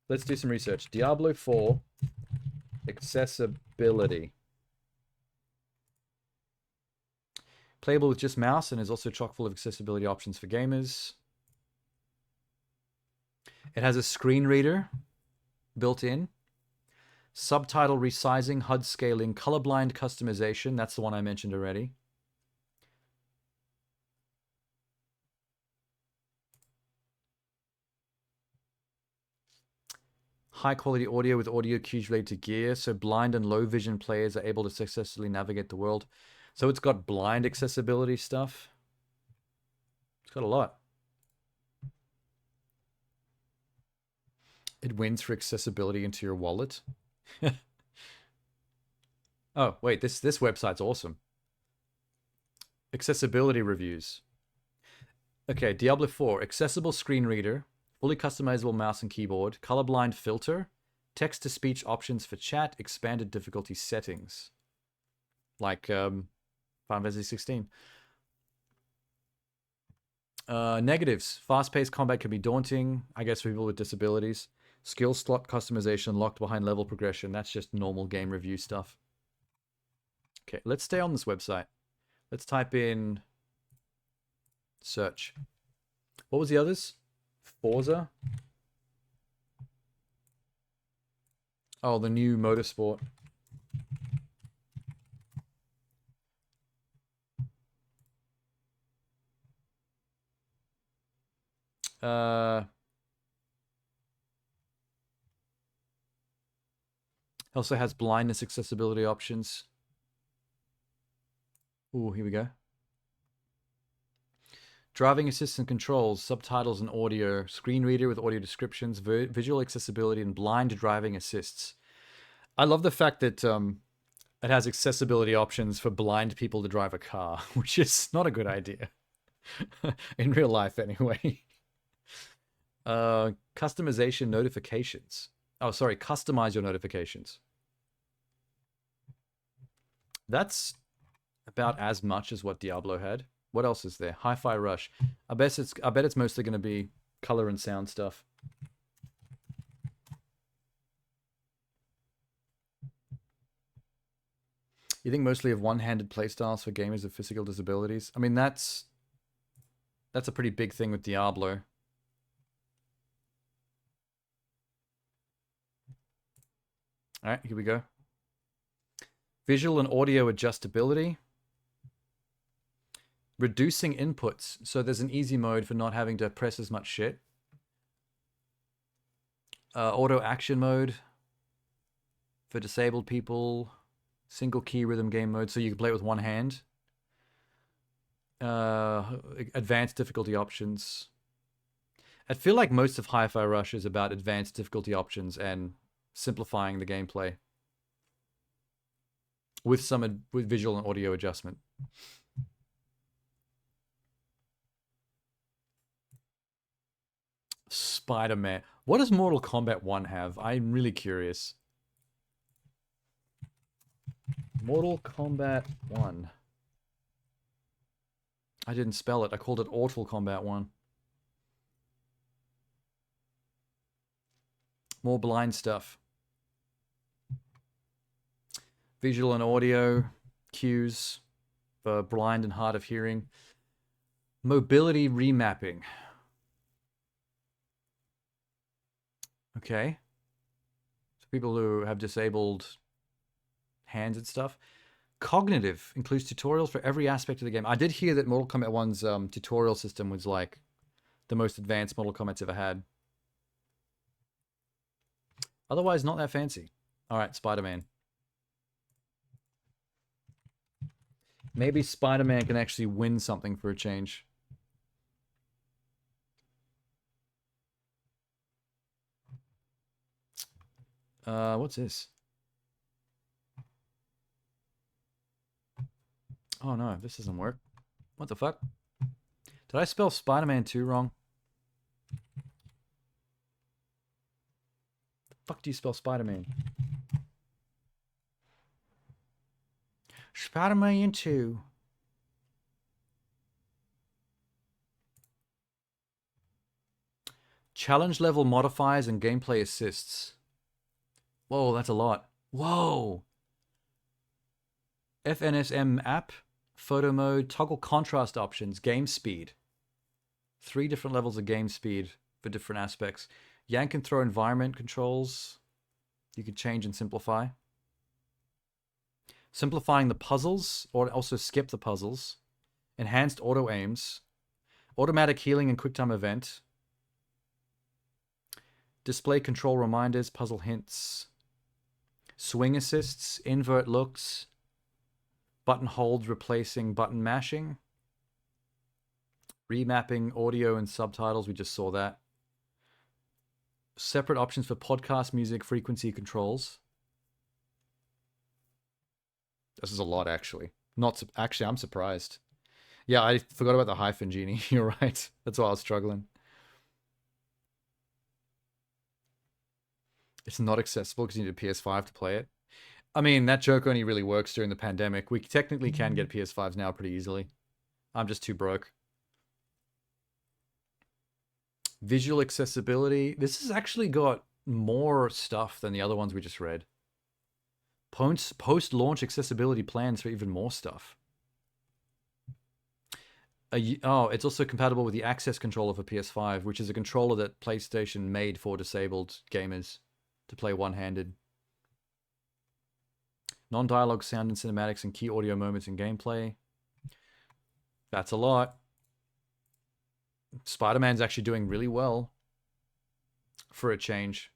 Let's do some research. Diablo 4 accessibility. Playable with just mouse and is also chock full of accessibility options for gamers. It has a screen reader built in. Subtitle resizing, HUD scaling, colorblind customization. That's the one I mentioned already. High quality audio with audio cues related to gear, so blind and low vision players are able to successfully navigate the world. So it's got blind accessibility stuff. It's got a lot. It wins for accessibility into your wallet. Oh, wait, this website's awesome. Accessibility reviews. Okay, Diablo 4, accessible screen reader, fully customizable mouse and keyboard, colorblind filter, text-to-speech options for chat, expanded difficulty settings. Like Final Fantasy 16. Negatives. Fast-paced combat can be daunting, I guess, for people with disabilities. Skill slot customization locked behind level progression. That's just normal game review stuff. Okay, let's stay on this website. Let's type in search. What was the others? Forza? Oh, the new motorsport. Also has blindness accessibility options. Ooh, here we go. Driving assistant controls, subtitles and audio, screen reader with audio descriptions, visual accessibility, and blind driving assists. I love the fact that it has accessibility options for blind people to drive a car, which is not a good idea. In real life, anyway. Customization notifications. Oh, sorry, customize your notifications. That's about as much as what Diablo had. What else is there? Hi-Fi Rush. I bet it's mostly going to be color and sound stuff. You think mostly of one-handed playstyles for gamers with physical disabilities? I mean, that's a pretty big thing with Diablo. All right, here we go. Visual and audio adjustability. Reducing inputs. So there's an easy mode for not having to press as much shit. Auto action mode for disabled people. Single key rhythm game mode, so you can play it with one hand. Advanced difficulty options. I feel like most of Hi-Fi Rush is about advanced difficulty options and simplifying the gameplay with some visual and audio adjustment. Spider-Man. What does Mortal Kombat 1 have? I'm really curious. Mortal Kombat 1. I didn't spell it. I called it Mortal Kombat 1. More blind stuff. Visual and audio cues for blind and hard of hearing. Mobility remapping. Okay. So people who have disabled hands and stuff. Cognitive includes tutorials for every aspect of the game. I did hear that Mortal Kombat 1's tutorial system was like the most advanced Mortal Kombat's ever had. Otherwise, not that fancy. All right, Spider-Man. Maybe Spider-Man can actually win something for a change. What's this? Oh no, this doesn't work. What the fuck? Did I spell Spider-Man 2 wrong? The fuck do you spell Spider-Man? Spider-Man 2. Challenge level modifiers and gameplay assists. Whoa, that's a lot. Whoa. FNSM app, photo mode, toggle contrast options, game speed. 3 different levels of game speed for different aspects. Yank and throw environment controls. You could change and simplify. Simplifying the puzzles, or also skip the puzzles. Enhanced auto aims. Automatic healing and quicktime event. Display control reminders, puzzle hints. Swing assists, invert looks. Button holds replacing button mashing. Remapping audio and subtitles, we just saw that. Separate options for podcast music frequency controls. This is a lot, actually. Actually, I'm surprised. Yeah, I forgot about the hyphen, Genie. You're right. That's why I was struggling. It's not accessible because you need a PS5 to play it. I mean, that joke only really works during the pandemic. We technically can get PS5s now pretty easily. I'm just too broke. Visual accessibility. This has actually got more stuff than the other ones we just read. Post-launch accessibility plans for even more stuff. Oh, it's also compatible with the Access controller for PS5, which is a controller that PlayStation made for disabled gamers to play one-handed. Non-dialogue sound and cinematics and key audio moments in gameplay. That's a lot. Spider-Man's actually doing really well for a change.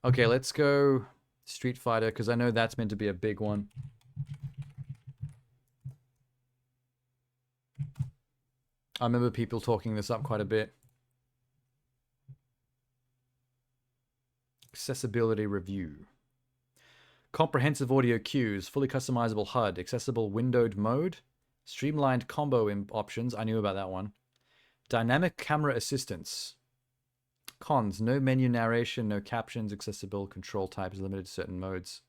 Okay, let's go Street Fighter, because I know that's meant to be a big one. I remember people talking this up quite a bit. Accessibility review. Comprehensive audio cues, fully customizable HUD, accessible windowed mode, streamlined combo options, I knew about that one. Dynamic camera assistance. Cons, no menu narration, no captions, accessible control types limited to certain modes.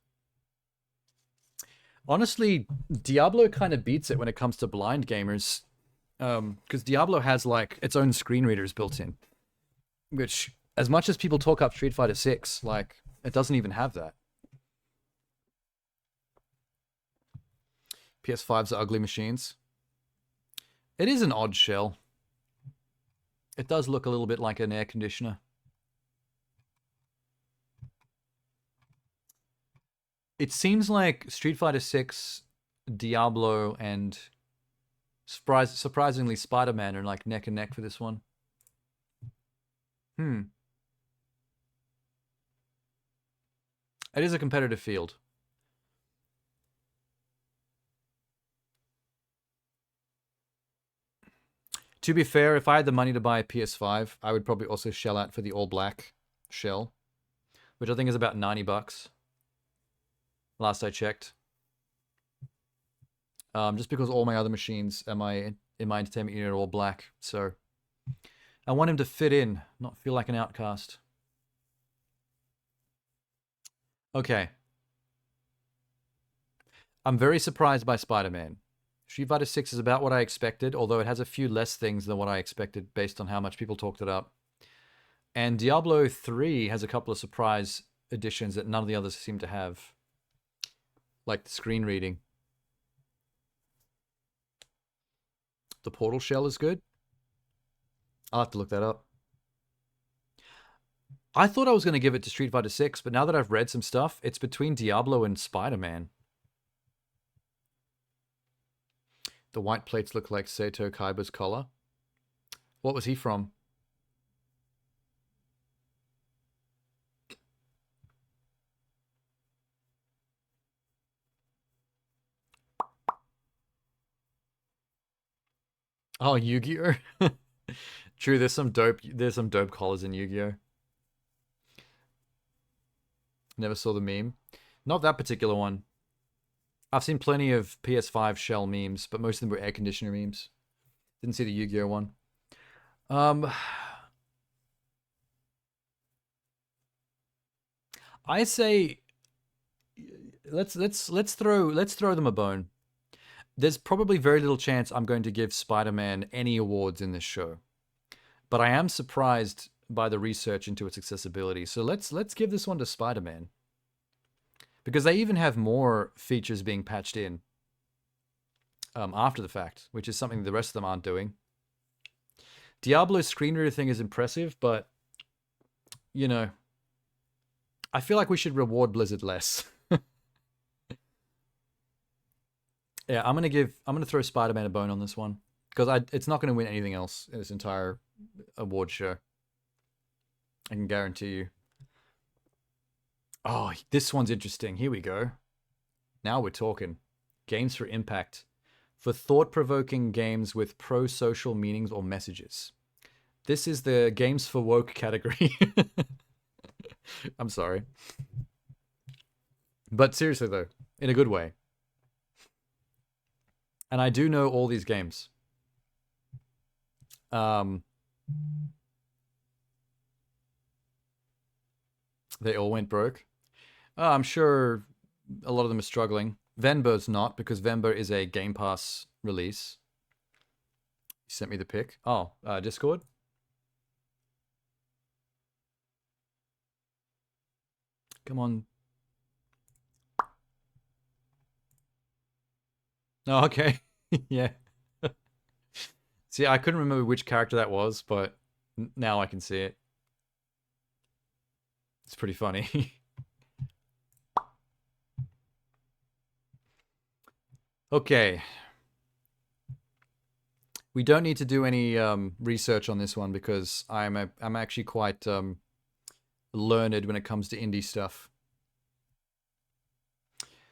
Honestly, Diablo kind of beats it when it comes to blind gamers. Because Diablo has like its own screen readers built in. Which, as much as people talk up Street Fighter 6, like, it doesn't even have that. PS5s are ugly machines. It is an odd shell. It does look a little bit like an air conditioner. It seems like Street Fighter 6, Diablo, and surprisingly Spider-Man are like neck and neck for this one. It is a competitive field. To be fair, if I had the money to buy a PS5, I would probably also shell out for the all-black shell, which I think is about $90. Last I checked. Just because all my other machines in my entertainment unit are all black, so I want him to fit in, not feel like an outcast. Okay. I'm very surprised by Spider-Man. Street Fighter 6 is about what I expected, although it has a few less things than what I expected based on how much people talked it up. And Diablo 3 has a couple of surprise additions that none of the others seem to have. Like the screen reading. The Portal shell is good. I'll have to look that up. I thought I was going to give it to Street Fighter 6, but now that I've read some stuff, it's between Diablo and Spider-Man. The white plates look like Seito Kaiba's collar. What was he from? Oh, Yu-Gi-Oh! True, there's some dope collars in Yu-Gi-Oh! Never saw the meme. Not that particular one. I've seen plenty of PS5 shell memes, but most of them were air conditioner memes. Didn't see the Yu-Gi-Oh one. I say let's throw them a bone. There's probably very little chance I'm going to give Spider-Man any awards in this show, but I am surprised by the research into its accessibility. So let's give this one to Spider-Man, because they even have more features being patched in after the fact, which is something the rest of them aren't doing. Diablo's screen reader thing is impressive, but you know, I feel like we should reward Blizzard less. Yeah, I'm gonna throw Spider-Man a bone on this one, because it's not gonna win anything else in this entire award show. I can guarantee you. Oh, this one's interesting. Here we go. Now we're talking. Games for impact. For thought-provoking games with pro-social meanings or messages. This is the Games for Woke category. I'm sorry. But seriously though, in a good way. And I do know all these games. They all went broke. I'm sure a lot of them are struggling. Venber's not, because Venber is a Game Pass release. You sent me the pic. Oh, Discord? Come on. Oh, okay. Yeah. See, I couldn't remember which character that was, but now I can see it. It's pretty funny. Okay. We don't need to do any research on this one, because I'm actually quite learned when it comes to indie stuff.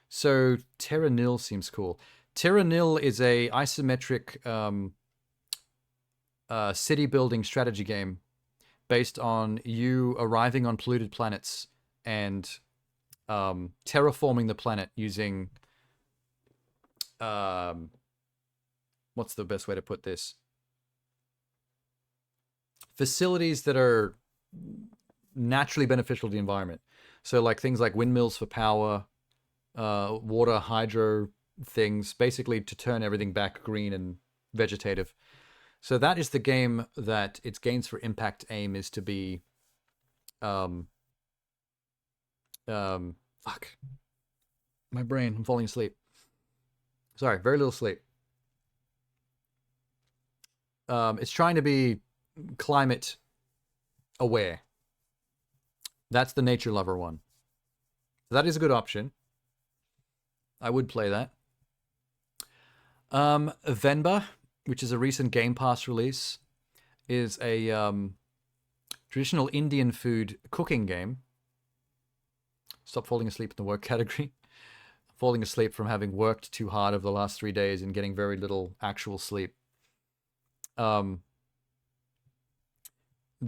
So Terra Nil seems cool. Terra Nil is a isometric city building strategy game based on you arriving on polluted planets and terraforming the planet using what's the best way to put this? Facilities that are naturally beneficial to the environment. So like things like windmills for power, water, hydro things, basically to turn everything back green and vegetative. So that is the game that its Games for Impact aim is to be. Fuck. My brain, I'm falling asleep. Sorry, very little sleep. It's trying to be climate aware. That's the nature lover one. That is a good option. I would play that. Venba, which is a recent Game Pass release, is a traditional Indian food cooking game. Stop falling asleep in the work category. Falling asleep from having worked too hard over the last 3 days and getting very little actual sleep. The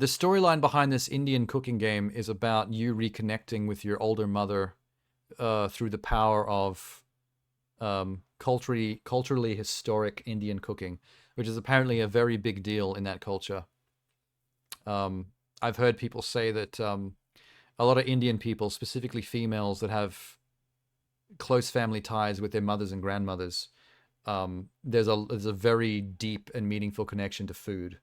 storyline behind this Indian cooking game is about you reconnecting with your older mother through the power of culturally historic Indian cooking, which is apparently a very big deal in that culture. I've heard people say that a lot of Indian people, specifically females that have close family ties with their mothers and grandmothers, there's a very deep and meaningful connection to food,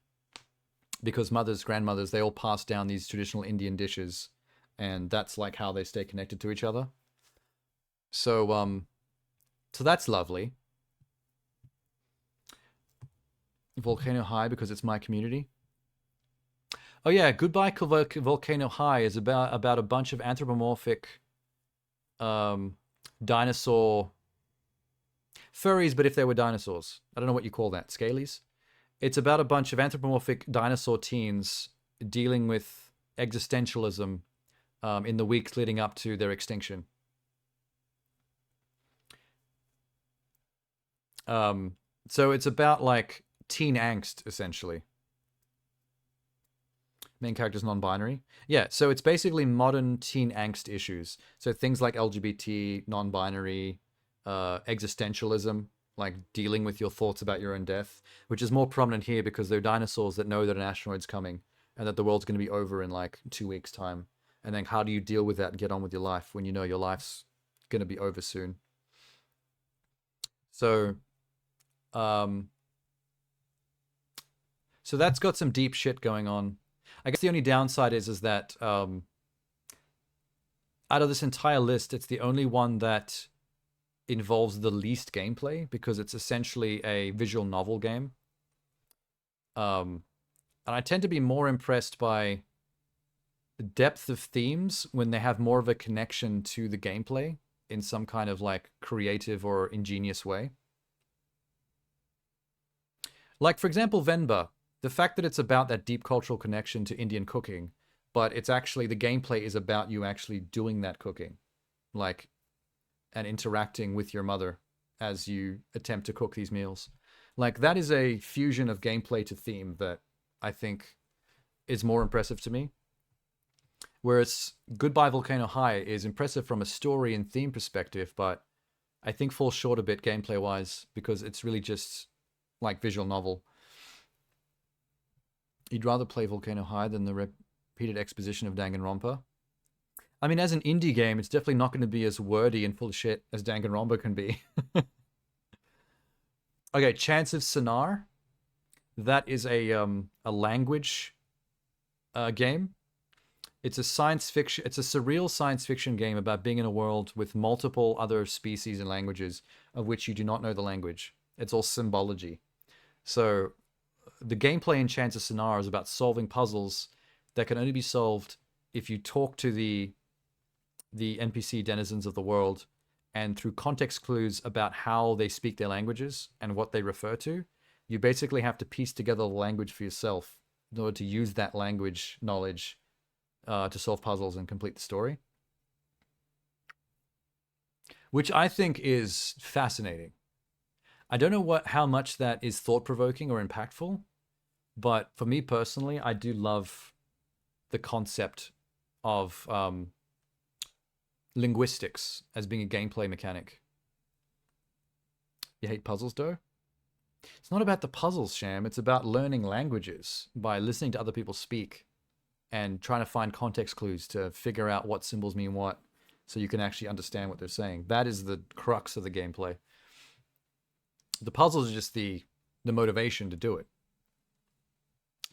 because mothers, grandmothers, they all pass down these traditional Indian dishes, and that's like how they stay connected to each other. So so that's lovely. Volcano High, because it's my community. Oh yeah, Goodbye Volcano High is about a bunch of anthropomorphic dinosaur furries, but if they were dinosaurs. I don't know what you call that. Scalies? It's about a bunch of anthropomorphic dinosaur teens dealing with existentialism in the weeks leading up to their extinction. So it's about like teen angst, essentially. Main character's non-binary. Yeah, so it's basically modern teen angst issues. So things like LGBT, non-binary, existentialism, like dealing with your thoughts about your own death, which is more prominent here because they're dinosaurs that know that an asteroid's coming and that the world's going to be over in like 2 weeks' time. And then how do you deal with that and get on with your life when you know your life's going to be over soon? So, so that's got some deep shit going on. I guess the only downside is that out of this entire list, it's the only one that involves the least gameplay because it's essentially a visual novel game. And I tend to be more impressed by the depth of themes when they have more of a connection to the gameplay in some kind of like creative or ingenious way. Like, for example, Venba. The fact that it's about that deep cultural connection to Indian cooking, but it's actually, the gameplay is about you actually doing that cooking, like, and interacting with your mother as you attempt to cook these meals. Like, that is a fusion of gameplay to theme that I think is more impressive to me. Whereas Goodbye Volcano High is impressive from a story and theme perspective, but I think falls short a bit gameplay-wise because it's really just like visual novel. You'd rather play Volcano High than the repeated exposition of Danganronpa? I mean, as an indie game, it's definitely not going to be as wordy and full of shit as Danganronpa can be. Okay, Chance of Sonar. That is a language game. It's a science fiction. It's a surreal science fiction game about being in a world with multiple other species and languages of which you do not know the language. It's all symbology. So the gameplay in Chance of Sonar is about solving puzzles that can only be solved if you talk to the NPC denizens of the world, and through context clues about how they speak their languages and what they refer to, you basically have to piece together the language for yourself in order to use that language knowledge to solve puzzles and complete the story. Which I think is fascinating. I don't know how much that is thought-provoking or impactful, but for me personally, I do love the concept of linguistics as being a gameplay mechanic. You hate puzzles, Doe? It's not about the puzzles, Sham. It's about learning languages by listening to other people speak and trying to find context clues to figure out what symbols mean what, so you can actually understand what they're saying. That is the crux of the gameplay. The puzzles are just the motivation to do it.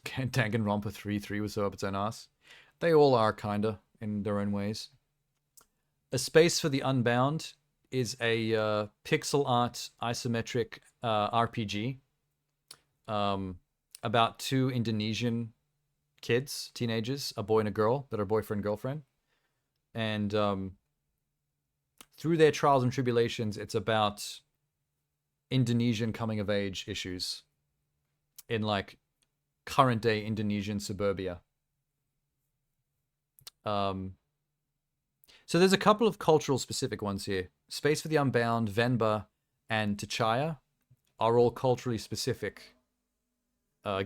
Danganronpa 3 was so up its own ass. They all are, kinda, in their own ways. A Space for the Unbound is a pixel art isometric RPG about two Indonesian kids, teenagers, a boy and a girl, that are boyfriend-girlfriend. And through their trials and tribulations, it's about Indonesian coming-of-age issues in, like, current-day Indonesian suburbia. So there's a couple of cultural specific ones here. Space for the Unbound, Venba, and Tachaya are all culturally specific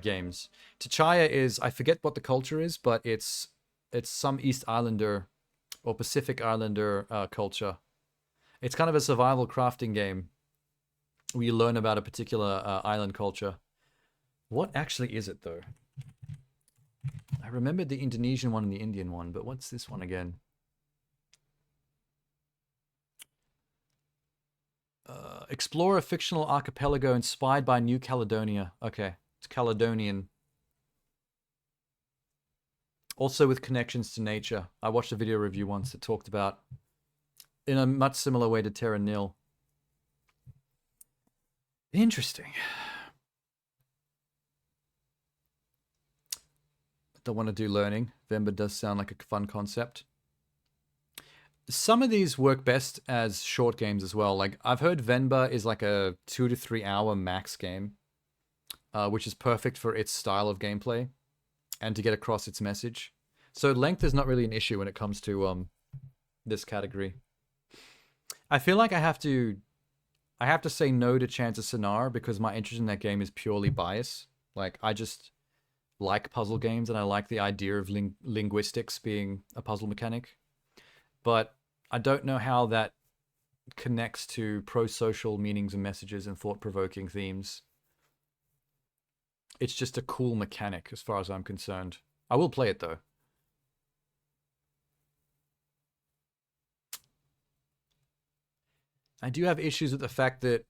games. Tachaya is, I forget what the culture is, but it's some East Islander or Pacific Islander culture. It's kind of a survival crafting game where you learn about a particular island culture. What actually is it, though? I remembered the Indonesian one and the Indian one, but what's this one again? Explore a fictional archipelago inspired by New Caledonia. Okay, it's Caledonian. Also with connections to nature. I watched a video review once that talked about, in a much similar way to Terra Nil. Interesting. Don't want to do learning. Venba does sound like a fun concept. Some of these work best as short games as well. Like, I've heard Venba is like a 2 to 3 hour max game, which is perfect for its style of gameplay and to get across its message. So length is not really an issue when it comes to this category. I feel like I have to say no to Chance of Sonar because my interest in that game is purely bias. Like, I like puzzle games, and I like the idea of linguistics being a puzzle mechanic. But I don't know how that connects to pro-social meanings and messages and thought-provoking themes. It's just a cool mechanic as far as I'm concerned. I will play it though. I do have issues with the fact that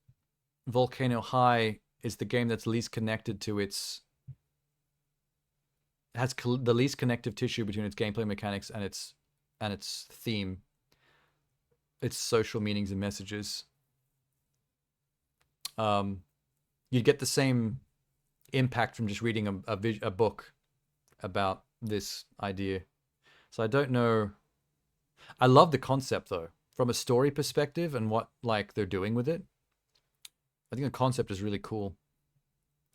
Volcano High is the game that's least connected to its... has the least connective tissue between its gameplay mechanics and its theme. Its social meanings and messages. You'd get the same impact from just reading a book about this idea. So I don't know. I love the concept though, from a story perspective and what like they're doing with it. I think the concept is really cool.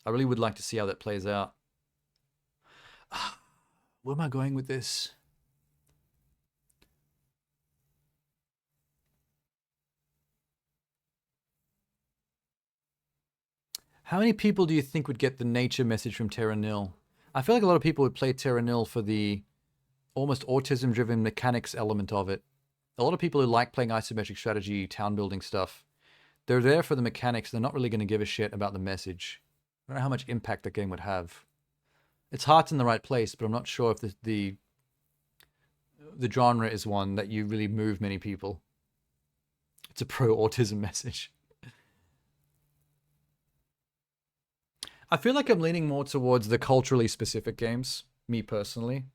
I really would like to see how that plays out. Where am I going with this? How many people do you think would get the nature message from Terra Nil? I feel like a lot of people would play Terra Nil for the almost autism-driven mechanics element of it. A lot of people who like playing isometric strategy, town-building stuff, they're there for the mechanics. They're not really going to give a shit about the message. I don't know how much impact the game would have. Its heart's in the right place, but I'm not sure if the genre is one that you really move many people. It's a pro-autism message. I feel like I'm leaning more towards the culturally specific games, me personally.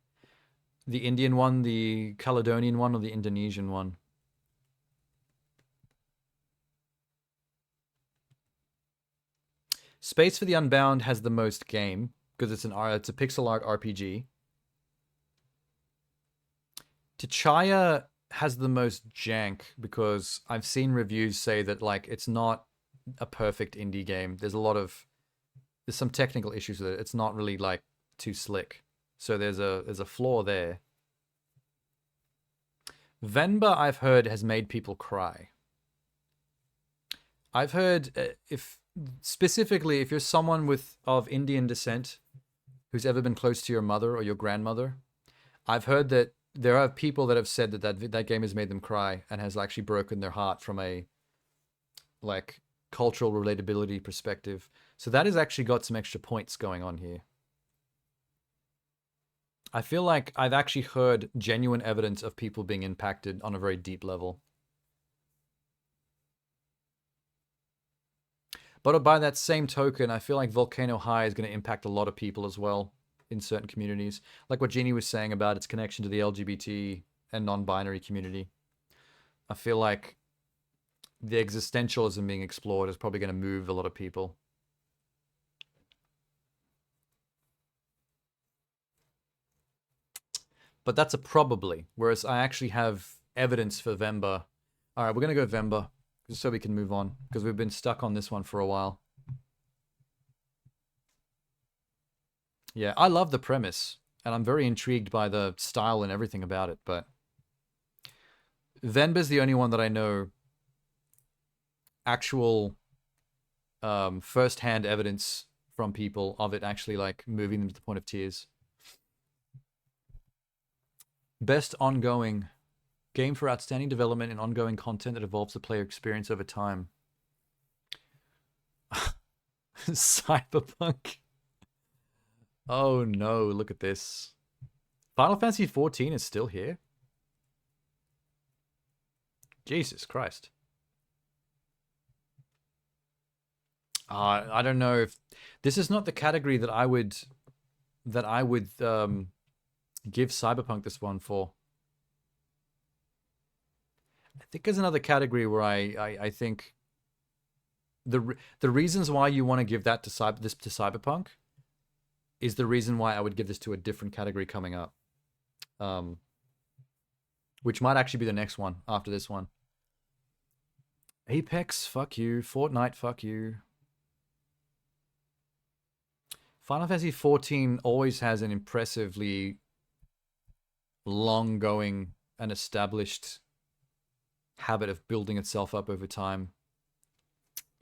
The Indian one, the Caledonian one, or the Indonesian one. Space for the Unbound has the most game, because it's a pixel art RPG. Tchaya has the most jank, because I've seen reviews say that like it's not a perfect indie game. There's some technical issues with it. It's not really like too slick. So there's a flaw there. Venba, I've heard, has made people cry. I've heard if you're someone of Indian descent who's ever been close to your mother or your grandmother, I've heard that there are people that have said that game has made them cry and has actually broken their heart from a like cultural relatability perspective. So that has actually got some extra points going on here. I feel like I've actually heard genuine evidence of people being impacted on a very deep level. But by that same token, I feel like Volcano High is going to impact a lot of people as well in certain communities. Like what Jeannie was saying about its connection to the LGBT and non-binary community. I feel like the existentialism being explored is probably going to move a lot of people. But that's a probably, whereas I actually have evidence for Vemba. All right, we're going to go Vemba, just so we can move on, because we've been stuck on this one for a while. Yeah, I love the premise, and I'm very intrigued by the style and everything about it, but Venba's the only one that I know actual first-hand evidence from people of it actually like moving them to the point of tears. Best ongoing game for outstanding development and ongoing content that evolves the player experience over time. Cyberpunk. Oh no, look at this. Final Fantasy XIV is still here? Jesus Christ. I don't know if this is not the category that I would give Cyberpunk this one for. I think there's another category where I think the reasons why you want to give that to Cyberpunk is the reason why I would give this to a different category coming up, which might actually be the next one after this one. Apex, fuck you. Fortnite, fuck you. Final Fantasy XIV always has an impressively long-going and established habit of building itself up over time.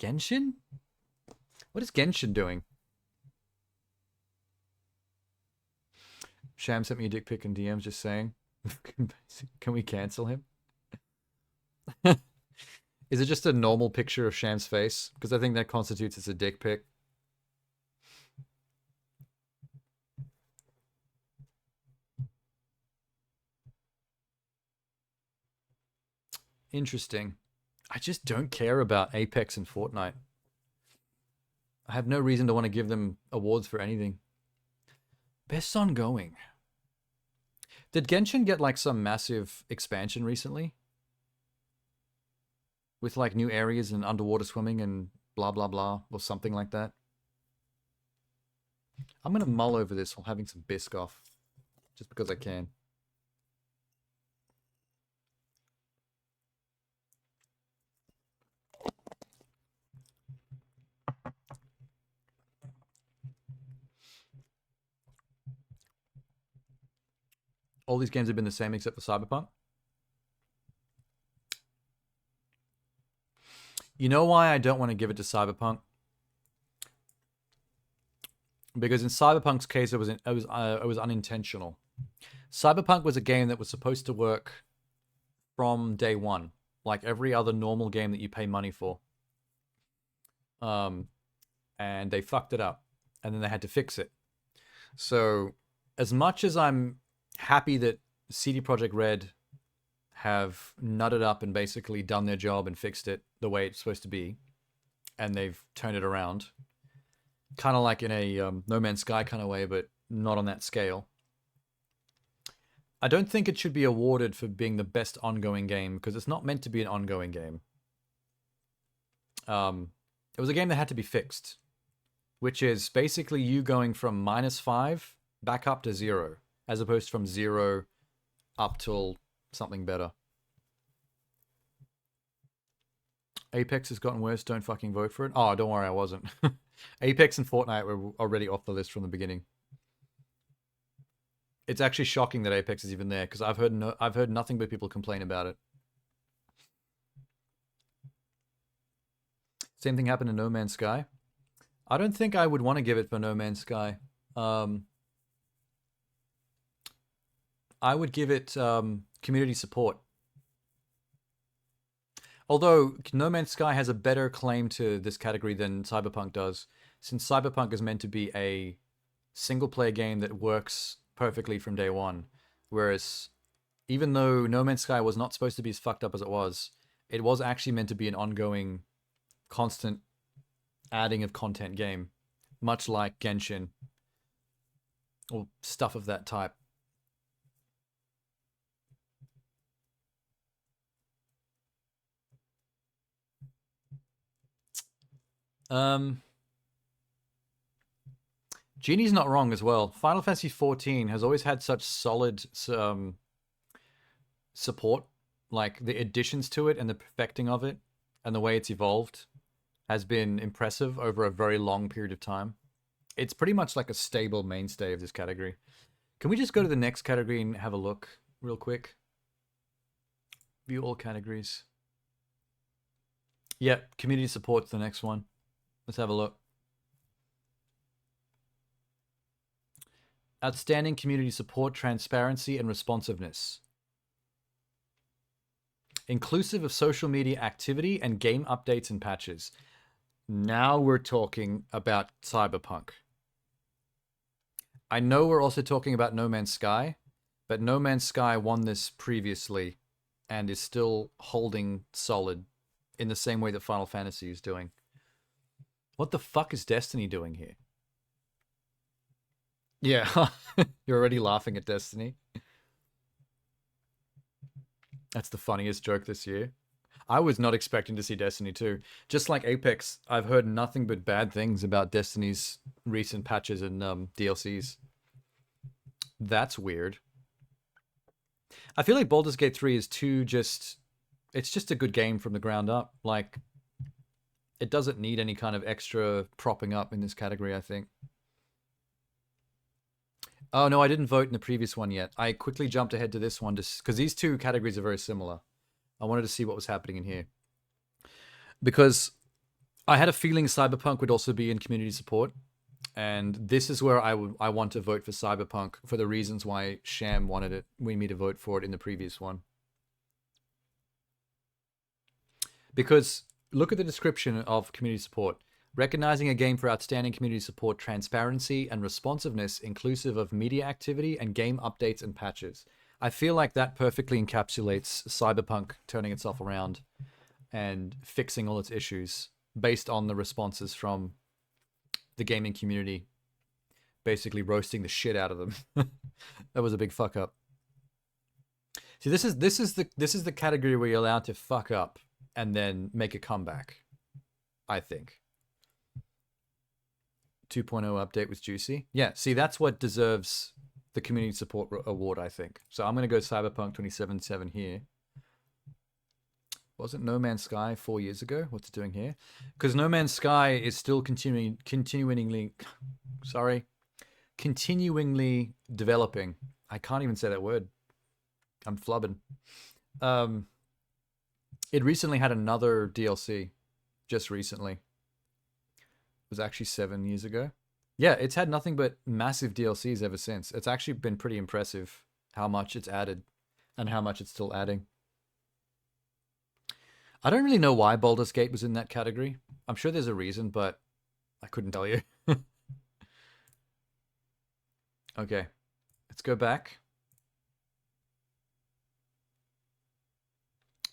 Genshin? What is Genshin doing? Sham sent me a dick pic in DMs just saying, can we cancel him? Is it just a normal picture of Sham's face? Because I think that constitutes as a dick pic. Interesting. I just don't care about Apex and Fortnite. I have no reason to want to give them awards for anything. Best ongoing. Did Genshin get like some massive expansion recently? With like new areas and underwater swimming and blah blah blah or something like that? I'm gonna mull over this while having some Biscoff. Just because I can. All these games have been the same except for Cyberpunk. You know why I don't want to give it to Cyberpunk? Because in Cyberpunk's case, it was unintentional. Cyberpunk was a game that was supposed to work from day one, like every other normal game that you pay money for. And they fucked it up, and then they had to fix it. So, as much as I'm happy that CD Projekt Red have nutted up and basically done their job and fixed it the way it's supposed to be, and they've turned it around, kind of like in a No Man's Sky kind of way, but not on that scale. I don't think it should be awarded for being the best ongoing game, because it's not meant to be an ongoing game. It was a game that had to be fixed, which is basically you going from -5 back up to 0, as opposed from 0 up till something better. Apex has gotten worse, don't fucking vote for it. Oh, don't worry, I wasn't. Apex and Fortnite were already off the list from the beginning. It's actually shocking that Apex is even there, because I've heard nothing but people complain about it. Same thing happened in No Man's Sky. I don't think I would want to give it for No Man's Sky. I would give it community support. Although No Man's Sky has a better claim to this category than Cyberpunk does, since Cyberpunk is meant to be a single-player game that works perfectly from day one. Whereas, even though No Man's Sky was not supposed to be as fucked up as it was actually meant to be an ongoing, constant adding of content game, much like Genshin, or stuff of that type. Genie's not wrong as well. Final Fantasy XIV has always had such solid support. Like, the additions to it and the perfecting of it and the way it's evolved has been impressive over a very long period of time. It's pretty much like a stable mainstay of this category. Can we just go to the next category and have a look real quick? View all categories. Yep, community support's the next one. Let's have a look. Outstanding community support, transparency, and responsiveness. Inclusive of social media activity and game updates and patches. Now we're talking about Cyberpunk. I know we're also talking about No Man's Sky, but No Man's Sky won this previously and is still holding solid in the same way that Final Fantasy is doing. What the fuck is Destiny doing here? Yeah, you're already laughing at Destiny. That's the funniest joke this year. I was not expecting to see Destiny 2. Just like Apex, I've heard nothing but bad things about Destiny's recent patches and DLCs. That's weird. I feel like Baldur's Gate 3 is too just... It's just a good game from the ground up. Like, it doesn't need any kind of extra propping up in this category, I think. Oh, no, I didn't vote in the previous one yet. I quickly jumped ahead to this one just because these two categories are very similar. I wanted to see what was happening in here. Because I had a feeling Cyberpunk would also be in community support. And this is where I want to vote for Cyberpunk for the reasons why Sham wanted me to vote for it in the previous one. Because look at the description of community support. Recognizing a game for outstanding community support, transparency, and responsiveness inclusive of media activity and game updates and patches. I feel like that perfectly encapsulates Cyberpunk turning itself around and fixing all its issues based on the responses from the gaming community, basically roasting the shit out of them. That was a big fuck up. See, this is the category where you're allowed to fuck up and then make a comeback, I think. 2.0 update was juicy. Yeah, see, that's what deserves the community support award, I think. So I'm going to go Cyberpunk 2077 here. Wasn't No Man's Sky 4 years ago? What's it doing here? Because No Man's Sky is still continuingly developing. I can't even say that word. I'm flubbing. It recently had another DLC. Just recently. It was actually 7 years ago. Yeah, it's had nothing but massive DLCs ever since. It's actually been pretty impressive how much it's added and how much it's still adding. I don't really know why Baldur's Gate was in that category. I'm sure there's a reason, but I couldn't tell you. Okay, let's go back.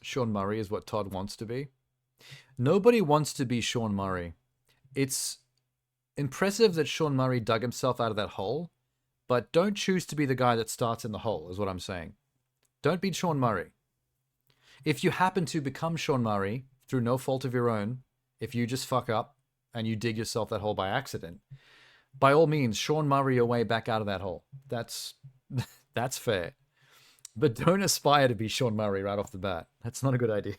Sean Murray is what Todd wants to be. Nobody wants to be Sean Murray. It's impressive that Sean Murray dug himself out of that hole, but don't choose to be the guy that starts in the hole, is what I'm saying. Don't be Sean Murray. If you happen to become Sean Murray through no fault of your own, if you just fuck up and you dig yourself that hole by accident, by all means, Sean Murray your way back out of that hole. That's fair. But don't aspire to be Sean Murray right off the bat. That's not a good idea.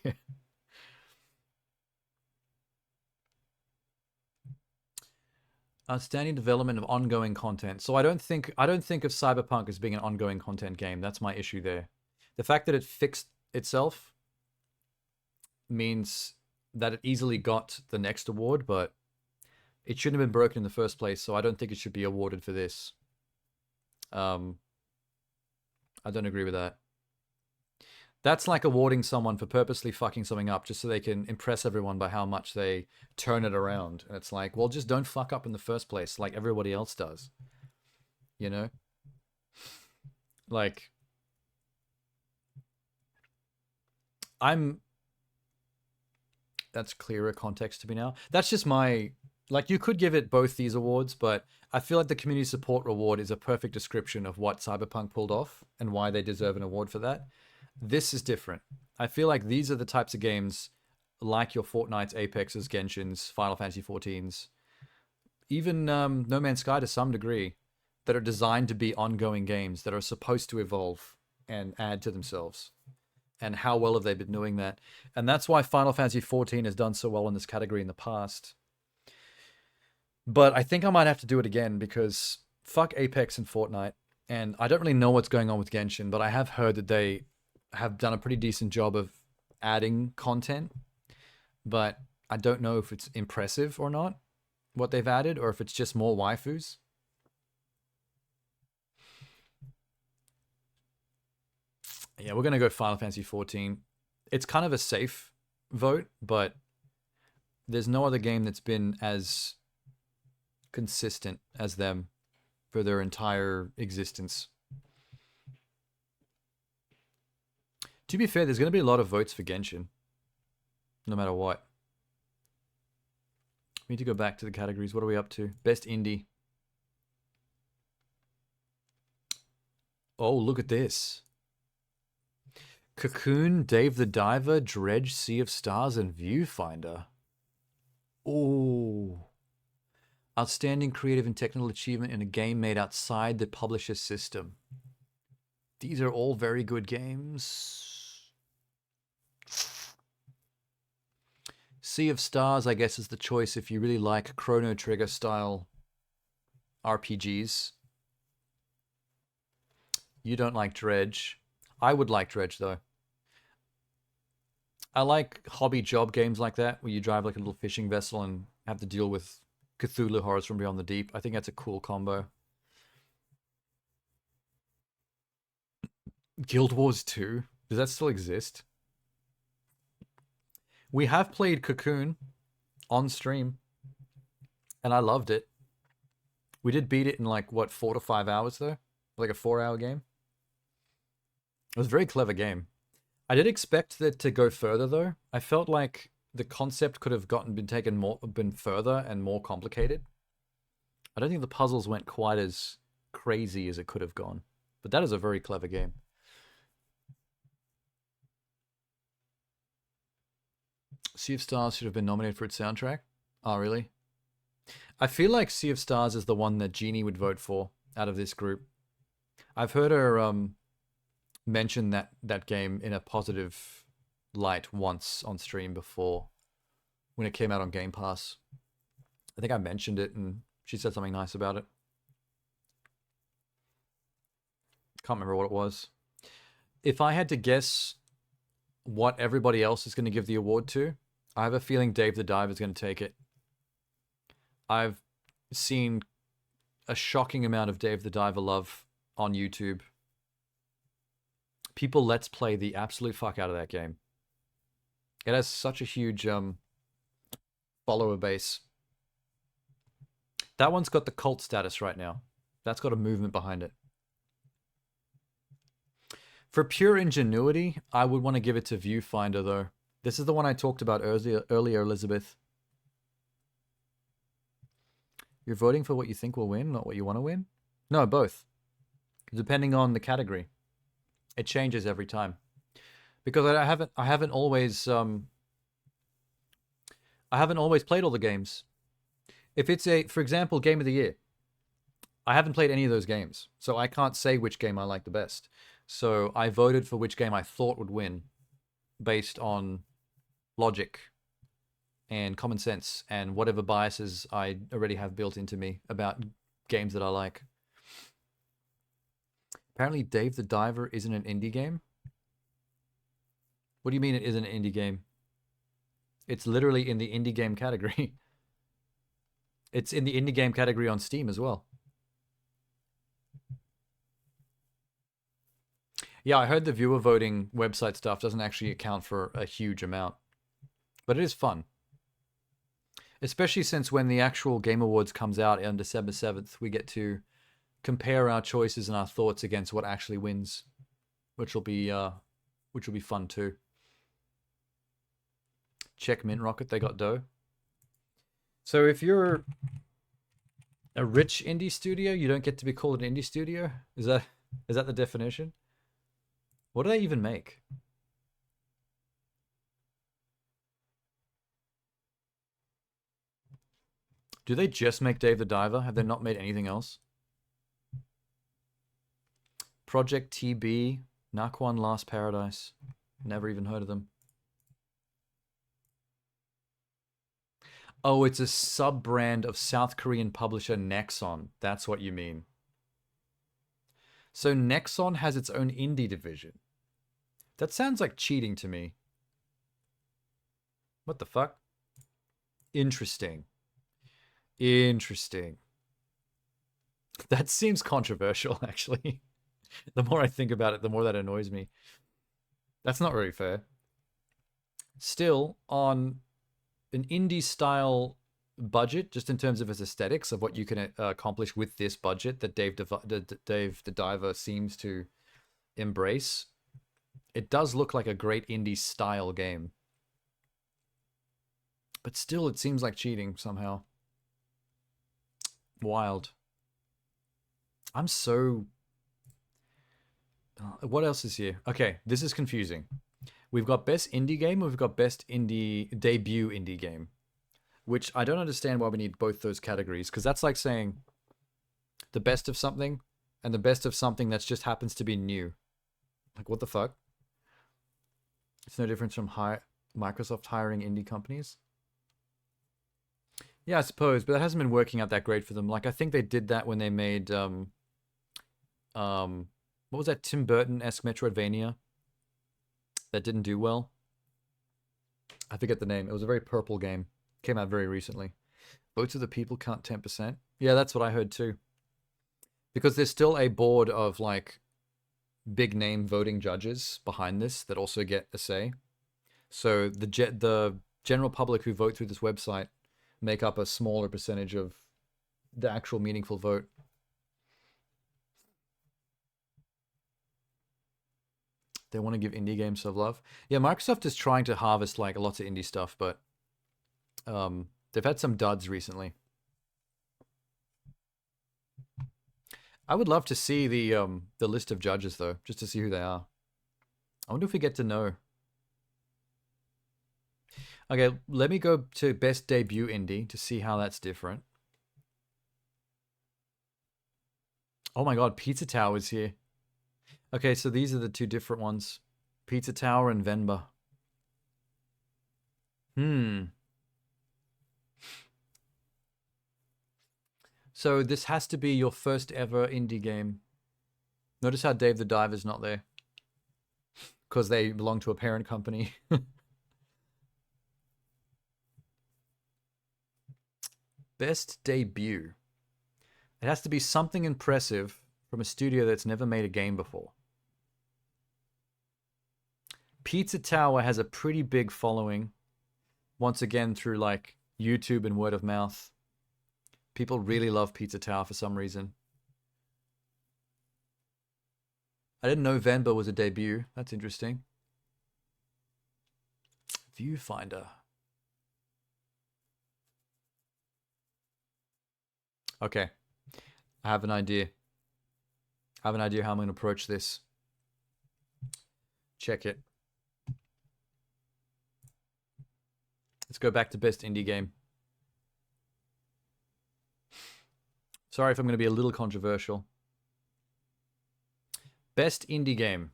Outstanding development of ongoing content. So I don't think of Cyberpunk as being an ongoing content game. That's my issue there. The fact that it fixed itself means that it easily got the next award, but it shouldn't have been broken in the first place, so I don't think it should be awarded for this. I don't agree with that. That's like awarding someone for purposely fucking something up just so they can impress everyone by how much they turn it around. And it's like, well, just don't fuck up in the first place like everybody else does. You know? Like, that's clearer context to me now. That's just my, like, you could give it both these awards, but I feel like the community support award is a perfect description of what Cyberpunk pulled off and why they deserve an award for that. This is different. I feel like these are the types of games like your Fortnites, Apexes, Genshins, Final Fantasy 14s, even No Man's Sky to some degree, that are designed to be ongoing games that are supposed to evolve and add to themselves. And how well have they been doing that? And that's why Final Fantasy 14 has done so well in this category in the past. But I think I might have to do it again because fuck Apex and Fortnite. And I don't really know what's going on with Genshin, but I have heard that they have done a pretty decent job of adding content. But I don't know if it's impressive or not, what they've added, or if it's just more waifus. Yeah, we're going to go Final Fantasy 14. It's kind of a safe vote, but there's no other game that's been as consistent as them for their entire existence. To be fair, there's going to be a lot of votes for Genshin, no matter what. We need to go back to the categories. What are we up to? Best Indie. Oh, look at this. Cocoon, Dave the Diver, Dredge, Sea of Stars, and Viewfinder. Oh. Outstanding creative and technical achievement in a game made outside the publisher's system. These are all very good games. Sea of Stars, I guess, is the choice if you really like Chrono Trigger style RPGs. You don't like Dredge. I would like Dredge, though. I like hobby job games like that, where you drive like a little fishing vessel and have to deal with Cthulhu Horrors from Beyond the Deep. I think that's a cool combo. Guild Wars 2? Does that still exist? We have played Cocoon on stream, and I loved it. We did beat it in like, what, 4 to 5 hours though? Like a 4-hour game? It was a very clever game. I did expect that to go further though. I felt like the concept could have been further and more complicated. I don't think the puzzles went quite as crazy as it could have gone. But that is a very clever game. Sea of Stars should have been nominated for its soundtrack. Oh, really? I feel like Sea of Stars is the one that Jeannie would vote for out of this group. I've heard her mention that game in a positive light once on stream before, when it came out on Game Pass. I think I mentioned it and she said something nice about it. Can't remember what it was. If I had to guess what everybody else is going to give the award to, I have a feeling Dave the Diver is going to take it. I've seen a shocking amount of Dave the Diver love on YouTube. People let's play the absolute fuck out of that game. It has such a huge follower base. That one's got the cult status right now. That's got a movement behind it. For pure ingenuity, I would want to give it to Viewfinder though. This is the one I talked about earlier, Elizabeth. You're voting for what you think will win, not what you want to win? No, both. Depending on the category. It changes every time. Because I haven't always played all the games. If it's for example, Game of the Year, I haven't played any of those games, so I can't say which game I like the best. So I voted for which game I thought would win based on logic and common sense and whatever biases I already have built into me about games that I like. Apparently Dave the Diver isn't an indie game. What do you mean it isn't an indie game? It's literally in the indie game category. It's in the indie game category on Steam as well. Yeah, I heard the viewer voting website stuff doesn't actually account for a huge amount. But it is fun. Especially since when the actual Game Awards comes out on December 7th, we get to compare our choices and our thoughts against what actually wins, which will be fun too. Check Mint Rocket, they got dough. So if you're a rich indie studio, you don't get to be called an indie studio? Is that the definition? What do they even make? Do they just make Dave the Diver? Have they not made anything else? Project TB, Naquan Last Paradise. Never even heard of them. Oh, it's a sub-brand of South Korean publisher Nexon. That's what you mean. So Nexon has its own indie division. That sounds like cheating to me. What the fuck? Interesting. Interesting. That seems controversial, actually. The more I think about it, the more that annoys me. That's not very fair. Still, on an indie-style budget, just in terms of its aesthetics, of what you can accomplish with this budget that Dave the Diver seems to embrace, it does look like a great indie-style game. But still, it seems like cheating somehow. Wild. I'm so... what else is here? Okay, this is confusing. We've got best indie game, or we've got best indie debut indie game, which I don't understand why we need both those categories, because that's like saying the best of something and the best of something that just happens to be new. Like, what the fuck? It's no difference from Microsoft hiring indie companies. Yeah, I suppose, but that hasn't been working out that great for them. Like, I think they did that when they made what was that Tim Burton-esque Metroidvania that didn't do well? I forget the name. It was a very purple game. Came out very recently. Votes of the people count 10%. Yeah, that's what I heard too. Because there's still a board of like big name voting judges behind this that also get a say. So the general public who vote through this website make up a smaller percentage of the actual meaningful vote. They want to give indie games some love. Yeah, Microsoft is trying to harvest like lots of indie stuff, but they've had some duds recently. I would love to see the list of judges though, just to see who they are. I wonder if we get to know. Okay, let me go to best debut indie to see how that's different. Oh my god, Pizza Tower is here. Okay, so these are the two different ones. Pizza Tower and Venba. So this has to be your first ever indie game. Notice how Dave the Diver's not there. Because they belong to a parent company. Best debut. It has to be something impressive from a studio that's never made a game before. Pizza Tower has a pretty big following. Once again, through like YouTube and word of mouth. People really love Pizza Tower for some reason. I didn't know Venba was a debut. That's interesting. Viewfinder. Okay. I have an idea. I have an idea how I'm going to approach this. Check it. Let's go back to best indie game. Sorry if I'm going to be a little controversial. Best indie game.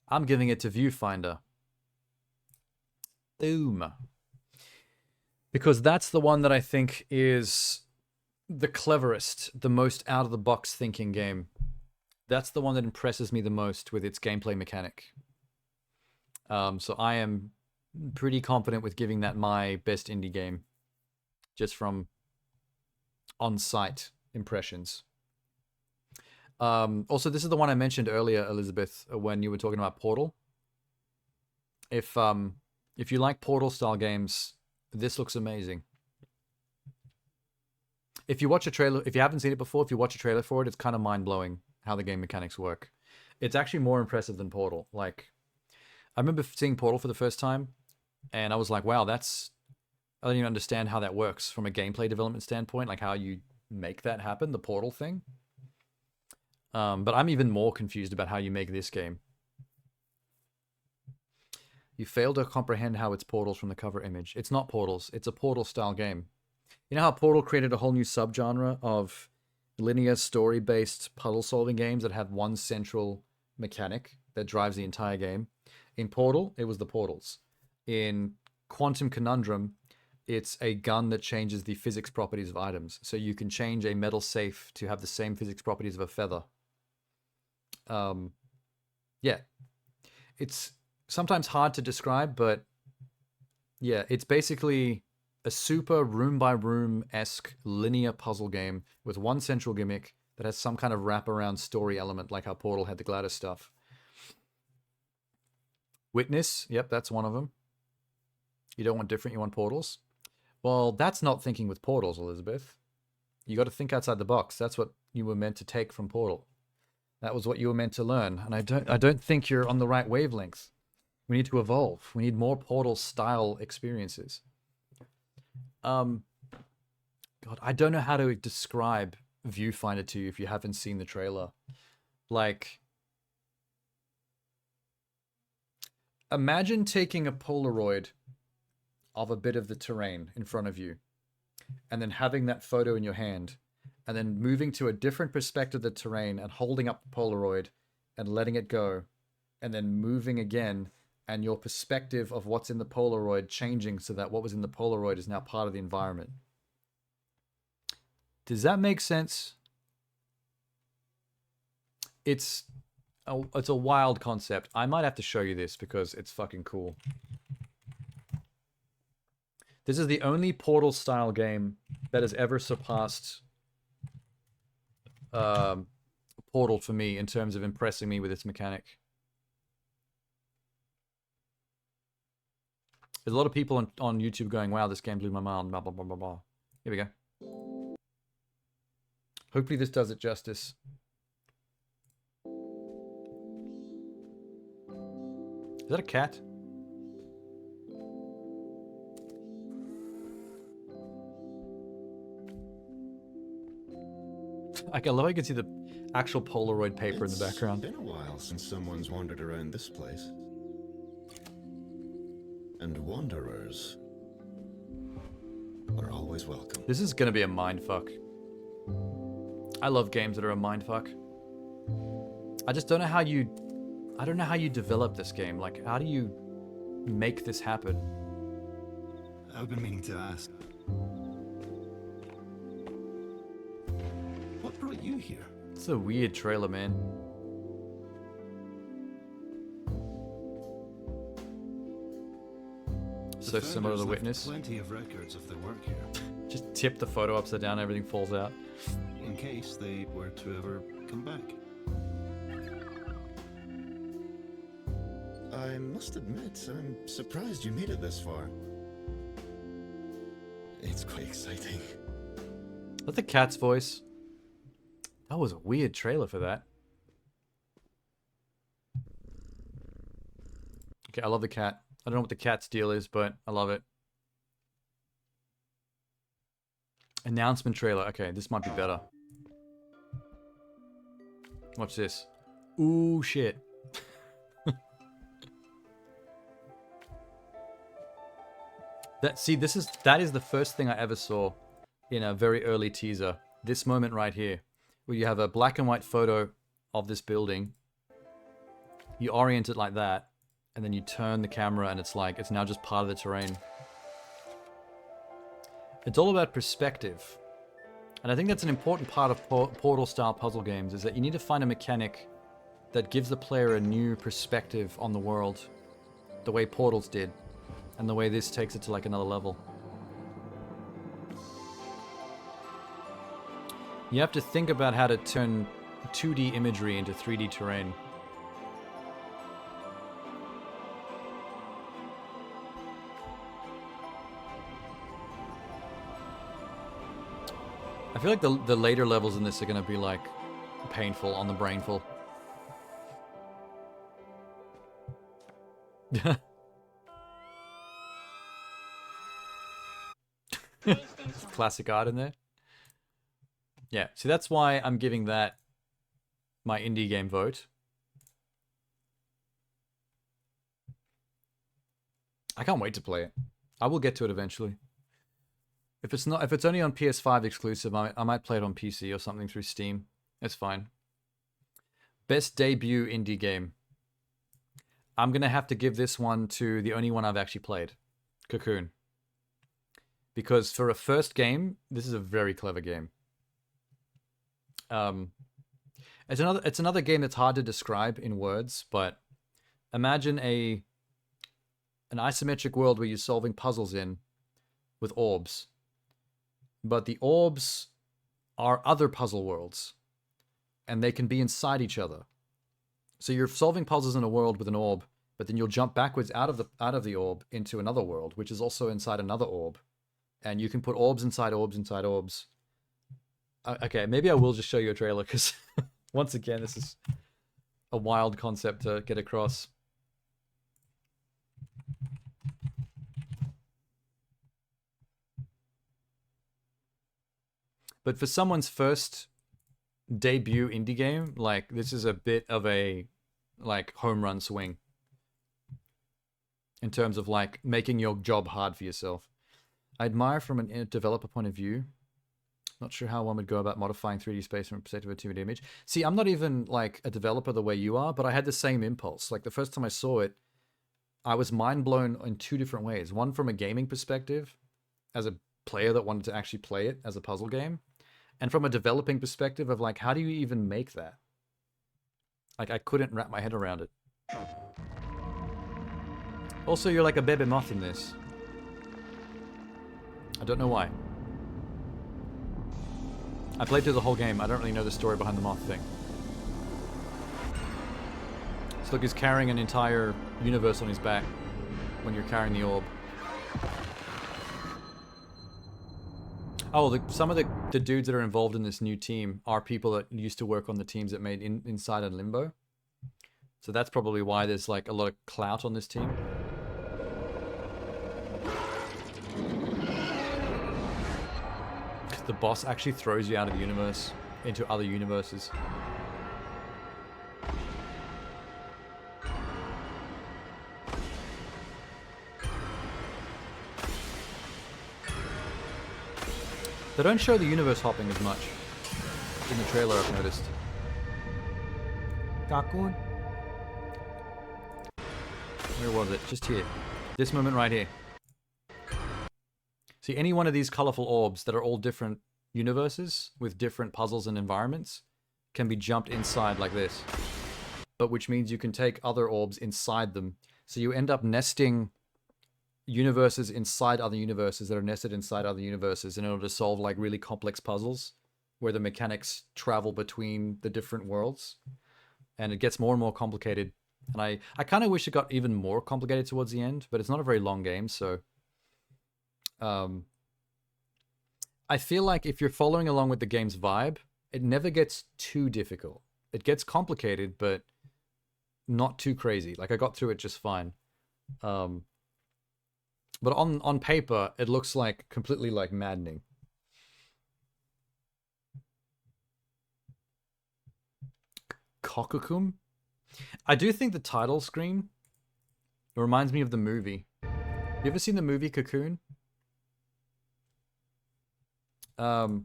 I'm giving it to Viewfinder. Boom. Because that's the one that I think is the cleverest, the most out-of-the-box thinking game. That's the one that impresses me the most with its gameplay mechanic. So I am pretty confident with giving that my best indie game. Just from on-site impressions. Also, this is the one I mentioned earlier, Elizabeth, when you were talking about Portal. If you like Portal-style games, this looks amazing. If you watch a trailer, if you haven't seen it before, if you watch a trailer for it, it's kind of mind-blowing how the game mechanics work. It's actually more impressive than Portal. Like, I remember seeing Portal for the first time, and I was like, wow, that's... I don't even understand how that works from a gameplay development standpoint, like how you make that happen, the Portal thing. But I'm even more confused about how you make this game. You fail to comprehend how it's Portals from the cover image. It's not Portals. It's a Portal-style game. You know how Portal created a whole new subgenre of linear story-based puzzle-solving games that have one central mechanic that drives the entire game? In Portal, it was the portals. In Quantum Conundrum, it's a gun that changes the physics properties of items. So you can change a metal safe to have the same physics properties of a feather. Yeah. It's sometimes hard to describe, but yeah, it's basically a super room-by-room-esque linear puzzle game with one central gimmick that has some kind of wraparound story element, like how Portal had the GLaDOS stuff. Witness, yep, that's one of them. You don't want different, you want portals. Well, that's not thinking with portals, Elizabeth. You got to think outside the box. That's what you were meant to take from Portal. That was what you were meant to learn, and I don't think you're on the right wavelength. We need to evolve. We need more Portal-style experiences. God, I don't know how to describe Viewfinder to you if you haven't seen the trailer. Like, imagine taking a Polaroid of a bit of the terrain in front of you, and then having that photo in your hand, and then moving to a different perspective of the terrain and holding up the Polaroid and letting it go, and then moving again, and your perspective of what's in the Polaroid changing so that what was in the Polaroid is now part of the environment. Does that make sense? It's a wild concept. I might have to show you this because it's fucking cool. This is the only Portal style game that has ever surpassed Portal for me in terms of impressing me with its mechanic. There's a lot of people on YouTube going, wow, this game blew my mind, blah, blah, blah, blah, blah. Here we go. Hopefully this does it justice. Is that a cat? I love how you can see the actual Polaroid paper in the background. It's been a while since someone's wandered around this place. And wanderers are always welcome. This is gonna be a mindfuck. I love games that are a mindfuck. I just don't know how you... I don't know how you develop this game. Like, how do you make this happen? I've been meaning to ask. What brought you here? It's a weird trailer, man. So similar to The Witness. Plenty of records of their work here. Just tip the photo upside down, everything falls out. In case they were to ever come back. I must admit, I'm surprised you made it this far. It's quite exciting. Is that the cat's voice? That was a weird trailer for that. Okay, I love the cat. I don't know what the cat's deal is, but I love it. Announcement trailer. Okay, this might be better. Watch this. Ooh, shit. That is the first thing I ever saw in a very early teaser. This moment right here, where you have a black and white photo of this building. You orient it like that, and then you turn the camera and it's like, it's now just part of the terrain. It's all about perspective. And I think that's an important part of Portal-style puzzle games, is that you need to find a mechanic that gives the player a new perspective on the world, the way Portals did, and the way this takes it to like another level. You have to think about how to turn 2D imagery into 3D terrain. I feel like the later levels in this are going to be like painful on the brainful. Classic art in there. Yeah, see, that's why I'm giving that my indie game vote. I can't wait to play it. I will get to it eventually. If it's only on PS5 exclusive, I might play it on PC or something through Steam. It's fine. Best debut indie game. I'm gonna have to give this one to the only one I've actually played, Cocoon. Because for a first game, this is a very clever game. It's another game that's hard to describe in words, but imagine an isometric world where you're solving puzzles with orbs. But the orbs are other puzzle worlds, and they can be inside each other. So you're solving puzzles in a world with an orb, but then you'll jump backwards out of the orb into another world, which is also inside another orb. And you can put orbs inside orbs inside orbs. Okay, maybe I will just show you a trailer, because once again, this is a wild concept to get across. But for someone's first debut indie game, like, this is a bit of a, like, home run swing. In terms of, like, making your job hard for yourself. I admire from a developer point of view. Not sure how one would go about modifying 3D space from a perspective of a 2D image. See, I'm not even, like, a developer the way you are, but I had the same impulse. Like, the first time I saw it, I was mind blown in two different ways. One from a gaming perspective, as a player that wanted to actually play it as a puzzle game. And from a developing perspective of, like, how do you even make that? Like, I couldn't wrap my head around it. Also, you're like a baby moth in this. I don't know why. I played through the whole game. I don't really know the story behind the moth thing. So look, he's carrying an entire universe on his back when you're carrying the orb. Oh, some of the dudes that are involved in this new team are people that used to work on the teams that made Inside and Limbo. So that's probably why there's like a lot of clout on this team. The boss actually throws you out of the universe into other universes. They don't show the universe hopping as much in the trailer, I've noticed. Kakun? Where was it? Just here. This moment right here. See, any one of these colorful orbs that are all different universes with different puzzles and environments can be jumped inside like this. But which means you can take other orbs inside them. So you end up nesting universes inside other universes that are nested inside other universes in order to solve like really complex puzzles where the mechanics travel between the different worlds. And it gets more and more complicated. And I kind of wish it got even more complicated towards the end, but it's not a very long game, so... I feel like if you're following along with the game's vibe, it never gets too difficult. It gets complicated, but not too crazy. Like, I got through it just fine. But on paper, it looks like completely like maddening. Kokukum? I do think the title screen reminds me of the movie. You ever seen the movie Cocoon? I don't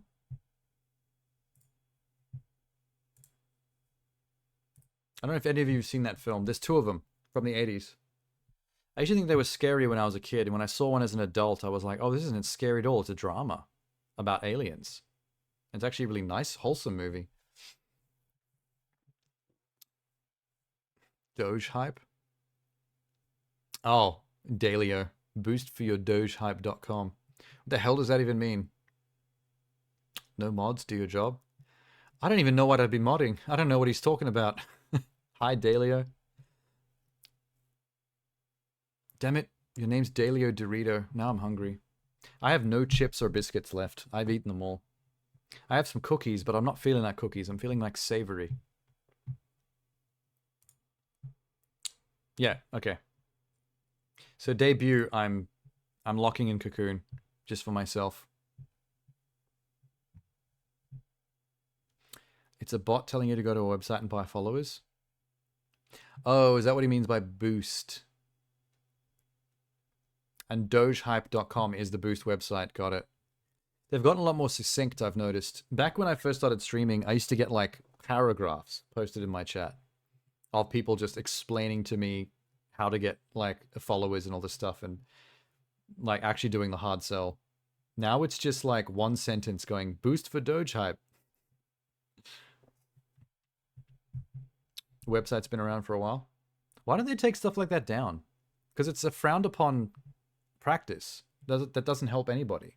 know if any of you have seen that film. There's two of them from the 80s. I actually think they were scary when I was a kid. And when I saw one as an adult, I was like, oh, this isn't scary at all. It's a drama about aliens. It's actually a really nice, wholesome movie. Doge hype? Oh, Dalio. Boost for your dogehype.com. What the hell does that even mean? No mods, do your job. I don't even know what I'd be modding. I don't know what he's talking about. Hi, Dalio. Damn it, your name's Dalio Dorito. Now I'm hungry. I have no chips or biscuits left. I've eaten them all. I have some cookies, but I'm not feeling like cookies. I'm feeling like savory. Yeah, okay. So debut, I'm locking in Cocoon just for myself. It's a bot telling you to go to a website and buy followers. Oh, is that what he means by boost? And dogehype.com is the boost website. Got it. They've gotten a lot more succinct, I've noticed. Back when I first started streaming, I used to get like paragraphs posted in my chat of people just explaining to me how to get like followers and all this stuff and like actually doing the hard sell. Now it's just like one sentence going, boost for Doge Hype. The website's been around for a while. Why don't they take stuff like that down? Because it's a frowned upon practice. That doesn't help anybody.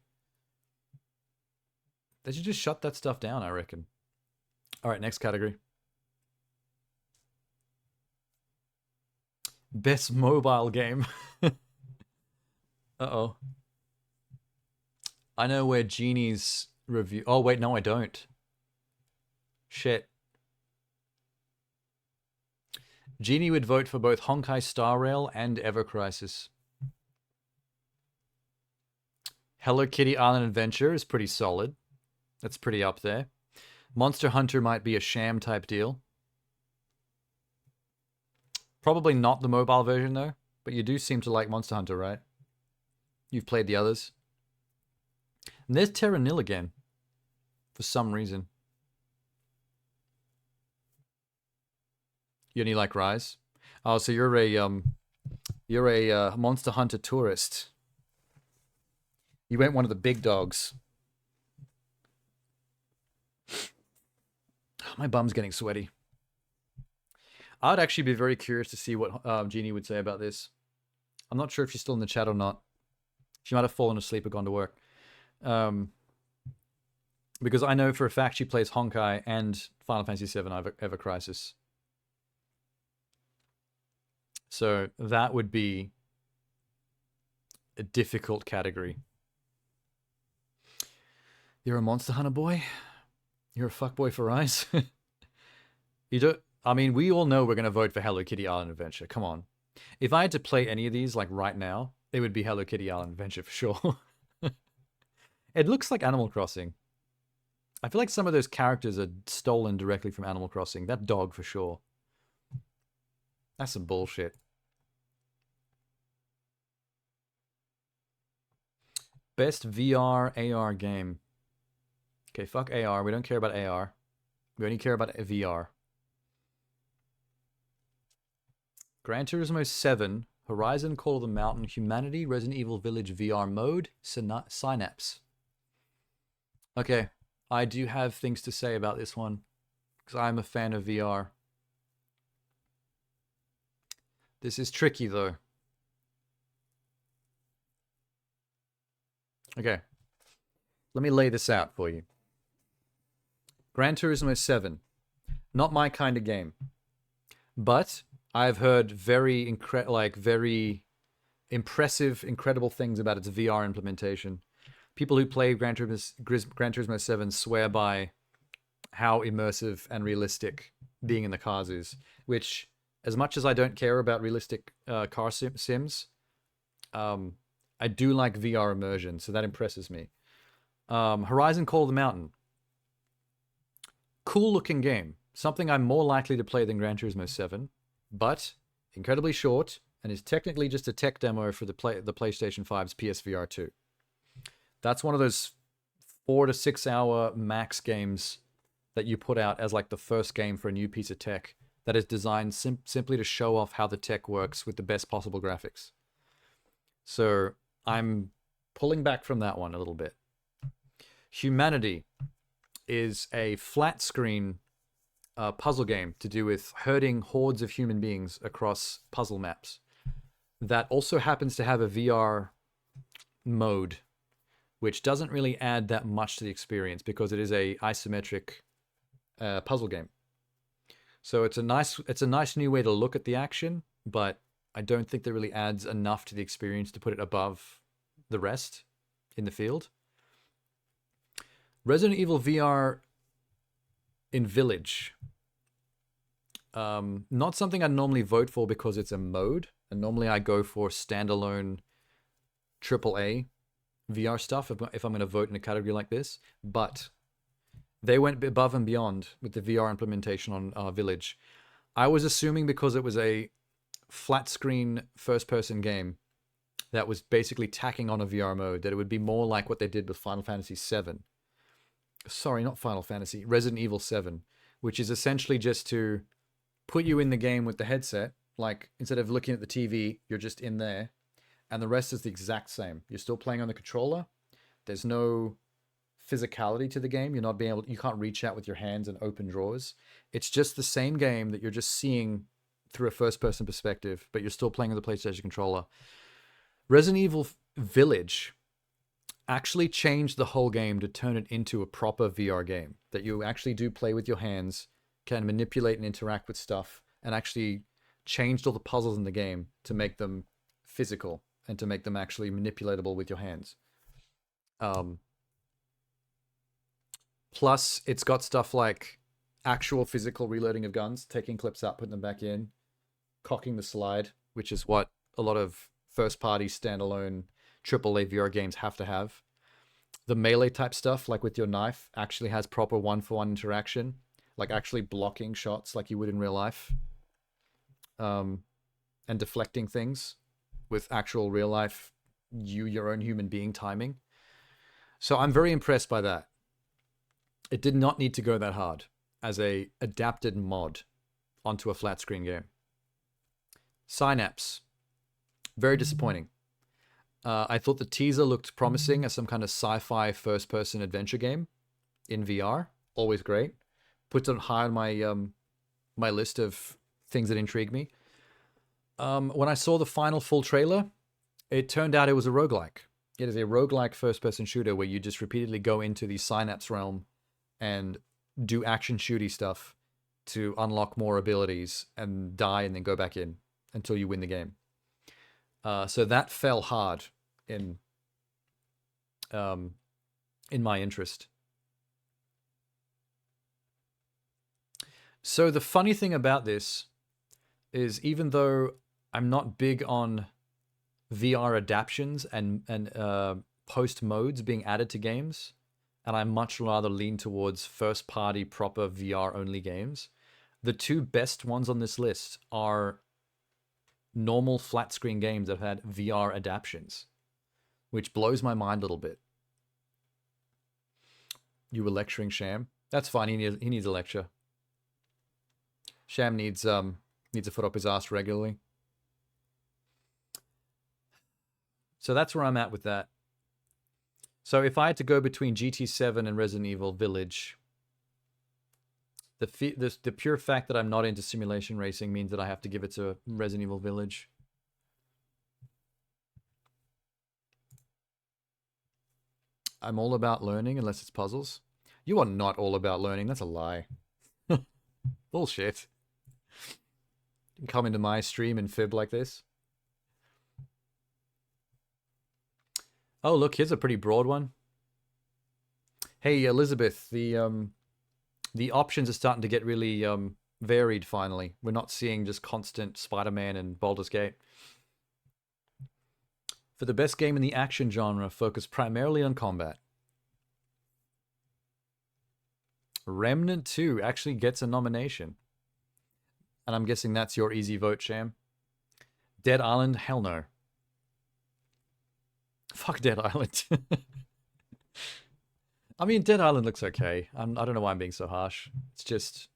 They should just shut that stuff down, I reckon. All right, next category. Best mobile game. Uh-oh. I know where Genie's review... Oh, wait, no, I don't. Shit. Genie would vote for both Honkai Star Rail and Ever Crisis. Hello Kitty Island Adventure is pretty solid. That's pretty up there. Monster Hunter might be a sham type deal. Probably not the mobile version though, but you do seem to like Monster Hunter, right? You've played the others. And there's Terra Nil again. For some reason. You only like Rise? Oh, so you're a Monster Hunter tourist. You went one of the big dogs. My bum's getting sweaty. I'd actually be very curious to see what Jeannie would say about this. I'm not sure if she's still in the chat or not. She might have fallen asleep or gone to work. Because I know for a fact she plays Honkai and Final Fantasy VII Ever Crisis. So that would be a difficult category. You're a Monster Hunter boy? You're a fuckboy for eyes? You don't... I mean, we all know we're going to vote for Hello Kitty Island Adventure. Come on. If I had to play any of these, like, right now, it would be Hello Kitty Island Adventure for sure. It looks like Animal Crossing. I feel like some of those characters are stolen directly from Animal Crossing. That dog for sure. That's some bullshit. Best VR AR game. Okay, fuck AR. We don't care about AR. We only care about VR. Gran Turismo 7, Horizon Call of the Mountain, Humanity, Resident Evil Village VR mode, Synapse. Okay, I do have things to say about this one, because I'm a fan of VR. This is tricky, though. Okay, let me lay this out for you. Gran Turismo 7, not my kind of game, but I've heard very impressive, incredible things about its VR implementation. People who play Gran Turismo 7 swear by how immersive and realistic being in the cars is, which, as much as I don't care about realistic car sims, I do like VR immersion, so that impresses me. Horizon Call of the Mountain. Cool looking game. Something I'm more likely to play than Gran Turismo 7, but incredibly short and is technically just a tech demo for the PlayStation 5's PSVR 2. That's one of those 4 to 6 hour max games that you put out as like the first game for a new piece of tech that is designed simply to show off how the tech works with the best possible graphics. So I'm pulling back from that one a little bit. Humanity is a flat screen puzzle game to do with herding hordes of human beings across puzzle maps. That also happens to have a VR mode, which doesn't really add that much to the experience because it is a isometric puzzle game. So it's a nice new way to look at the action, but I don't think that really adds enough to the experience to put it above the rest in the field. Resident Evil VR in Village. Not something I'd normally vote for because it's a mode, and normally I go for standalone AAA VR stuff if I'm going to vote in a category like this, but they went above and beyond with the VR implementation on Village. I was assuming because it was a flat screen first person game that was basically tacking on a VR mode that it would be more like what they did with Final Fantasy VII. Sorry, not Final Fantasy, Resident Evil 7, which is essentially just to put you in the game with the headset. Like, instead of looking at the TV, you're just in there, and the rest is the exact same. You're still playing on the controller. There's no physicality to the game. You can't reach out with your hands and open drawers. It's just the same game that you're just seeing through a first-person perspective, but you're still playing with the PlayStation controller. Resident Evil Village actually changed the whole game to turn it into a proper VR game that you actually do play with your hands, can manipulate and interact with stuff, and actually changed all the puzzles in the game to make them physical and to make them actually manipulatable with your hands. Plus, it's got stuff like actual physical reloading of guns, taking clips out, putting them back in, cocking the slide, which is what a lot of first-party standalone AAA VR games have to have. The melee type stuff, like with your knife, actually has proper one-for-one interaction, like actually blocking shots like you would in real life, and deflecting things with actual real-life, your own human being timing. So I'm very impressed by that. It did not need to go that hard as a adapted mod onto a flat screen game. Synapse. Very disappointing. I thought the teaser looked promising as some kind of sci-fi first-person adventure game in VR. Always great. Puts it high on my list of things that intrigue me. When I saw the final full trailer, it turned out it was a roguelike. It is a roguelike first-person shooter where you just repeatedly go into the Synapse realm and do action shooty stuff to unlock more abilities and die and then go back in until you win the game. So that fell hard in my interest. So the funny thing about this is, even though I'm not big on VR adaptions and post modes being added to games, and I much rather lean towards first-party proper VR-only games, the two best ones on this list are normal flat-screen games that have had VR adaptions, which blows my mind a little bit. You were lecturing Sham? That's fine. He needs a lecture. Sham needs a foot up his ass regularly. So that's where I'm at with that. So if I had to go between GT7 and Resident Evil Village, the pure fact that I'm not into simulation racing means that I have to give it to Resident Evil Village. I'm all about learning unless it's puzzles. You are not all about learning. That's a lie. Bullshit. You can come into my stream and fib like this. Oh, look, here's a pretty broad one. Hey, Elizabeth, the options are starting to get really varied finally. We're not seeing just constant Spider-Man and Baldur's Gate. For the best game in the action genre, focus primarily on combat. Remnant 2 actually gets a nomination. And I'm guessing that's your easy vote, Sham. Dead Island? Hell no. Fuck Dead Island. I mean, Dead Island looks okay. I don't know why I'm being so harsh. It's just...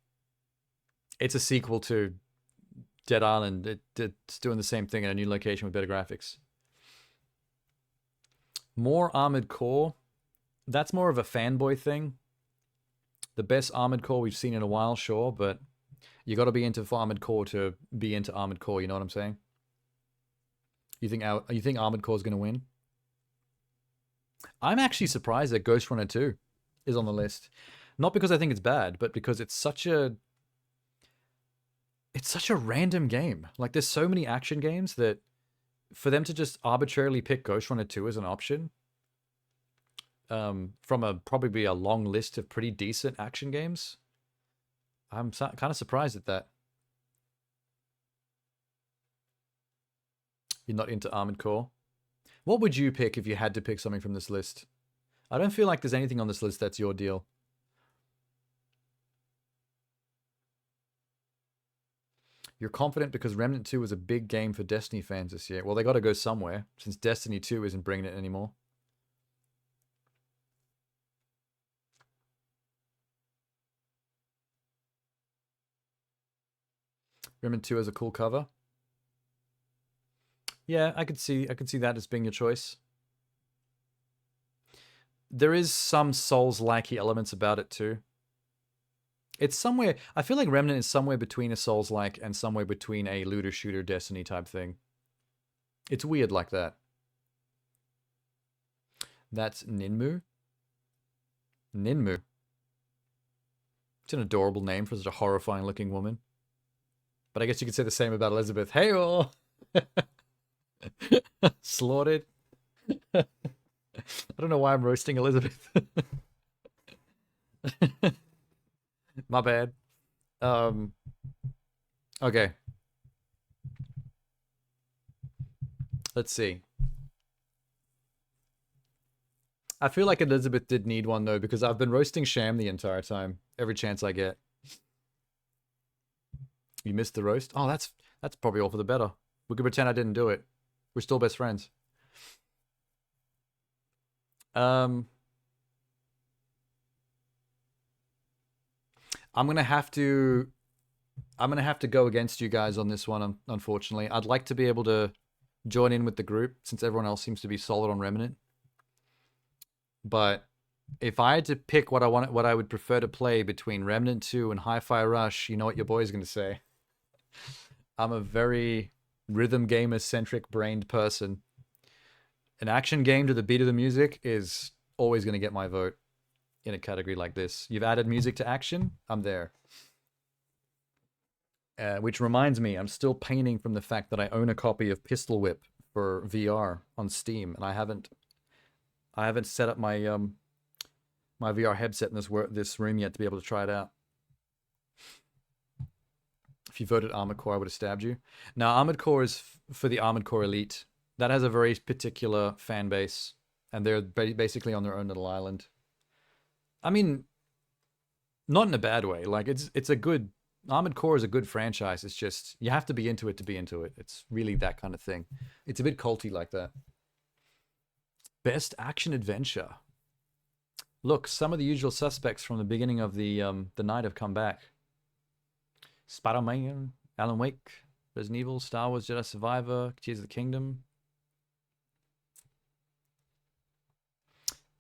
It's a sequel to Dead Island. It's doing the same thing in a new location with better graphics. More Armored Core. That's more of a fanboy thing. The best Armored Core we've seen in a while, sure, but you got to be into Armored Core to be into Armored Core, you know what I'm saying? You think Armored Core is going to win? I'm actually surprised that Ghost Runner 2 is on the list. Not because I think it's bad, but because it's such a random game. Like, there's so many action games that for them to just arbitrarily pick Ghost Runner 2 as an option from probably a long list of pretty decent action games, I'm kind of surprised at that. You're not into Armored Core? What would you pick if you had to pick something from this list? I don't feel like there's anything on this list that's your deal. You're confident because Remnant 2 was a big game for Destiny fans this year. Well, they got to go somewhere, since Destiny 2 isn't bringing it anymore. Remnant 2 has a cool cover. Yeah, I could see that as being your choice. There is some Souls-like elements about it too. It's somewhere, I feel like Remnant is somewhere between a Souls-like and somewhere between a looter-shooter Destiny type thing. It's weird like that. That's Ninmu? Ninmu. It's an adorable name for such a horrifying looking woman. But I guess you could say the same about Elizabeth. Hey-oh! Slaughtered. I don't know why I'm roasting Elizabeth. My bad. Okay. Let's see. I feel like Elizabeth did need one though, because I've been roasting Sham the entire time. Every chance I get. You missed the roast? Oh, that's probably all for the better. We could pretend I didn't do it. We're still best friends. I'm gonna have to go against you guys on this one, unfortunately. I'd like to be able to join in with the group since everyone else seems to be solid on Remnant. But if I had to pick what I would prefer to play between Remnant 2 and Hi-Fi Rush, you know what your boy's gonna say. I'm a very rhythm gamer centric brained person. An action game to the beat of the music is always going to get my vote in a category like this. You've added music to action, I'm there. Which reminds me, I'm still painting from the fact that I own a copy of Pistol Whip for VR on Steam, and I haven't set up my my VR headset in this room yet to be able to try it out. If you voted Armored Core, I would have stabbed you. Now, Armored Core is for the Armored Core Elite. That has a very particular fan base, and they're basically on their own little island. I mean, not in a bad way. Like, it's a good... Armored Core is a good franchise. It's just, you have to be into it to be into it. It's really that kind of thing. It's a bit culty like that. Best action adventure. Look, some of the usual suspects from the beginning of the night have come back. Spider-Man, Alan Wake, Resident Evil, Star Wars Jedi Survivor, Tears of the Kingdom.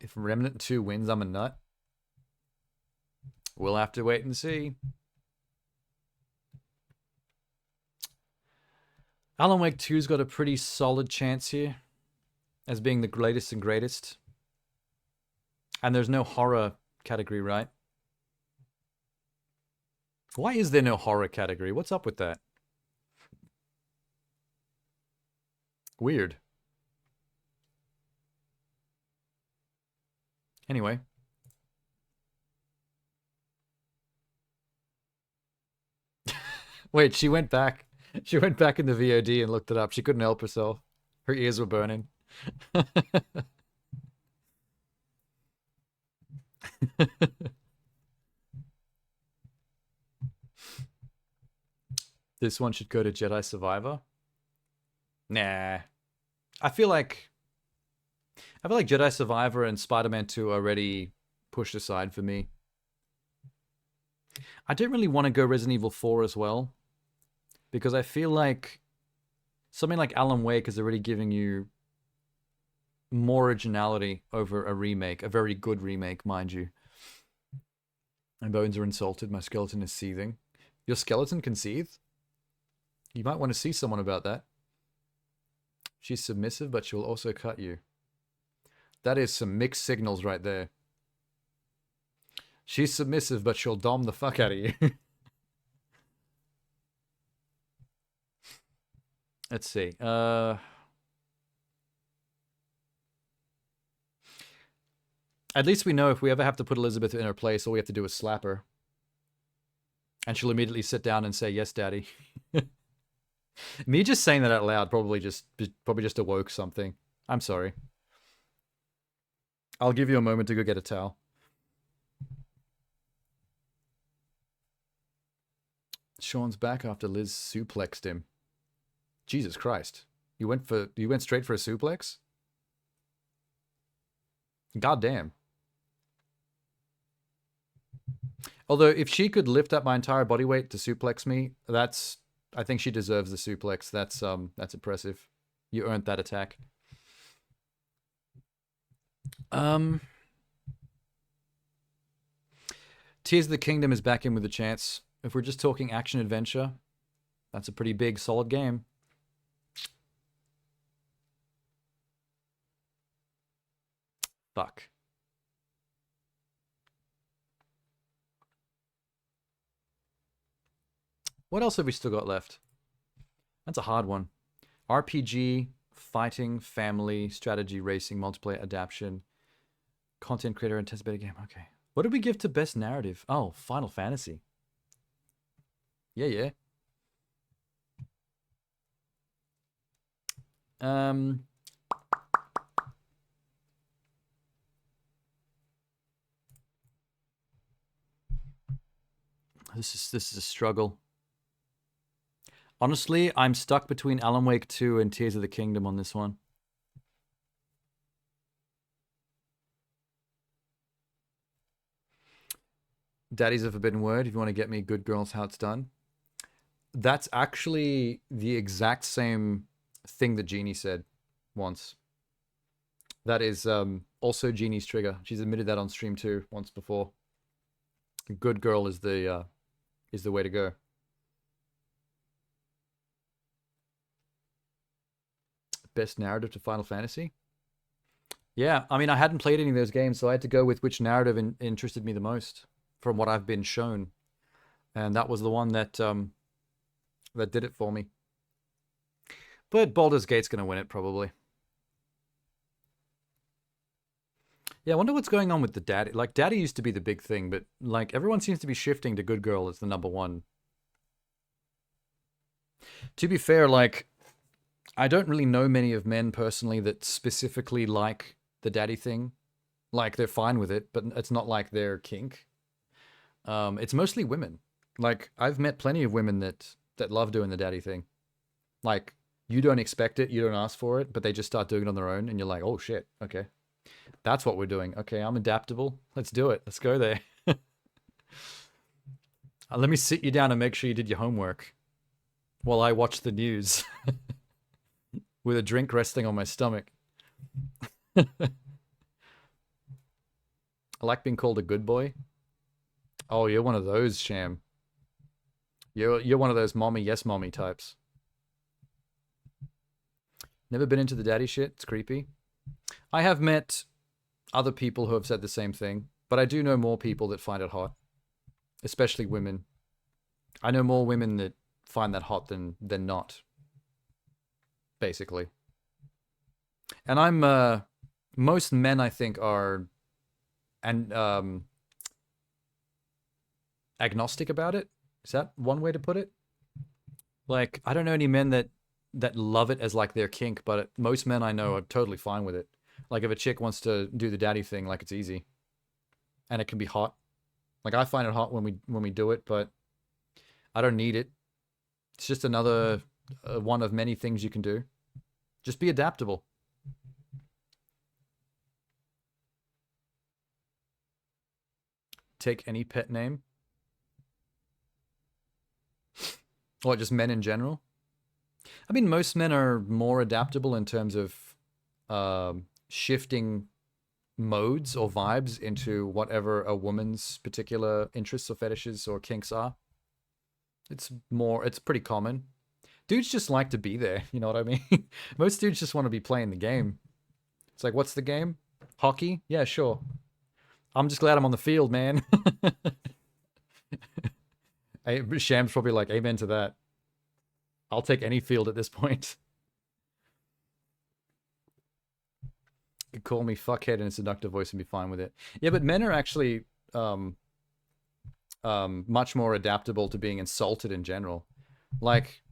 If Remnant 2 wins, I'm a nut. We'll have to wait and see. Alan Wake 2's got a pretty solid chance here as being the latest and greatest. And there's no horror category, right? Why is there no horror category? What's up with that? Weird. Anyway. Wait, she went back. She went back in the VOD and looked it up. She couldn't help herself. Her ears were burning. This one should go to Jedi Survivor. Nah. I feel like Jedi Survivor and Spider-Man 2 are already pushed aside for me. I don't really want to go Resident Evil 4 as well, because I feel like something like Alan Wake is already giving you more originality over a remake, a very good remake, mind you. My bones are insulted, my skeleton is seething. Your skeleton can seethe? You might want to see someone about that. She's submissive, but she'll also cut you. That is some mixed signals right there. She's submissive, but she'll dom the fuck out of you. Let's see. At least we know if we ever have to put Elizabeth in her place, all we have to do is slap her. And she'll immediately sit down and say, "Yes, Daddy." Me just saying that out loud probably just awoke something. I'm sorry. I'll give you a moment to go get a towel. Sean's back after Liz suplexed him. Jesus Christ. You went straight for a suplex? God damn. Although if she could lift up my entire body weight to suplex me, I think she deserves the suplex. That's impressive. You earned that attack. Tears of the Kingdom is back in with a chance. If we're just talking action adventure, that's a pretty big, solid game. Fuck. What else have we still got left? That's a hard one. RPG, fighting, family, strategy, racing, multiplayer, adaptation, content creator, anticipated game. Okay. What did we give to best narrative? Oh, Final Fantasy. Yeah. This is a struggle. Honestly, I'm stuck between Alan Wake 2 and Tears of the Kingdom on this one. Daddy's a Forbidden Word, if you want to get me Good Girls How It's Done. That's actually the exact same thing that Jeannie said once. That is also Jeannie's trigger. She's admitted that on stream too once before. Good Girl is the way to go. Best narrative to Final Fantasy? Yeah, I mean, I hadn't played any of those games, so I had to go with which narrative interested me the most from what I've been shown, and that was the one that that did it for me. But Baldur's Gate's gonna win it probably. Yeah, I wonder what's going on with the daddy. Like, daddy used to be the big thing, but like everyone seems to be shifting to good girl as the number one. To be fair, like, I don't really know many of men personally that specifically like the daddy thing. Like, they're fine with it, but it's not like their kink. It's mostly women. Like, I've met plenty of women that love doing the daddy thing. Like, you don't expect it, you don't ask for it, but they just start doing it on their own, and you're like, oh shit, okay. That's what we're doing. Okay, I'm adaptable. Let's do it. Let's go there. Let me sit you down and make sure you did your homework while I watch the news with a drink resting on my stomach. I like being called a good boy. Oh, you're one of those, Sham. You're one of those mommy, yes mommy types. Never been into the daddy shit. It's creepy. I have met other people who have said the same thing, but I do know more people that find it hot, especially women. I know more women that find that hot than not, basically. And I'm most men, I think, are agnostic about it. Is that one way to put it? Like, I don't know any men that love it as like their kink, but most men I know are totally fine with it. Like, if a chick wants to do the daddy thing, like, it's easy, and it can be hot. Like, I find it hot when we do it, but I don't need it. It's just another one of many things you can do. Just be adaptable. Take any pet name. Or just men in general. I mean, most men are more adaptable in terms of shifting modes or vibes into whatever a woman's particular interests or fetishes or kinks are. It's pretty common. Dudes just like to be there, you know what I mean? Most dudes just want to be playing the game. It's like, what's the game? Hockey? Yeah, sure. I'm just glad I'm on the field, man. Sham's probably like, amen to that. I'll take any field at this point. You could call me fuckhead in a seductive voice and be fine with it. Yeah, but men are actually much more adaptable to being insulted in general. Like,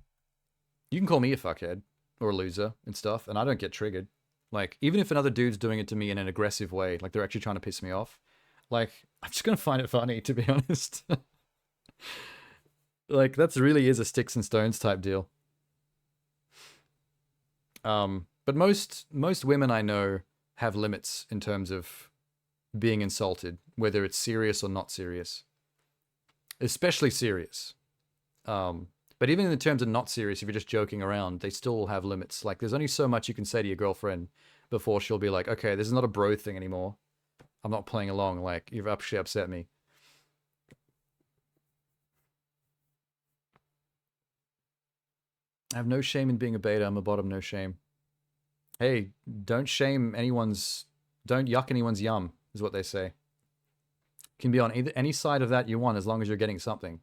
you can call me a fuckhead or a loser and stuff, and I don't get triggered. Like, even if another dude's doing it to me in an aggressive way, like they're actually trying to piss me off, like, I'm just gonna find it funny, to be honest. Like, that's really is a sticks and stones type deal. But most women I know have limits in terms of being insulted, whether it's serious or not serious. Especially serious. But even in terms of not serious, if you're just joking around, they still have limits. Like, there's only so much you can say to your girlfriend before she'll be like, okay, this is not a bro thing anymore. I'm not playing along. Like, you've actually upset me. I have no shame in being a beta. I'm a bottom, no shame. Hey, don't yuck anyone's yum, is what they say. Can be on any side of that you want, as long as you're getting something.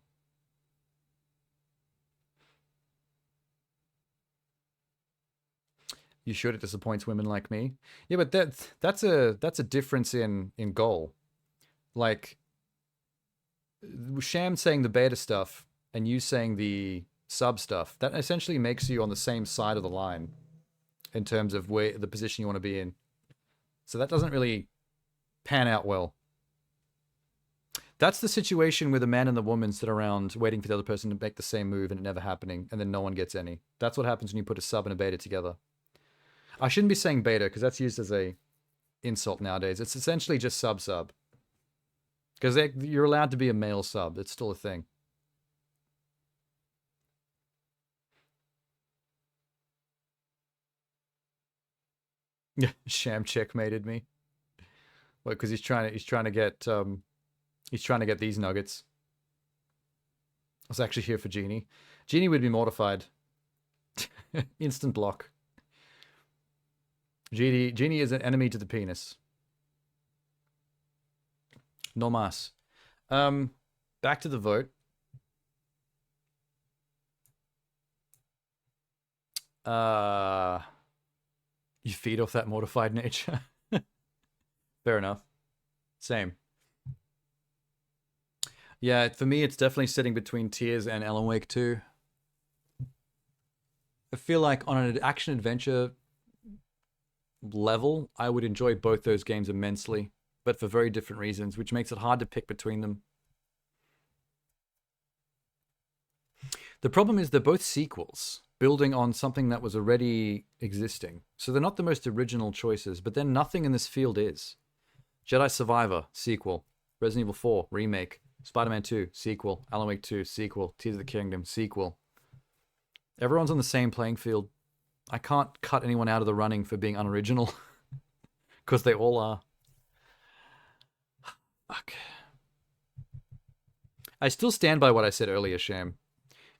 You should. It disappoints women like me. Yeah, but that's a difference in goal. Like, Sham saying the beta stuff and you saying the sub stuff, that essentially makes you on the same side of the line in terms of where the position you want to be in. So that doesn't really pan out well. That's the situation where the man and the woman sit around waiting for the other person to make the same move and it never happening, and then no one gets any. That's what happens when you put a sub and a beta together. I shouldn't be saying beta because that's used as a insult nowadays. It's essentially just sub. Because you're allowed to be a male sub. It's still a thing. Yeah, Sham checkmated me. Well, because he's trying to get these nuggets. I was actually here for Genie. Genie would be mortified. Instant block. Genie is an enemy to the penis. No mas. Back to the vote. You feed off that mortified nature. Fair enough. Same. Yeah, for me, it's definitely sitting between Tears and Alan Wake 2. I feel like on an action-adventure level, I would enjoy both those games immensely, but for very different reasons, which makes it hard to pick between them. The problem is they're both sequels, building on something that was already existing. So they're not the most original choices, but then nothing in this field is. Jedi Survivor, sequel. Resident Evil 4, remake. Spider-Man 2, sequel. Alan Wake 2, sequel. Tears of the Kingdom, sequel. Everyone's on the same playing field. I can't cut anyone out of the running for being unoriginal. Because they all are. Fuck. I still stand by what I said earlier, Sham.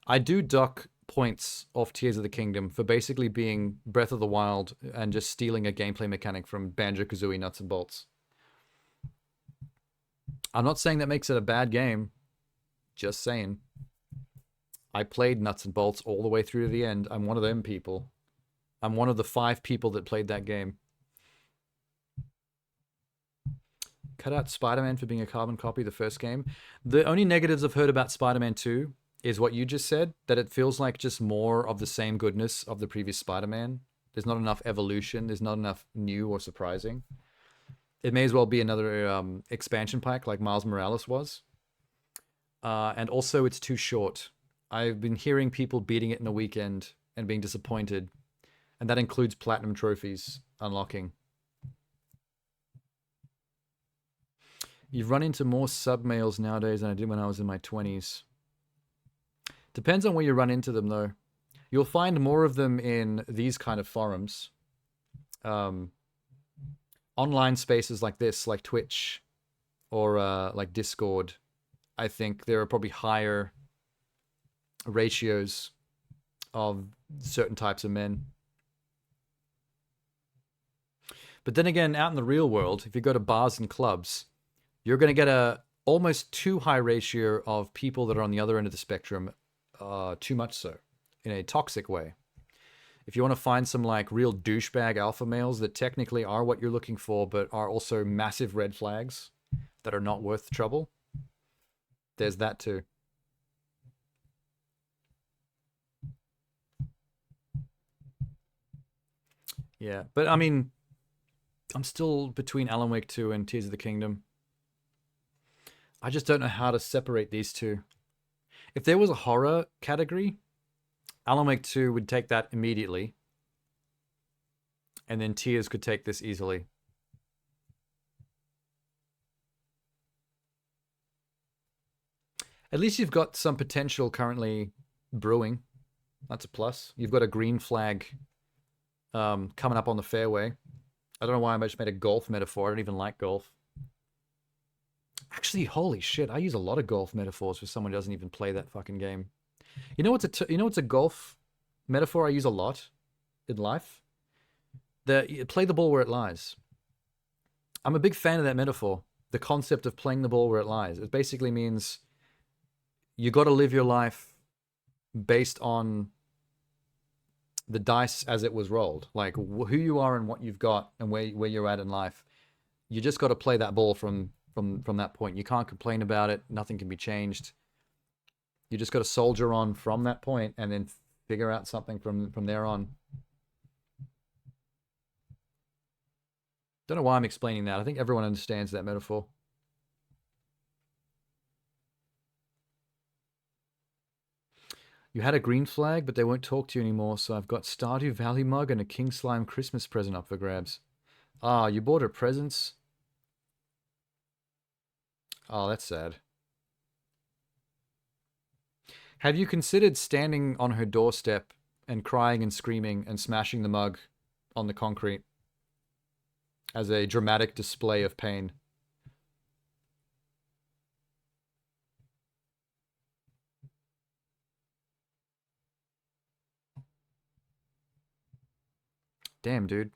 I do dock points off Tears of the Kingdom for basically being Breath of the Wild and just stealing a gameplay mechanic from Banjo-Kazooie Nuts and Bolts. I'm not saying that makes it a bad game. Just saying. I played Nuts and Bolts all the way through to the end. I'm one of them people. I'm one of the 5 people that played that game. Cut out Spider-Man for being a carbon copy of the first game. The only negatives I've heard about Spider-Man 2 is what you just said, that it feels like just more of the same goodness of the previous Spider-Man. There's not enough evolution. There's not enough new or surprising. It may as well be another expansion pack like Miles Morales was. And also, it's too short. I've been hearing people beating it in a weekend and being disappointed. And that includes platinum trophies unlocking. You've run into more sub-males nowadays than I did when I was in my 20s. Depends on where you run into them, though. You'll find more of them in these kind of forums. Online spaces like this, like Twitch or like Discord, I think there are probably higher ratios of certain types of men. But then again, out in the real world, if you go to bars and clubs, you're going to get a almost too high ratio of people that are on the other end of the spectrum, too much so, in a toxic way. If you want to find some like real douchebag alpha males that technically are what you're looking for, but are also massive red flags that are not worth the trouble, there's that too. Yeah, but I mean, I'm still between Alan Wake 2 and Tears of the Kingdom. I just don't know how to separate these two. If there was a horror category, Alan Wake 2 would take that immediately. And then Tears could take this easily. At least you've got some potential currently brewing. That's a plus. You've got a green flag coming up on the fairway. I don't know why I just made a golf metaphor. I don't even like golf. Actually, holy shit, I use a lot of golf metaphors for someone who doesn't even play that fucking game. You know what's a golf metaphor I use a lot in life? Play the ball where it lies. I'm a big fan of that metaphor. The concept of playing the ball where it lies. It basically means you got to live your life based on the dice as it was rolled. Like who you are and what you've got and where you're at in life. You just got to play that ball from that point. You can't complain about it. Nothing can be changed. You just got to soldier on from that point and then figure out something from there on. Don't know why I'm explaining that. I think everyone understands that metaphor. You had a green flag, but they won't talk to you anymore, so I've got Stardew Valley mug and a King Slime Christmas present up for grabs. Ah, you bought her presents? Oh, that's sad. Have you considered standing on her doorstep and crying and screaming and smashing the mug on the concrete as a dramatic display of pain? Damn, dude.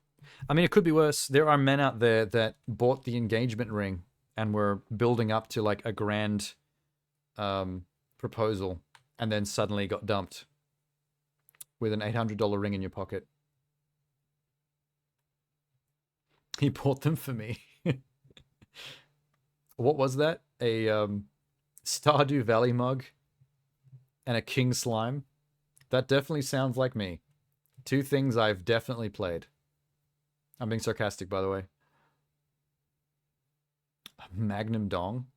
I mean, it could be worse. There are men out there that bought the engagement ring and were building up to like a grand proposal and then suddenly got dumped with an $800 ring in your pocket. He bought them for me. What was that? A Stardew Valley mug and a king slime? That definitely sounds like me. Two things I've definitely played. I'm being sarcastic, by the way. A Magnum Dong?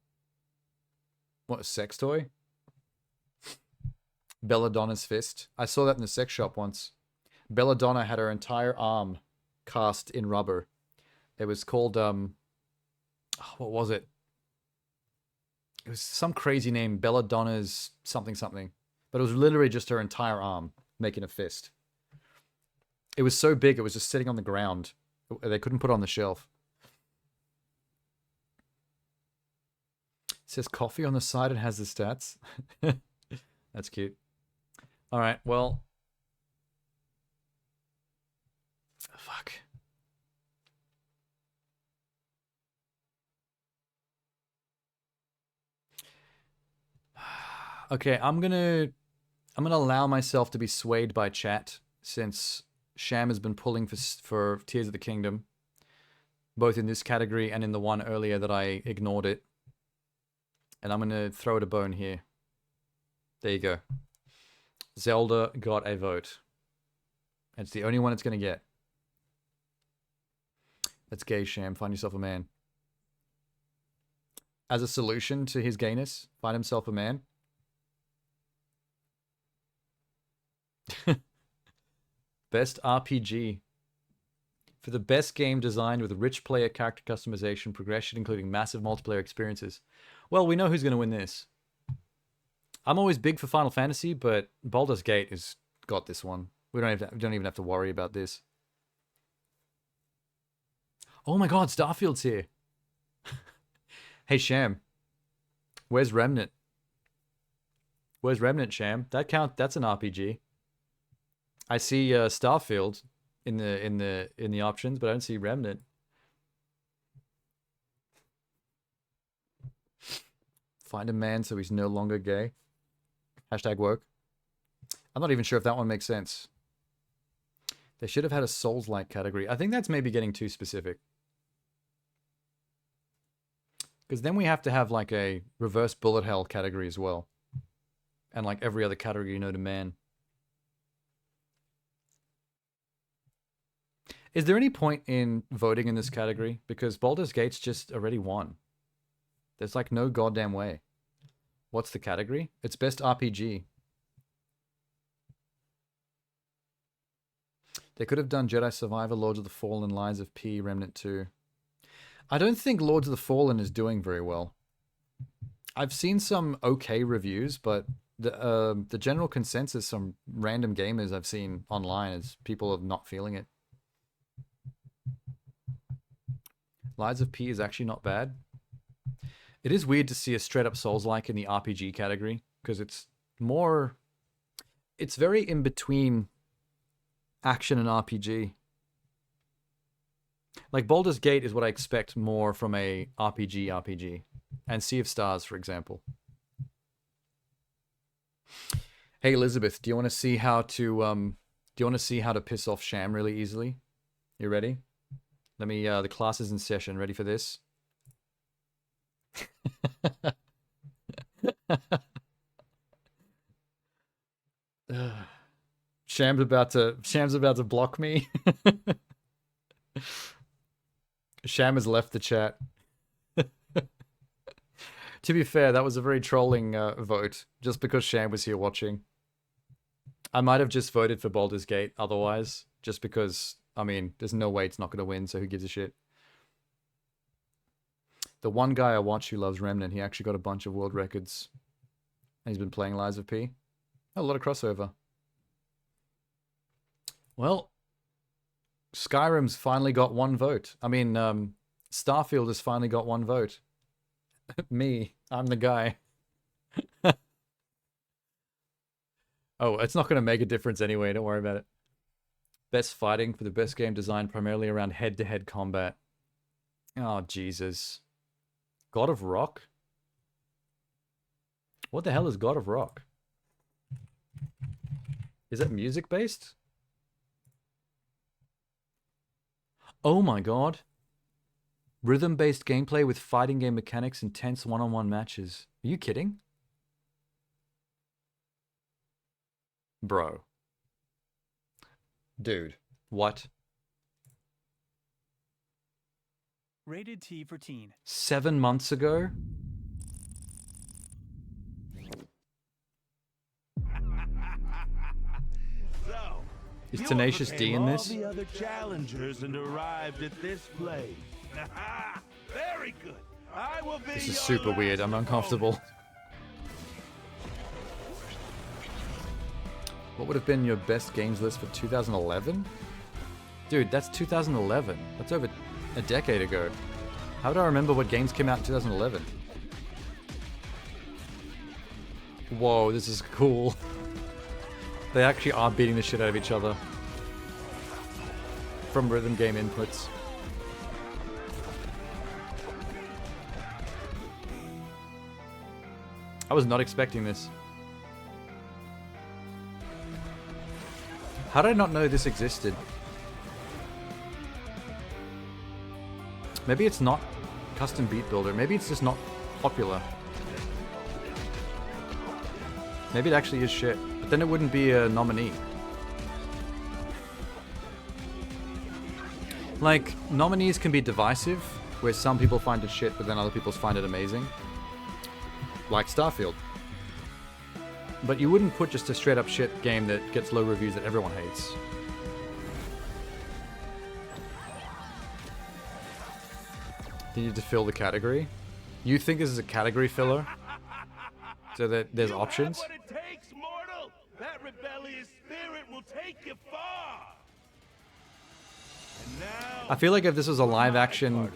What, a sex toy? Belladonna's fist. I saw that in the sex shop once. Belladonna had her entire arm cast in rubber. It was called, what was it? It was some crazy name, Belladonna's something something. But it was literally just her entire arm making a fist. It was so big, it was just sitting on the ground. They couldn't put it on the shelf. It says coffee on the side and has the stats. That's cute. All right, well. Fuck. Okay, I'm gonna allow myself to be swayed by chat since Sham has been pulling for Tears of the Kingdom, both in this category and in the one earlier that I ignored it. And I'm gonna throw it a bone here. There you go. Zelda got a vote. It's the only one it's gonna get. That's gay, Sham. Find yourself a man. As a solution to his gayness, find himself a man. Best RPG. For the best game designed with rich player character customization, progression, including massive multiplayer experiences. Well, we know who's going to win this. I'm always big for Final Fantasy, but Baldur's Gate has got this one. We don't even have to worry about this. Oh my god, Starfield's here. Hey, Sham. Where's Remnant? Where's Remnant, Sham? That's an RPG. I see Starfield in the options, but I don't see Remnant. Find a man so he's no longer gay. Hashtag woke. I'm not even sure if that one makes sense. They should have had a Souls-like category. I think that's maybe getting too specific. Because then we have to have like a reverse bullet hell category as well. And like every other category to man. Is there any point in voting in this category? Because Baldur's Gate's just already won. There's like no goddamn way. What's the category? It's best RPG. They could have done Jedi Survivor, Lords of the Fallen, Lies of P, Remnant 2. I don't think Lords of the Fallen is doing very well. I've seen some okay reviews, but the general consensus from random gamers I've seen online is people are not feeling it. Lies of P is actually not bad. It is weird to see a straight-up Souls-like in the RPG category, because it's very in between action and RPG. Like Baldur's Gate is what I expect more from a RPG, and Sea of Stars, for example. Hey Elizabeth, do you want to see how to piss off Sham really easily? You ready? Let me, the class is in session. Ready for this? Sham's about to block me. Sham has left the chat. To be fair, that was a very trolling vote, just because Sham was here watching. I might have just voted for Baldur's Gate otherwise, just because, I mean, there's no way it's not going to win, so who gives a shit? The one guy I watch who loves Remnant, he actually got a bunch of world records. And he's been playing Lies of P. A lot of crossover. Well, Skyrim's finally got one vote. I mean, Starfield has finally got one vote. Me, I'm the guy. Oh, it's not going to make a difference anyway. Don't worry about it. Best fighting for the best game designed primarily around head-to-head combat. Oh, Jesus. God of Rock? What the hell is God of Rock? Is it music-based? Oh my god. Rhythm-based gameplay with fighting game mechanics, intense one-on-one matches. Are you kidding? Bro. Dude. What? Rated T for teen. 7 months ago? So, Is you Tenacious D in overcame this? all the other challengers and arrived at this place. Very good. I will be This is your super weird. I'm uncomfortable. What would have been your best games list for 2011? Dude, that's 2011. That's over a decade ago. How do I remember what games came out in 2011? Whoa, this is cool. They actually are beating the shit out of each other. From rhythm game inputs. I was not expecting this. How did I not know this existed? Maybe it's not custom beat builder. Maybe it's just not popular. Maybe it actually is shit. But then it wouldn't be a nominee. Like, nominees can be divisive, where some people find it shit, but then other people find it amazing. Like Starfield. But you wouldn't put just a straight up shit game that gets low reviews that everyone hates. They need to fill the category. You think this is a category filler? So that there's options? What it takes, mortal. That rebellious spirit will take you far. And now, I feel like if this was a live action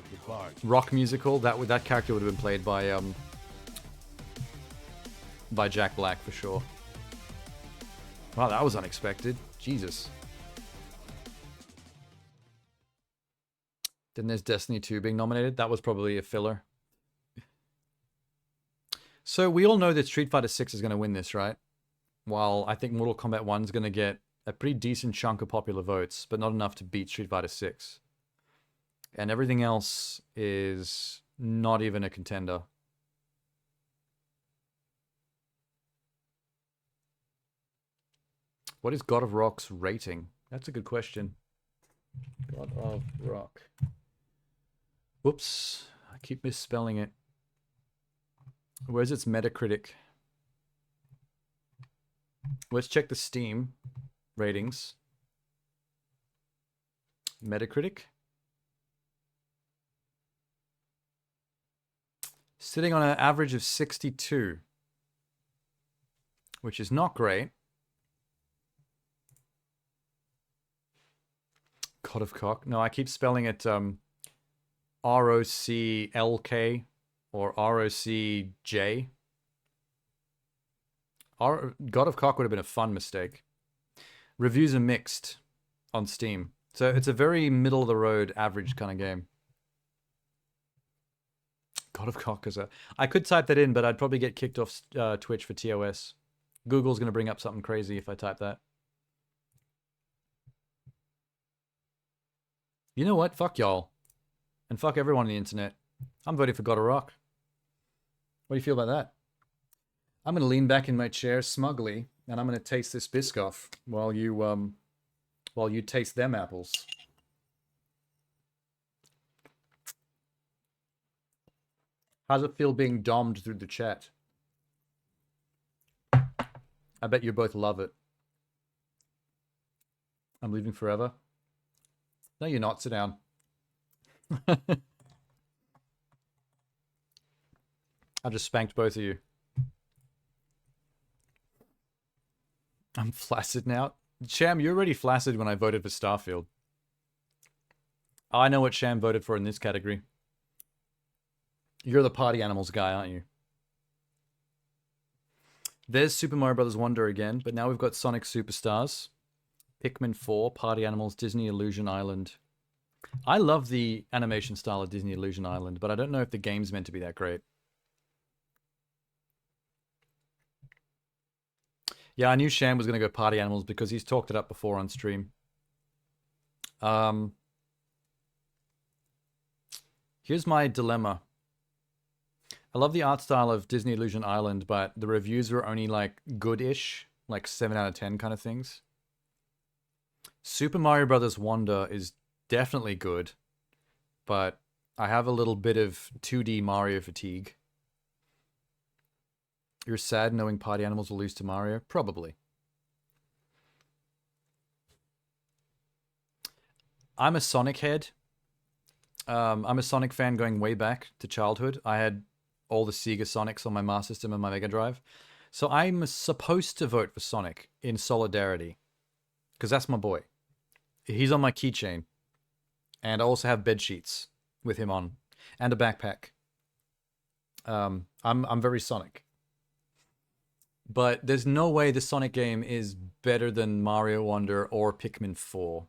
rock musical, that character would have been played by Jack Black for sure. Wow, that was unexpected. Jesus. Then there's Destiny 2 being nominated. That was probably a filler. So we all know that Street Fighter 6 is going to win this, right? While I think Mortal Kombat 1 is going to get a pretty decent chunk of popular votes, but not enough to beat Street Fighter 6. And everything else is not even a contender. What is God of Rock's rating? That's a good question. God of Rock. Whoops. I keep misspelling it. Where's its Metacritic? Let's check the Steam ratings. Metacritic. Sitting on an average of 62. Which is not great. God of Cock. No, I keep spelling it R-O-C-L-K or R-O-C-J. God of Cock would have been a fun mistake. Reviews are mixed on Steam. So it's a very middle-of-the-road, average kind of game. God of Cock is a... I could type that in, but I'd probably get kicked off Twitch for TOS. Google's going to bring up something crazy if I type that. You know what? Fuck y'all. And fuck everyone on the internet. I'm voting for God of Rock. What do you feel about that? I'm going to lean back in my chair smugly, and I'm going to taste this Biscoff while you taste them apples. How's it feel being dommed through the chat? I bet you both love it. I'm leaving forever. No, you're not. Sit down. I just spanked both of you. I'm flaccid now. Sham, you're already flaccid when I voted for Starfield. I know what Sham voted for in this category. You're the party animals guy, aren't you? There's Super Mario Bros. Wonder again, but now we've got Sonic Superstars. Pikmin 4, Party Animals, Disney Illusion Island. I love the animation style of Disney Illusion Island, but I don't know if the game's meant to be that great. Yeah, I knew Sham was going to go Party Animals because he's talked it up before on stream. Here's my dilemma. I love the art style of Disney Illusion Island, but the reviews were only like good-ish, like 7 out of 10 kind of things. Super Mario Bros. Wonder is definitely good, but I have a little bit of 2D Mario fatigue. You're sad knowing Party Animals will lose to Mario? Probably. I'm a Sonic head. I'm a Sonic fan going way back to childhood. I had all the Sega Sonics on my Master System and my Mega Drive. So I'm supposed to vote for Sonic in solidarity. Because that's my boy. He's on my keychain. And I also have bed sheets with him on. And a backpack. I'm very Sonic. But there's no way the Sonic game is better than Mario Wonder or Pikmin 4.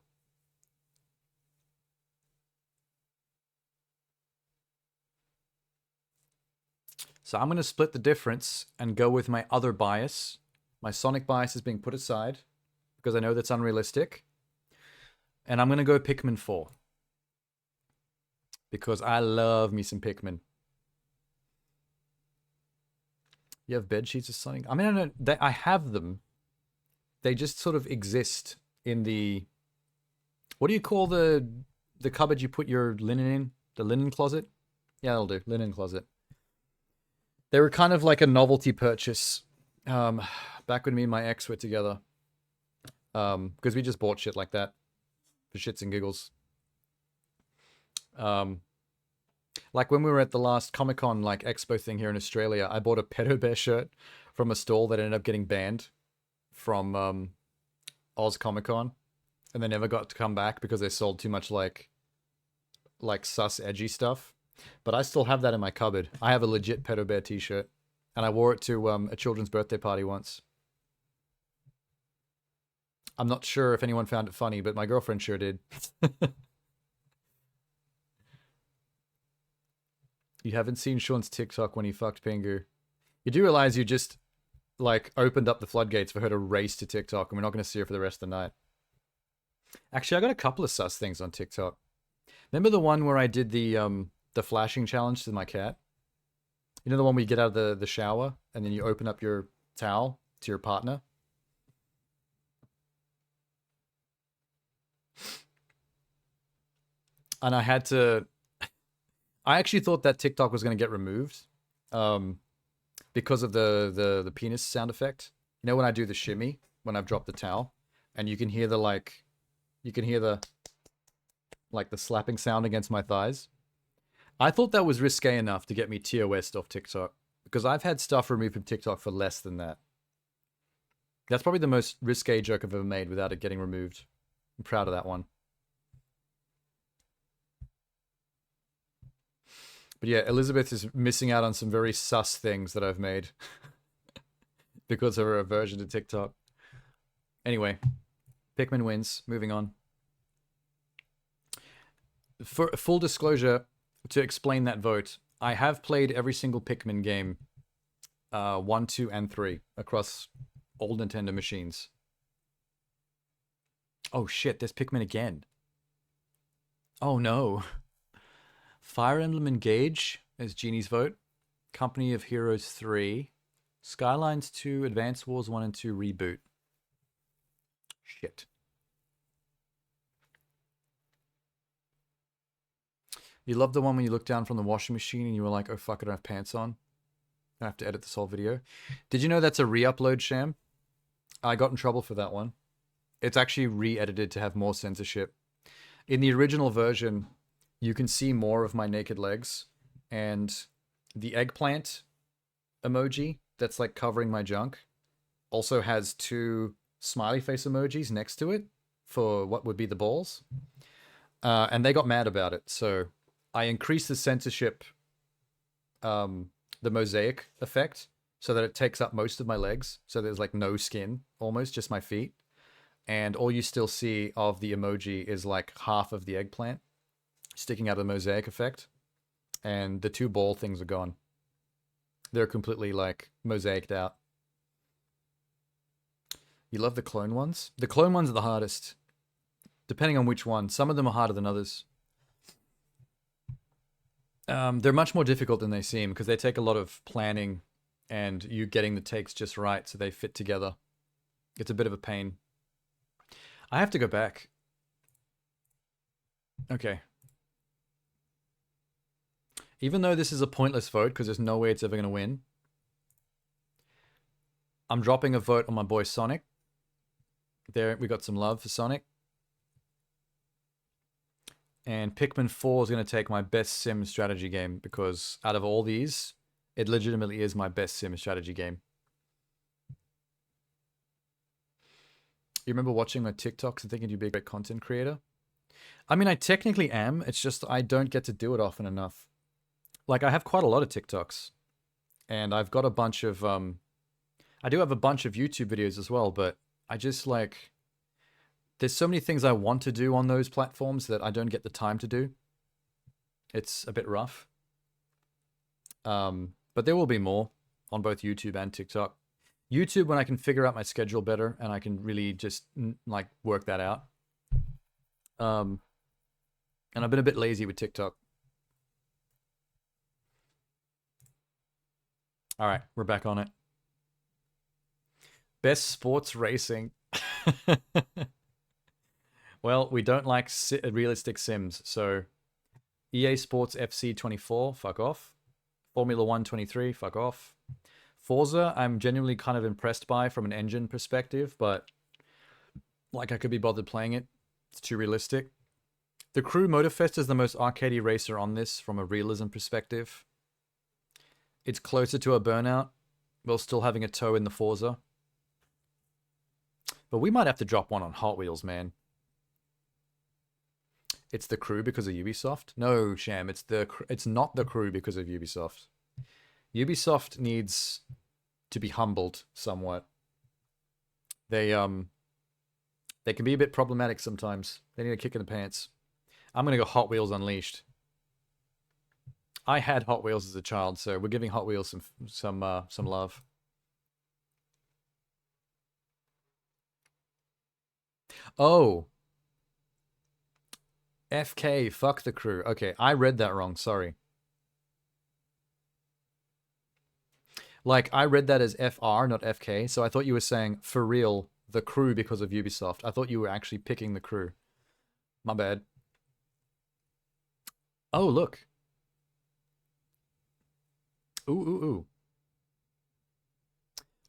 So I'm going to split the difference and go with my other bias. My Sonic bias is being put aside because I know that's unrealistic. And I'm going to go Pikmin 4. Because I love me some Pikmin. You have bed sheets of Sonic? I mean, I have them. They just sort of exist in the... What do you call the cupboard you put your linen in? The linen closet? Yeah, that'll do. Linen closet. They were kind of like a novelty purchase back when me and my ex were together. Because we just bought shit like that for shits and giggles. Like when we were at the last Comic-Con like expo thing here in Australia, I bought a Pedo Bear shirt from a stall that ended up getting banned from Oz Comic-Con, and they never got to come back because they sold too much like sus edgy stuff. But I still have that in my cupboard. I have a legit Pedo Bear t-shirt, and I wore it to a children's birthday party once. I'm not sure if anyone found it funny, but my girlfriend sure did. You haven't seen Sean's TikTok when he fucked Pingu. You do realize you just, like, opened up the floodgates for her to race to TikTok, and we're not going to see her for the rest of the night. Actually, I got a couple of sus things on TikTok. Remember the one where I did the flashing challenge to my cat? You know the one where you get out of the shower, and then you open up your towel to your partner? And I had to... I actually thought that TikTok was going to get removed because of the penis sound effect. You know when I do the shimmy, when I've dropped the towel, and you can hear the, like, the slapping sound against my thighs? I thought that was risque enough to get me TOS'd off TikTok, because I've had stuff removed from TikTok for less than that. That's probably the most risque joke I've ever made without it getting removed. I'm proud of that one. But yeah, Elizabeth is missing out on some very sus things that I've made because of her aversion to TikTok. Anyway, Pikmin wins. Moving on. For full disclosure, to explain that vote, I have played every single Pikmin game, 1, 2, and 3, across all Nintendo machines. Oh shit, there's Pikmin again. Oh no. Fire Emblem Engage as Genie's vote. Company of Heroes 3. Skylines 2, Advance Wars 1 and 2 Reboot. Shit. You love the one when you look down from the washing machine and you were like, oh fuck, I don't have pants on. I have to edit this whole video. Did you know that's a re-upload, Sham? I got in trouble for that one. It's actually re-edited to have more censorship. In the original version, you can see more of my naked legs, and the eggplant emoji that's like covering my junk also has 2 smiley face emojis next to it for what would be the balls. And they got mad about it, so I increased the censorship, the mosaic effect, so that it takes up most of my legs, so there's like no skin, almost, just my feet. and all you still see of the emoji is like half of the eggplant sticking out of the mosaic effect, and the 2 ball things are gone. They're completely like mosaiced out. You love the clone ones? The clone ones are the hardest, depending on which one. Some of them are harder than others. They're much more difficult than they seem because they take a lot of planning and you getting the takes just right so they fit together. It's a bit of a pain. I have to go back. Okay. Even though this is a pointless vote because there's no way it's ever going to win, I'm dropping a vote on my boy Sonic. There, we got some love for Sonic. And Pikmin 4 is going to take my best sim strategy game because out of all these, it legitimately is my best sim strategy game. You remember watching my TikToks and thinking you'd be a great content creator? I mean, I technically am. It's just I don't get to do it often enough. Like, I have quite a lot of TikToks. And I've got a bunch of... I do have a bunch of YouTube videos as well, but I just, like... There's so many things I want to do on those platforms that I don't get the time to do. It's a bit rough. But there will be more on both YouTube and TikTok. YouTube, when I can figure out my schedule better and I can really just, like, work that out. And I've been a bit lazy with TikTok. All right, we're back on it. Best sports racing. Well, we don't like realistic sims, so EA Sports FC 24, fuck off. Formula 1 23, fuck off. Forza, I'm genuinely kind of impressed by from an engine perspective, but like I could be bothered playing it. It's too realistic. The Crew Motorfest is the most arcadey racer on this from a realism perspective. It's closer to a Burnout, while still having a toe in the Forza. But we might have to drop one on Hot Wheels, man. It's the Crew because of Ubisoft? No, Sham, it's not the Crew because of Ubisoft. Ubisoft needs to be humbled somewhat. They can be a bit problematic sometimes. They need a kick in the pants. I'm gonna go Hot Wheels Unleashed. I had Hot Wheels as a child, so we're giving Hot Wheels some love. Oh. FK, fuck the Crew. Okay, I read that wrong, sorry. Like, I read that as FR, not FK, so I thought you were saying, for real, the Crew because of Ubisoft. I thought you were actually picking the Crew. My bad. Oh, look. Ooh.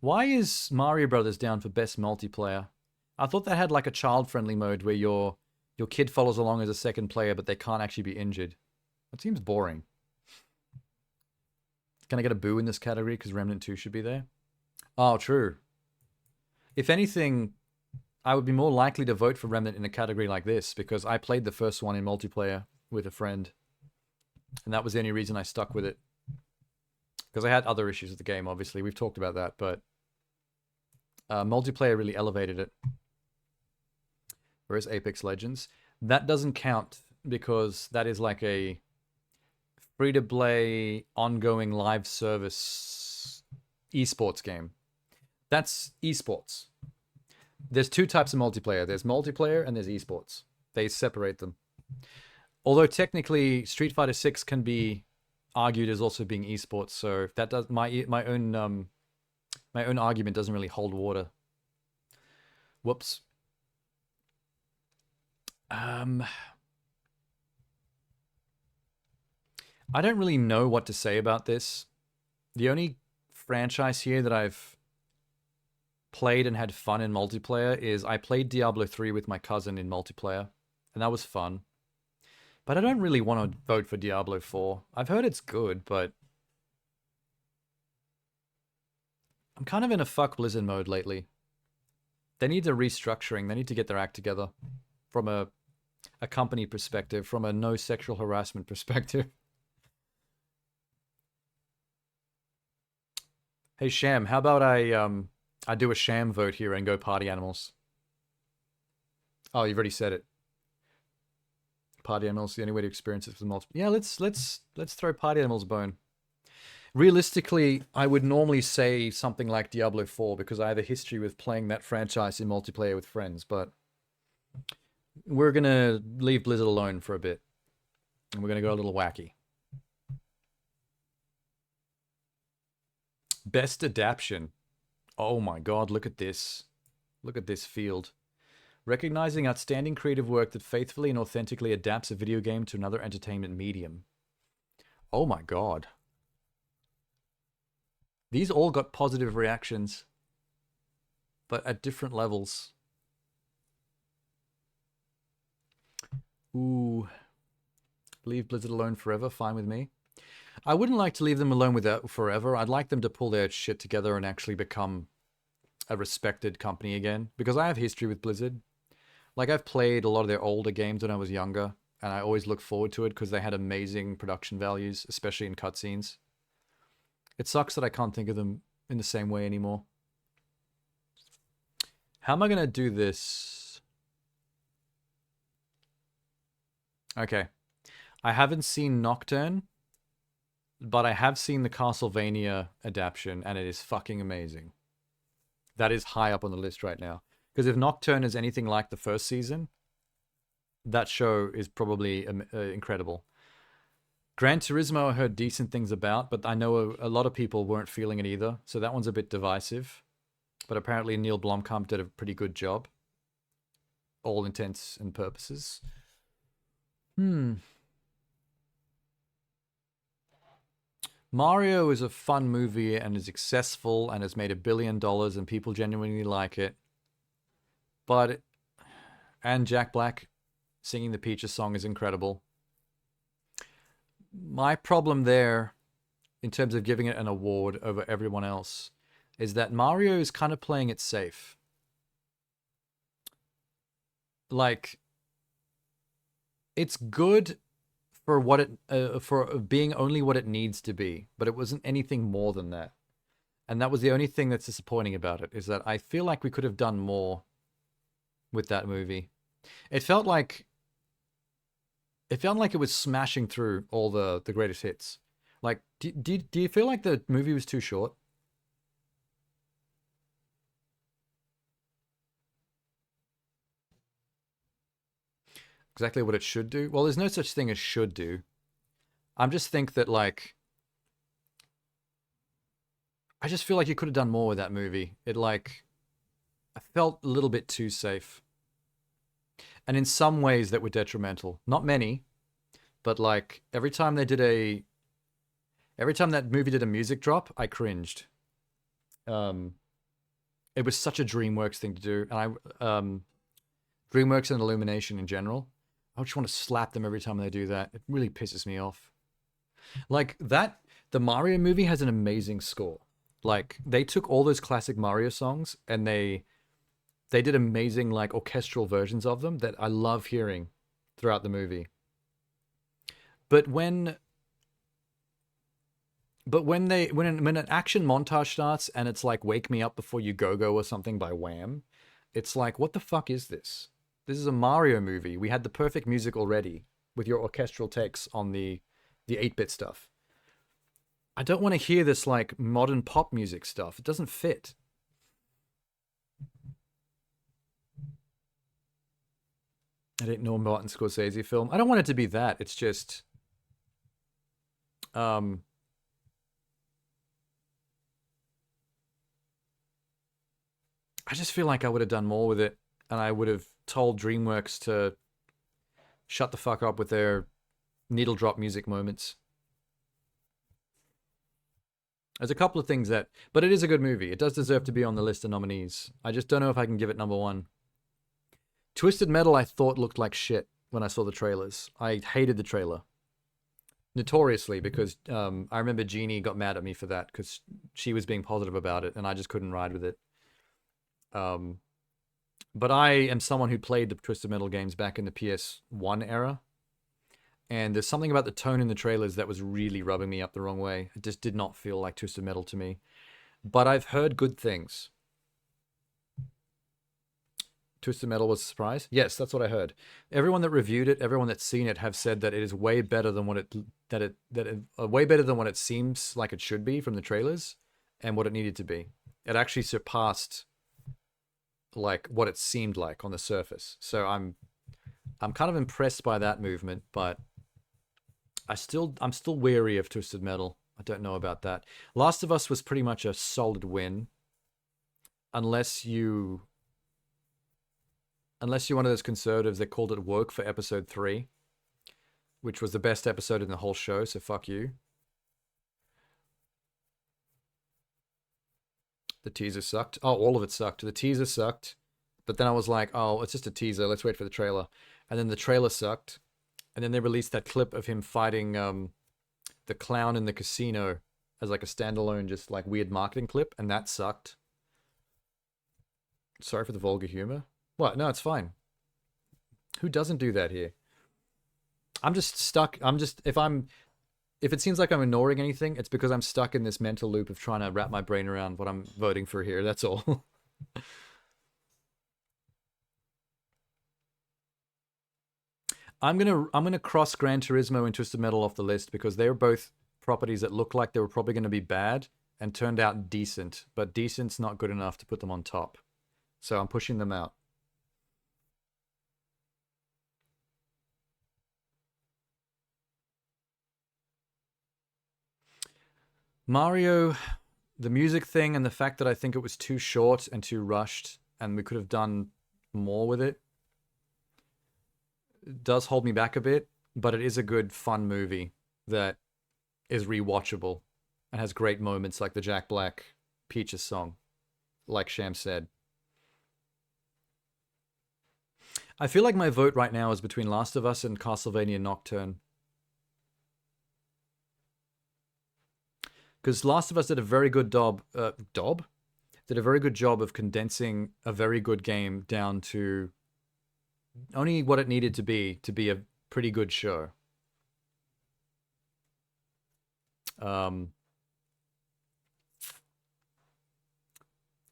Why is Mario Brothers down for best multiplayer? I thought that had like a child-friendly mode where your kid follows along as a second player, but they can't actually be injured. That seems boring. Can I get a boo in this category because Remnant 2 should be there? Oh, true. If anything, I would be more likely to vote for Remnant in a category like this because I played the first one in multiplayer with a friend. And that was the only reason I stuck with it. Because I had other issues with the game, obviously. We've talked about that, but multiplayer really elevated it. Whereas Apex Legends, that doesn't count because that is like a free-to-play, ongoing live service esports game. That's esports. There's two types of multiplayer. There's multiplayer and there's esports. They separate them. Although technically Street Fighter 6 can be argued as also being esports, so that does my own argument doesn't really hold water. Whoops. I don't really know what to say about this. The only franchise here that I've played and had fun in multiplayer is I played Diablo 3 with my cousin in multiplayer, and that was fun. But I don't really want to vote for Diablo 4. I've heard it's good, but I'm kind of in a fuck Blizzard mode lately. They need a restructuring. They need to get their act together from a company perspective, from a no sexual harassment perspective. Hey Sham, how about I do a Sham vote here and go party animals? Oh, you've already said it. Party animals, the only way to experience it with multiple. Yeah, let's throw party animals a bone. Realistically, I would normally say something like Diablo 4 because I have a history with playing that franchise in multiplayer with friends, but we're gonna leave Blizzard alone for a bit. And we're gonna go a little wacky. Best adaptation. Oh my god, look at this. Look at this field. Recognizing outstanding creative work that faithfully and authentically adapts a video game to another entertainment medium. Oh my god. These all got positive reactions, but at different levels. Ooh. Leave Blizzard alone forever, fine with me. I wouldn't like to leave them alone without forever. I'd like them to pull their shit together and actually become a respected company again. Because I have history with Blizzard. Like, I've played a lot of their older games when I was younger, and I always look forward to it because they had amazing production values, especially in cutscenes. It sucks that I can't think of them in the same way anymore. How am I going to do this? Okay. I haven't seen Nocturne, but I have seen the Castlevania adaptation, and it is fucking amazing. That is high up on the list right now. Because if Nocturne is anything like the first season, that show is probably incredible. Gran Turismo I heard decent things about, but I know a lot of people weren't feeling it either, so that one's a bit divisive. But apparently Neil Blomkamp did a pretty good job. All intents and purposes. Mario is a fun movie and is successful and has made $1 billion and people genuinely like it. But, and Jack Black singing the Peaches song is incredible. My problem there, in terms of giving it an award over everyone else, is that Mario is kind of playing it safe. Like, it's good for what it, for being only what it needs to be, but it wasn't anything more than that. And that was the only thing that's disappointing about it, is that I feel like we could have done more with that movie. It felt like it was smashing through all the greatest hits. Like, do you feel like the movie was too short? Exactly what it should do? Well, there's no such thing as should do. I just think that, like, I just feel like you could have done more with that movie. It, like, I felt a little bit too safe. And in some ways that were detrimental. Not many, but, like, every time that movie did a music drop, I cringed. It was such a DreamWorks thing to do. And DreamWorks and Illumination in general. I just want to slap them every time they do that. It really pisses me off. Like, that, the Mario movie has an amazing score. Like, they took all those classic Mario songs and they did amazing, like, orchestral versions of them that I love hearing throughout the movie. But when an action montage starts and it's like Wake Me Up Before You Go-Go or something by Wham, it's like, what the fuck is this? This is a Mario movie. We had the perfect music already with your orchestral takes on the 8-bit stuff. I don't want to hear this, like, modern pop music stuff. It doesn't fit. I didn't know Martin Scorsese film. I don't want it to be that. It's just... I just feel like I would have done more with it. And I would have told DreamWorks to shut the fuck up with their needle drop music moments. There's a couple of things that... But it is a good movie. It does deserve to be on the list of nominees. I just don't know if I can give it number one. Twisted Metal I thought looked like shit when I saw the trailers. I hated the trailer. Notoriously, because I remember Jeannie got mad at me for that because she was being positive about it and I just couldn't ride with it. But I am someone who played the Twisted Metal games back in the PS1 era. And there's something about the tone in the trailers that was really rubbing me up the wrong way. It just did not feel like Twisted Metal to me. But I've heard good things. Twisted Metal was a surprise? Yes, that's what I heard. Everyone that reviewed it, everyone that's seen it, have said that it is way better than what way better than what it seems like it should be from the trailers, and what it needed to be. It actually surpassed like what it seemed like on the surface. So I'm kind of impressed by that movement, but I'm still wary of Twisted Metal. I don't know about that. Last of Us was pretty much a solid win, unless you're one of those conservatives that called it woke for episode 3, which was the best episode in the whole show, so fuck you. The teaser sucked. Oh, all of it sucked. The teaser sucked, but then I was like, oh, it's just a teaser. Let's wait for the trailer. And then the trailer sucked, and then they released that clip of him fighting the clown in the casino as like a standalone, just like weird marketing clip, and that sucked. Sorry for the vulgar humor. What? No, it's fine. Who doesn't do that here? I'm just stuck. If it seems like I'm ignoring anything, it's because I'm stuck in this mental loop of trying to wrap my brain around what I'm voting for here. That's all. I'm gonna cross Gran Turismo and Twisted Metal off the list because they're both properties that look like they were probably going to be bad and turned out decent, but decent's not good enough to put them on top. So I'm pushing them out. Mario, the music thing and the fact that I think it was too short and too rushed and we could have done more with it does hold me back a bit, but it is a good, fun movie that is rewatchable and has great moments like the Jack Black Peaches song, like Sham said. I feel like my vote right now is between Last of Us and Castlevania Nocturne. Because Last of Us did a very good job of condensing a very good game down to only what it needed to be a pretty good show. And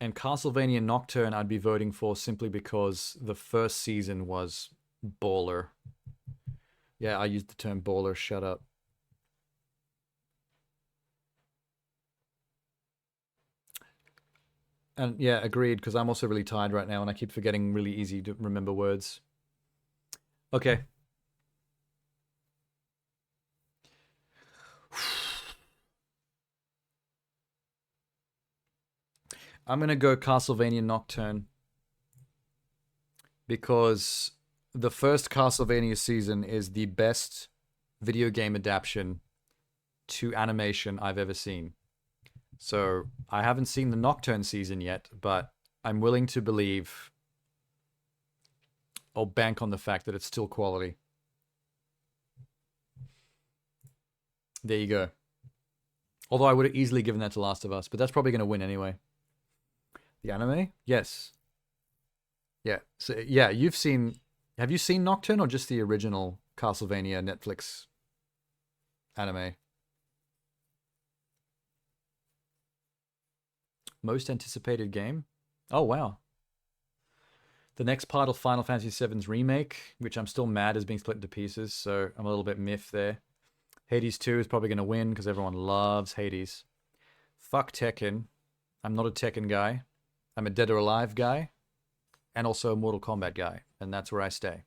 Castlevania Nocturne I'd be voting for simply because the first season was baller. Yeah, I used the term baller, shut up. And yeah, agreed, because I'm also really tired right now and I keep forgetting really easy to remember words. Okay. I'm going to go Castlevania Nocturne because the first Castlevania season is the best video game adaptation to animation I've ever seen. So I haven't seen the Nocturne season yet, but I'm willing to believe or bank on the fact that it's still quality. There you go. Although I would have easily given that to Last of Us, but that's probably going to win anyway. The anime? Yes. Yeah. So yeah, have you seen Nocturne or just the original Castlevania Netflix anime? Most anticipated game? Oh, wow. The next part of Final Fantasy VII's remake, which I'm still mad is being split into pieces, so I'm a little bit miffed there. Hades 2 is probably going to win because everyone loves Hades. Fuck Tekken. I'm not a Tekken guy. I'm a Dead or Alive guy. And also a Mortal Kombat guy. And that's where I stay.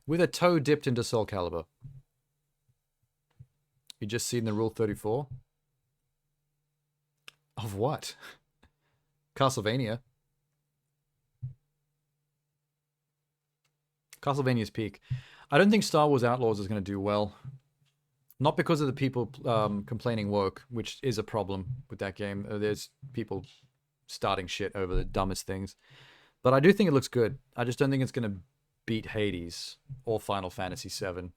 With a toe dipped into Soul Calibur. You just seen the Rule 34? Of what? Castlevania. Castlevania's peak. I don't think Star Wars Outlaws is going to do well. Not because of the people complaining woke, which is a problem with that game. There's people starting shit over the dumbest things. But I do think it looks good. I just don't think it's going to beat Hades or Final Fantasy VII.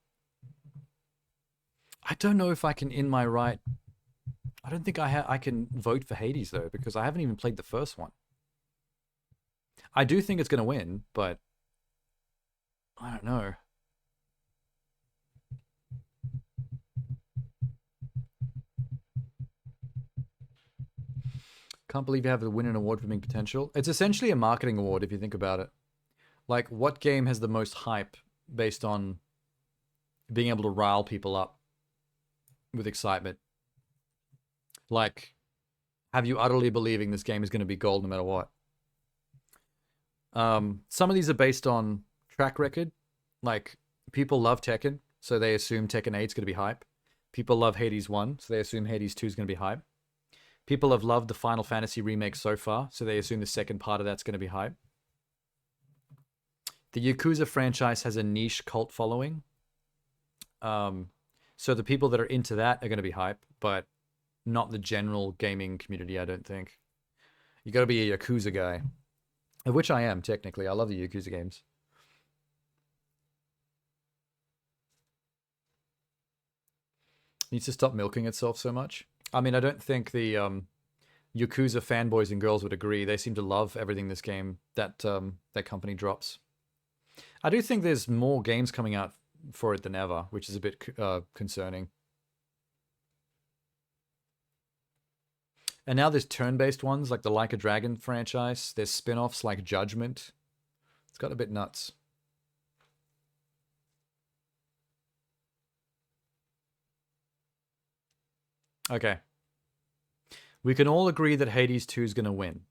I don't know if I can, in my right... I don't think I can vote for Hades, though, because I haven't even played the first one. I do think it's going to win, but... I don't know. Can't believe you have to win an award for being potential. It's essentially a marketing award if you think about it. Like, what game has the most hype based on being able to rile people up with excitement? Like, have you utterly believing this game is going to be gold no matter what? Some of these are based on track record. Like, people love Tekken, so they assume Tekken 8 is going to be hype. People love Hades 1, so they assume Hades 2 is going to be hype. People have loved the Final Fantasy remake so far, so they assume the second part of that's going to be hype. The Yakuza franchise has a niche cult following. So the people that are into that are going to be hype, but not the general gaming community, I don't think. You got to be a Yakuza guy, of which I am, technically. I love the Yakuza games. Needs to stop milking itself so much. I mean, I don't think the Yakuza fanboys and girls would agree. They seem to love everything this game that company drops. I do think there's more games coming out for it than ever, which is a bit concerning. And now there's turn-based ones like the Like a Dragon franchise. There's spin-offs like Judgment. It's got a bit nuts. Okay. We can all agree that Hades 2 is going to win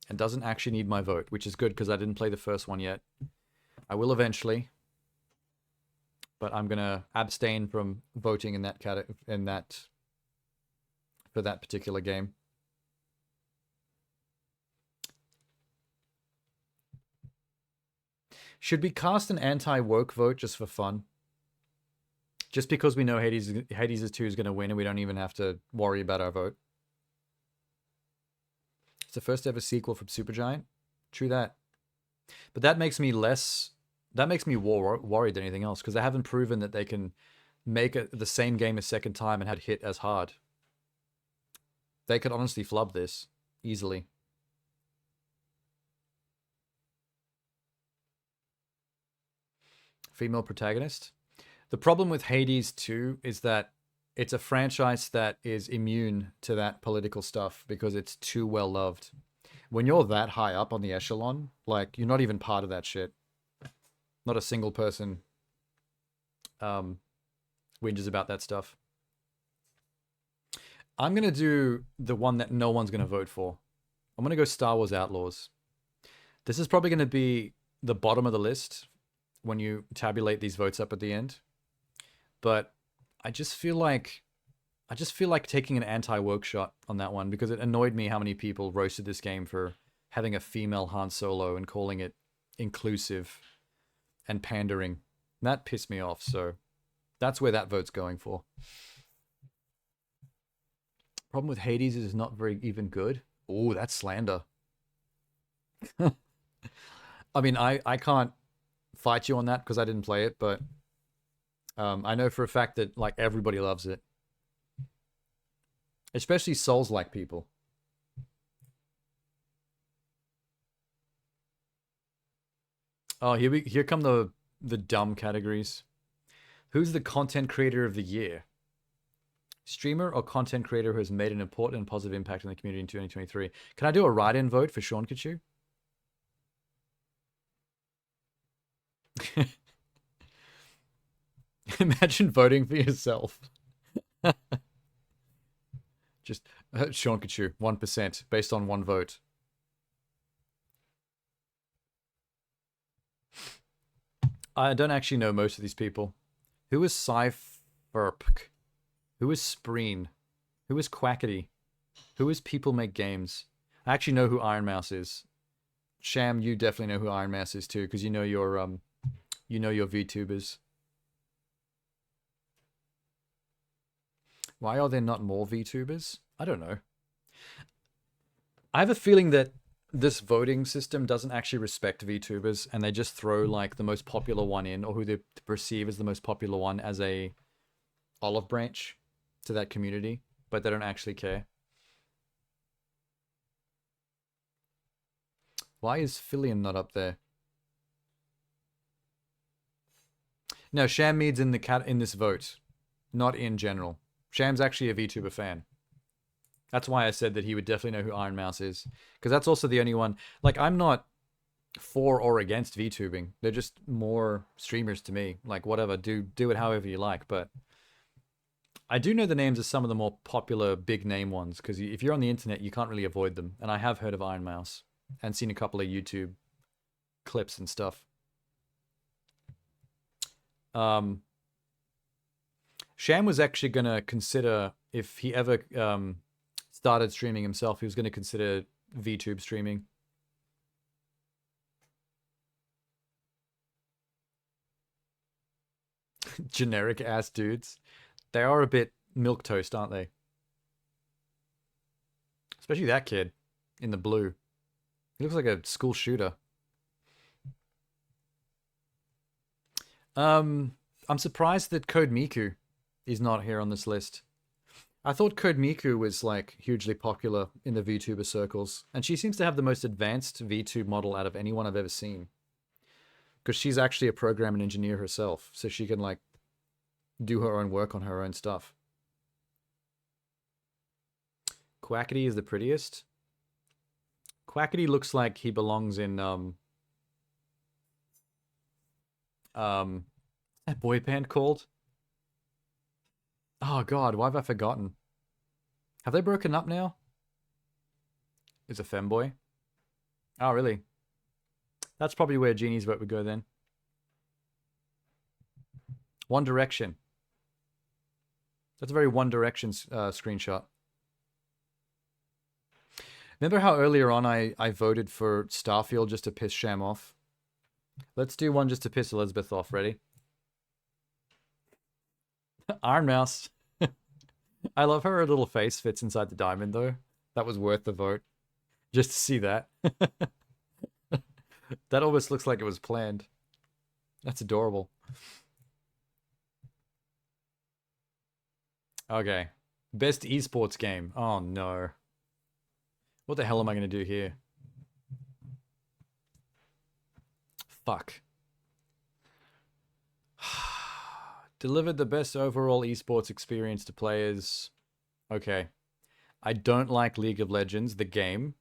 and doesn't actually need my vote, which is good because I didn't play the first one yet. I will eventually, but I'm going to abstain from voting for that particular game. Should we cast an anti-woke vote just for fun? Just because we know Hades 2 is going to win and we don't even have to worry about our vote. It's the first ever sequel from Supergiant. True that. But that makes me more worried than anything else because they haven't proven that they can make the same game a second time and had hit as hard. They could honestly flub this easily. Female protagonist. The problem with Hades 2 is that it's a franchise that is immune to that political stuff because it's too well loved. When you're that high up on the echelon, like, you're not even part of that shit. Not a single person whinges about that stuff. I'm going to do the one that no one's going to vote for. I'm going to go Star Wars Outlaws. This is probably going to be the bottom of the list when you tabulate these votes up at the end. But I just feel like taking an anti-woke shot on that one because it annoyed me how many people roasted this game for having a female Han Solo and calling it inclusive and pandering. That pissed me off, so that's where that vote's going for. Problem with Hades is it's not very even good. Oh, that's slander. I mean, I can't fight you on that because I didn't play it, but I know for a fact that like everybody loves it. Especially Souls-like people. Oh, here come the dumb categories. Who's the content creator of the year? Streamer or content creator who has made an important and positive impact on the community in 2023. Can I do a write-in vote for Seankichu? Imagine voting for yourself. Just Seankichu, 1%, based on one vote. I don't actually know most of these people. Who is Cypherp? Who is Spreen? Who is Quackity? Who is People Make Games? I actually know who Iron Mouse is. Sham, you definitely know who Iron Mouse is too, because you know your VTubers. Why are there not more VTubers? I don't know. I have a feeling that this voting system doesn't actually respect VTubers, and they just throw like the most popular one in, or who they perceive as the most popular one, as a olive branch to that community, but they don't actually care. Why is Fillion not up there? No, Sham Mead's in this vote, not in general. Sham's actually a VTuber fan. That's why I said that he would definitely know who Iron Mouse is. Because that's also the only one... Like, I'm not for or against VTubing. They're just more streamers to me. Like, whatever, do it however you like. But I do know the names of some of the more popular big name ones. Because if you're on the internet, you can't really avoid them. And I have heard of Iron Mouse. And seen a couple of YouTube clips and stuff. Sham was actually going to consider, if he ever started streaming himself, he was going to consider VTube streaming. Generic ass dudes. They are a bit milquetoast, aren't they? Especially that kid in the blue. He looks like a school shooter. I'm surprised that Code Miku is not here on this list. I thought Code Miku was like hugely popular in the VTuber circles, and she seems to have the most advanced VTube model out of anyone I've ever seen. Because she's actually a program and engineer herself, so she can like do her own work on her own stuff. Quackity is the prettiest. Quackity looks like he belongs in that boy band called? Oh god, why have I forgotten? Have they broken up now? Is a femboy? Oh really? That's probably where Genie's vote would go then. One Direction. That's a very One Direction screenshot. Remember how earlier on I voted for Starfield just to piss Sham off? Let's do one just to piss Elizabeth off. Ready? Iron Mouse. I love her little face fits inside the diamond, though. That was worth the vote. Just to see that. That almost looks like it was planned. That's adorable. Okay. Best esports game. Oh, no. What the hell am I going to do here? Fuck. Delivered the best overall esports experience to players. Okay. I don't like League of Legends, the game.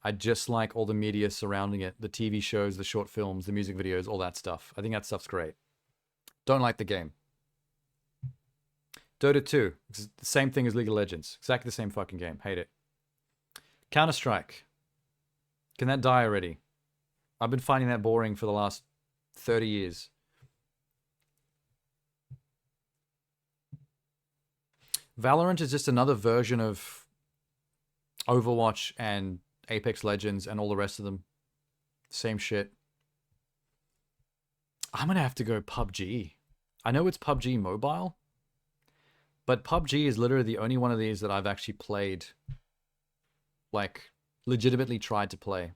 I just like all the media surrounding it. The TV shows, the short films, the music videos, all that stuff. I think that stuff's great. Don't like the game. Dota 2. It's the same thing as League of Legends. Exactly the same fucking game. Hate it. Counter-Strike. Can that die already? I've been finding that boring for the last 30 years. Valorant is just another version of Overwatch and Apex Legends and all the rest of them. Same shit. I'm gonna have to go PUBG. I know it's PUBG Mobile, but PUBG is literally the only one of these that I've actually played, like, legitimately tried to play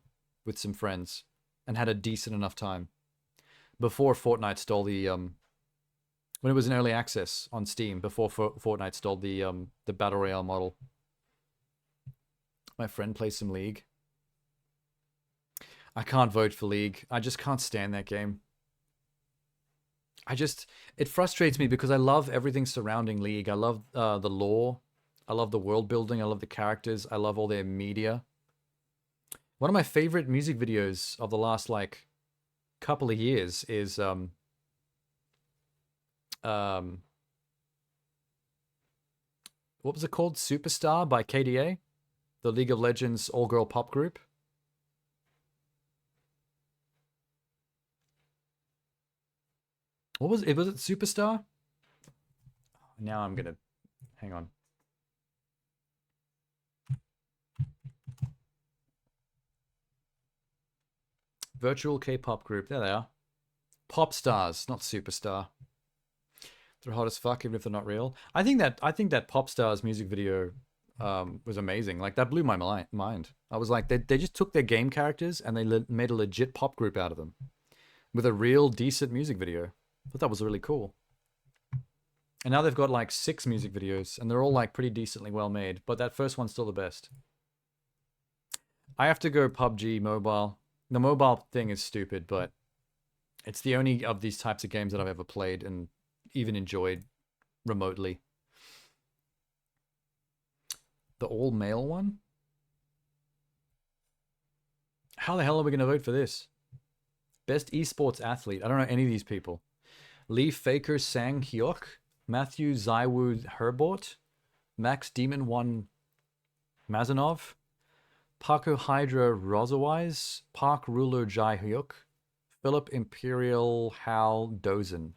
with some friends and had a decent enough time. Before Fortnite stole the, when it was in early access on Steam, before Fortnite stole the Battle Royale model. My friend plays some League. I can't vote for League. I just can't stand that game. It frustrates me because I love everything surrounding League. I love the lore. I love the world building. I love the characters. I love all their media. One of my favorite music videos of the last, like, couple of years is, what was it called? Superstar by KDA? The League of Legends all-girl pop group. What was it? Was it Superstar? Now I'm gonna... Hang on. Virtual K-pop group. There they are. Pop stars, not Superstar. They're hot as fuck, even if they're not real. I think that Pop Stars music video was amazing. Like, that blew my mind. I was like, they just took their game characters and they made a legit pop group out of them with a real decent music video. I thought that was really cool. And now they've got like 6 music videos and they're all like pretty decently well made, but that first one's still the best. I have to go PUBG Mobile. The mobile thing is stupid, but it's the only of these types of games that I've ever played and even enjoyed remotely. The all-male one? How the hell are we going to vote for this? Best esports athlete. I don't know any of these people. Lee Faker Sang Hyuk, Matthew Zywoo Herbort, Max Demon 1 Mazanov, Paku Hydra Rosawise, Park Ruler Jai Hyuk, Philip Imperial Hal Dozen.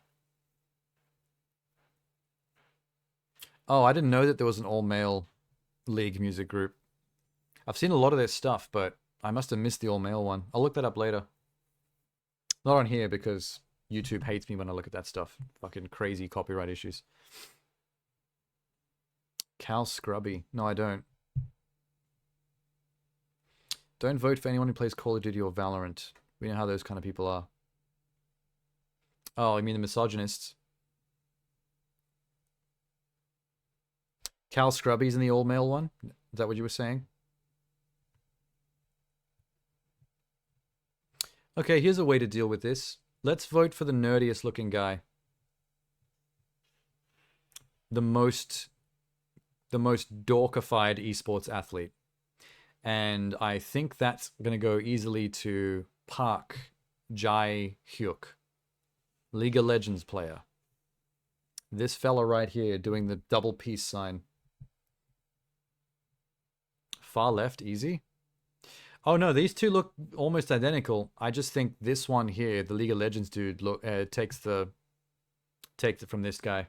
Oh, I didn't know that there was an all-male League music group. I've seen a lot of their stuff, but I must have missed the all-male one. I'll look that up later. Not on here because YouTube hates me when I look at that stuff. Fucking crazy copyright issues. Cal Scrubby. No, I don't. Don't vote for anyone who plays Call of Duty or Valorant. We know how those kind of people are. Oh, you mean the misogynists? Cal Scrubby's in the all-male one? Is that what you were saying? Okay, here's a way to deal with this. Let's vote for the nerdiest looking guy. The most dorkified esports athlete. And I think that's going to go easily to Park Jai Hyuk, League of Legends player. This fella right here doing the double peace sign. Far left, easy. Oh no, these two look almost identical. I just think this one here, the League of Legends dude, takes it from this guy.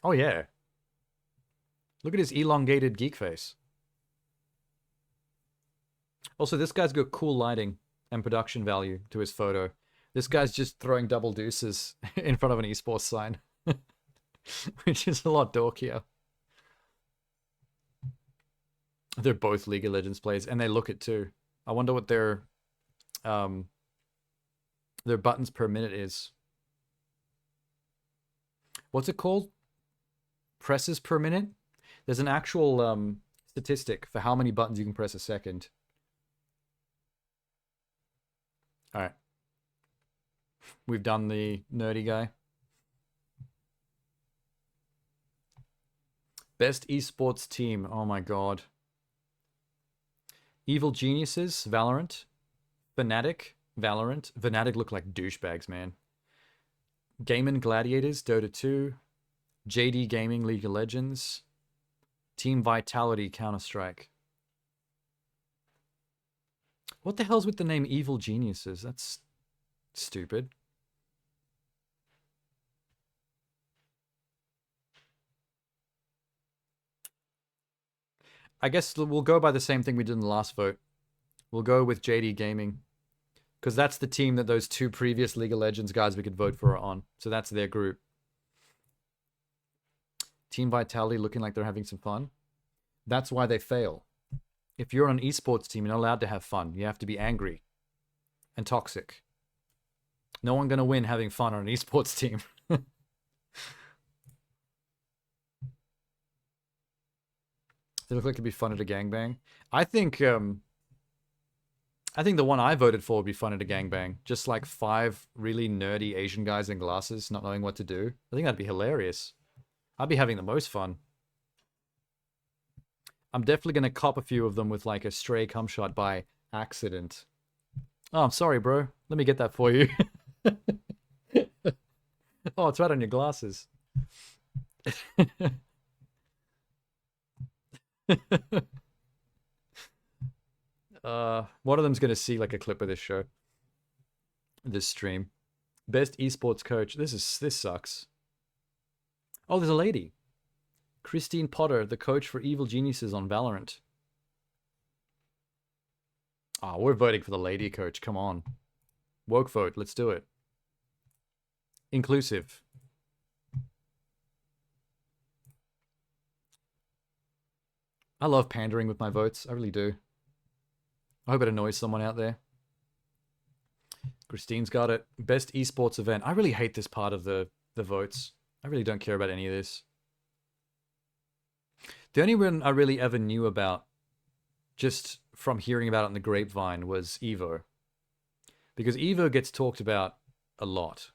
Oh yeah. Look at his elongated geek face. Also, this guy's got cool lighting and production value to his photo. This guy's just throwing double deuces in front of an esports sign, which is a lot dorkier. They're both League of Legends players, and they look it too. I wonder what their buttons per minute is. What's it called? Presses per minute? There's an actual statistic for how many buttons you can press a second. All right. We've done the nerdy guy. Best esports team. Oh my god. Evil Geniuses, Valorant. Fnatic, Valorant. Fnatic look like douchebags, man. Gaimin Gladiators, Dota 2. JD Gaming, League of Legends. Team Vitality, Counter-Strike. What the hell's with the name Evil Geniuses? That's stupid. I guess we'll go by the same thing we did in the last vote. We'll go with JD Gaming. Because that's the team that those two previous League of Legends guys we could vote for are on. So that's their group. Team Vitality looking like they're having some fun. That's why they fail. If you're on an esports team, you're not allowed to have fun. You have to be angry and toxic. No one going to win having fun on an esports team. They look like it'd be fun at a gangbang. I think the one I voted for would be fun at a gangbang. Just like 5 really nerdy Asian guys in glasses not knowing what to do. I think that'd be hilarious. I'd be having the most fun. I'm definitely going to cop a few of them with like a stray cum shot by accident. Oh, I'm sorry, bro. Let me get that for you. Oh, it's right on your glasses. One of them's going to see like a clip of this show. This stream. Best esports coach. This sucks. Oh, there's a lady. Christine Potter, the coach for Evil Geniuses on Valorant. Oh, we're voting for the lady coach. Come on. Woke vote. Let's do it. Inclusive. I love pandering with my votes. I really do. I hope it annoys someone out there. Christine's got it. Best esports event. I really hate this part of the votes. I really don't care about any of this. The only one I really ever knew about, just from hearing about it in the grapevine, was Evo. Because Evo gets talked about a lot.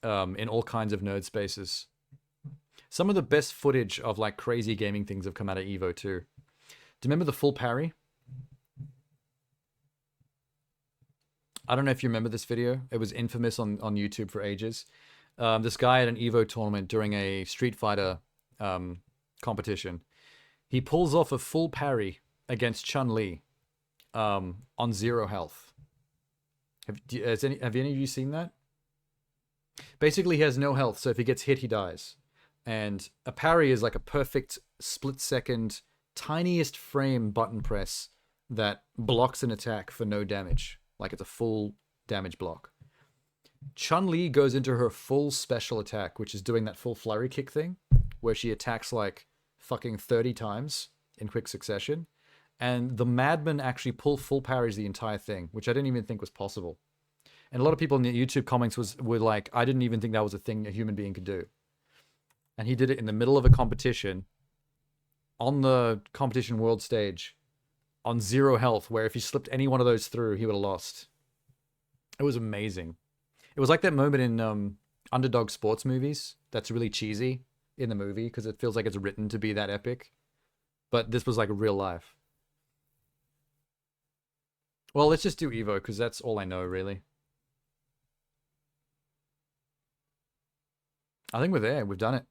In all kinds of nerd spaces. Some of the best footage of like crazy gaming things have come out of Evo too. Do you remember the full parry? I don't know if you remember this video. It was infamous on YouTube for ages. This guy at an Evo tournament during a Street Fighter competition, he pulls off a full parry against Chun-Li on 0 health. Have any of you seen that? Basically, he has no health, so if he gets hit, he dies. And a parry is like a perfect split-second, tiniest frame button press that blocks an attack for no damage. Like it's a full damage block. Chun-Li goes into her full special attack, which is doing that full flurry kick thing, where she attacks like fucking 30 times in quick succession. And the madmen actually pull full parries the entire thing, which I didn't even think was possible. And a lot of people in the YouTube comments were like, I didn't even think that was a thing a human being could do. And he did it in the middle of a competition, on the competition world stage, on 0 health, where if he slipped any one of those through, he would have lost. It was amazing. It was like that moment in underdog sports movies that's really cheesy in the movie because it feels like it's written to be that epic. But this was like real life. Well, let's just do Evo because that's all I know, really. I think we're there. We've done it.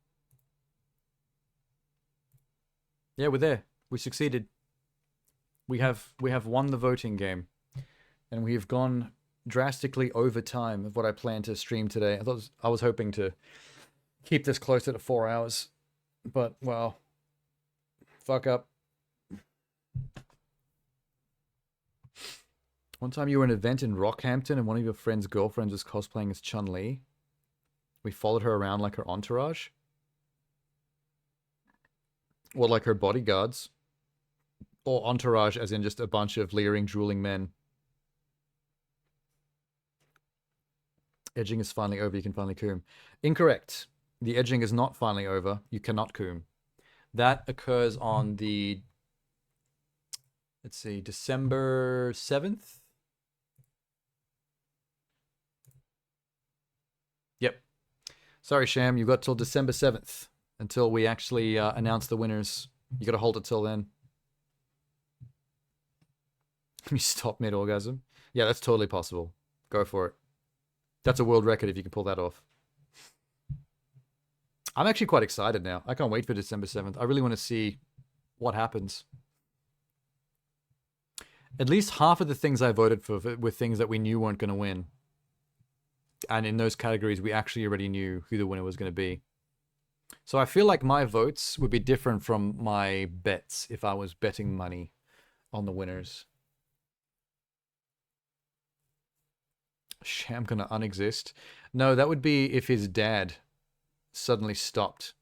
Yeah, we're there. We succeeded. We have won the voting game. And we have gone drastically over time of what I planned to stream today. I was hoping to keep this closer to 4 hours. But, well, fuck up. One time you were at an event in Rockhampton and one of your friend's girlfriends was cosplaying as Chun-Li. We followed her around like her entourage. Or like her bodyguards. Or entourage as in just a bunch of leering, drooling men. Edging is finally over, you can finally coom. Incorrect. The edging is not finally over, you cannot coom. That occurs on the, let's see, December 7th? Yep. Sorry, Sham, you've got till December 7th until we actually announce the winners. You gotta hold it till then. Let me stop mid-orgasm. Yeah, that's totally possible. Go for it. That's a world record if you can pull that off. I'm actually quite excited now. I can't wait for December 7th. I really want to see what happens. At least half of the things I voted for were things that we knew weren't going to win. And in those categories, we actually already knew who the winner was going to be. So I feel like my votes would be different from my bets if I was betting money on the winners. Sham gonna unexist? No, that would be if his dad suddenly stopped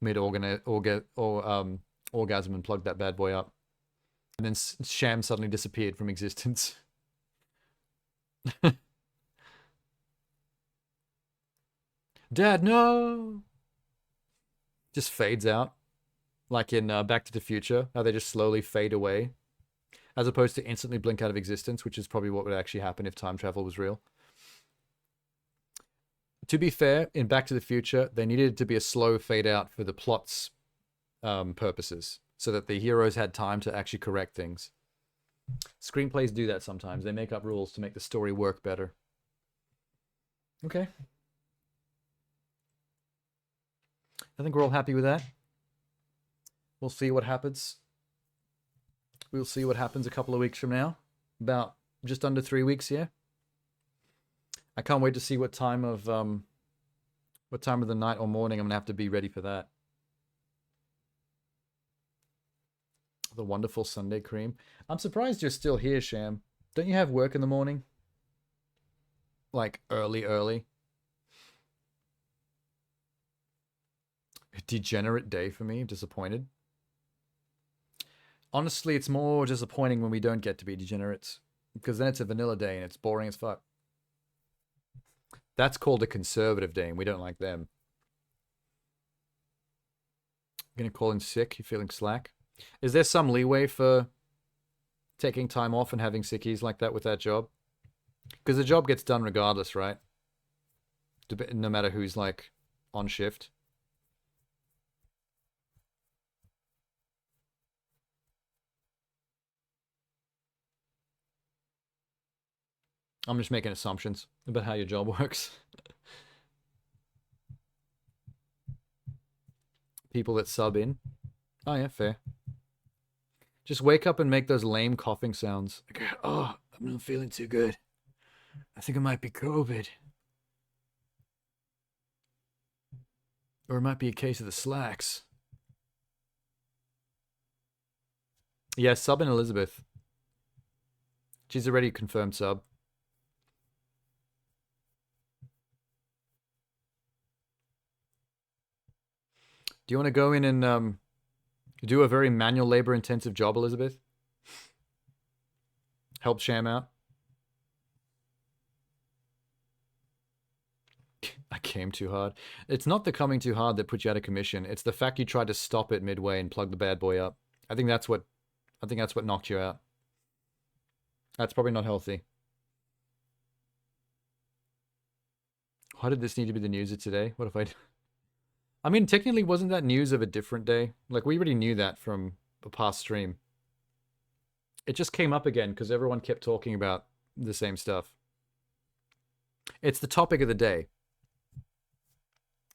mid-orgasm and plugged that bad boy up. And then Sham suddenly disappeared from existence. Dad, no! Just fades out. Like in Back to the Future, how they just slowly fade away. As opposed to instantly blink out of existence, which is probably what would actually happen if time travel was real. To be fair, in Back to the Future, they needed it to be a slow fade out for the plot's purposes, so that the heroes had time to actually correct things. Screenplays do that sometimes. They make up rules to make the story work better. Okay. I think we're all happy with that. We'll see what happens. We'll see what happens a couple of weeks from now. About just under 3 weeks here. I can't wait to see what time of the night or morning I'm gonna have to be ready for that. The wonderful Sunday cream. I'm surprised you're still here, Sham. Don't you have work in the morning? Like early? A degenerate day for me. I'm disappointed. Honestly, it's more disappointing when we don't get to be degenerates. Because then it's a vanilla day and it's boring as fuck. That's called a conservative day and we don't like them. You're gonna call in sick? You feeling slack? Is there some leeway for taking time off and having sickies like that with that job? Because the job gets done regardless, right? No matter who's like on shift. I'm just making assumptions about how your job works. People that sub in. Oh yeah, fair. Just wake up and make those lame coughing sounds. Like, oh, I'm not feeling too good. I think it might be COVID. Or it might be a case of the slacks. Yeah, sub in Elizabeth. She's already confirmed sub. Do you want to go in and do a very manual labor intensive job, Elizabeth? Help Sham out? I came too hard. It's not the coming too hard that put you out of commission. It's the fact you tried to stop it midway and plug the bad boy up. I think that's what knocked you out. That's probably not healthy. Why did this need to be the news of today? What if I mean, technically, wasn't that news of a different day? Like, we already knew that from a past stream. It just came up again because everyone kept talking about the same stuff. It's the topic of the day.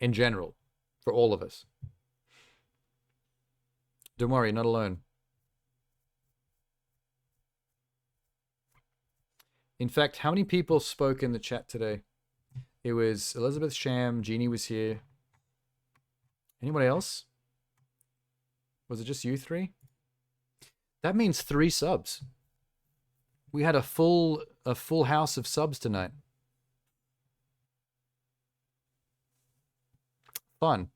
In general. For all of us. Don't worry, not alone. In fact, how many people spoke in the chat today? It was Elizabeth, Sham, Jeannie was here. Anybody else? Was it just you three? That means 3 subs. We had a full house of subs tonight. Fun.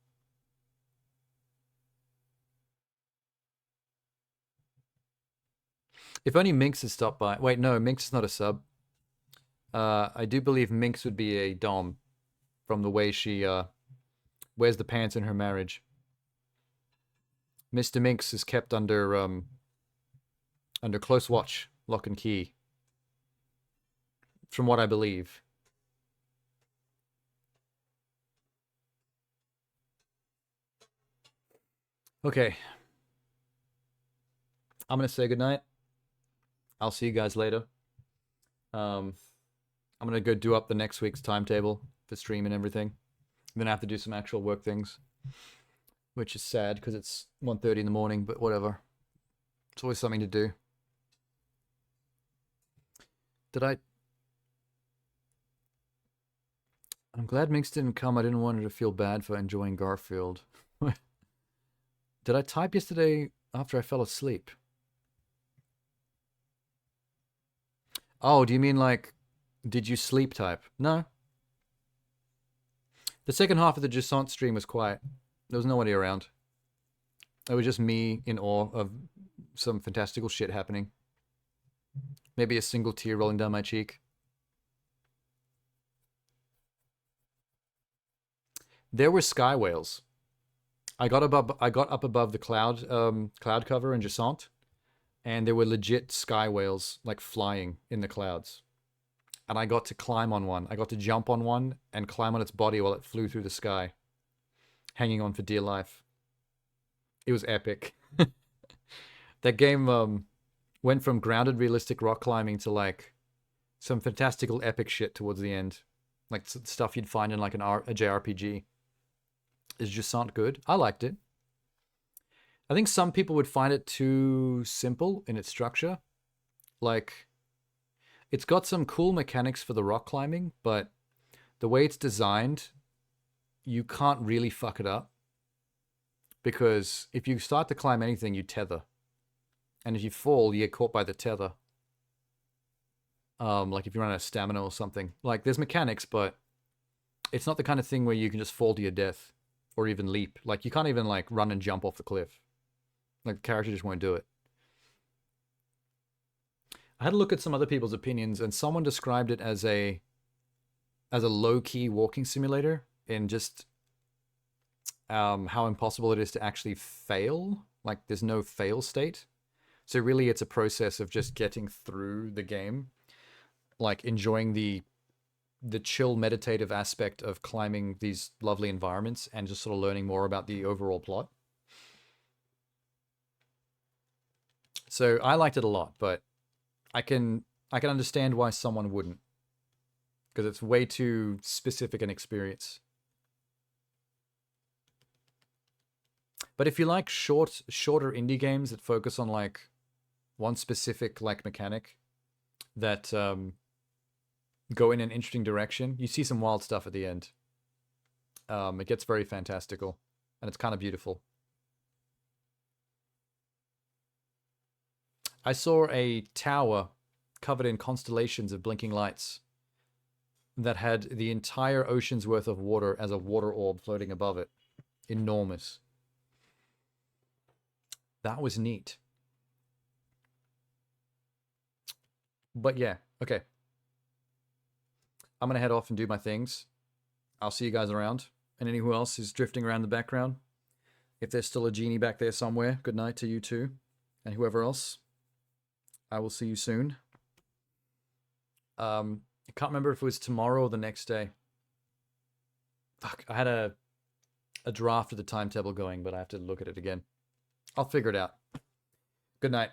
If only Minx has stopped by. Wait, no, Minx is not a sub. I do believe Minx would be a dom from the way she wears the pants in her marriage. Mr. Minx is kept under close watch, lock and key. From what I believe. Okay. I'm going to say goodnight. I'll see you guys later. I'm going to go do up the next week's timetable for stream and everything. Then I have to do some actual work things. Which is sad because it's 1:30 in the morning, but whatever. It's always something to do. I'm glad Minx didn't come. I didn't want her to feel bad for enjoying Garfield. Did I type yesterday after I fell asleep? Oh, do you mean like, did you sleep type? No. The second half of the Jusant stream was quiet. There was nobody around. It was just me in awe of some fantastical shit happening. Maybe a single tear rolling down my cheek. There were sky whales. I got up above the cloud cover in Jusant, and there were legit sky whales like flying in the clouds. And I got to climb on one. I got to jump on one and climb on its body while it flew through the sky, hanging on for dear life. It was epic. That game went from grounded realistic rock climbing to like some fantastical epic shit towards the end. Like stuff you'd find in like a JRPG. Is Jusant good? I liked it. I think some people would find it too simple in its structure. Like, it's got some cool mechanics for the rock climbing, but the way it's designed, you can't really fuck it up. Because if you start to climb anything, you tether. And if you fall, you get caught by the tether. Like if you run out of stamina or something. Like, there's mechanics, but it's not the kind of thing where you can just fall to your death. Or even leap. Like, you can't even, like, run and jump off the cliff. Like, the character just won't do it. I had a look at some other people's opinions, and someone described it as a low-key walking simulator, in just how impossible it is to actually fail. Like, there's no fail state. So really, it's a process of just getting through the game. Like, enjoying the chill meditative aspect of climbing these lovely environments and just sort of learning more about the overall plot. So I liked it a lot, but I can understand why someone wouldn't. because it's way too specific an experience. But if you like shorter indie games that focus on like one specific like mechanic that go in an interesting direction, you see some wild stuff at the end. It gets very fantastical, and it's kind of beautiful. I saw a tower covered in constellations of blinking lights that had the entire ocean's worth of water as a water orb floating above it. Enormous. That was neat. But yeah, okay. I'm going to head off and do my things. I'll see you guys around. And anyone else who's drifting around the background, if there's still a genie back there somewhere, good night to you too. And whoever else, I will see you soon. I can't remember if it was tomorrow or the next day. Fuck, I had a draft of the timetable going, but I have to look at it again. I'll figure it out. Good night.